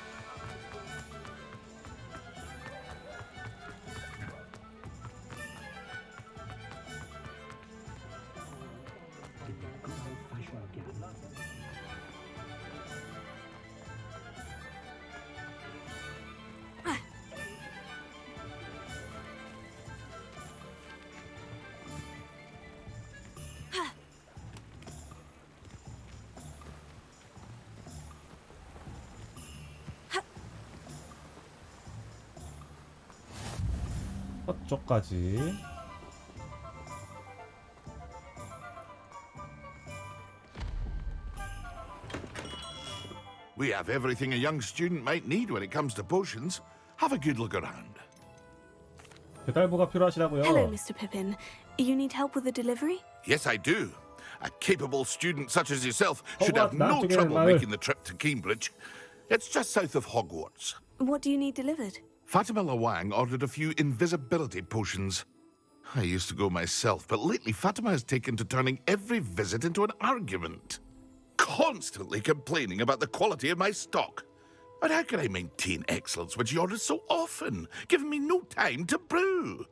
Give me a good old-fashioned gamble. 저쪽까지. We have everything a young student might need when it comes to potions. Have a good look around. 배달부가 필요하시다고요? Hello, Mr. Pippin. You need help with the delivery? Yes, I do. A capable student such as yourself should have Hogwarts, no 나중에 trouble 마을. making the trip to Cambridge. It's just south of Hogwarts. What do you need delivered? Fatima Lawang ordered a few invisibility potions. I used to go myself, but lately Fatima has taken to turning every visit into an argument. Constantly complaining about the quality of my stock. But how can I maintain excellence when she orders so often, giving me no time to brew?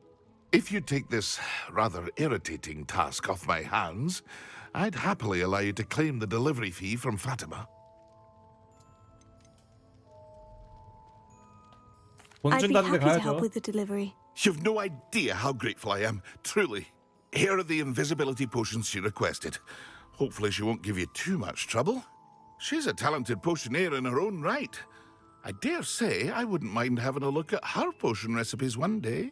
If you take this rather irritating task off my hands, I'd happily allow you to claim the delivery fee from Fatima. I'd be 준다는데 happy to help 가야죠. with the delivery. You've no idea how grateful I am, truly. Here are the invisibility potions she requested. Hopefully she won't give you too much trouble. She's a talented potioneer in her own right. I dare say I wouldn't mind having a look at her potion recipes one day.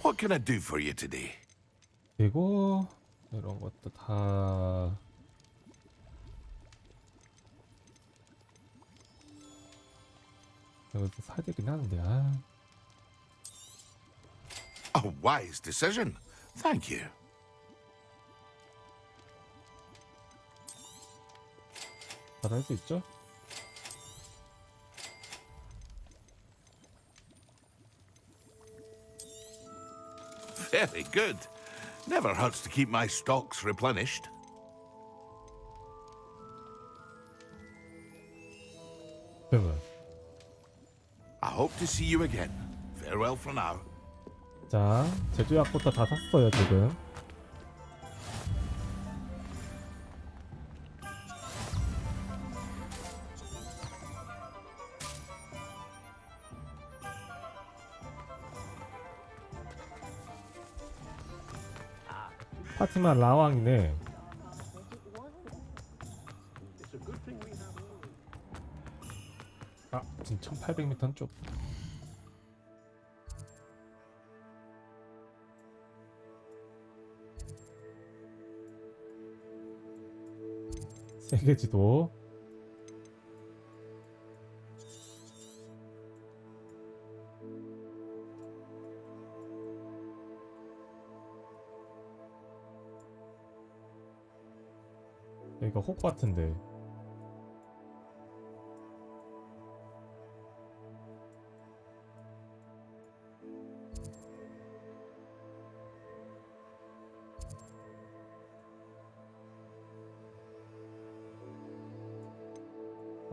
What can I do for you today? 그리고 이런 것도 다 이것도 사야 되긴 하는데 A wise decision. Thank you. 받을 수 있죠? Very good. Never hurts to keep my stocks replenished. 그러면 I hope to see you again. Farewell for now. 자, 제조약부터 다 샀어요 지금. 파티마 라왕이네. 아, 지금 1800m는 좀. 세계 지도. 여기가 호그와트인데.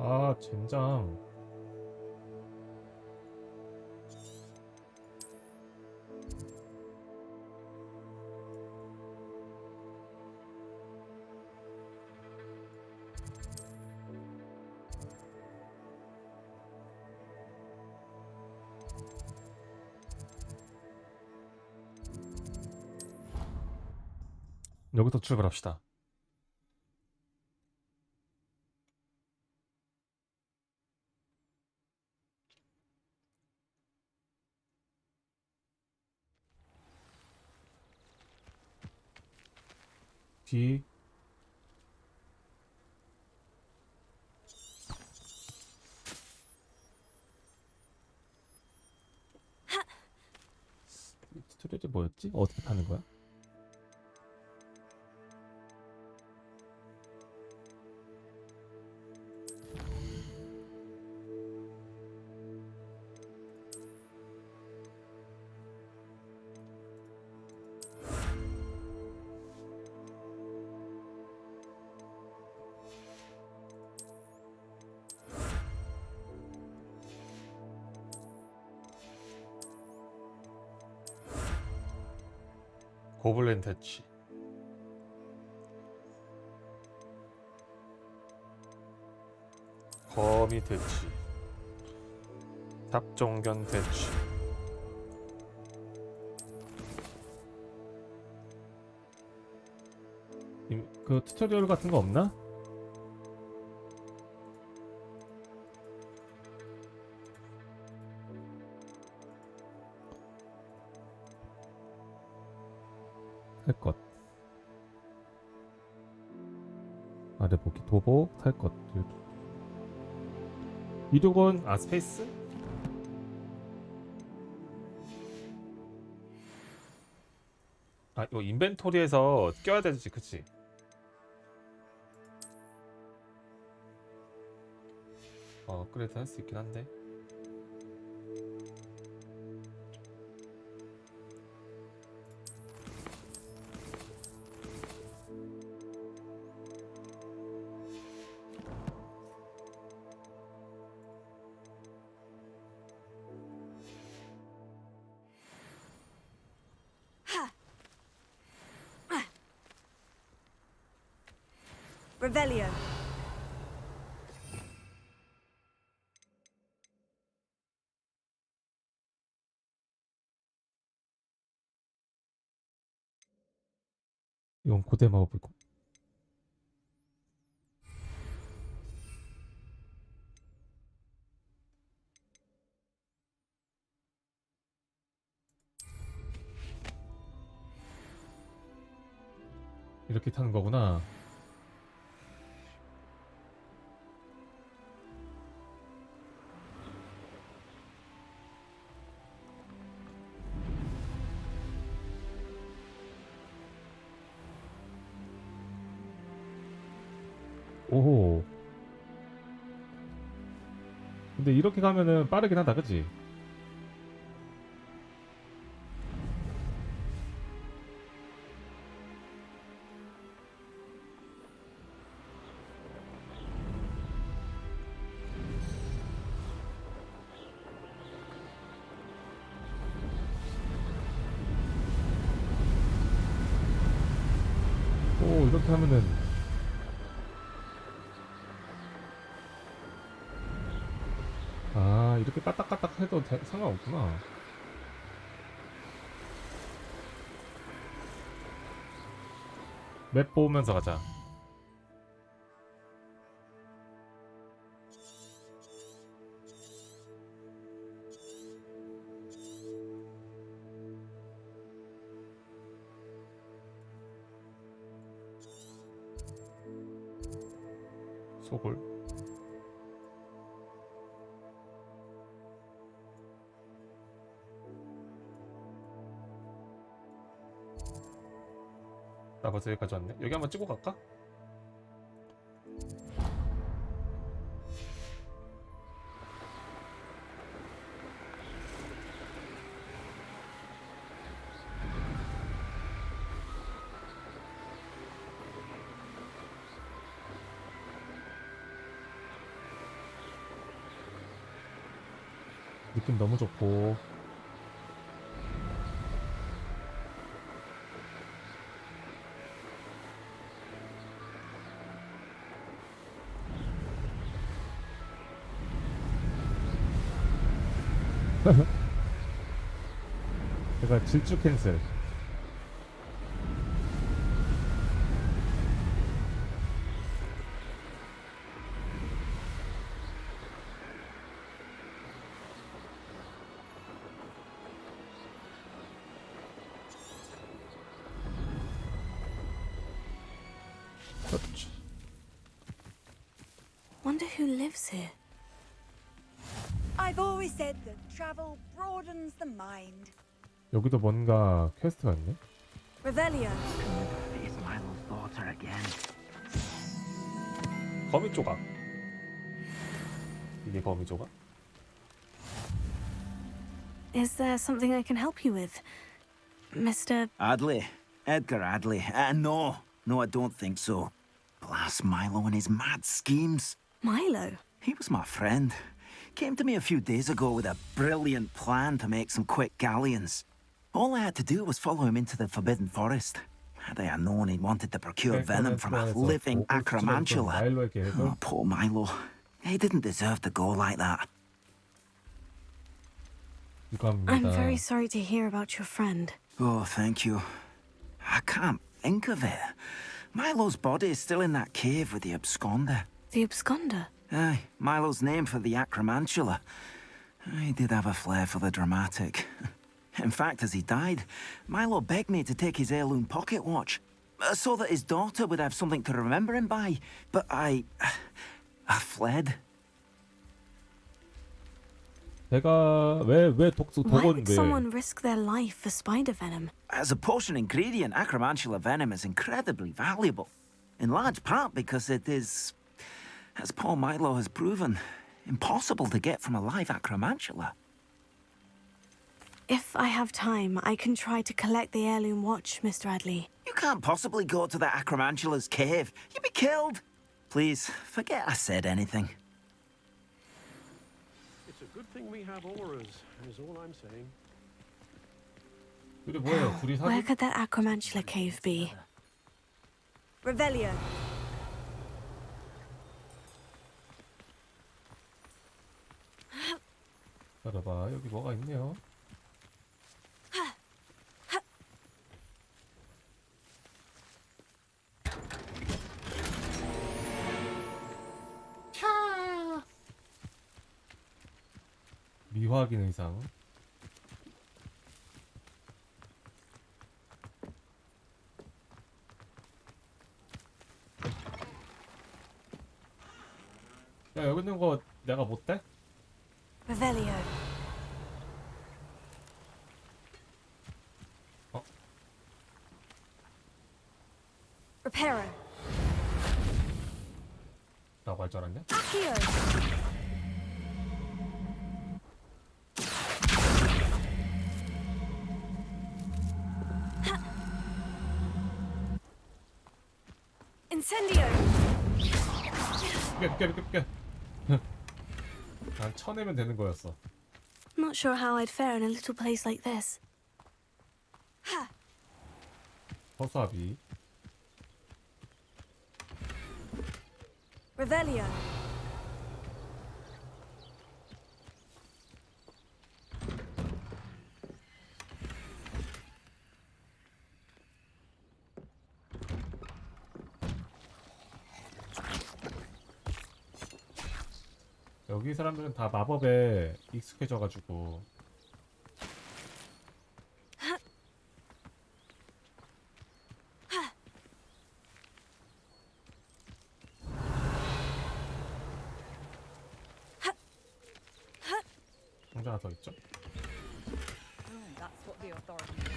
아, 젠장. 여기서 출발합시다. 뒤. 튜토리얼이 뭐였지? 어떻게 타는 거야? 고블린 대치. 거미 대치. 탑종견 대치. 그 튜토리얼 같은 거 없나? 할 것. 아래 보기 도복 살 것. 이륙은 스페이스? 아, 이거 인벤토리에서 껴야 되지, 그치? 업그레이드 할 수 있긴 한데. Revelio. 이건 고대 마법이고. 이렇게 타는 거구나. 오호. 근데 이렇게 가면은 빠르긴 하다, 그치? 이렇게 하면은 아 이렇게 까딱까딱 해도 상관없구나. 맵 보면서 가자. 소굴. 나 벌써 여기까지 왔네. 여기 한번 찍고 갈까? 느낌 너무 좋고. 제가 질주 캔슬. Wonder who lives here. I've always said that travel broadens the mind. 여기도 뭔가 퀘스트가 있네. Revelio. 거미 조각. 이게 거미 조각? Is there something I can help you with, Mr. Adley. Edgar Adley. No, I don't think so. Blast Milo and his mad schemes. Milo? He was my friend. Came to me a few days ago with a brilliant plan to make some quick galleons. All I had to do was follow him into the Forbidden Forest. Had I known he wanted to procure venom from a living acromantula. Oh, poor Milo. He didn't deserve to go like that. I'm very sorry to hear about your friend. Oh, thank you. I can't think of it. Milo's body is still in that cave with the absconder. The absconder? Aye, Milo's name for the acromantula. He did have a flair for the dramatic. In fact, as he died, Milo begged me to take his heirloom pocket watch, so that his daughter would have something to remember him by. But I fled. 내가 왜 Why would someone risk their life for spider venom? As a potion ingredient, acromantula venom is incredibly valuable. In large part because it is, as Paul Milo has proven, impossible to get from a live acromantula. If I have time, I can try to collect the heirloom watch, Mr. Adley. You can't possibly go to the acromantula's cave. You'd be killed. Please, forget I said anything. It's a good thing we have auras, is all I'm saying. Where could that acromantula cave be? Revelio. 봐봐, 여기 뭐가 있네요. 미확인 의상. 야, 여기 있는 거 내가 못 떼? Revelio. Reparo. 라고 할 줄 알았냐? Accio. Incendio. 비켜. 난 쳐내면 되는 거였어. Not sure how I'd fare in a little place like this. 허수아비. Revelio. 여기 사람들은 다 마법에 익숙해져가지고 상자 하나 더 있죠? That's what the authorities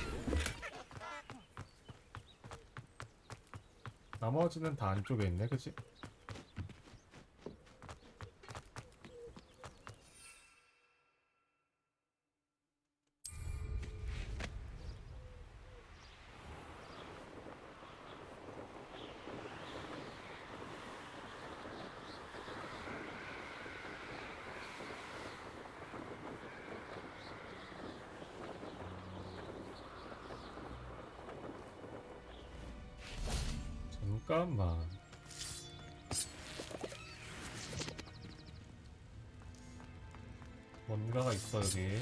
나머지는 다 안쪽에 있네, 그치? 잠깐만. 뭔가가 있어 여기.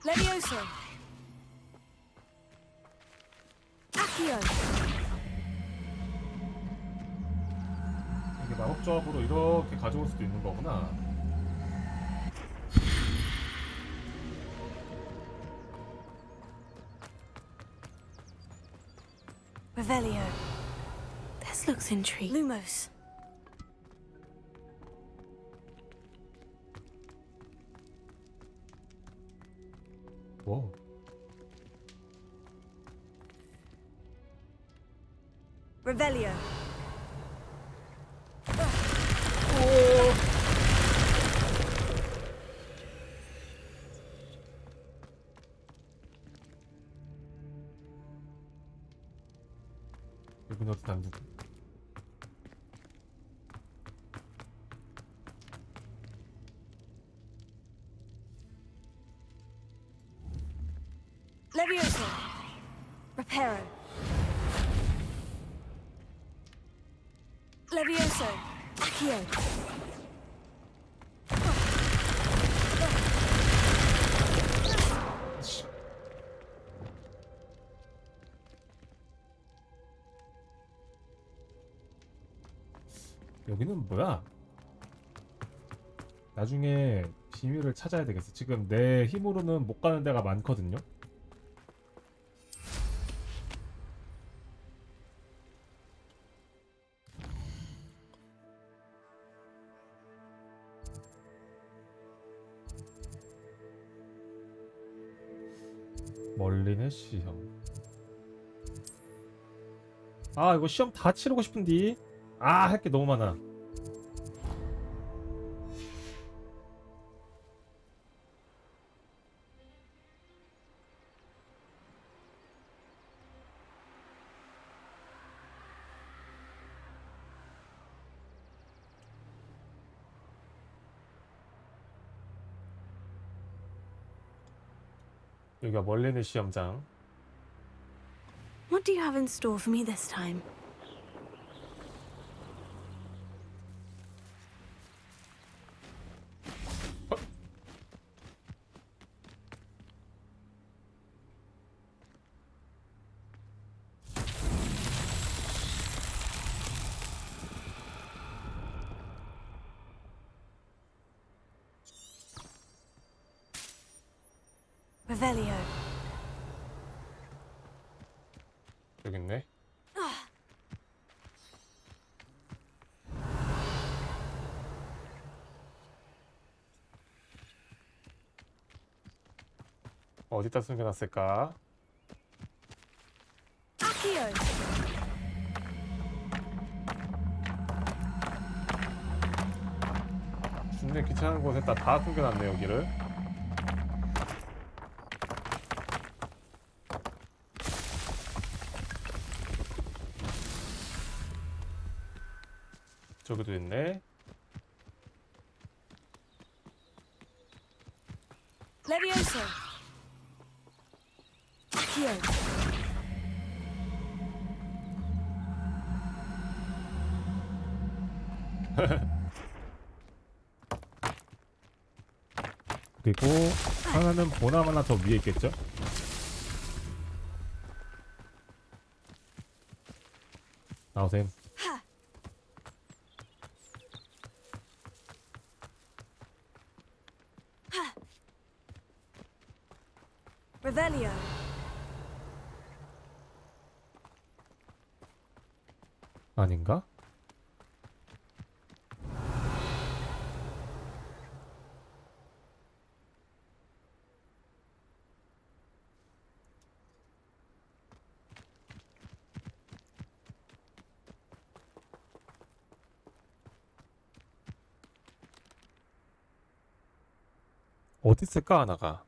Levioso. Accio. 이게 마법 조합으로 이렇게 가져올 수도 있는 거구나. Revelio. This looks intriguing. Lumos. 와. Revelio. 여긴 어디 단두고? Levioso. Reparo. Levioso. Accio. 여기는 뭐야? 나중에 비밀을 찾아야 되겠어. 지금 내 힘으로는 못 가는 데가 많거든요. 멀리는 시험. 아 이거 시험 다 치르고 싶은디. 아 할 게 너무 많아. 여기가 멀리는 시험장. What do you have in store for me this time? Revelio. 여기 있네. 어디다 숨겨놨을까? Accio. 준내 귀찮은 곳에다 다 숨겨놨네 여기를. 저기도 있네. Levioso. Here. 그리고 하나는 보남 하나 더 위에 있겠죠? 나오셈. Revelio. 아닌가? 어디 있을까 하나가?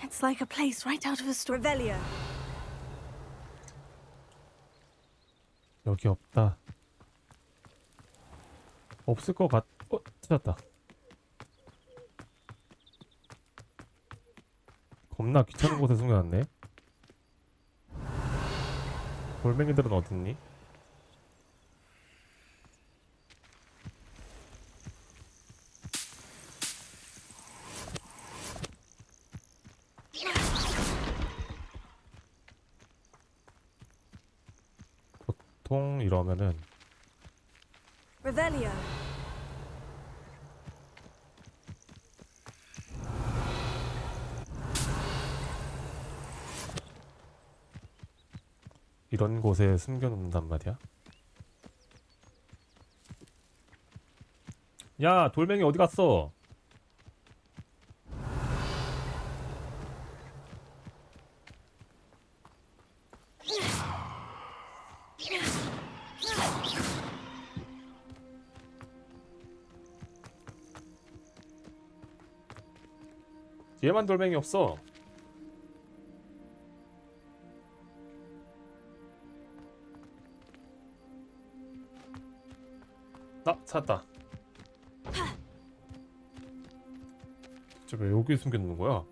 It's like a place right out of a story. Revelio. 여기 없다. 없을 것 같... 찾았다. 겁나 귀찮은 곳에 숨겨놨네. 돌멩이들은 어딨니? 보통 이러면은 Revelio. 이런 곳에 숨겨놓는단 말이야. 야, 돌멩이 어디 갔어? 얘만 돌멩이 없어. 찾았다. 저 왜 여기 숨겨놓는 거야?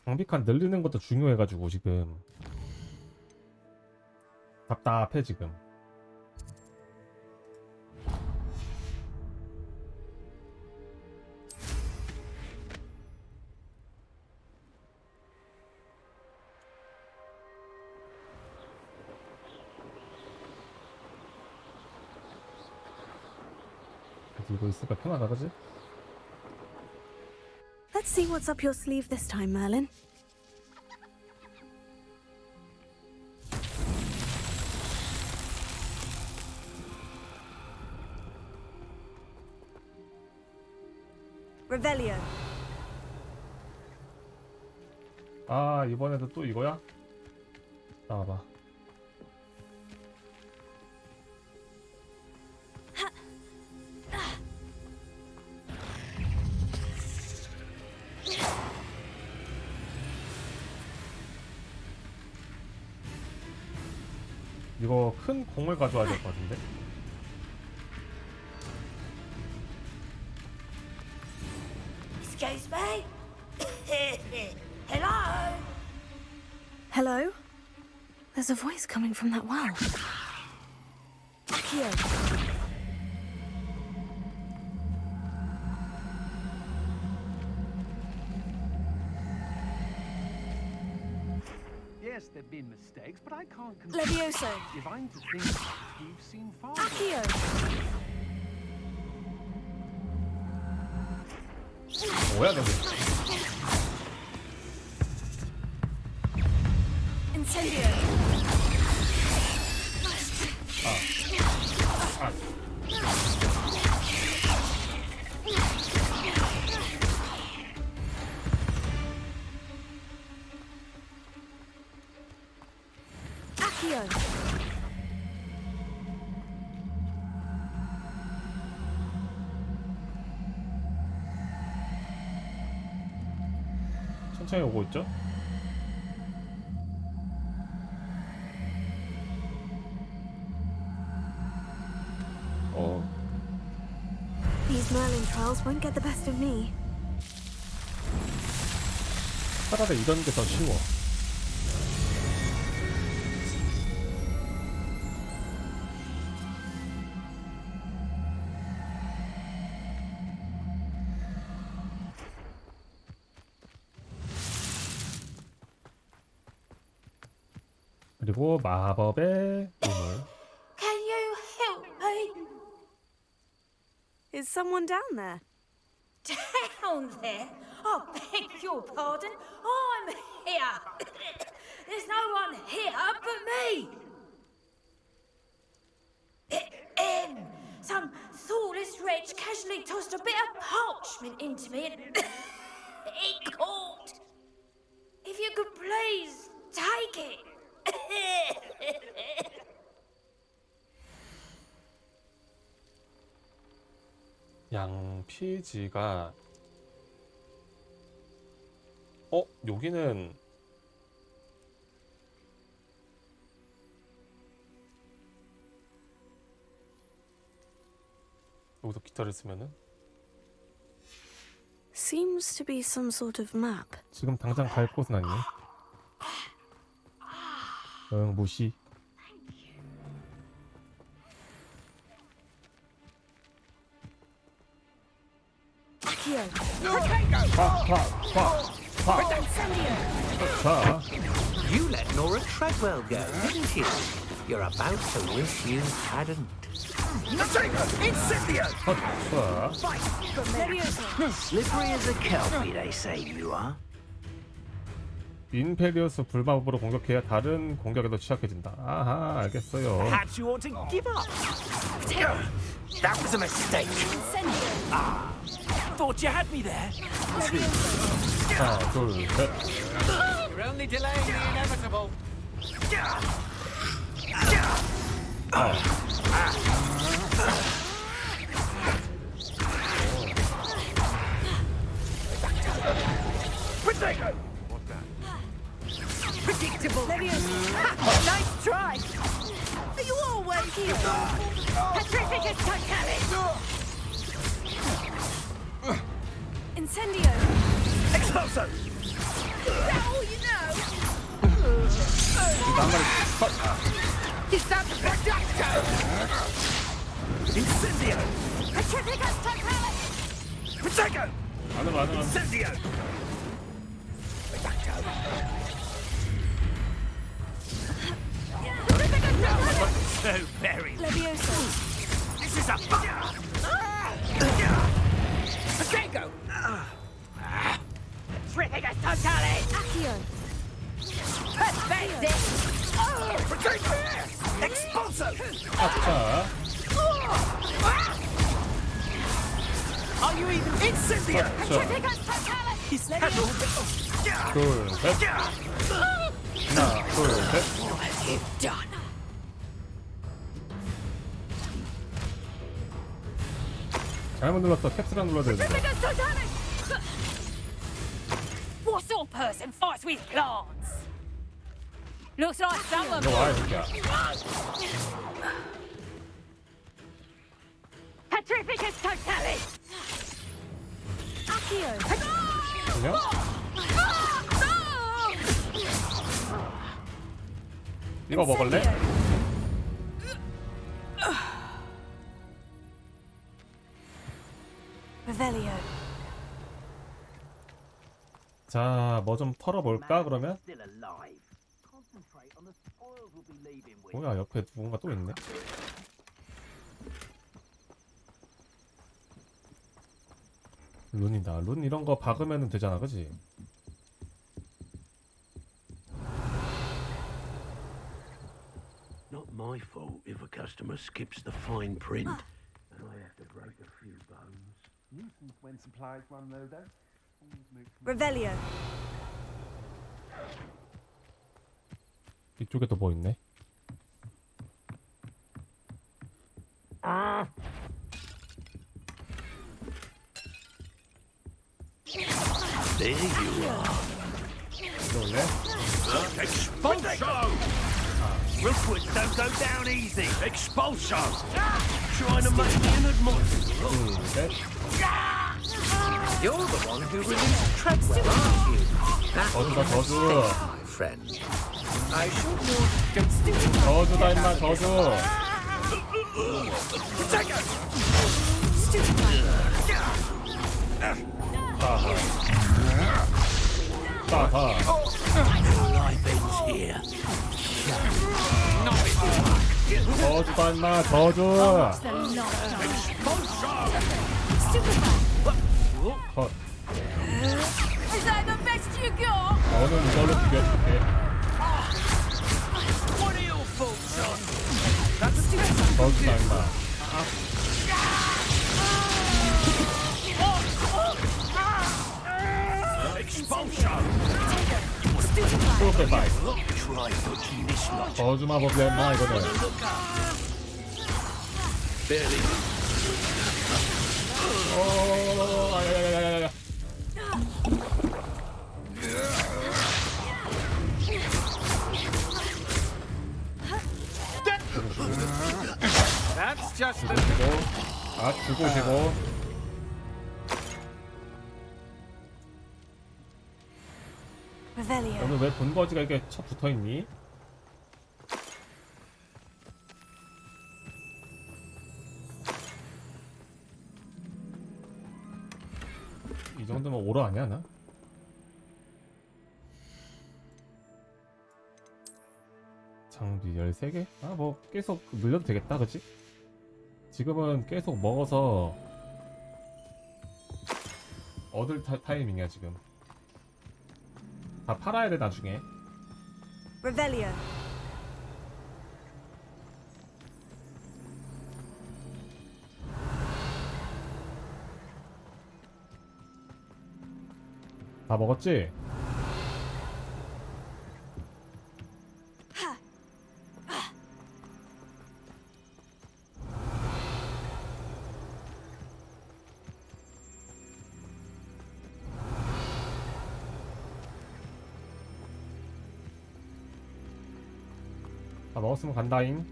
장비칸 늘리는 것도 중요해가지고 지금 답답해 지금. 이거 있으니까 편하다, 그지? Let's see what's up your sleeve this time, Merlin. Revelio. 아, 이번에도 또 이거야? 나와봐. 이거 큰 공을 가져와야 될 것 같은데? Excuse me? Hello? Hello? There's a voice coming from that well. Here. Yes, there've been mistakes, but I can't Levioso. If I'm to think you've seen far Accio. 뭐야 근데? Incendio. Accio. 천천히 오고 있죠? These Merlin trials won't get the best of me. 차라리 이런 게 더 쉬워. 그리고 마법의 우물. Can you help me? Is someone down there? Down there? I beg your pardon. I'm here. There's no one here but me. Some thoughtless wretch casually tossed a bit of parchment into me and it caught. If you could please take it. 양피지가 여기는 여기서 기타를 쓰면은 Seems to be some sort of map. 지금 당장 갈 곳은 아니네. 응, 무시. Accio. You let Nora Treadwell go, didn't you? You're about to wish you hadn't. Incendio! Slippery as a kelpie, they say you are. 인페리어스 불마법으로 공격해야 다른 공격에도 취약해진다. 아하, 알겠어요. Perhaps you ought to give up. That was a mistake. Thought you had me there. 하나, 둘, 셋. You're only delaying the inevitable. Potato! Predictable. Nice try. Are you always here? Petrificus totalis. Incendio. Expulso! Is that all you know? Is that the producto? Incendio! Petrificus totalis. Potato! 안으로. Incendio! So very. Levioso. This is a Potato! Petrificus totalis. Accio. Pathetic. Potato! Expulso! 아차. Are you even Incendio? Petrificus totalis. 둘, 셋. 하나, 둘, 셋. What have you done? 잘못 눌렀어. 캡스랑 눌러야 되는데. Petrificus totalis. What sort of person fights with plants? Looks like someone. 이거 와, 이 새끼야. Petrificus totalis. Accio. 그냥? 이거 먹을래? Revelio. 자, 뭐 좀 털어볼까 그러면? 뭐야, 옆에 누군가 또 있네. 룬이다. 룬 이런 거 박으면 되잖아, 그지? Not my fault if a customer skips the fine print and I have to break a few bones. Nuisance when supplies run low, though. Revelio. 이쪽에 또 뭐 있네. There you are. 올래? Expulsion! Rookwoods don't go down easy. Expulsion! Trying to make me an admirer. You're the one who released Treadwell, aren't you? That was a 저주. mistake, my friend. I should know. 저주다 임마, 저주. 따하. Life ends here. 저주다 임마, 저주. 컷. Is that the best you got? 너는 이걸로 죽여줄게. What are your thoughts on? 저주다 임마. 프로페 바이. 저주 마법이야 임마, 이거는. 아야야야야야. That's just the... 죽으시고. Revelio. 오늘 왜 본거지가 이렇게 쳐 붙어있니? 이 정도면 오로 아니야 나? 장비 13개? 아 뭐 계속 늘려도 되겠다 그치? 지금은 계속 먹어서 얻을 타이밍이야 지금. 다 팔아야 돼 나중에. Revelio. 다 먹었지? 다 먹었으면 간다잉.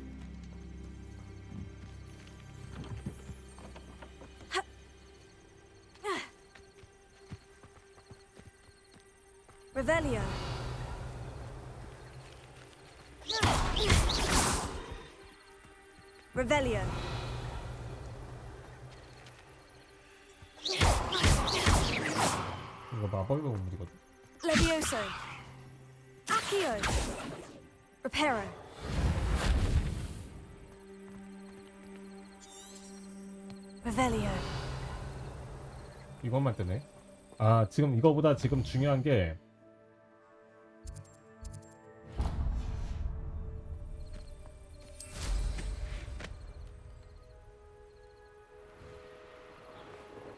Revelio. Revelio. 이거 마법의 건물이거든. Levioso. Accio. Reparo. Revelio. 이것만 뜨네. 아 지금 이거보다 지금 중요한 게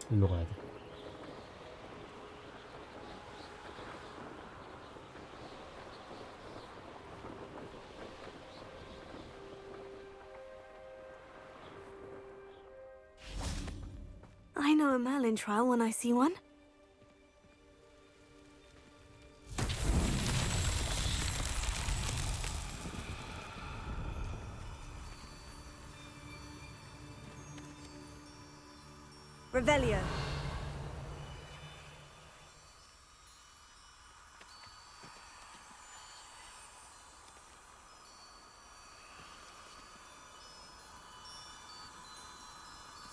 일로 가야 돼. I know a Merlin trial when I see one. Revelio.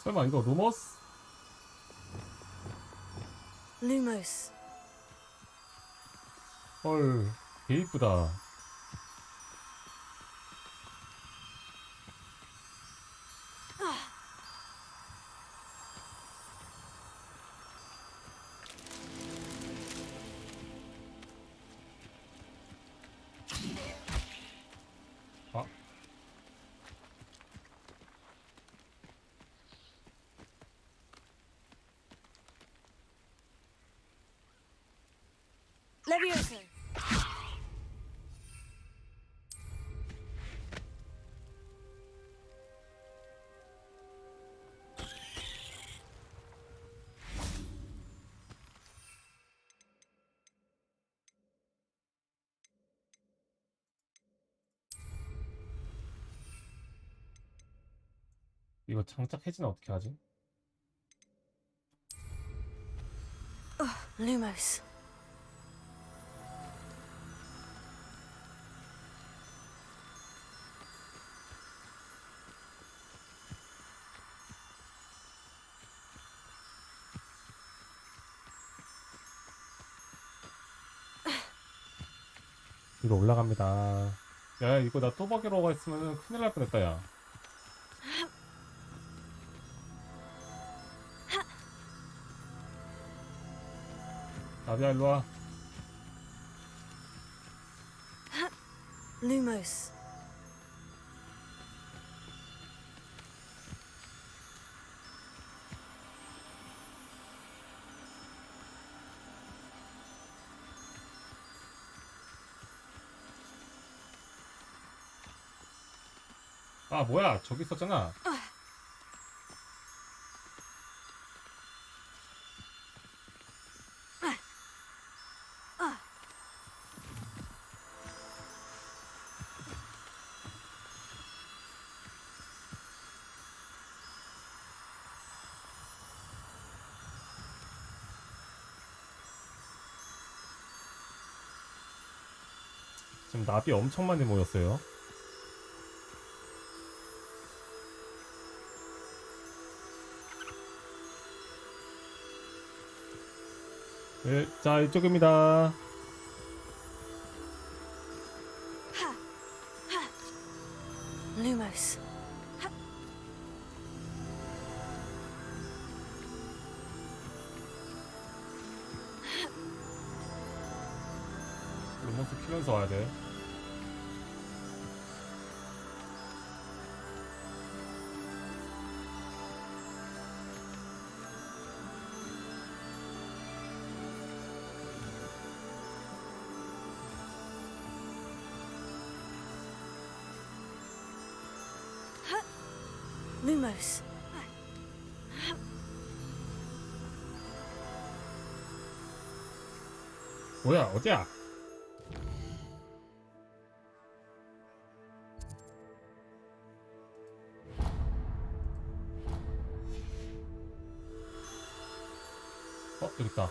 설마 이거 루머스? Lumos. 헐, 개 이쁘다. Levioso. 이거 장착 해지는 어떻게 하지? Lumos. 이거 올라갑니다. 야, 이거 나 또박이로 했으면 큰일 날 뻔했다, 야. 나비야, 일로와. Lumos. 아, 뭐야, 저기 있었잖아. 지금 나비 엄청 많이 모였어요. 네, 자, 이쪽입니다. Lumos. 루머스 키면서 와야 돼. Lumos. 뭐야, 어디야? 여기 있다.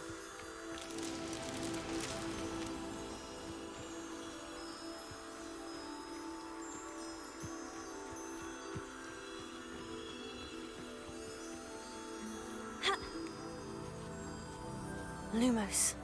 Lumos.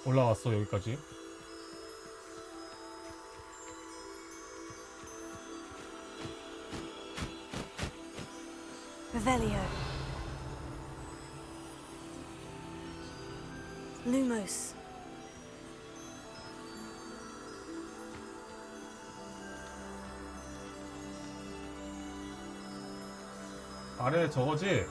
올라왔어, 여기까지. Revelio. Lumos. 아래 저거지?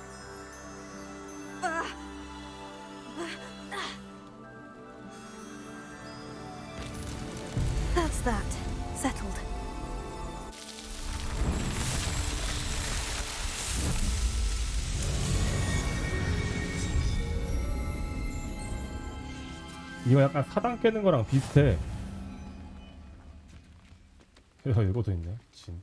That's that. Settled. 이거 약간 사당 깨는 거랑 비슷해. 그래서 이거도 있네. 진.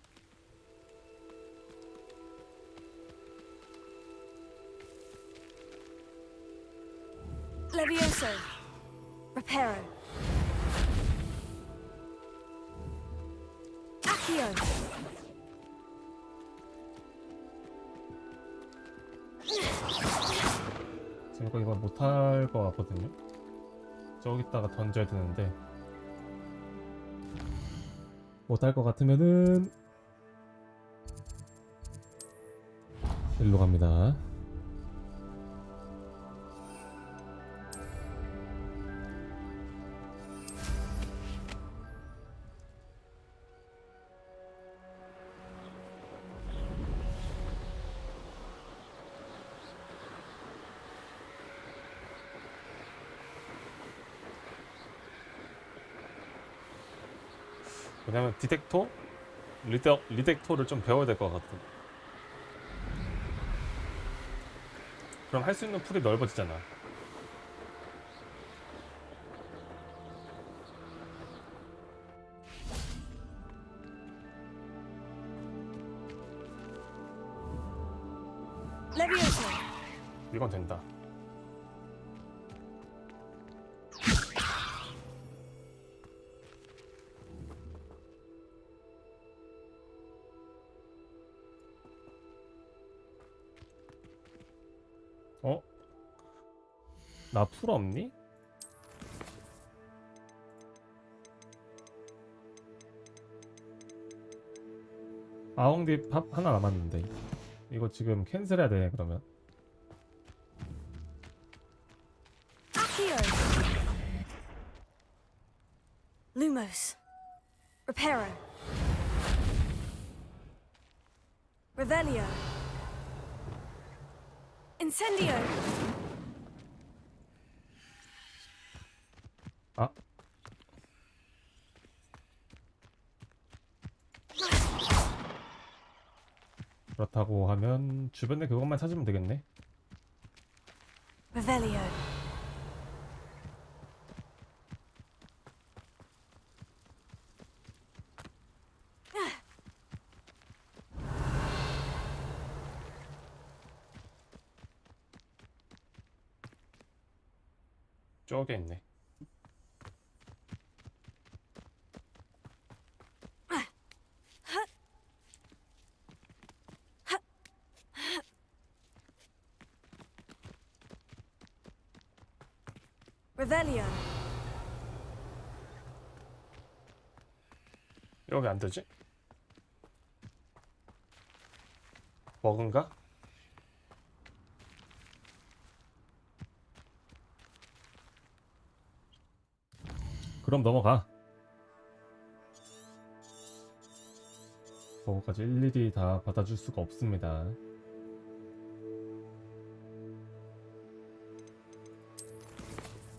Levioso. Reparo. Accio. 제가 이거 못할 것 같거든요. 저기다가 던져야 되는데. 못할 것 같으면은 일로 갑니다. 왜냐면 디텍토? 리덱토를 좀 배워야 될 것 같아. 그럼 할 수 있는 풀이 넓어지잖아. 이건 된다. 어? 나 풀 없니? 아웅디 팝 하나 남았는데 이거 지금 캔슬해야 되네. 그러면 Lumos. Reparo. Revelio. Incendio. 아. 그렇다고 하면 주변에 그것만 찾으면 되겠네. Revelio. 저기 있네. Revelio. 여기 안 되지? 버그인가? 그럼 넘어가. 버거까지 일일이 다 받아줄 수가 없습니다.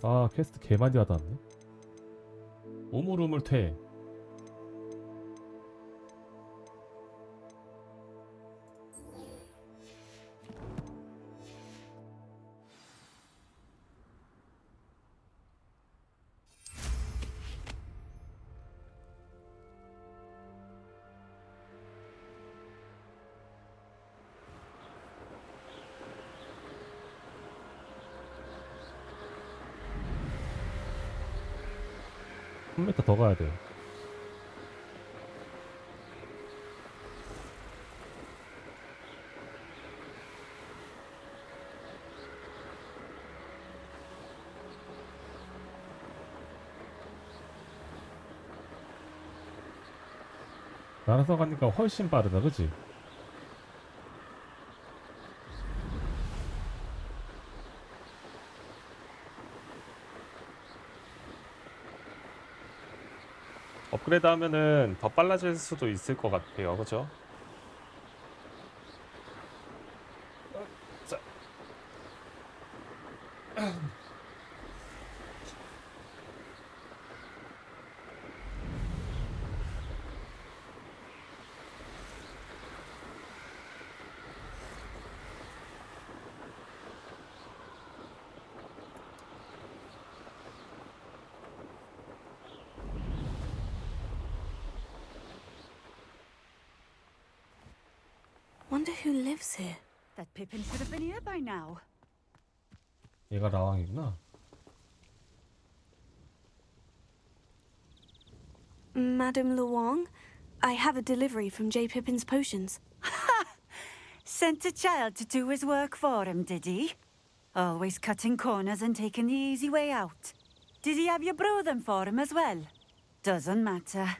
아, 퀘스트 개많이 받았네. 우물우물 퇴. 한 미터 더 가야 돼요. 날아서 가니까 훨씬 빠르다, 그치? 업그레이드 하면은 더 빨라질 수도 있을 것 같아요. 그죠? 자. Wonder who lives here. That Pippin should have been here by now. 얘가 라왕이구나. Madame Luong, I have a delivery from J. Pippin's potions. Sent a child to do his work for him, did he? Always cutting corners and taking the easy way out. Did he have you brew them for him as well? Doesn't matter.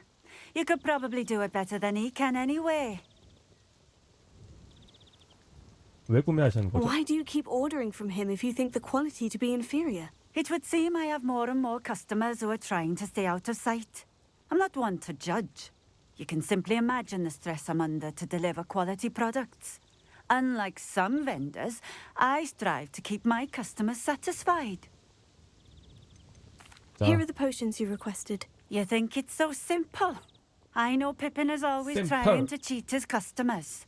You could probably do it better than he can anyway. 왜 구매하시는 거죠? Why do you keep ordering from him if you think the quality to be inferior? It would seem I have more and more customers who are trying to stay out of sight. I'm not one to judge. You can simply imagine the stress I'm under to deliver quality products. Unlike some vendors, I strive to keep my customers satisfied. Here are the potions you requested. You think it's so simple? I know Pippin is always Simple. trying to cheat his customers.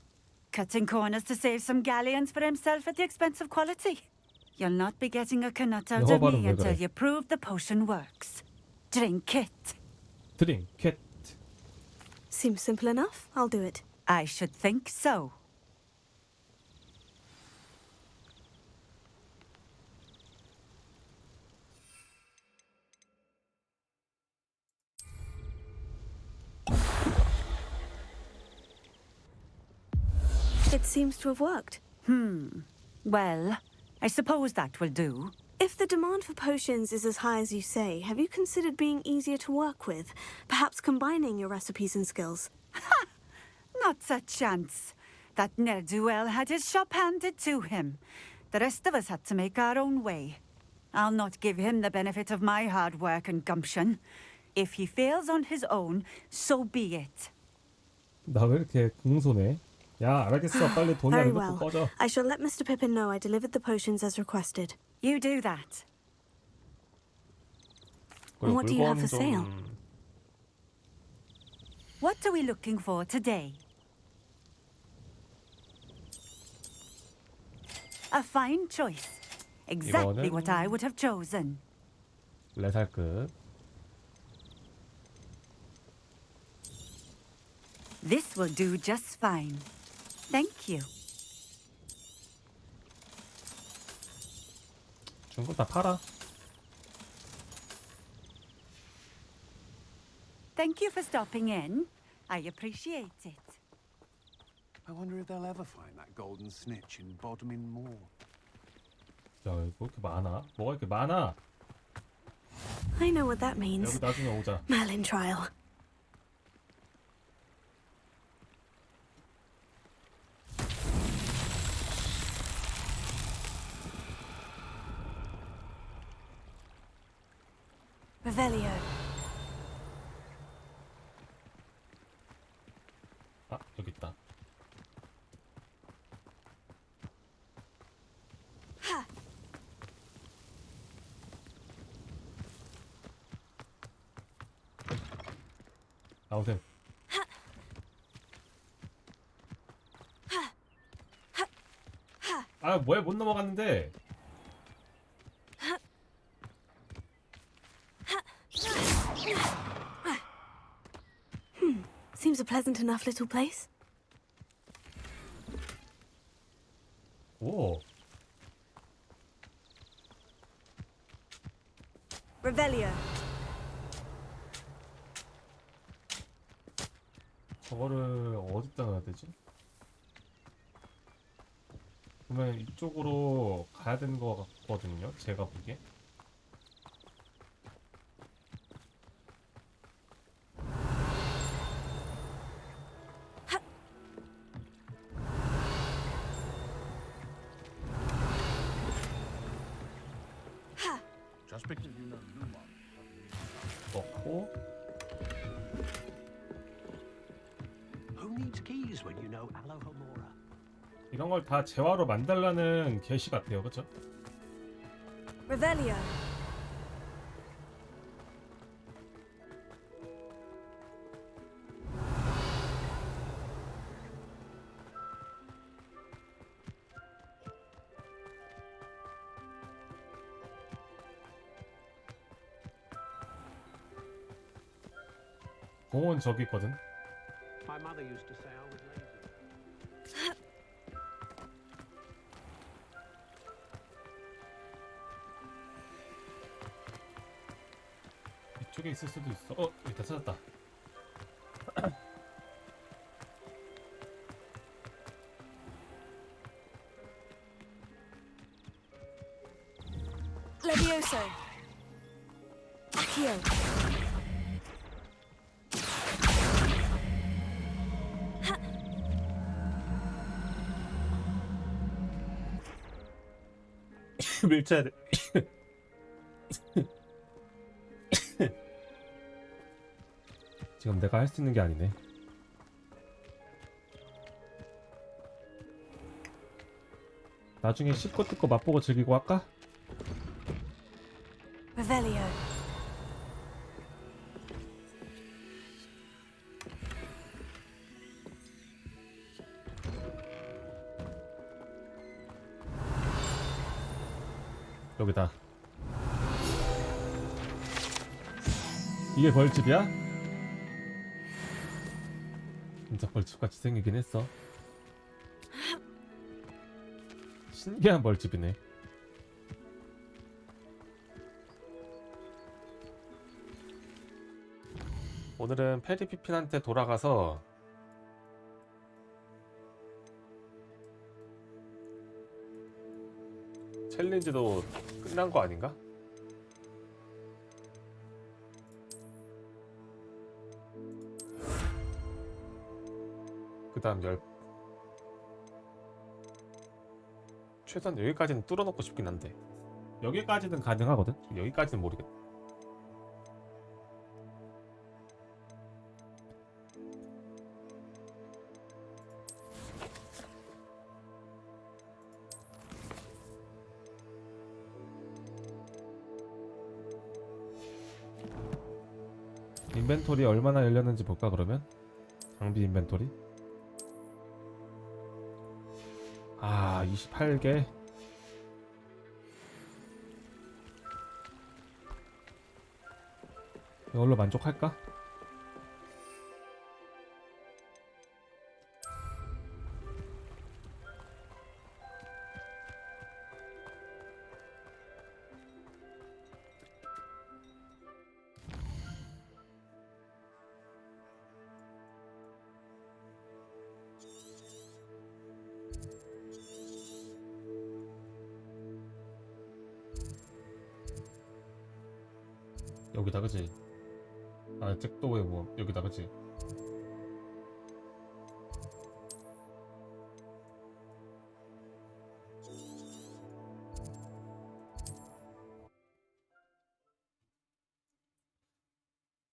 Cutting corners to save some galleons for himself at the expense of quality. You'll not be getting a canut out 영어 of 발음 me 왜 until 그래? you prove the potion works. Drink it. 드링 캣. Seems simple enough. I'll do it. I should think so. It seems to have worked. Well, I suppose that will do. If the demand for potions is as high as you say, have you considered being easier to work with? Perhaps combining your recipes and skills? Not a chance. That ne'er-do-well had his shop handed to him. The rest of us had to make our own way. I'll not give him the benefit of my hard work and gumption. If he fails on his own, so be it. 나 왜 이렇게 공손해? 야, 알겠어. 빨리 돈이 Very 안 well. 받고 꺼져. I shall let Mr. Pippin know I delivered the potions as requested. You do that. And what do you have for sale? What are we looking for today? A fine choice. Exactly 이거는- what I would have chosen. 4살급. This will do just fine. Thank you. 준 거 다 팔아. Thank you for stopping in. I appreciate it. I wonder if they'll ever find that golden snitch in Bodmin Moor. 야, 뭐 이렇게 많아? 뭐가 이렇게 많아? I know what that means. 여기 나중에 오자. Merlin trial. Revelio. 아, 여기 있다. Ha. 나오셈. 아, 뭐야, 못 넘어갔는데. Seems a pleasant enough little place. 오. Revelio. 저거를 어디다 넣어야 되지? 그러면 이쪽으로 가야 되는 것 같거든요. 제가 보기에. Just because you know no one. 넣고. Who needs keys when you know Alohomora? 이런 걸 다 재화로 만들라는 계시 같아요, 그렇죠? Revelio. 공원 저기 있거든. My mother used to say I was lazy. 이쪽에 있을 수도 있어. 어, 여기다 찾았다. Levioso. Accio. 밀쳐야 돼. 지금 내가 할 수 있는 게 아니네. 나중에 씹고 뜯고 맛보고 즐기고 할까? Revelio. 여기다. 이게 벌집이야? 진짜 벌집같이 생기긴 했어. 신기한 벌집이네. 오늘은 페리피핀한테 돌아가서 챌린지도 끝난 거 아닌가? 그 다음 최소한 여기까지는 뚫어놓고 싶긴 한데 여기까지는 가능하거든? 여기까지는 모르겠다. 인벤토리 얼마나 열렸는지 볼까 그러면? 장비 인벤토리? 아 28개. 이걸로 만족할까? 여기다 그지? 아 잭도우의 뭐 여기다 그지?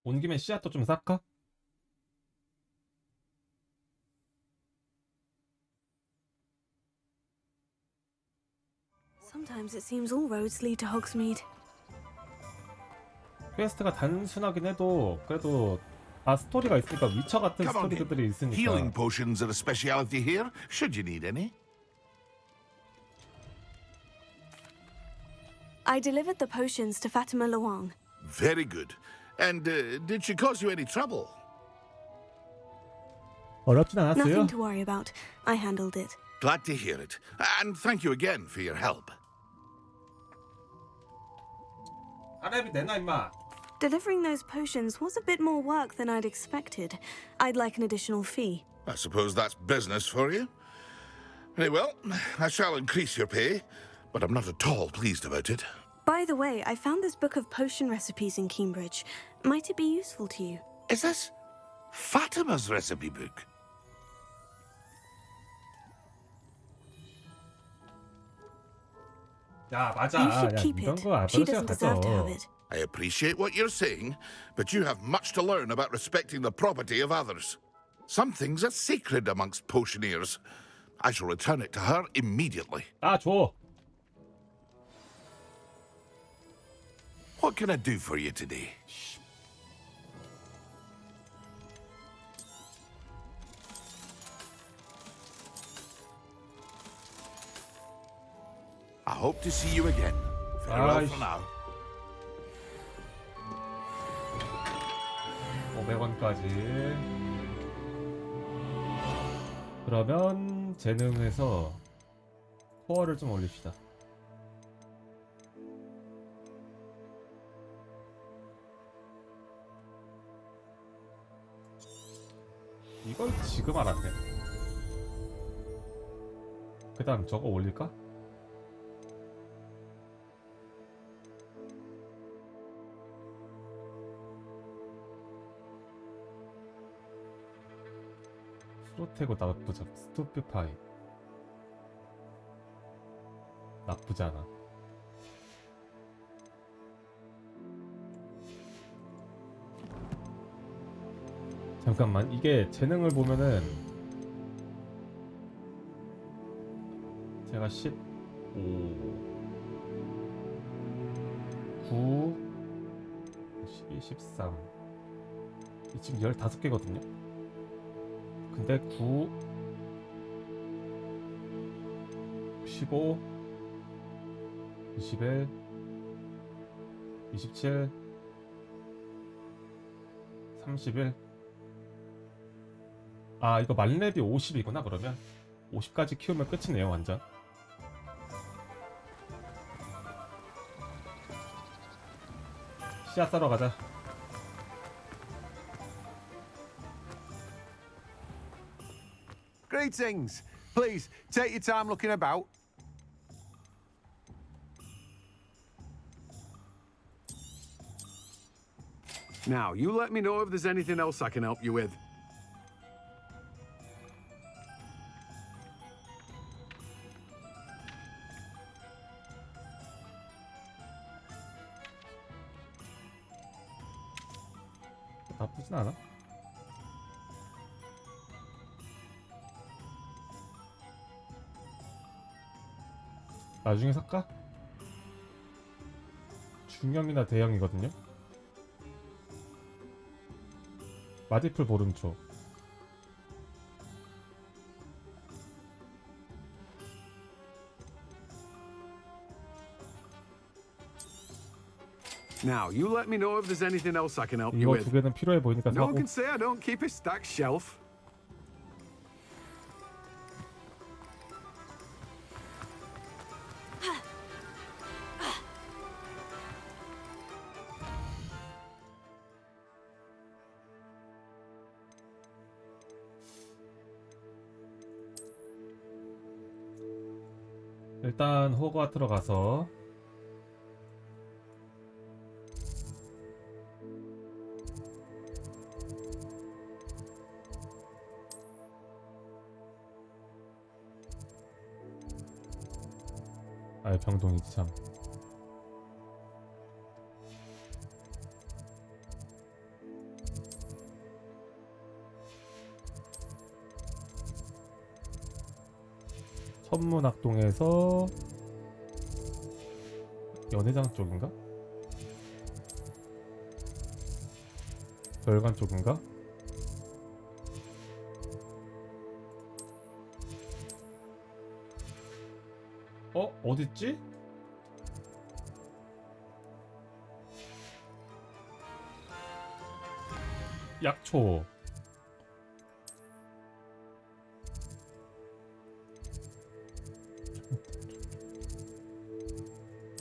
온 김에 씨앗도 좀 쌀까? Sometimes it seems all roads lead to Hogsmeade. 퀘스트가 단순하긴 해도 그래도 스토리가 있으니까 위쳐 같은 Come on in. 스토리들이 있으니까. Healing potions are a specialty here, should you need any. I delivered the potions to Fatima Luang. Very good. And did she cause you any trouble? 어렵진 않았어요. Nothing to worry about. I handled it. Glad to hear it. And thank you again for your help. 아랩이 내놔 임마. Delivering those potions was a bit more work than I'd expected. I'd like an additional fee. I suppose that's business for you. Very well, I shall increase your pay, but I'm not at all pleased about it. By the way, I found this book of potion recipes in Cambridge. Might it be useful to you? Is this Fatima's recipe book? 야 맞아. You should 야 keep 이런 it. 거 She 아버지가 doesn't deserve to have 가져. it. I appreciate what you're saying, but you have much to learn about respecting the property of others. Some things are sacred amongst potioneers. I shall return it to her immediately. 줘. What can I do for you today? I hope to see you again. Farewell for now. 500원까지. 그러면 재능에서 코어를 좀 올립시다. 이걸 지금 알았네. 그 다음 저거 올릴까? 프로테고 나쁘지 않아. 스토피파이 나쁘지 않아. 잠깐만, 이게 재능을 보면은 제가 15 9 12 13 이 지금 15개거든요. 근데 9 15 21 27 31 아, 이거 만렙이 50이구나. 그러면 50까지 키우면 끝이네요, 완전. 씨앗 사러 가자. Greetings. Please, take your time looking about. Now, you let me know if there's anything else I can help you with. 나쁘진 않아. 나중에 살까? 중형이나 대형이거든요. 마디풀 보름초. Now, you let me know if there's anything else I can help you 이거 with. 두 개는 필요해 보이니까 No 사고. one can say I don't keep a stacked shelf. 일단 호그와트로 가서 아예 병동이지 참. 천문학동에서 연회장 쪽인가? 별관 쪽인가? 어딨지? 약초.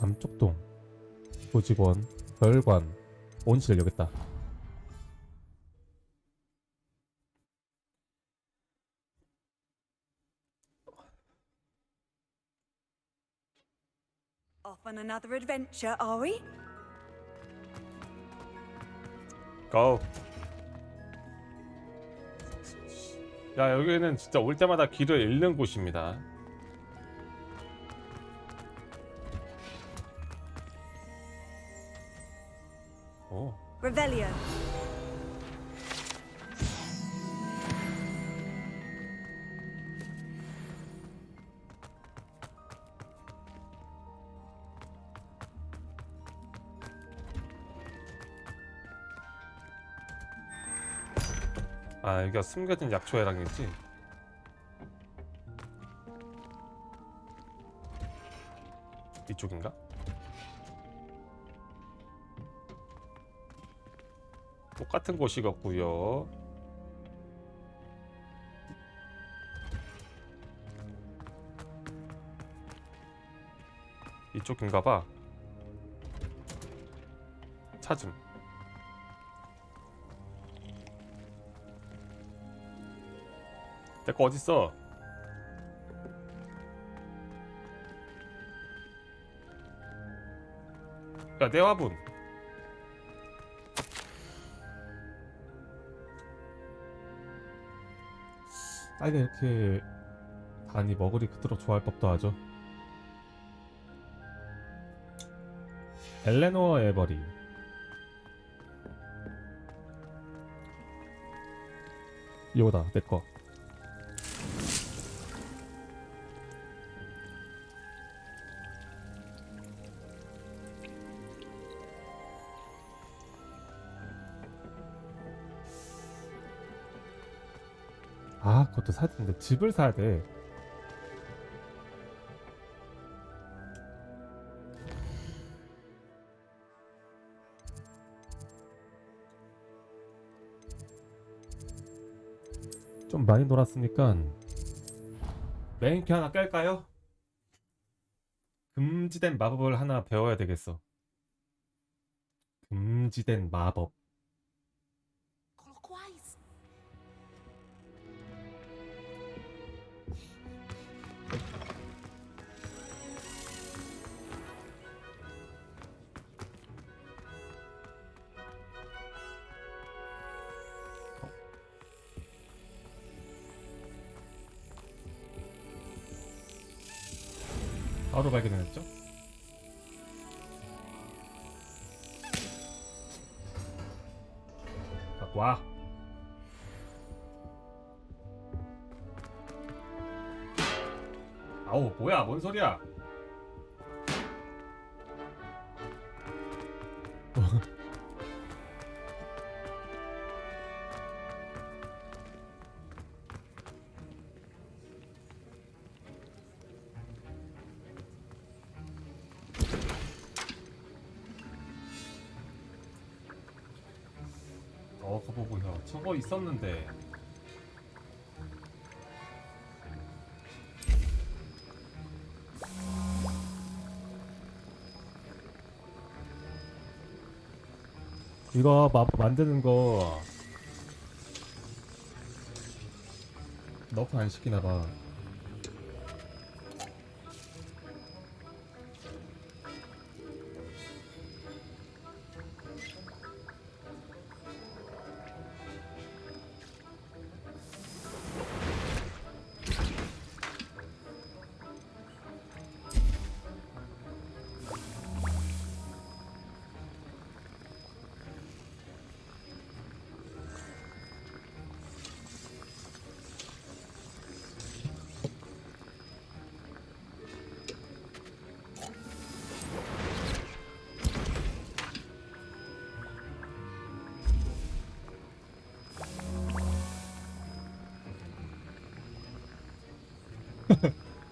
남쪽동 조직원 별관 온실 여기 있다. Off on another adventure, are we? Go. 야, 여기는 진짜 올 때마다 길을 잃는 곳입니다. 오. Revelio. 아, 여기가 숨겨진 약초 해랑이지. 이쪽인가? 똑같은 곳이겠고요. 이쪽인가봐. 찾음. 내 거 어딨어? 야, 내 화분. 아이가 이렇게 단이 머글이 그토록 좋아할 법도 하죠. 엘레노어 에버리. 이거다 내 거. 아, 그것도 사야 되는데 집을 사야 돼. 좀 많이 놀았으니까 메인퀘 하나 깔까요? 금지된 마법을 하나 배워야 되겠어. 금지된 마법. 바로 발견했죠? 갖고 와. 아우 뭐야 뭔 소리야? 그거 보고요. 저거 있었는데. 이거 만드는 거 너프 안 시키나봐.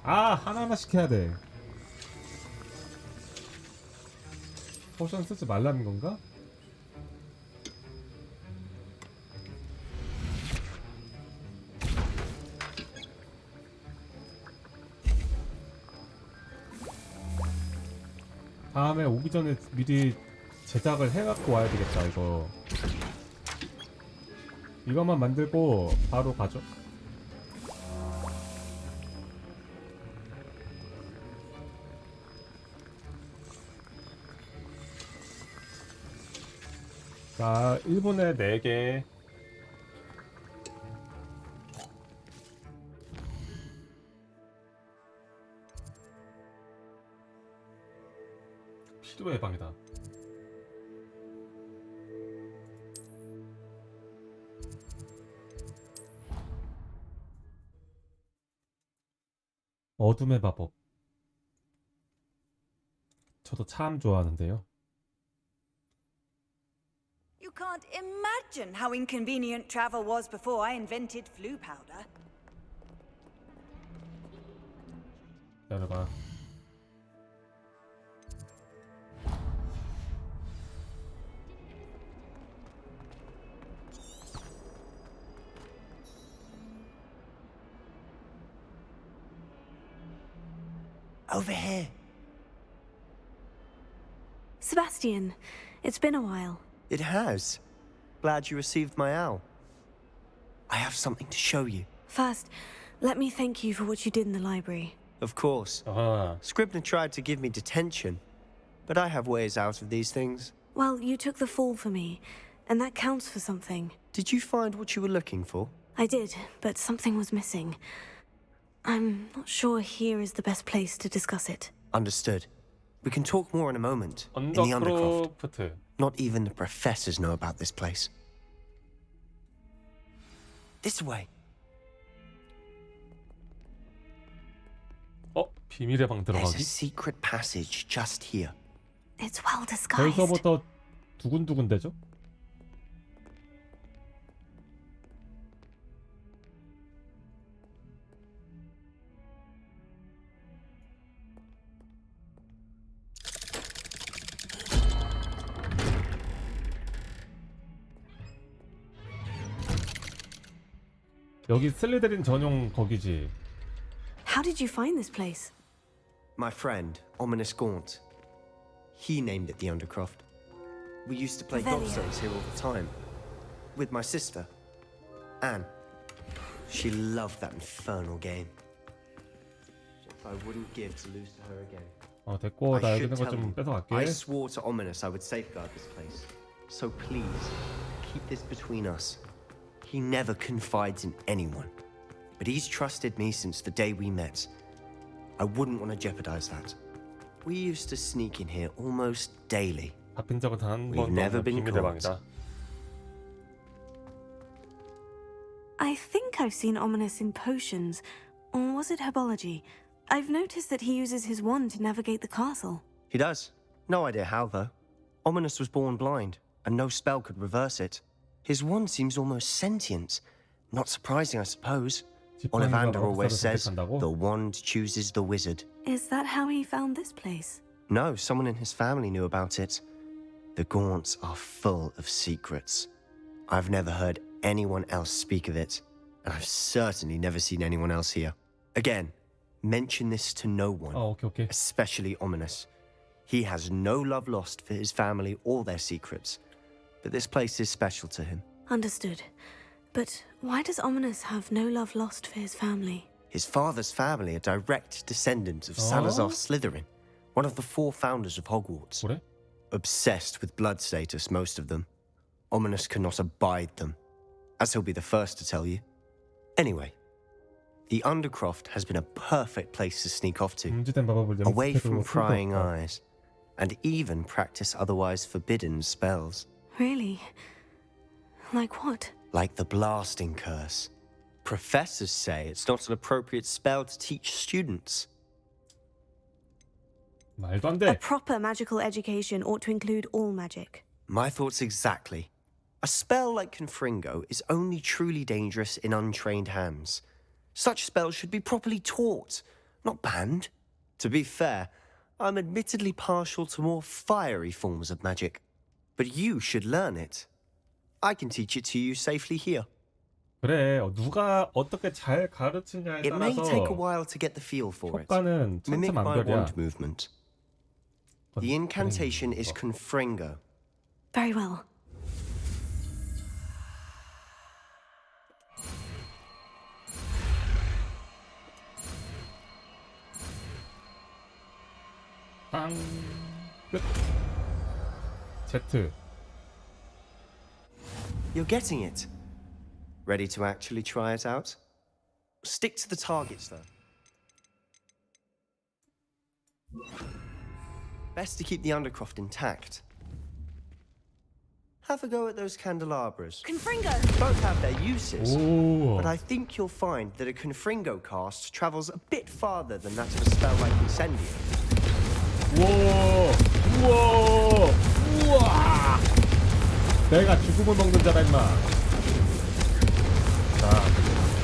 아, 하나하나씩 해야 돼. 포션 쓰지 말라는 건가? 다음에 오기 전에 미리 제작을 해갖고 와야 되겠다. 이것만 만들고 바로 가죠. 자, 1분에 4개. 피로 예방이다. 어둠의 마법. 저도 참 좋아하는데요. You can't imagine how inconvenient travel was before I invented flu powder. 기다려봐. Over here. Sebastian, it's been a while. It has. Glad you received my owl. I have something to show you. First, let me thank you for what you did in the library. Of course. Scribner tried to give me detention, but I have ways out of these things. Well, you took the fall for me, and that counts for something. Did you find what you were looking for? I did, but something was missing. I'm not sure here is the best place to discuss it. Understood. We can talk more in a moment. In the Undercroft. Not even the professors know about this place. This way. 비밀의 방 There's a 들어가기? secret passage just here. It's well disguised. 벌써부터 두근두근대죠? 여기 슬리데린 전용 거기지. How did you find this place? My friend, Ominous Gaunt. He named it the Undercroft. We used to play gobstones here all the time. With my sister, Anne. She loved that infernal game. I wouldn't give to lose to her again. 됐고 나 I 여기 있는 should 거 tell 좀 you, 뺏어갈게. I swore to Ominous I would safeguard this place. So please, keep this between us. He never confides in anyone. But he's trusted me since the day we met. I wouldn't want to jeopardize that. We used to sneak in here almost daily. 잡힌 적은 단 한 We've 번도 never 없는 been 비밀의 caught. 방이다. I think I've seen Ominous in potions. Or was it herbology? I've noticed that he uses his wand to navigate the castle. He does. No idea how, though. Ominous was born blind, and no spell could reverse it. His wand seems almost sentient. Not surprising, I suppose. Ollivander always says, the wand chooses the wizard. Is that how he found this place? No, someone in his family knew about it. The Gaunts are full of secrets. I've never heard anyone else speak of it, and I've certainly never seen anyone else here. Again, mention this to no one, okay. especially Ominous. He has no love lost for his family or their secrets, but this place is special to him. Understood. But why does Ominous have no love lost for his family? His father's family are direct descendants of Salazar Slytherin, one of the 4 founders of Hogwarts. 그래? Obsessed with blood status, most of them. Ominous cannot abide them, as he'll be the first to tell you. Anyway, the Undercroft has been a perfect place to sneak off to, away from prying eyes, and even practice otherwise forbidden spells. Really? Like what? Like the blasting curse. Professors say it's not an appropriate spell to teach students. 말도 안 돼. A proper magical education ought to include all magic. My thoughts exactly. A spell like Confringo is only truly dangerous in untrained hands. Such spells should be properly taught, not banned. To be fair, I'm admittedly partial to more fiery forms of magic. But you should learn it. I can teach it to you safely here. 그래, 누가 어떻게 잘 가르치냐에 It may 따라서 take a while to get the feel for it. 효과는 Mimic my 천차만별이야. wand movement. The incantation is Confringo. Very well. 빵. 끝. Z. You're getting it. Ready to actually try it out? Stick to the targets, though. Best to keep the Undercroft intact. Have a go at those candelabras. Confringo! Both have their uses, Ooh. but I think you'll find that a Confringo cast travels a bit farther than that of a spell like Incendio. 우와! 우와! 우와! 내가 죽음을 먹는 자다 임마.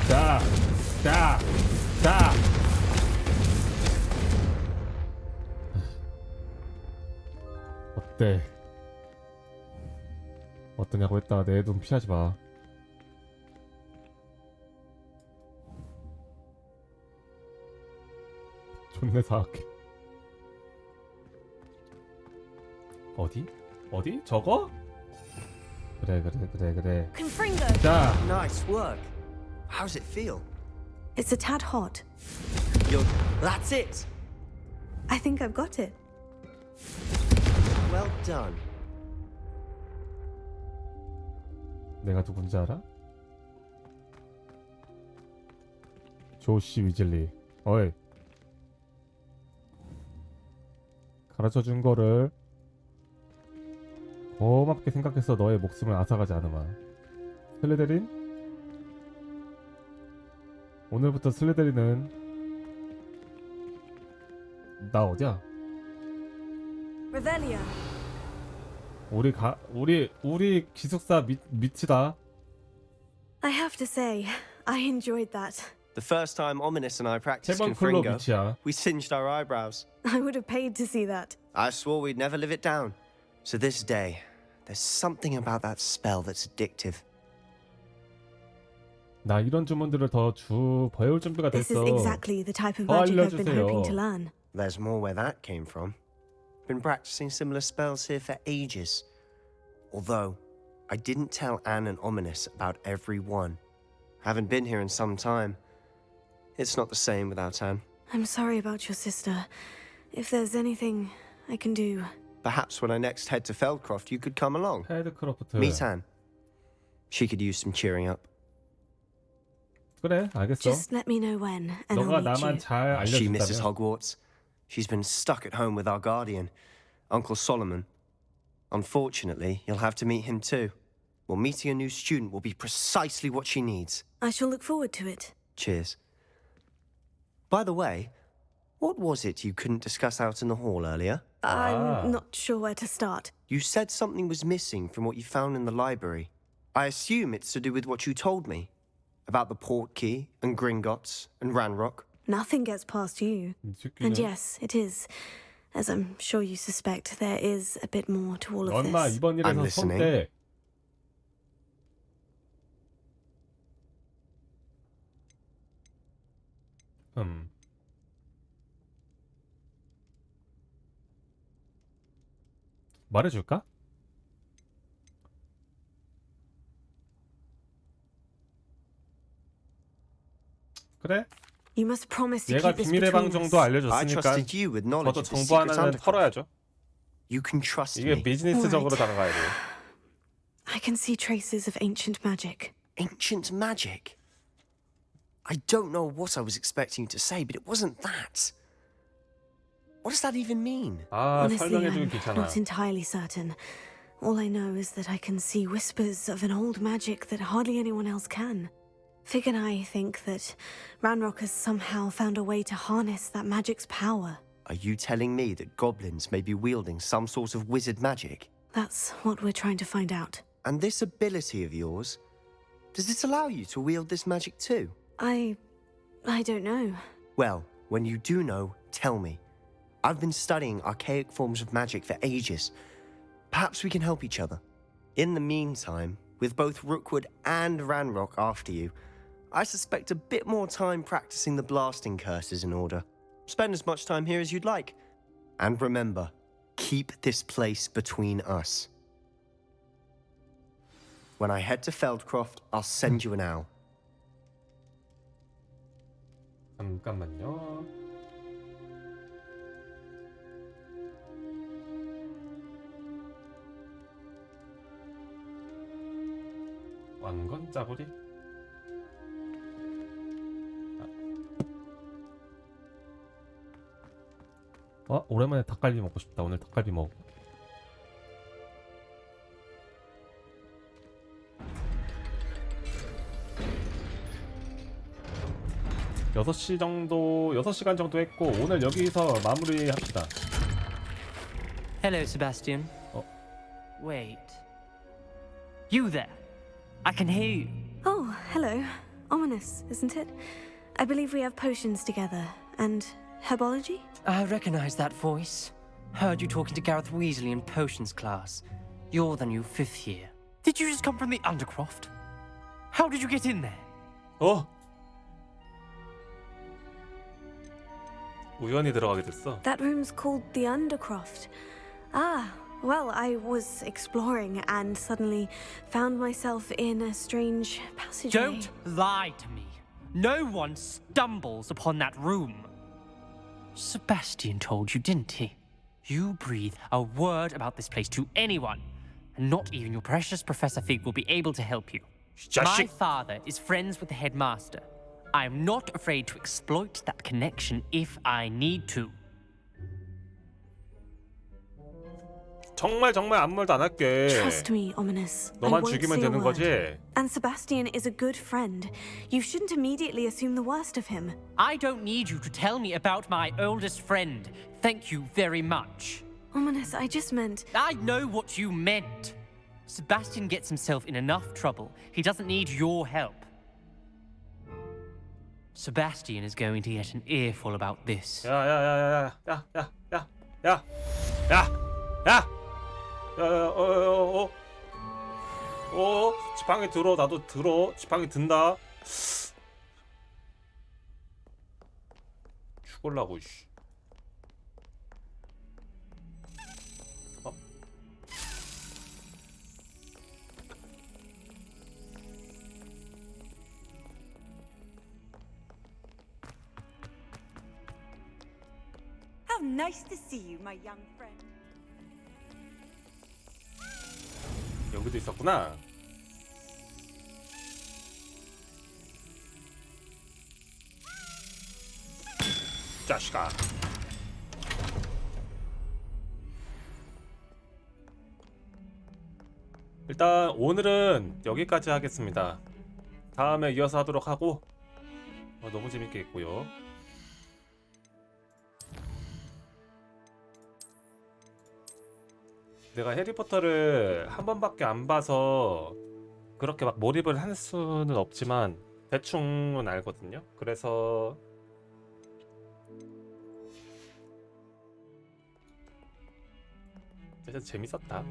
자. 어때? 어떠냐고 했다. 내 눈 피하지 마. 존내 사악해. 어디? 저거? 그래. Confringo! 자. Nice work. How's it feel? It's a tad hot. That's it. I think I've got it. Well done. 내가 누군지 알아? 조시 위즐리. 어이. 가르쳐준 거를 고맙게 생각해서 너의 목숨을 앗아가지 않으마. 슬리데린? 오늘부터 슬리데리는 나 어디야? Revelio. 우리 기숙사 밑이다. I have to say, I enjoyed that. The first time Ominous and I practiced 세번 클로 Confringo, 밑이야. we singed our eyebrows. I would have paid to see that. I swore we'd never live it down. So this day, there's something about that spell that's addictive. 나 이런 주문들을 더 배울 준비가 This 됐어. is exactly the type of 더 magic I've been hoping to 알려주세요. learn. There's more where that came from. Been practicing similar spells here for ages. Although, I didn't tell Anne and Ominous about every one. Haven't been here in some time. It's not the same without Anne. I'm sorry about your sister. If there's anything I can do... Perhaps when I next head to Feldcroft, you could come along. 헤드크로프트. Meet Anne. She could use some cheering up. 그래, 알겠어. Just let me know when, and 너가 I'll meet 나만 you. 잘 She misses 알려준다면. Hogwarts. She's been stuck at home with our guardian, Uncle Solomon. Unfortunately, you'll have to meet him too. Well, meeting a new student will be precisely what she needs. I shall look forward to it. Cheers. By the way, what was it you couldn't discuss out in the hall earlier? I'm not sure where to start. You said something was missing from what you found in the library. I assume it's to do with what you told me. About the port key, and Gringotts, and Ranrock. Nothing gets past you. And yes, it is. As I'm sure you suspect, there is a bit more to all of 엄마 this. 이번 일에서 손대. 말해줄까? 그래? You must promise to 얘가 keep this 비밀의 방 between us. 정도 I 알려줬으니까 trusted you with knowledge 저도 of the 정보 secret 하나는 underground. 털어야죠. You can trust 이게 me. 비즈니스적으로 다가가야 돼. I can see traces of ancient magic. Ancient magic? I don't know what I was expecting you to say, but it wasn't that. What does that even mean? Honestly, 설명해주기 I'm 귀찮아. not entirely certain. All I know is that I can see whispers of an old magic that hardly anyone else can. Fig and I think that Ranrock has somehow found a way to harness that magic's power. Are you telling me that goblins may be wielding some sort of wizard magic? That's what we're trying to find out. And this ability of yours, does it allow you to wield this magic too? I don't know. Well, when you do know, tell me. I've been studying archaic forms of magic for ages. Perhaps we can help each other. In the meantime, with both Rookwood and Ranrock after you, I suspect a bit more time practicing the blasting curses in order. Spend as much time here as you'd like. And remember, keep this place between us. When I head to Feldcroft, I'll send you an owl. 잠깐만요. 왕건 짜구리? 오랜만에 닭갈비 먹고 싶다. 오늘 닭갈비 먹어. 여섯 시간 정도 했고 오늘 여기서 마무리합시다. Hello, Sebastian. Wait. You there? I can hear you. Oh, hello. Ominous, isn't it? I believe we have potions together. And herbology? I recognize that voice. Heard you talking to Gareth Weasley in potions class. You're the new 5th year. Did you just come from the Undercroft? How did you get in there? 우연히 들어가게 됐어. That room's called the Undercroft. Ah, well, I was exploring and suddenly found myself in a strange passageway. Don't lie to me. No one stumbles upon that room. Sebastian told you, didn't he? You breathe a word about this place to anyone, and not even your precious Professor Fig will be able to help you. My father is friends with the headmaster. I am not afraid to exploit that connection if I need to. 정말 아무 말도 안 할게. Trust me, Ominous. I 너만 won't 죽이면 say a 되는 word. 거지? And Sebastian is a good friend. You shouldn't immediately assume the worst of him. I don't need you to tell me about my oldest friend. Thank you very much. Ominous, I just meant... I know what you meant. Sebastian gets himself in enough trouble. He doesn't need your help. Sebastian is going to get an earful about this. 지팡이 들어. 나도 들어. 지팡이 든다. 죽을라고. 씨. How nice to see you, my young friend. 여기도 있었구나. 자식아. 일단 오늘은 여기까지 하겠습니다. 다음에 이어서 하도록 하고 너무 재밌게 했고요. 내가 해리포터를 한 번밖에 안 봐서 그렇게 막 몰입을 할 수는 없지만 대충은 알거든요. 그래서 진짜 재밌었다.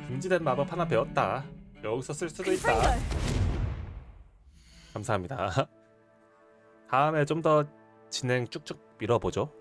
금지된 마법 하나 배웠다. 여기서 쓸 수도 있다. 감사합니다. 다음에 좀 더 진행 쭉쭉 밀어보죠.